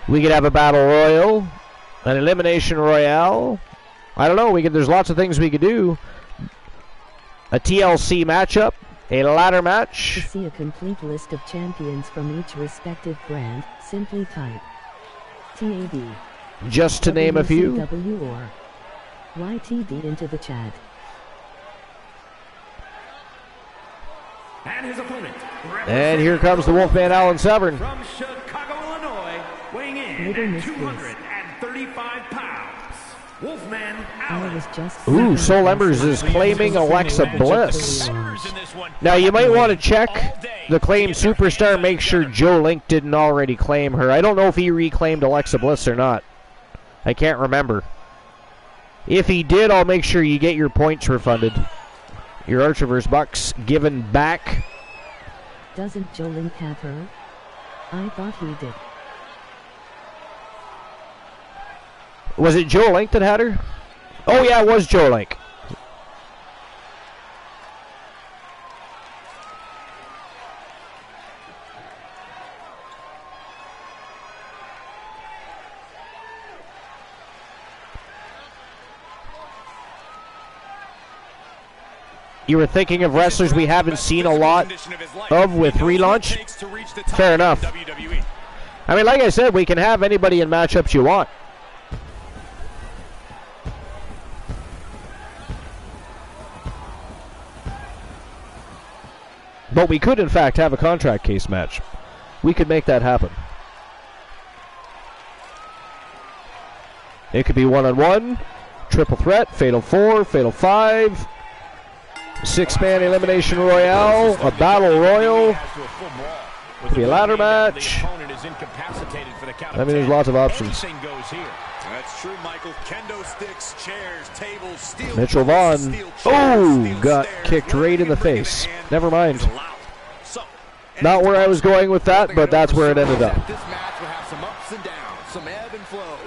We could have a Battle Royal, an Elimination Royale. I don't know. There's lots of things we could do. A TLC matchup, a ladder match. To see a complete list of champions from each respective brand, simply type TAB. Just to name a few. WCW or YTD into the chat. And his opponent. And here comes the Wolfman Alan Severn. From Chicago, Illinois, weighing in Little at Miss 235 pounds, Wolfman I Allen. was just Ooh, Soul Embers is claiming Alexa Bliss. Now, you might want to check the claim superstar, make sure Joe Link didn't already claim her. I don't know if he reclaimed Alexa Bliss or not. I can't remember. If he did, I'll make sure you get your points refunded. Your Archiverse bucks given back. Doesn't Joe Link have her? I thought he did. Was it Joe Link that had her? Oh, yeah, it was Joe Link. You were thinking of wrestlers we haven't seen a lot of with relaunch? Fair enough. I mean, like I said, we can have anybody in matchups you want. But we could, in fact, have a contract case match. We could make that happen. It could be one-on-one, triple threat, fatal 4, fatal 5, 6-man elimination royale, a battle royal, could be a ladder match. I mean, there's lots of options. That's true, Michael. Kendo sticks, chairs, tables, steel. Mitchell Vaughn, got kicked right in the face. Never mind. Not where I was going with that, but that's where it ended up. This match will have some ups and downs, some ebb and flow.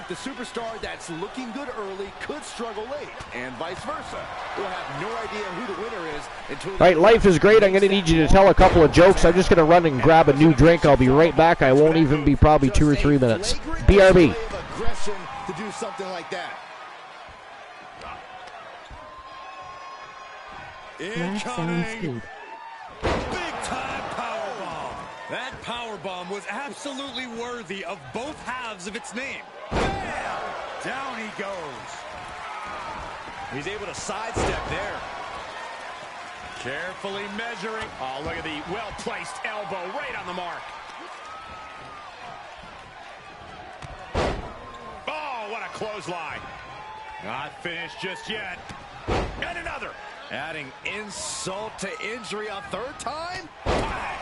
The superstar that's looking good early could struggle late, and vice versa. We'll have no idea who the winner is until... All right, life is great. I'm going to need you to tell a couple of jokes. I'm just going to run and grab a new drink. I'll be right back. I won't even be probably 2 or 3 minutes. BRB. Aggression to do something like that. That sounds good. Big time powerbomb. That powerbomb was absolutely worthy of both halves of its name. Bam! Down he goes. He's able to sidestep there. Carefully measuring. Oh, look at the well-placed elbow right on the mark. Oh, what a clothesline. Not finished just yet. And another. Adding insult to injury a third time? Wow.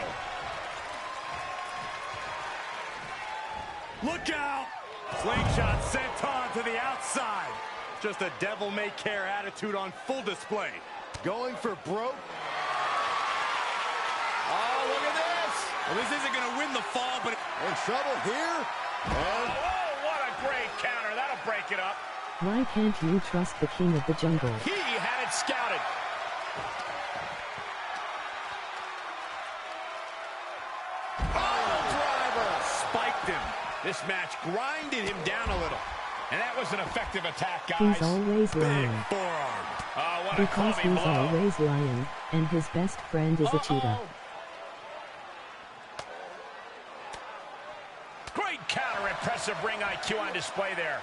Look out. Slingshot sent on to the outside. Just a devil-may-care attitude on full display. Going for broke. Oh, look at this. Well, this isn't going to win the fall, but... In trouble here. And... Oh, what a great counter. That'll break it up. Why can't you trust the king of the jungle? He had it scouted. Spiked him. This match grinded him down a little. And that was an effective attack, guys. He's always lying. Forearm. Oh, what Because a he's blow. always lying, and his best friend is a cheetah. Great counter. Impressive ring IQ on display there.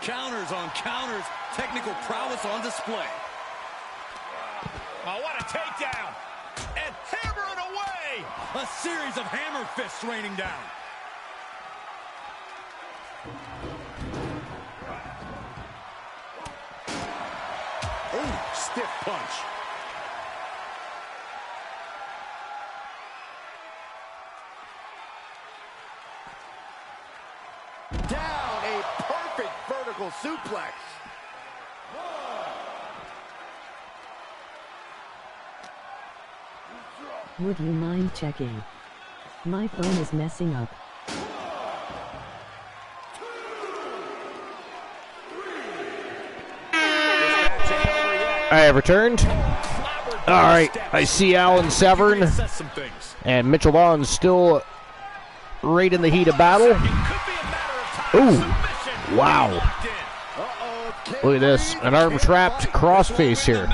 Counters on counters. Technical prowess on display. Oh, what a takedown. And hammering away. A series of hammer fists raining down. ooh, stiff punch. Down, a perfect vertical suplex. Would you mind checking? My phone is messing up. I have returned. All right, I see Alan Severn and Mitchell Vaughn still right in the heat of battle. Ooh, wow. Look at this, an arm trapped crossface here.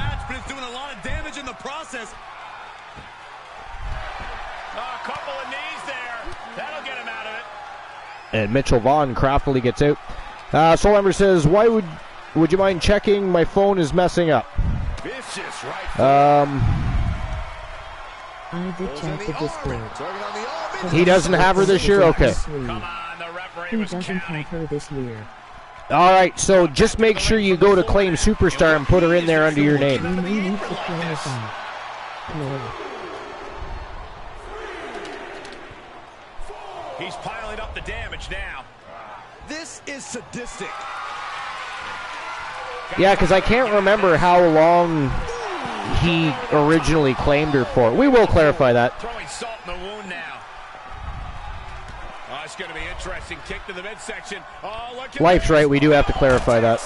And Mitchell Vaughn craftily gets out. Soul Ember says, why would you mind checking? My phone is messing up. I did check the Discord. He doesn't have her this year? Okay. He doesn't have her this year. All right, so just make sure you go to Claim Superstar and put her in there under your name. We may need to clarify. No. He's piling up the damage now. This is sadistic. Yeah, because I can't remember how long he originally claimed her for. We will clarify that. Throwing salt in the wound now. is going to be interesting. Kick to the midsection. Oh, look at Life's right. We do have to clarify that.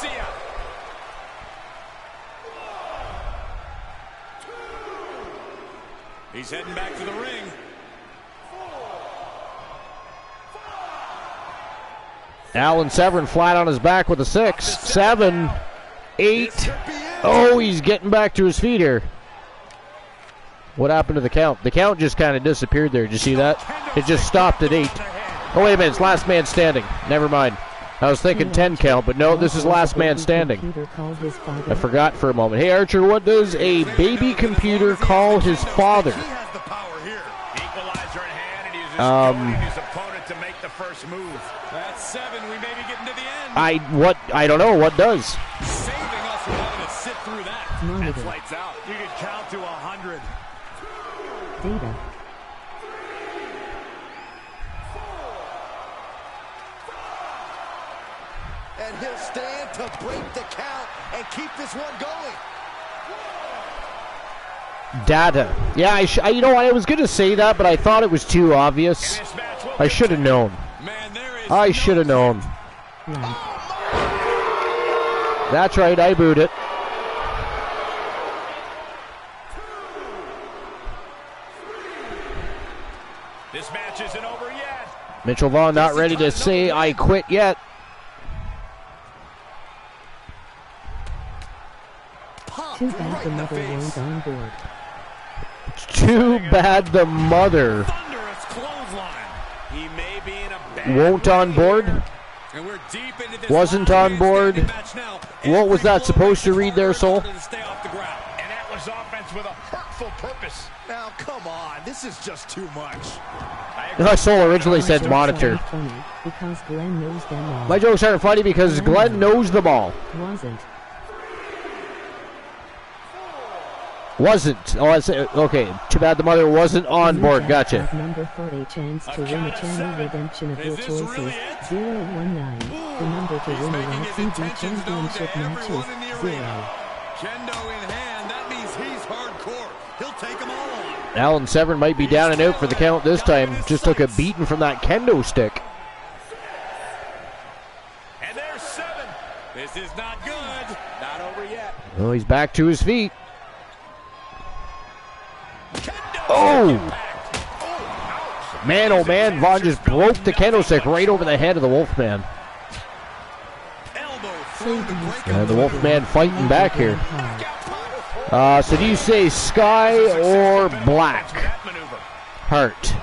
He's heading back to the ring. Alan Severn flat on his back with a 6, 7, 8. Oh, he's getting back to his feet here. What happened to the count? The count just kind of disappeared there. Did you see that? It just stopped at 8. Oh, wait a minute. It's last man standing. Never mind. I was thinking 10 count, but no, this is last man standing. I forgot for a moment. Hey, Archer, what does a baby computer call his father? Equalizer in hand, and uses his opponent to make the first move. That's 7. We may be getting to the end. I don't know. What does? Saving us from having to sit through that. Monitor. Lights out. You can count to 100. Data. And he'll stand to break the count and keep this one going. Data. Yeah, you know, I was going to say that, but I thought it was too obvious. I should have known. I should have known. That's right, I booed it. This match isn't over yet. Mitchell Vaughn not ready to say I quit yet. Too bad the mother won't on board. Too bad the mother Thunderous clothesline. He may be in a bad won't on board. And we're deep into this Wasn't on board. match now. What was that supposed to read there, Soul? To stay off the ground. And that was offense with a hurtful purpose. Now, come on. This is just too much. Soul originally said monitor. Because Glenn knows them all. My jokes aren't funny because Glenn knows them all. Wasn't. Oh, I say, okay. Too bad the mother wasn't on board. Gotcha. Number for a chance to win a channel redemption of your choices. 019. The number to win a YCD championship match is 0. Kendo in hand. That means he's hardcore. He'll take them all on. Alan Severn might be down and out for the count this time. Just took a beating from that kendo stick. And there's 7. This is not good. Not over yet. Oh, he's back to his feet. Oh! Man, oh man, Vaughn just broke the kendo stick right over the head of the Wolfman. And the Wolfman fighting back here. So do you say Sky or Black Heart?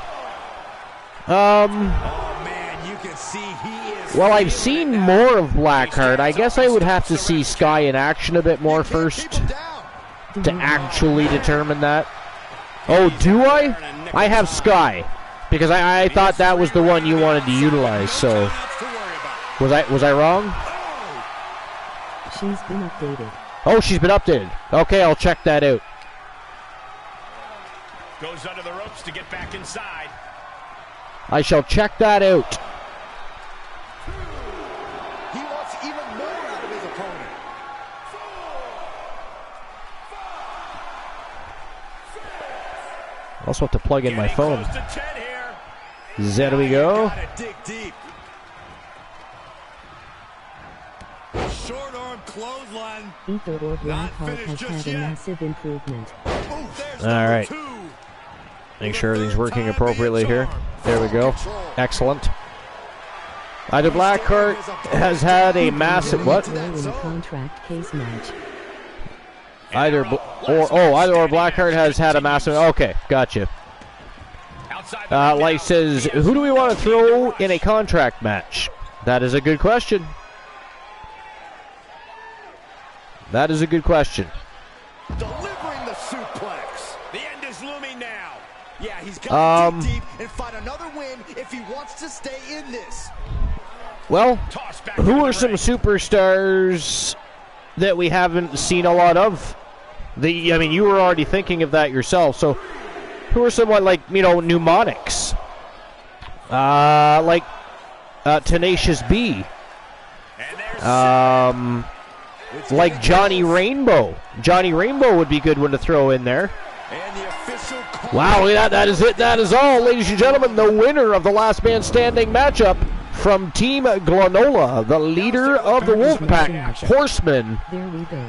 Well, I've seen more of Blackheart. I guess I would have to see Sky in action a bit more first to actually determine that. Oh, do I? I have Sky because I thought that was the one you wanted to utilize. So was I wrong? She's been updated. Oh, she's been updated. Okay, I'll check that out. Goes under the ropes to get back inside. I shall check that out. He wants even more out of his opponent. I also have to plug in my phone. There we go. Dig deep. Short arm clothesline. Ether or Blackheart has had a massive improvement. All right. Make sure everything's working appropriately here. There we go. Excellent. Either Blackheart has had a massive what? Contract case match. Either Blackheart has had a massive. Okay, gotcha. Life says, who do we want to throw in a contract match? That is a good question. That is a good question. Delivering the suplex. The end is looming now. Yeah, he's got to dig deep and find another win if he wants to stay in this. Well, who are some superstars that we haven't seen a lot of? I mean, you were already thinking of that yourself. So, who are someone like, Mnemonics? Like Tenacious B. Like Johnny Rainbow. Johnny Rainbow would be a good one to throw in there. And the Wow, that is it. That is all, ladies and gentlemen. The winner of the last man standing matchup from Team Glenola, the leader of the Wolfpack Horsemen. There we go.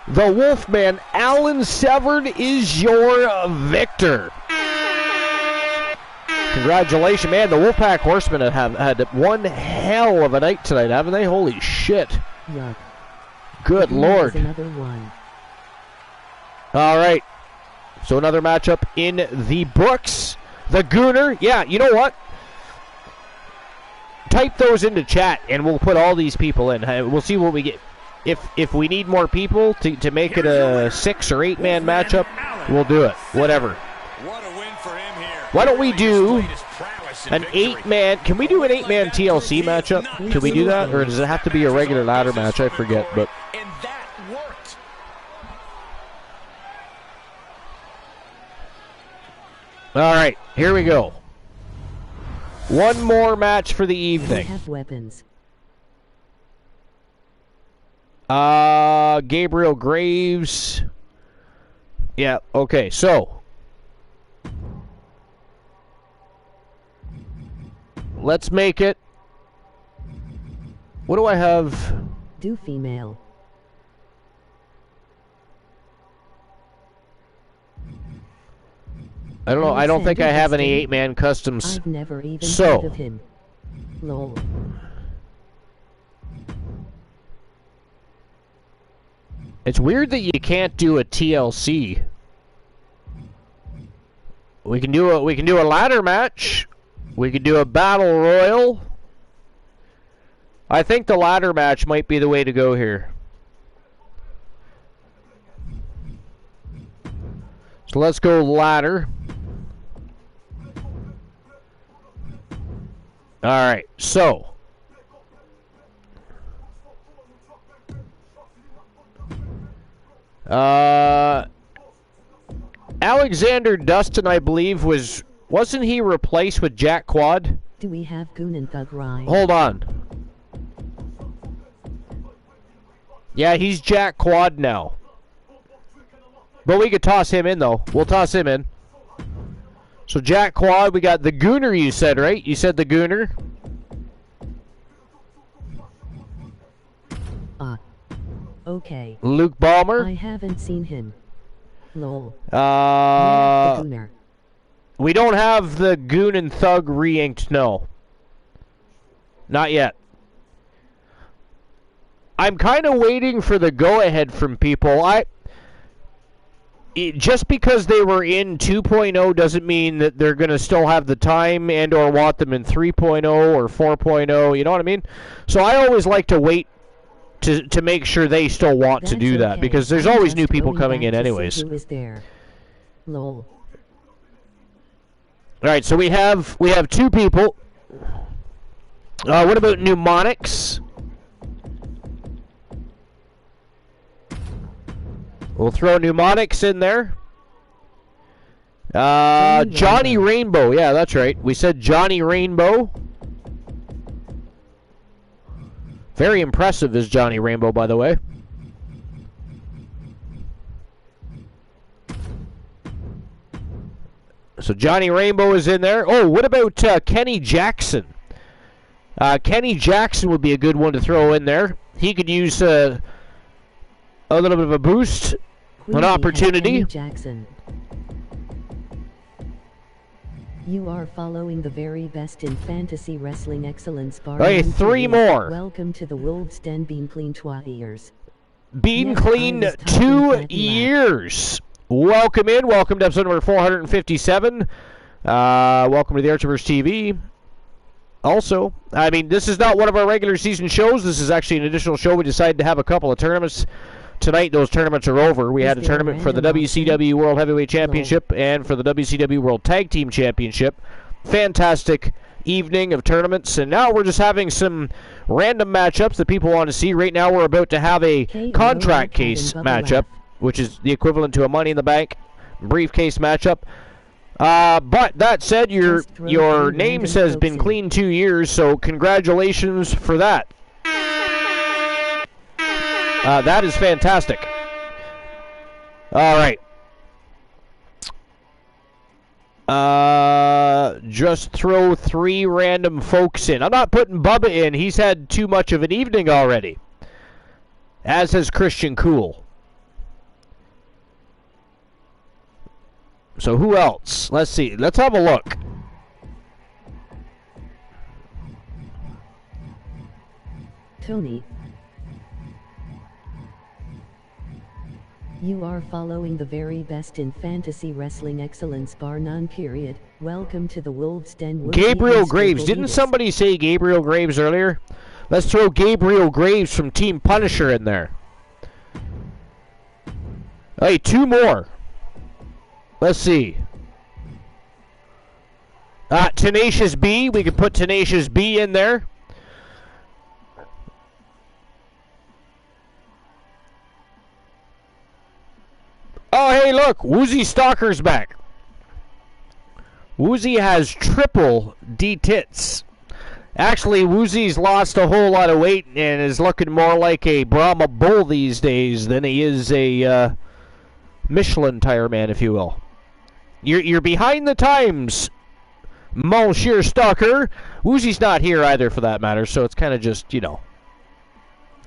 The Wolfman, Alan Severn, is your victor. Congratulations, man. The Wolfpack Horsemen have had one hell of a night tonight, haven't they? Holy shit. Yuck. Good Lord. Another one. All right. So another matchup in the books. The Gooner. Yeah, you know what? Type those into chat, and we'll put all these people in. We'll see what we get. If we need more people to make it a 6 or 8 man matchup, we'll do it. Whatever. What a win for him here. Why don't we do an 8-man? Can we do an 8-man TLC matchup? Can we do that, or does it have to be a regular ladder match? I forget, but. And that worked. All right, here we go. One more match for the We evening. have weapons. Gabriel Graves. Yeah, okay, so. Let's make it. What do I have? Do female. I don't know. I don't think I have any 8-man customs. I've never even So. heard of him. Lol. It's weird that you can't do a TLC. We can do a ladder match. We could do a battle royal. I think the ladder match might be the way to go here. So let's go ladder. All right, so. Alexander Dustin, I believe, wasn't he replaced with Jack Quad? Do we have Goon and Thug Rhyme? Hold on. Yeah, he's Jack Quad now. But we could toss him in, though. We'll toss him in. So Jack Quad, we got the Gooner, you said, right? You said the Gooner? Okay. Luke Ballmer? I haven't seen him. Lol. The Gooner. We don't have the Goon and Thug re-inked, no. Not yet. I'm kind of waiting for the go-ahead from people. Just because they were in 2.0 doesn't mean that they're going to still have the time and or want them in 3.0 or 4.0, you know what I mean? So I always like to wait to make sure they still want to do that, because there's always new people coming in anyways. Who is there? Lol. All right, so we have 2 people. What about mnemonics? We'll throw mnemonics in there. Johnny Rainbow. Yeah, that's right. We said Johnny Rainbow. Very impressive is Johnny Rainbow, by the way. So Johnny Rainbow is in there. Oh, what about Kenny Jackson? Kenny Jackson would be a good one to throw in there. He could use a little bit of a boost, an opportunity. Kenny Jackson. You are following the very best in fantasy wrestling excellence bar. Okay, 3 more. Welcome to the Wolves Den. Bean Clean 2 years. Bean Clean 2 years. Welcome in. Welcome to episode number 457. Welcome to the Archiverse TV. Also, I mean, this is not one of our regular season shows. This is actually an additional show. We decided to have a couple of tournaments. Tonight, those tournaments are over. We had a tournament for the WCW World Heavyweight Championship and for the WCW World Tag Team Championship. Fantastic evening of tournaments. And now we're just having some random matchups that people want to see. Right now, we're about to have a contract case matchup, which is the equivalent to a Money in the Bank briefcase matchup. But that said, your name says Been Clean 2 years, so congratulations for that. That is fantastic. All right. Just throw 3 random folks in. I'm not putting Bubba in. He's had too much of an evening already. As has Christian Cool. So who else? Let's see. Let's have a look. Tony. You are following the very best in fantasy wrestling excellence bar none period. Welcome to the Wolves Den. Gabriel Graves. Didn't somebody say Gabriel Graves earlier? Let's throw Gabriel Graves from Team Punisher in there. Hey, 2 more. Let's see. Tenacious B. We could put Tenacious B in there. Oh, hey, look. Woozy Stalker's back. Woozy has triple D-tits. Actually, Woozy's lost a whole lot of weight and is looking more like a Brahma bull these days than he is a Michelin tire man, if you will. You're behind the times, Monsieur Stalker. Woozy's not here either, for that matter, so it's kind of just, you know.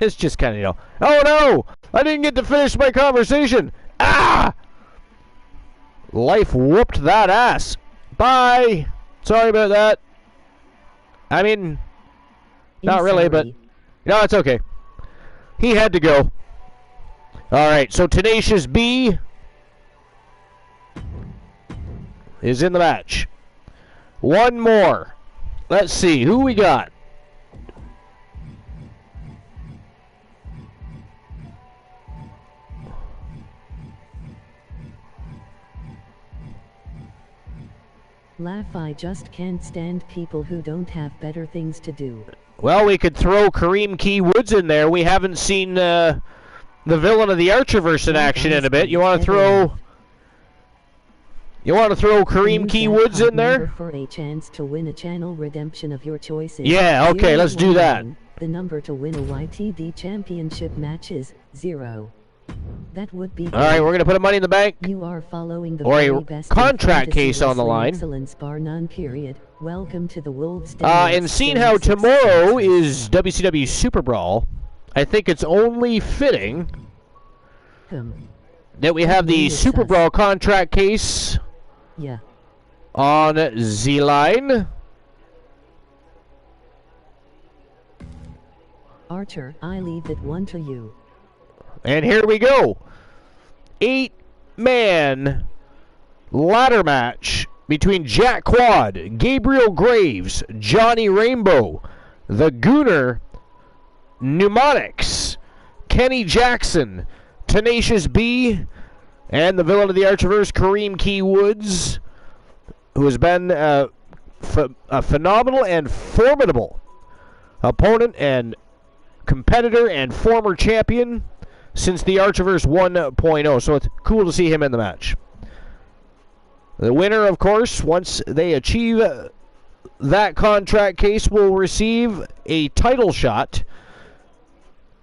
It's just kind of, you know. Oh, no! I didn't get to finish my conversation. Ah! Life whooped that ass. Bye. Sorry about that. I mean, not really, but no, it's okay. He had to go. All right, so Tenacious B is in the match. 1 more. Let's see who we got. Laugh, I just can't stand people who don't have better things to do. Well, we could throw Kareem Key Woods in there. We haven't seen the villain of the Archerverse in action in a bit. You want to throw Kareem Key Woods in there? For a chance to win a channel redemption of your choices. Yeah, okay, let's do that. The number to win a YTD championship match is 0. That would be. All right, we're going to put a Money in the Bank. You are following the or very a best contract case on the line. Excellence bar none period. Welcome to the Wolves. And seeing how tomorrow is WCW Super Brawl, I think it's only fitting that we have the Super Brawl contract case on the line. Archer, I leave it 1 to you. And here we go. 8-man ladder match between Jack Quad, Gabriel Graves, Johnny Rainbow, The Gooner, Mnemonics, Kenny Jackson, Tenacious B, and the villain of the Archerverse, Kareem Key Woods, who has been a phenomenal and formidable opponent and competitor and former champion since the Archerverse 1.0, so it's cool to see him in the match. The winner, of course, once they achieve that contract case, will receive a title shot.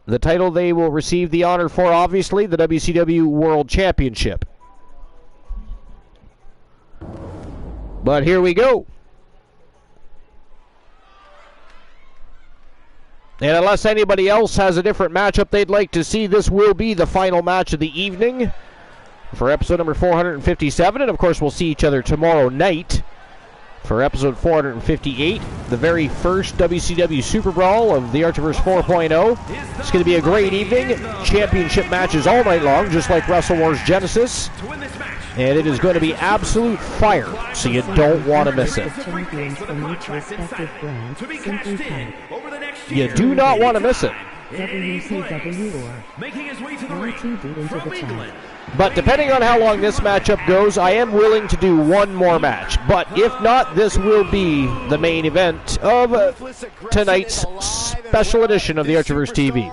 The title they will receive the honor for, obviously, the WCW World Championship. But here we go. And unless anybody else has a different matchup they'd like to see, this will be the final match of the evening for episode number 457. And, of course, we'll see each other tomorrow night for episode 458, the very first WCW Super Brawl of the Archerverse 4.0. It's going to be a great evening. Championship matches all night long, just like Wrestle Wars Genesis. And it is going to be absolute fire, so you don't want to miss it. You do not want to miss it. But depending on how long this matchup goes, I am willing to do one more match. But if not, this will be the main event of tonight's special edition of the Archerverse TV.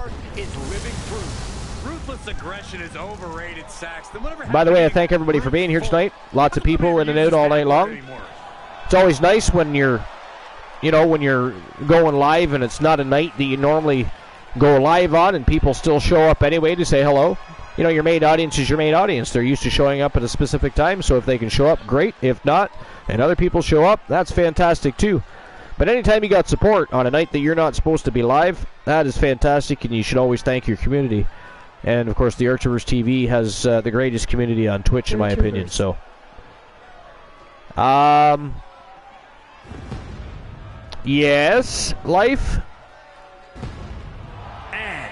By the way, I thank everybody for being here tonight. Lots of people in and out all night long. It's always nice when you're, when you're going live and it's not a night that you normally go live on and people still show up anyway to say hello. Your main audience is your main audience. They're used to showing up at a specific time, so if they can show up, great. If not, and other people show up, that's fantastic too. But anytime you got support on a night that you're not supposed to be live, that is fantastic, and you should always thank your community. And, of course, the Archerverse TV has the greatest community on Twitch, in my opinion. So, yes, Life? And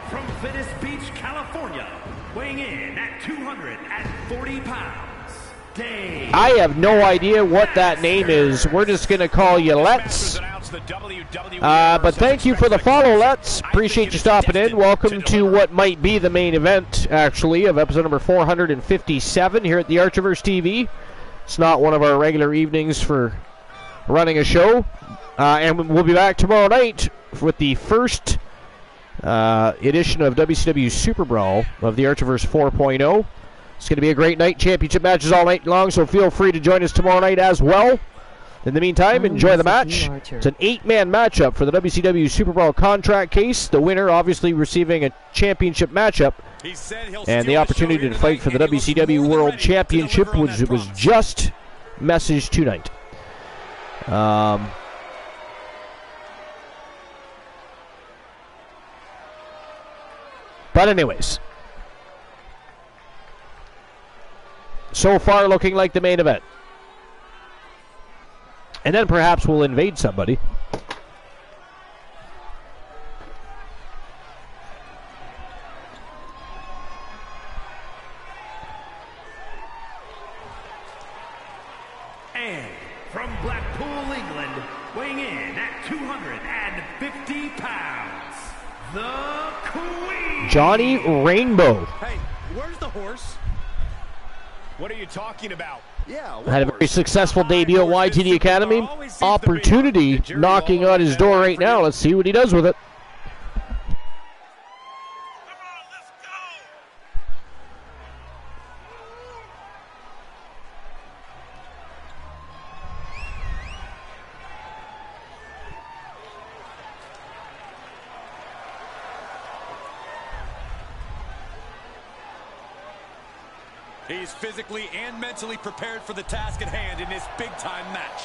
from Venice Beach, California, weighing in at 240 pounds, Dave. I have no idea what that name is. We're just going to call you Let's. But thank you for the follow, Let's. Appreciate you stopping in. Welcome to what might be the main event, actually, of episode number 457 here at the Archerverse TV. It's not one of our regular evenings for running a show. And we'll be back tomorrow night with the first edition of WCW Super Brawl of the Archerverse 4.0. It's going to be a great night. Championship matches all night long, so feel free to join us tomorrow night as well. In the meantime, enjoy the match. It's an 8-man matchup for the WCW Super Brawl contract case. The winner obviously receiving a championship matchup. And the opportunity to fight for the WCW World Championship was just messaged tonight. But anyways, so far looking like the main event. And then perhaps we'll invade somebody. And from Blackpool, England, weighing in at 250 pounds, the Queen. Johnny Rainbow. Hey, where's the horse? What are you talking about? Yeah, Had a very successful debut at YTD Academy. Opportunity knocking on his door right now. Let's see what he does with it. He's physically and mentally prepared for the task at hand in this big-time match.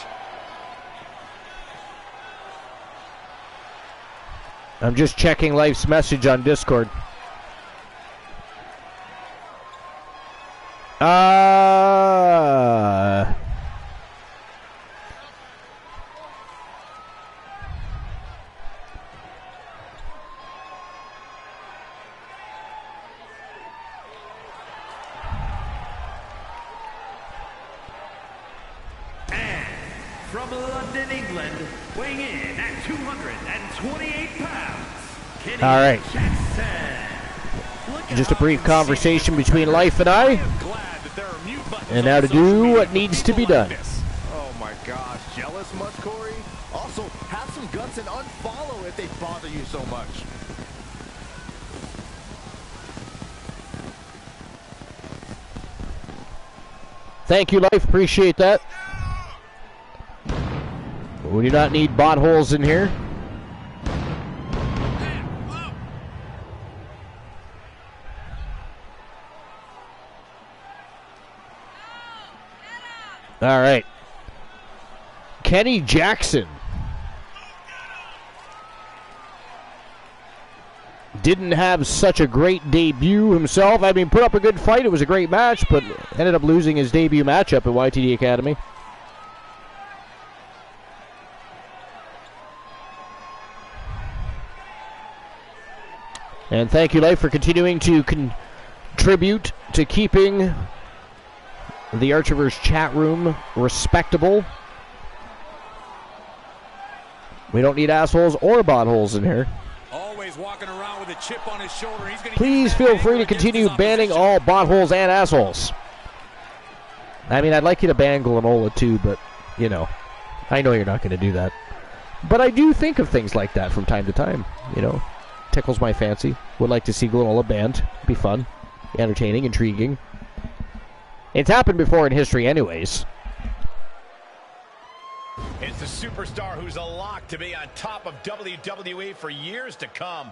I'm just checking Life's message on Discord. From London, England, weighing in at 228 pounds, Kenny All right. Jackson. Just a brief conversation between Life and I. And now to do what needs to be done. Oh my gosh, jealous much, Corey? Also, have some guts and unfollow if they bother you so much. Thank you, Life. Appreciate that. We do not need bot holes in here. All right. Kenny Jackson didn't have such a great debut himself. I mean, put up a good fight. It was a great match, but ended up losing his debut matchup at YTD Academy. And thank you, Life, for continuing to contribute to keeping the Archerverse chat room respectable. We don't need assholes or botholes in here. Always walking around with a chip on his shoulder. He's gonna Please feel free to continue banning all botholes and assholes. I mean, I'd like you to ban Glenola too, but, you know, I know you're not going to do that. But I do think of things like that from time to time, you know. Tickles my fancy. Would like to see Glenola banned. Be fun. Entertaining, intriguing. It's happened before in history anyways. It's the superstar who's a lock to be on top of WWE for years to come.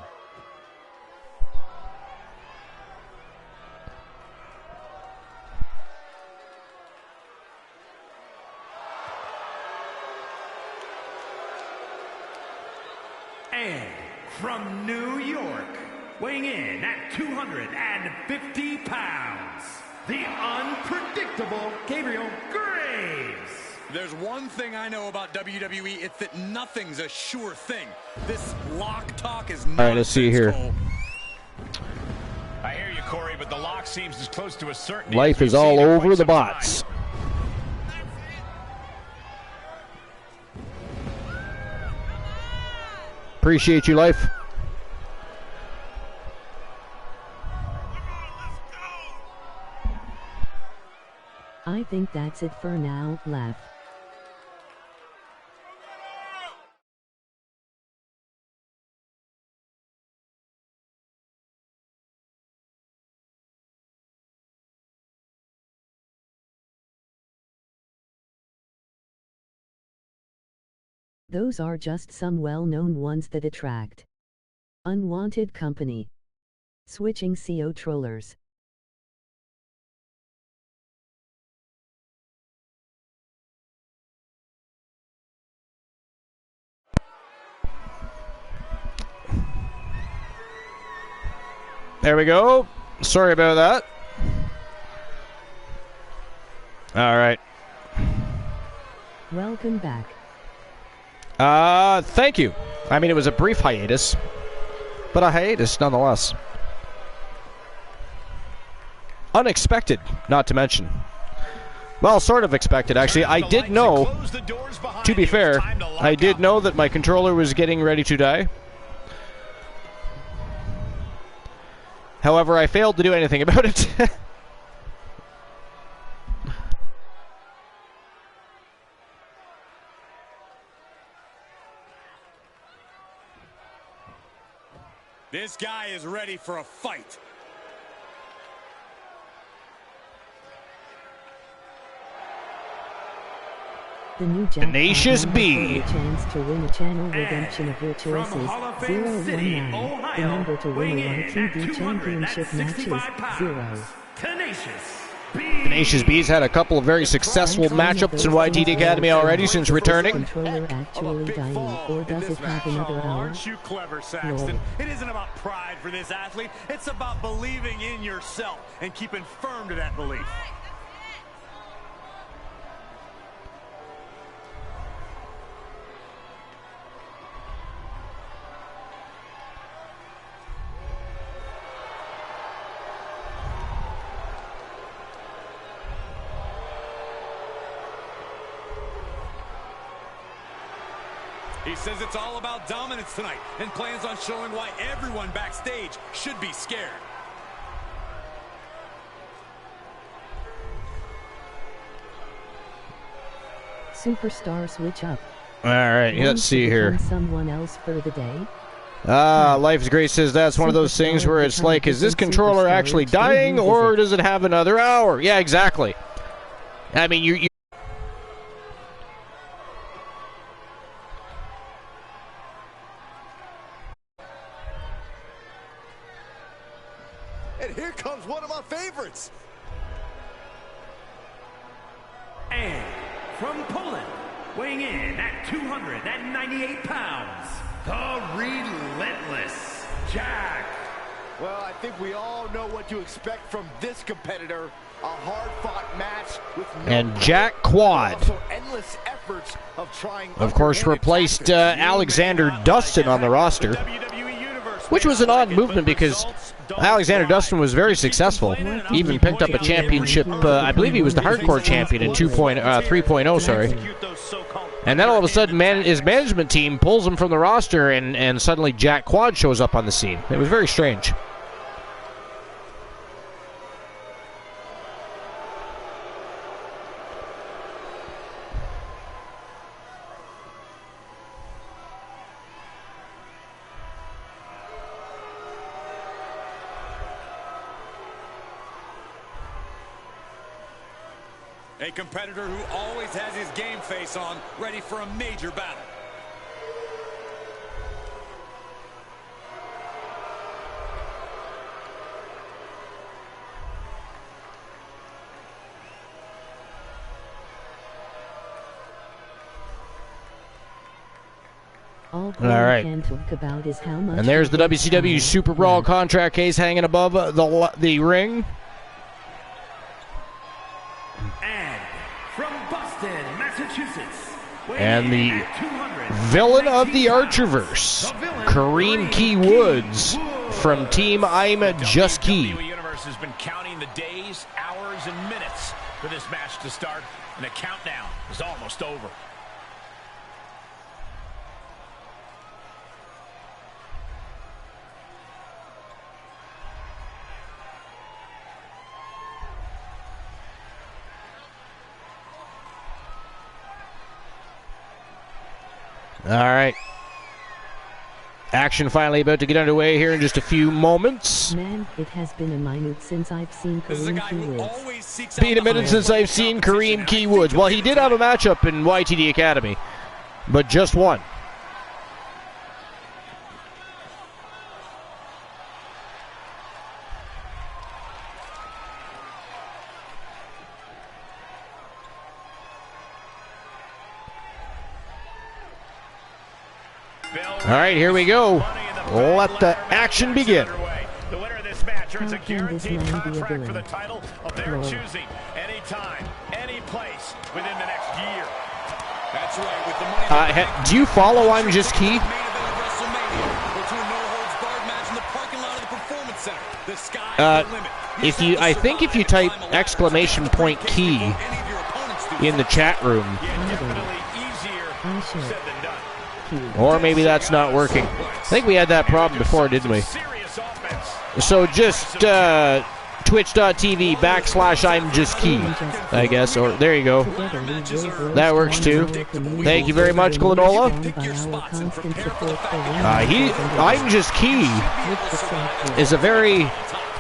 And from New York, weighing in at 250 pounds, the unpredictable Gabriel Graves. There's one thing I know about WWE, it's that nothing's a sure thing. This lock talk is not. All right, let's see here. I hear you, Corey, but the lock seems as close to a certainty. Life is all over the bots. Appreciate you, Life. I think that's it for now, laugh. Those are just some well-known ones that attract unwanted company. Switching CO trollers. There we go. Sorry about that. All right. Welcome back. Thank you. I mean, it was a brief hiatus, but a hiatus nonetheless. Unexpected, not to mention. Well, sort of expected, actually. I did know, to be fair, I did know that my controller was getting ready to die. However, I failed to do anything about it. This guy is ready for a fight. The new jackpot Tenacious number B. for the chance to win a channel redemption of your choices. 019. The number to win a YTD championship match is 0. Tenacious B. Tenacious B's had a couple of very successful matchups in YTD Academy already since returning. Controller actually dying, or does it have another hour? Aren't you clever, Saxton? It isn't about pride for this athlete. It's about believing in yourself and keeping firm to that belief. He says it's all about dominance tonight and plans on showing why everyone backstage should be scared. Superstar switch up. All right, let's see here. Someone else for the day? Life's Grace says that's one of those things where it's like, is this controller actually dying or does it have another hour? Yeah, exactly. I mean, you And here comes one of my favorites. And from Poland, weighing in at 298 pounds, the relentless Jack. Well, I think we all know what to expect from this competitor. A hard-fought match with no and Jack Quad, also endless efforts of trying. of course, replaced Alexander Dustin on the roster, which was an odd movement because Alexander Dustin was very successful. He even picked up a championship. I believe he was the hardcore champion in 3.0, sorry. And then all of a sudden, his management team pulls him from the roster, and suddenly Jack Quad shows up on the scene. It was very strange. A competitor who always has his game face on, ready for a major battle. All right. can talk about is how much And there's the WCW Super Brawl contract case hanging above the ring. And from Boston, Massachusetts, And the villain of the Archerverse, Kareem Key Woods from Team I'm Just Key. WWE Universe has been counting the days, hours, and minutes for this match to start, and the countdown is almost over. All right. Action finally about to get underway here in just a few moments. Man, it has been a minute since I've seen Kareem Key Woods. Been a minute since I've seen Kareem Key Woods. Well, he did have a matchup in YTD Academy, but just one. All right, here we go. Let the action begin. The winner of this match earns a guaranteed contract for the title of their choosing, anytime, any place within the next year. That's right. With the money. Do you follow I'm Just Key? I think if you type exclamation point key in the chat room, or maybe that's not working. I think we had that problem before, didn't we? So just twitch.tv/ I'm Just Key, I guess. Or there you go. That works too. Thank you very much, Glenola. I'm Just Key is a very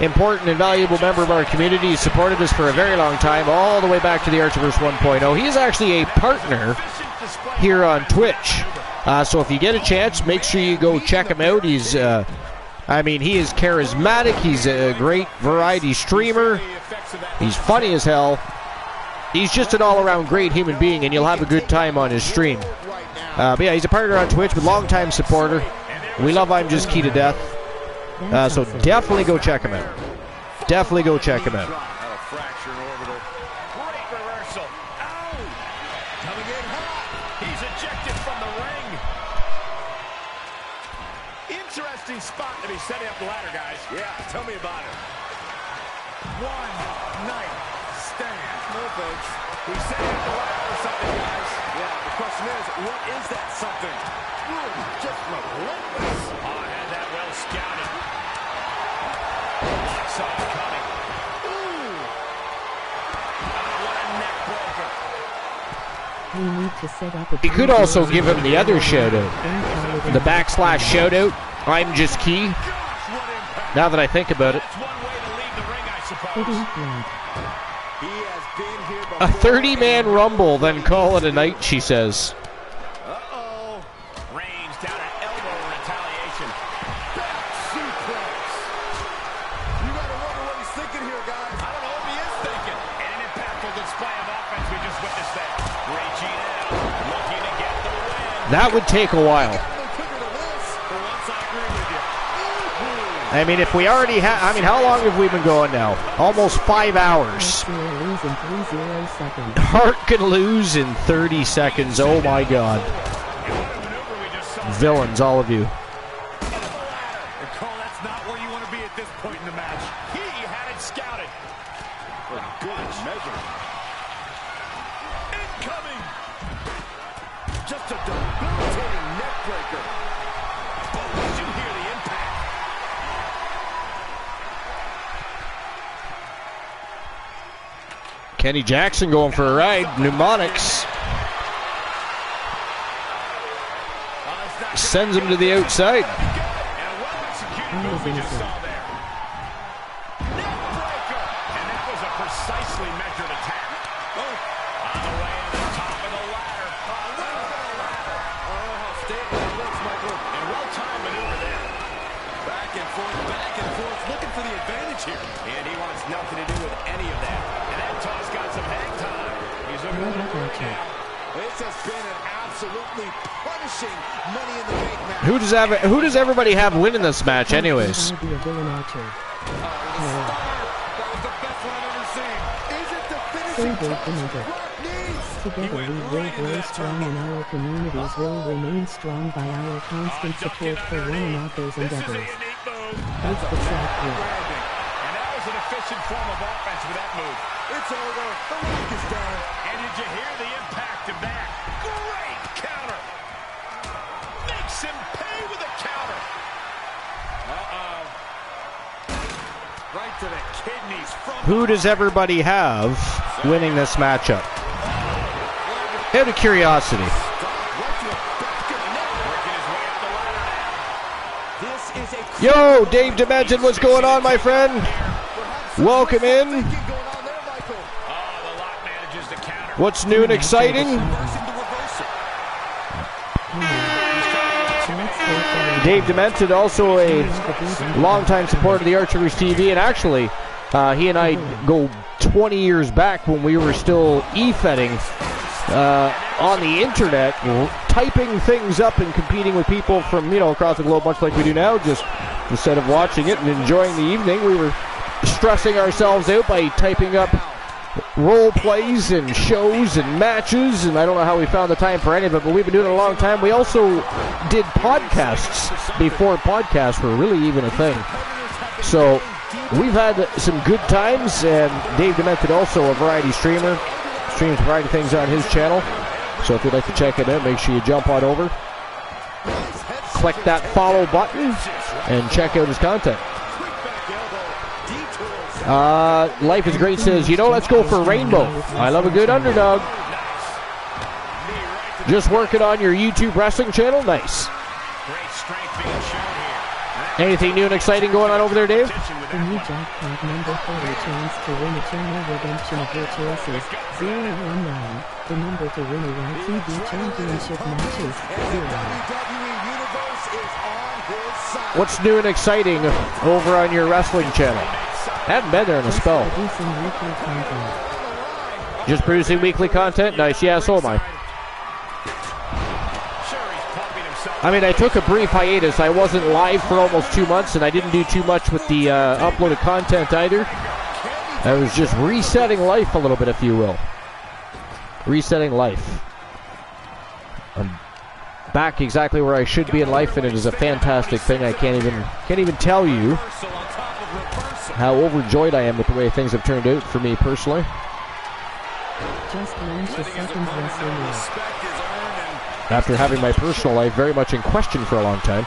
important and valuable member of our community. He's supported us for a very long time, all the way back to the Archerverse 1.0. He is actually a partner here on Twitch. So if you get a chance, make sure you go check him out. He's, he is charismatic. He's a great variety streamer. He's funny as hell. He's just an all-around great human being, and you'll have a good time on his stream. But yeah, he's a partner on Twitch, but long-time supporter. We love I'm Just Key to death. So definitely go check him out. Definitely go check him out. Spot to be setting up the ladder, guys. Yeah, tell me about it. One night stand. No thanks. He's setting up the ladder for something, guys. Yeah, the question is, what is that something? Ooh, just relentless. Oh, had that well scouted. Saw it coming. Ooh. Oh, what a neck breaker. We need to set up a... He could also give him the other shout-out. The / shout-out. I'm Just Key. Now that I think about it. A 30-man rumble, then call it a night, she says. Uh-oh. Reigns down an elbow in retaliation. Back suplex. You gotta wonder what he's thinking here, guys. I don't know what he is thinking. And an impactful display of offense we just witnessed there. Reaching out, looking to get the win. That would take a while. I mean, if we already have... how long have we been going now? Almost 5 hours. Hart can lose in 30 seconds. Oh, my God. Villains, all of you. Cole, that's not where you want to be at this point in the match. He had it scouted. For good measure. Incoming. Just a debilitating neck breaker. But did you hear the impact? Kenny Jackson going for a ride. Pneumonics. Sends him to the outside. And a well-executed move we just saw there. Neck breaker. And that was a precisely measured attack. Oh. On the way to the top of the ladder. Oh, how stable it looks, Michael. And well-timed maneuver there. Back and forth, looking for the advantage here. And he wants nothing to do with any of that. And that toss got some hang time. He's looking a little worried now. This has been an absolutely punishing Money in the Bank match. Who does everybody have winning this match, anyways? That was the best one I've ever seen. Is it the finishing touch? Together we will grow strong and our communities will remain strong by our constant support for one another's endeavors. It's the self-work. And that was an efficient form of offense with that move. It's over. The Rock is down. And did you hear the impact of that? Great counter. Makes him pay with a counter. Uh-oh. Right to the kidneys. Who does everybody have winning this matchup? Out of curiosity. Yo, Dave Dimension, what's going on, my friend? Welcome in. What's new and exciting? Dave Dimension, also a longtime supporter of the Archivers TV, and actually, he and I go 20 years back when we were still e-fetting on the internet, typing things up and competing with people from, across the globe, much like we do now. Just instead of watching it and enjoying the evening, we were stressing ourselves out by typing up role plays and shows and matches, and I don't know how we found the time for any of it, but we've been doing it a long time. We also did podcasts before podcasts were really even a thing. So we've had some good times, and Dave Demented, also a variety streamer, streams a variety of things on his channel. So if you'd like to check it out, make sure you jump on over, click that follow button, and check out his content. Life is Great says, let's go for Rainbow. I love a good underdog. Just working on your YouTube wrestling channel? Nice. Anything new and exciting going on over there, Dave? The new jackpot number 40 chance to win eternal redemption of your choices, 019. The number to win a YTV championship matches, 0. What's new and exciting over on your wrestling channel? Haven't been there in a spell. Just producing weekly content? Nice. Yeah, so am I. I mean, I took a brief hiatus. I wasn't live for almost 2 months, and I didn't do too much with the uploaded content either. I was just resetting life a little bit, if you will. Resetting life. I'm back exactly where I should be in life, and it is a fantastic thing. I can't even tell you how overjoyed I am with the way things have turned out for me personally. Just launched a second wrestling. After having my personal life very much in question for a long time.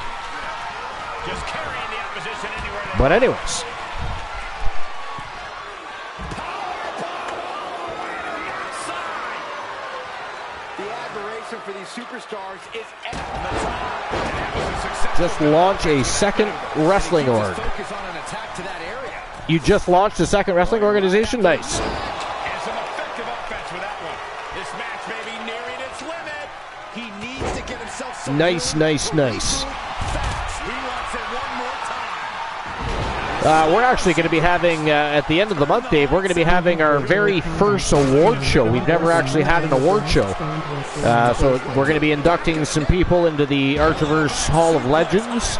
But anyways. The admiration for these superstars is just launch a second wrestling org. You just launched a second wrestling organization? Nice. Nice. We're actually going to be having, at the end of the month, Dave, we're going to be having our very first award show. We've never actually had an award show. So we're going to be inducting some people into the Archiverse Hall of Legends.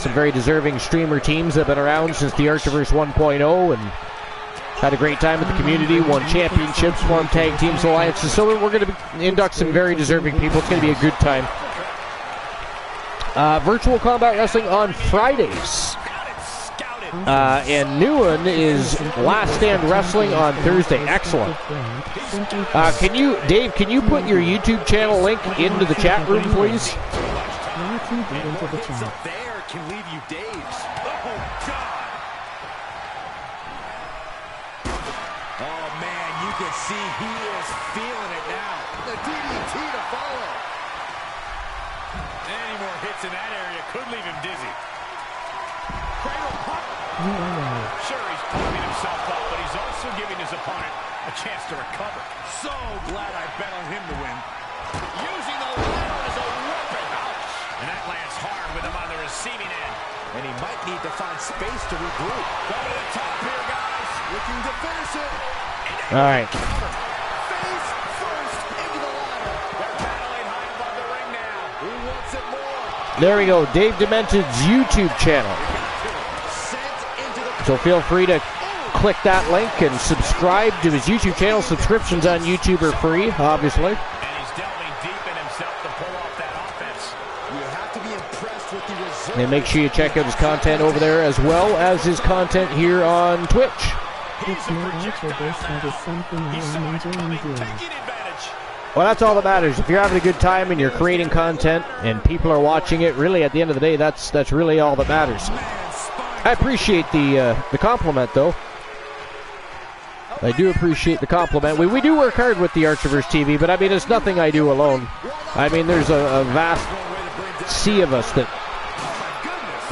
Some very deserving streamer teams that have been around since the Archiverse 1.0 and had a great time with the community, won championships, formed tag teams, alliances. So we're going to induct some very deserving people. It's going to be a good time. Virtual Combat Wrestling on Fridays. And new one is Last Stand Wrestling on Thursday. Excellent. Dave, can you put your YouTube channel link into the chat room, please? Can leave you Dave's. Oh, God. Oh, man, you can see he is feeling it now. The DDT to follow. Any more hits in that area could leave him dizzy. Cradle pop. Sure, he's pumping himself up, but he's also giving his opponent a chance to recover. So glad I bet on him to win. Using the ladder as a weapon. Ouch. And that lands hard with him on the receiving end. And he might need to find space to regroup. Go to the top here, guys. Looking to finish it. All right. Face first into the ladder. There we go, Dave Demented's YouTube channel. So feel free to click that link and subscribe to his YouTube channel. Subscriptions on YouTube are free, obviously. And he's delving deep in himself to pull off that offense. You have to be impressed with the result. And make sure you check out his content over there as well as his content here on Twitch. It's not Archer Burst, that is something I am enjoying doing. Well, that's all that matters. If you're having a good time and you're creating content and people are watching it, really at the end of the day, that's really all that matters. I appreciate the compliment, though. I do appreciate the compliment. We do work hard with the Archerverse TV, but I mean, it's nothing I do alone. I mean, there's a vast sea of us that,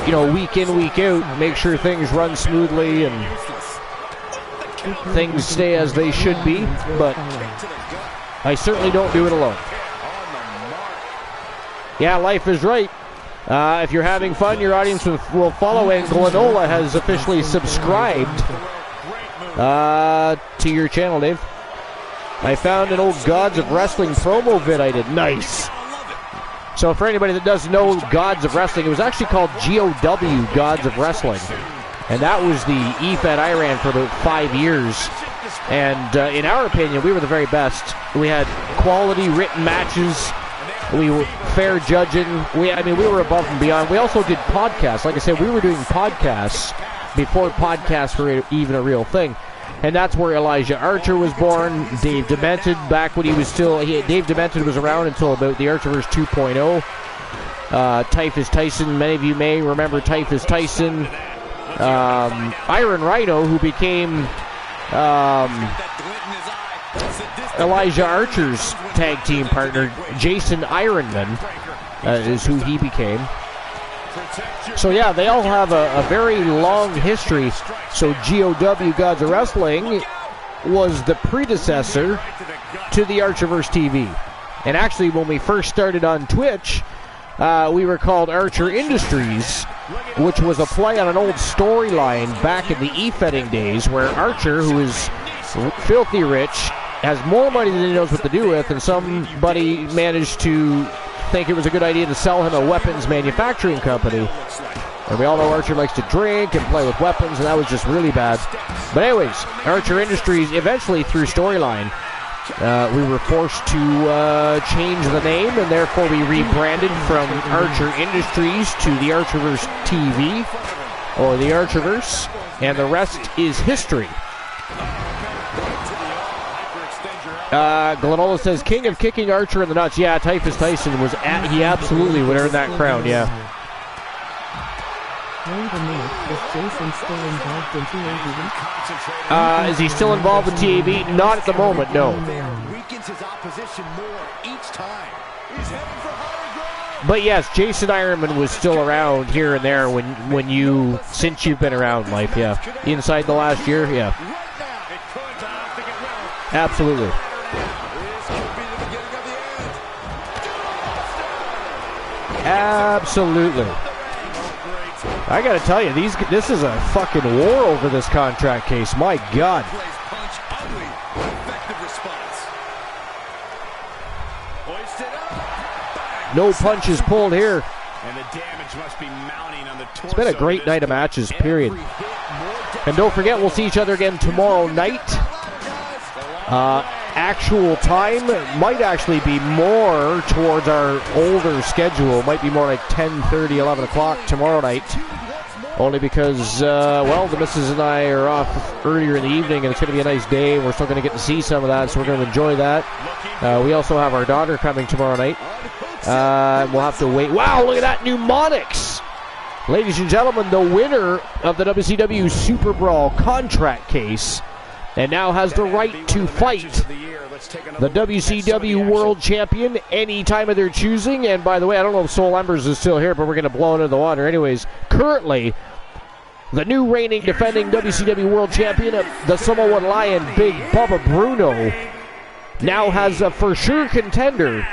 you know, week in, week out, make sure things run smoothly and things stay as they should be, but I certainly don't do it alone. Yeah, life is right. If you're having fun, your audience will follow, and Glenola has officially subscribed to your channel, Dave. I found an old Gods of Wrestling promo vid I did. Nice. So for anybody that doesn't know Gods of Wrestling, it was actually called GOW, Gods of Wrestling. And that was the EFED I ran for about 5 years. And in our opinion, we were the very best. We had quality written matches. We were fair judging. We were above and beyond. We also did podcasts. Like I said, we were doing podcasts before podcasts were even a real thing. And that's where Elijah Archer was born. Dave Demented, back when he was still... Dave Demented was around until about the Archerverse 2.0. Typhus Tyson, many of you may remember Typhus Tyson. Iron Rhino, who became Elijah Archer's tag team partner. Jason Ironman is who he became. So yeah, they all have a very long history. So GOW, Gods of Wrestling, was the predecessor to the Archerverse TV. And actually, when we first started on Twitch, we were called Archer Industries, which was a play on an old storyline back in the e-fetting days, where Archer, who is filthy rich, has more money than he knows what to do with, and somebody managed to think it was a good idea to sell him a weapons manufacturing company. And we all know Archer likes to drink and play with weapons, and that was just really bad. But anyways, Archer Industries, eventually through storyline, we were forced to change the name, and therefore we rebranded from Archer Industries to the Archerverse TV, or the Archerverse, and the rest is history. Glenola says, King of Kicking Archer in the Nuts. Yeah, Typhus Tyson he absolutely would earn that crown, yeah. Is Jason still involved in TAV? Is he still involved with TAV? Not at the moment, no. Weakens his opposition more each time. He's heading for higher ground. But yes, Jason Ironman was still around here and there since you've been around, Life, yeah. Inside the last year, yeah. Absolutely. Absolutely. I gotta tell you, this is a fucking war over this contract case. My God. No punches pulled here. And the damage must be mounting on the torso. It's been a great night of matches, period. And don't forget, we'll see each other again tomorrow night. Actual time might actually be more towards our older schedule. Might be more like 10:30, 11 o'clock tomorrow night. Only because, the missus and I are off earlier in the evening, and it's going to be a nice day. We're still going to get to see some of that, so we're going to enjoy that. We also have our daughter coming tomorrow night. We'll have to wait. Wow, look at that mnemonics! Ladies and gentlemen, the winner of the WCW Super Brawl contract case, and now has the right to fight the WCW World Champion any time of their choosing. And by the way, I don't know if Soul Embers is still here, but we're going to blow it into the water. Anyways, currently, the new reigning defending WCW World Champion, the Samoan Lion, Big Bubba Bruno, now has a for sure contender,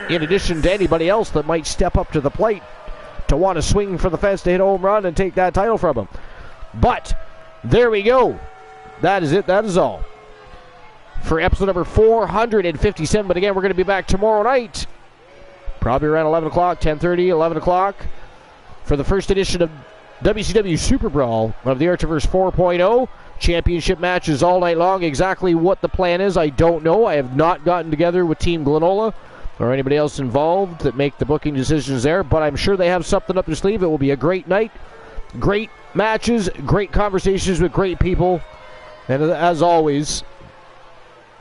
in addition to anybody else that might step up to the plate to want to swing for the fence to hit a home run and take that title from him. But there we go. That is it. That is all for episode number 457. But again, we're going to be back tomorrow night probably around 11 o'clock, 10:30, 11 o'clock, for the first edition of WCW Super Brawl of the Archiverse 4.0. Championship matches all night long. Exactly what the plan is, I don't know. I have not gotten together with Team Glenola or anybody else involved that make the booking decisions there, but I'm sure they have something up their sleeve. It will be a great night, great matches, great conversations with great people, and as always,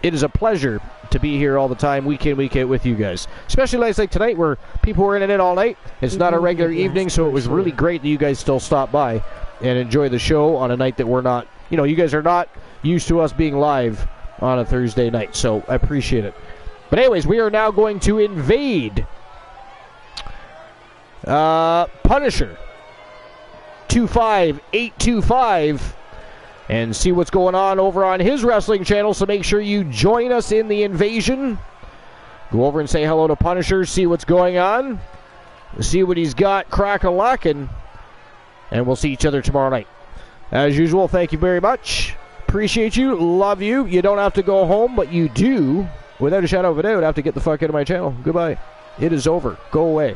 it is a pleasure to be here all the time, week in, week out with you guys. Especially nights like tonight where people were in and in all night. It's not a regular evening, so it was really great that you guys still stopped by and enjoy the show on a night that we're not, you guys are not used to us being live on a Thursday night, so I appreciate it. But anyways, we are now going to invade Punisher 25825 and see what's going on over on his wrestling channel, so make sure you join us in the invasion. Go over and say hello to Punisher, see what's going on, see what he's got crack-a-lackin', and we'll see each other tomorrow night. As usual, thank you very much. Appreciate you, love you. You don't have to go home, but you do, without a shadow of a doubt, have to get the fuck out of my channel. Goodbye. It is over. Go away.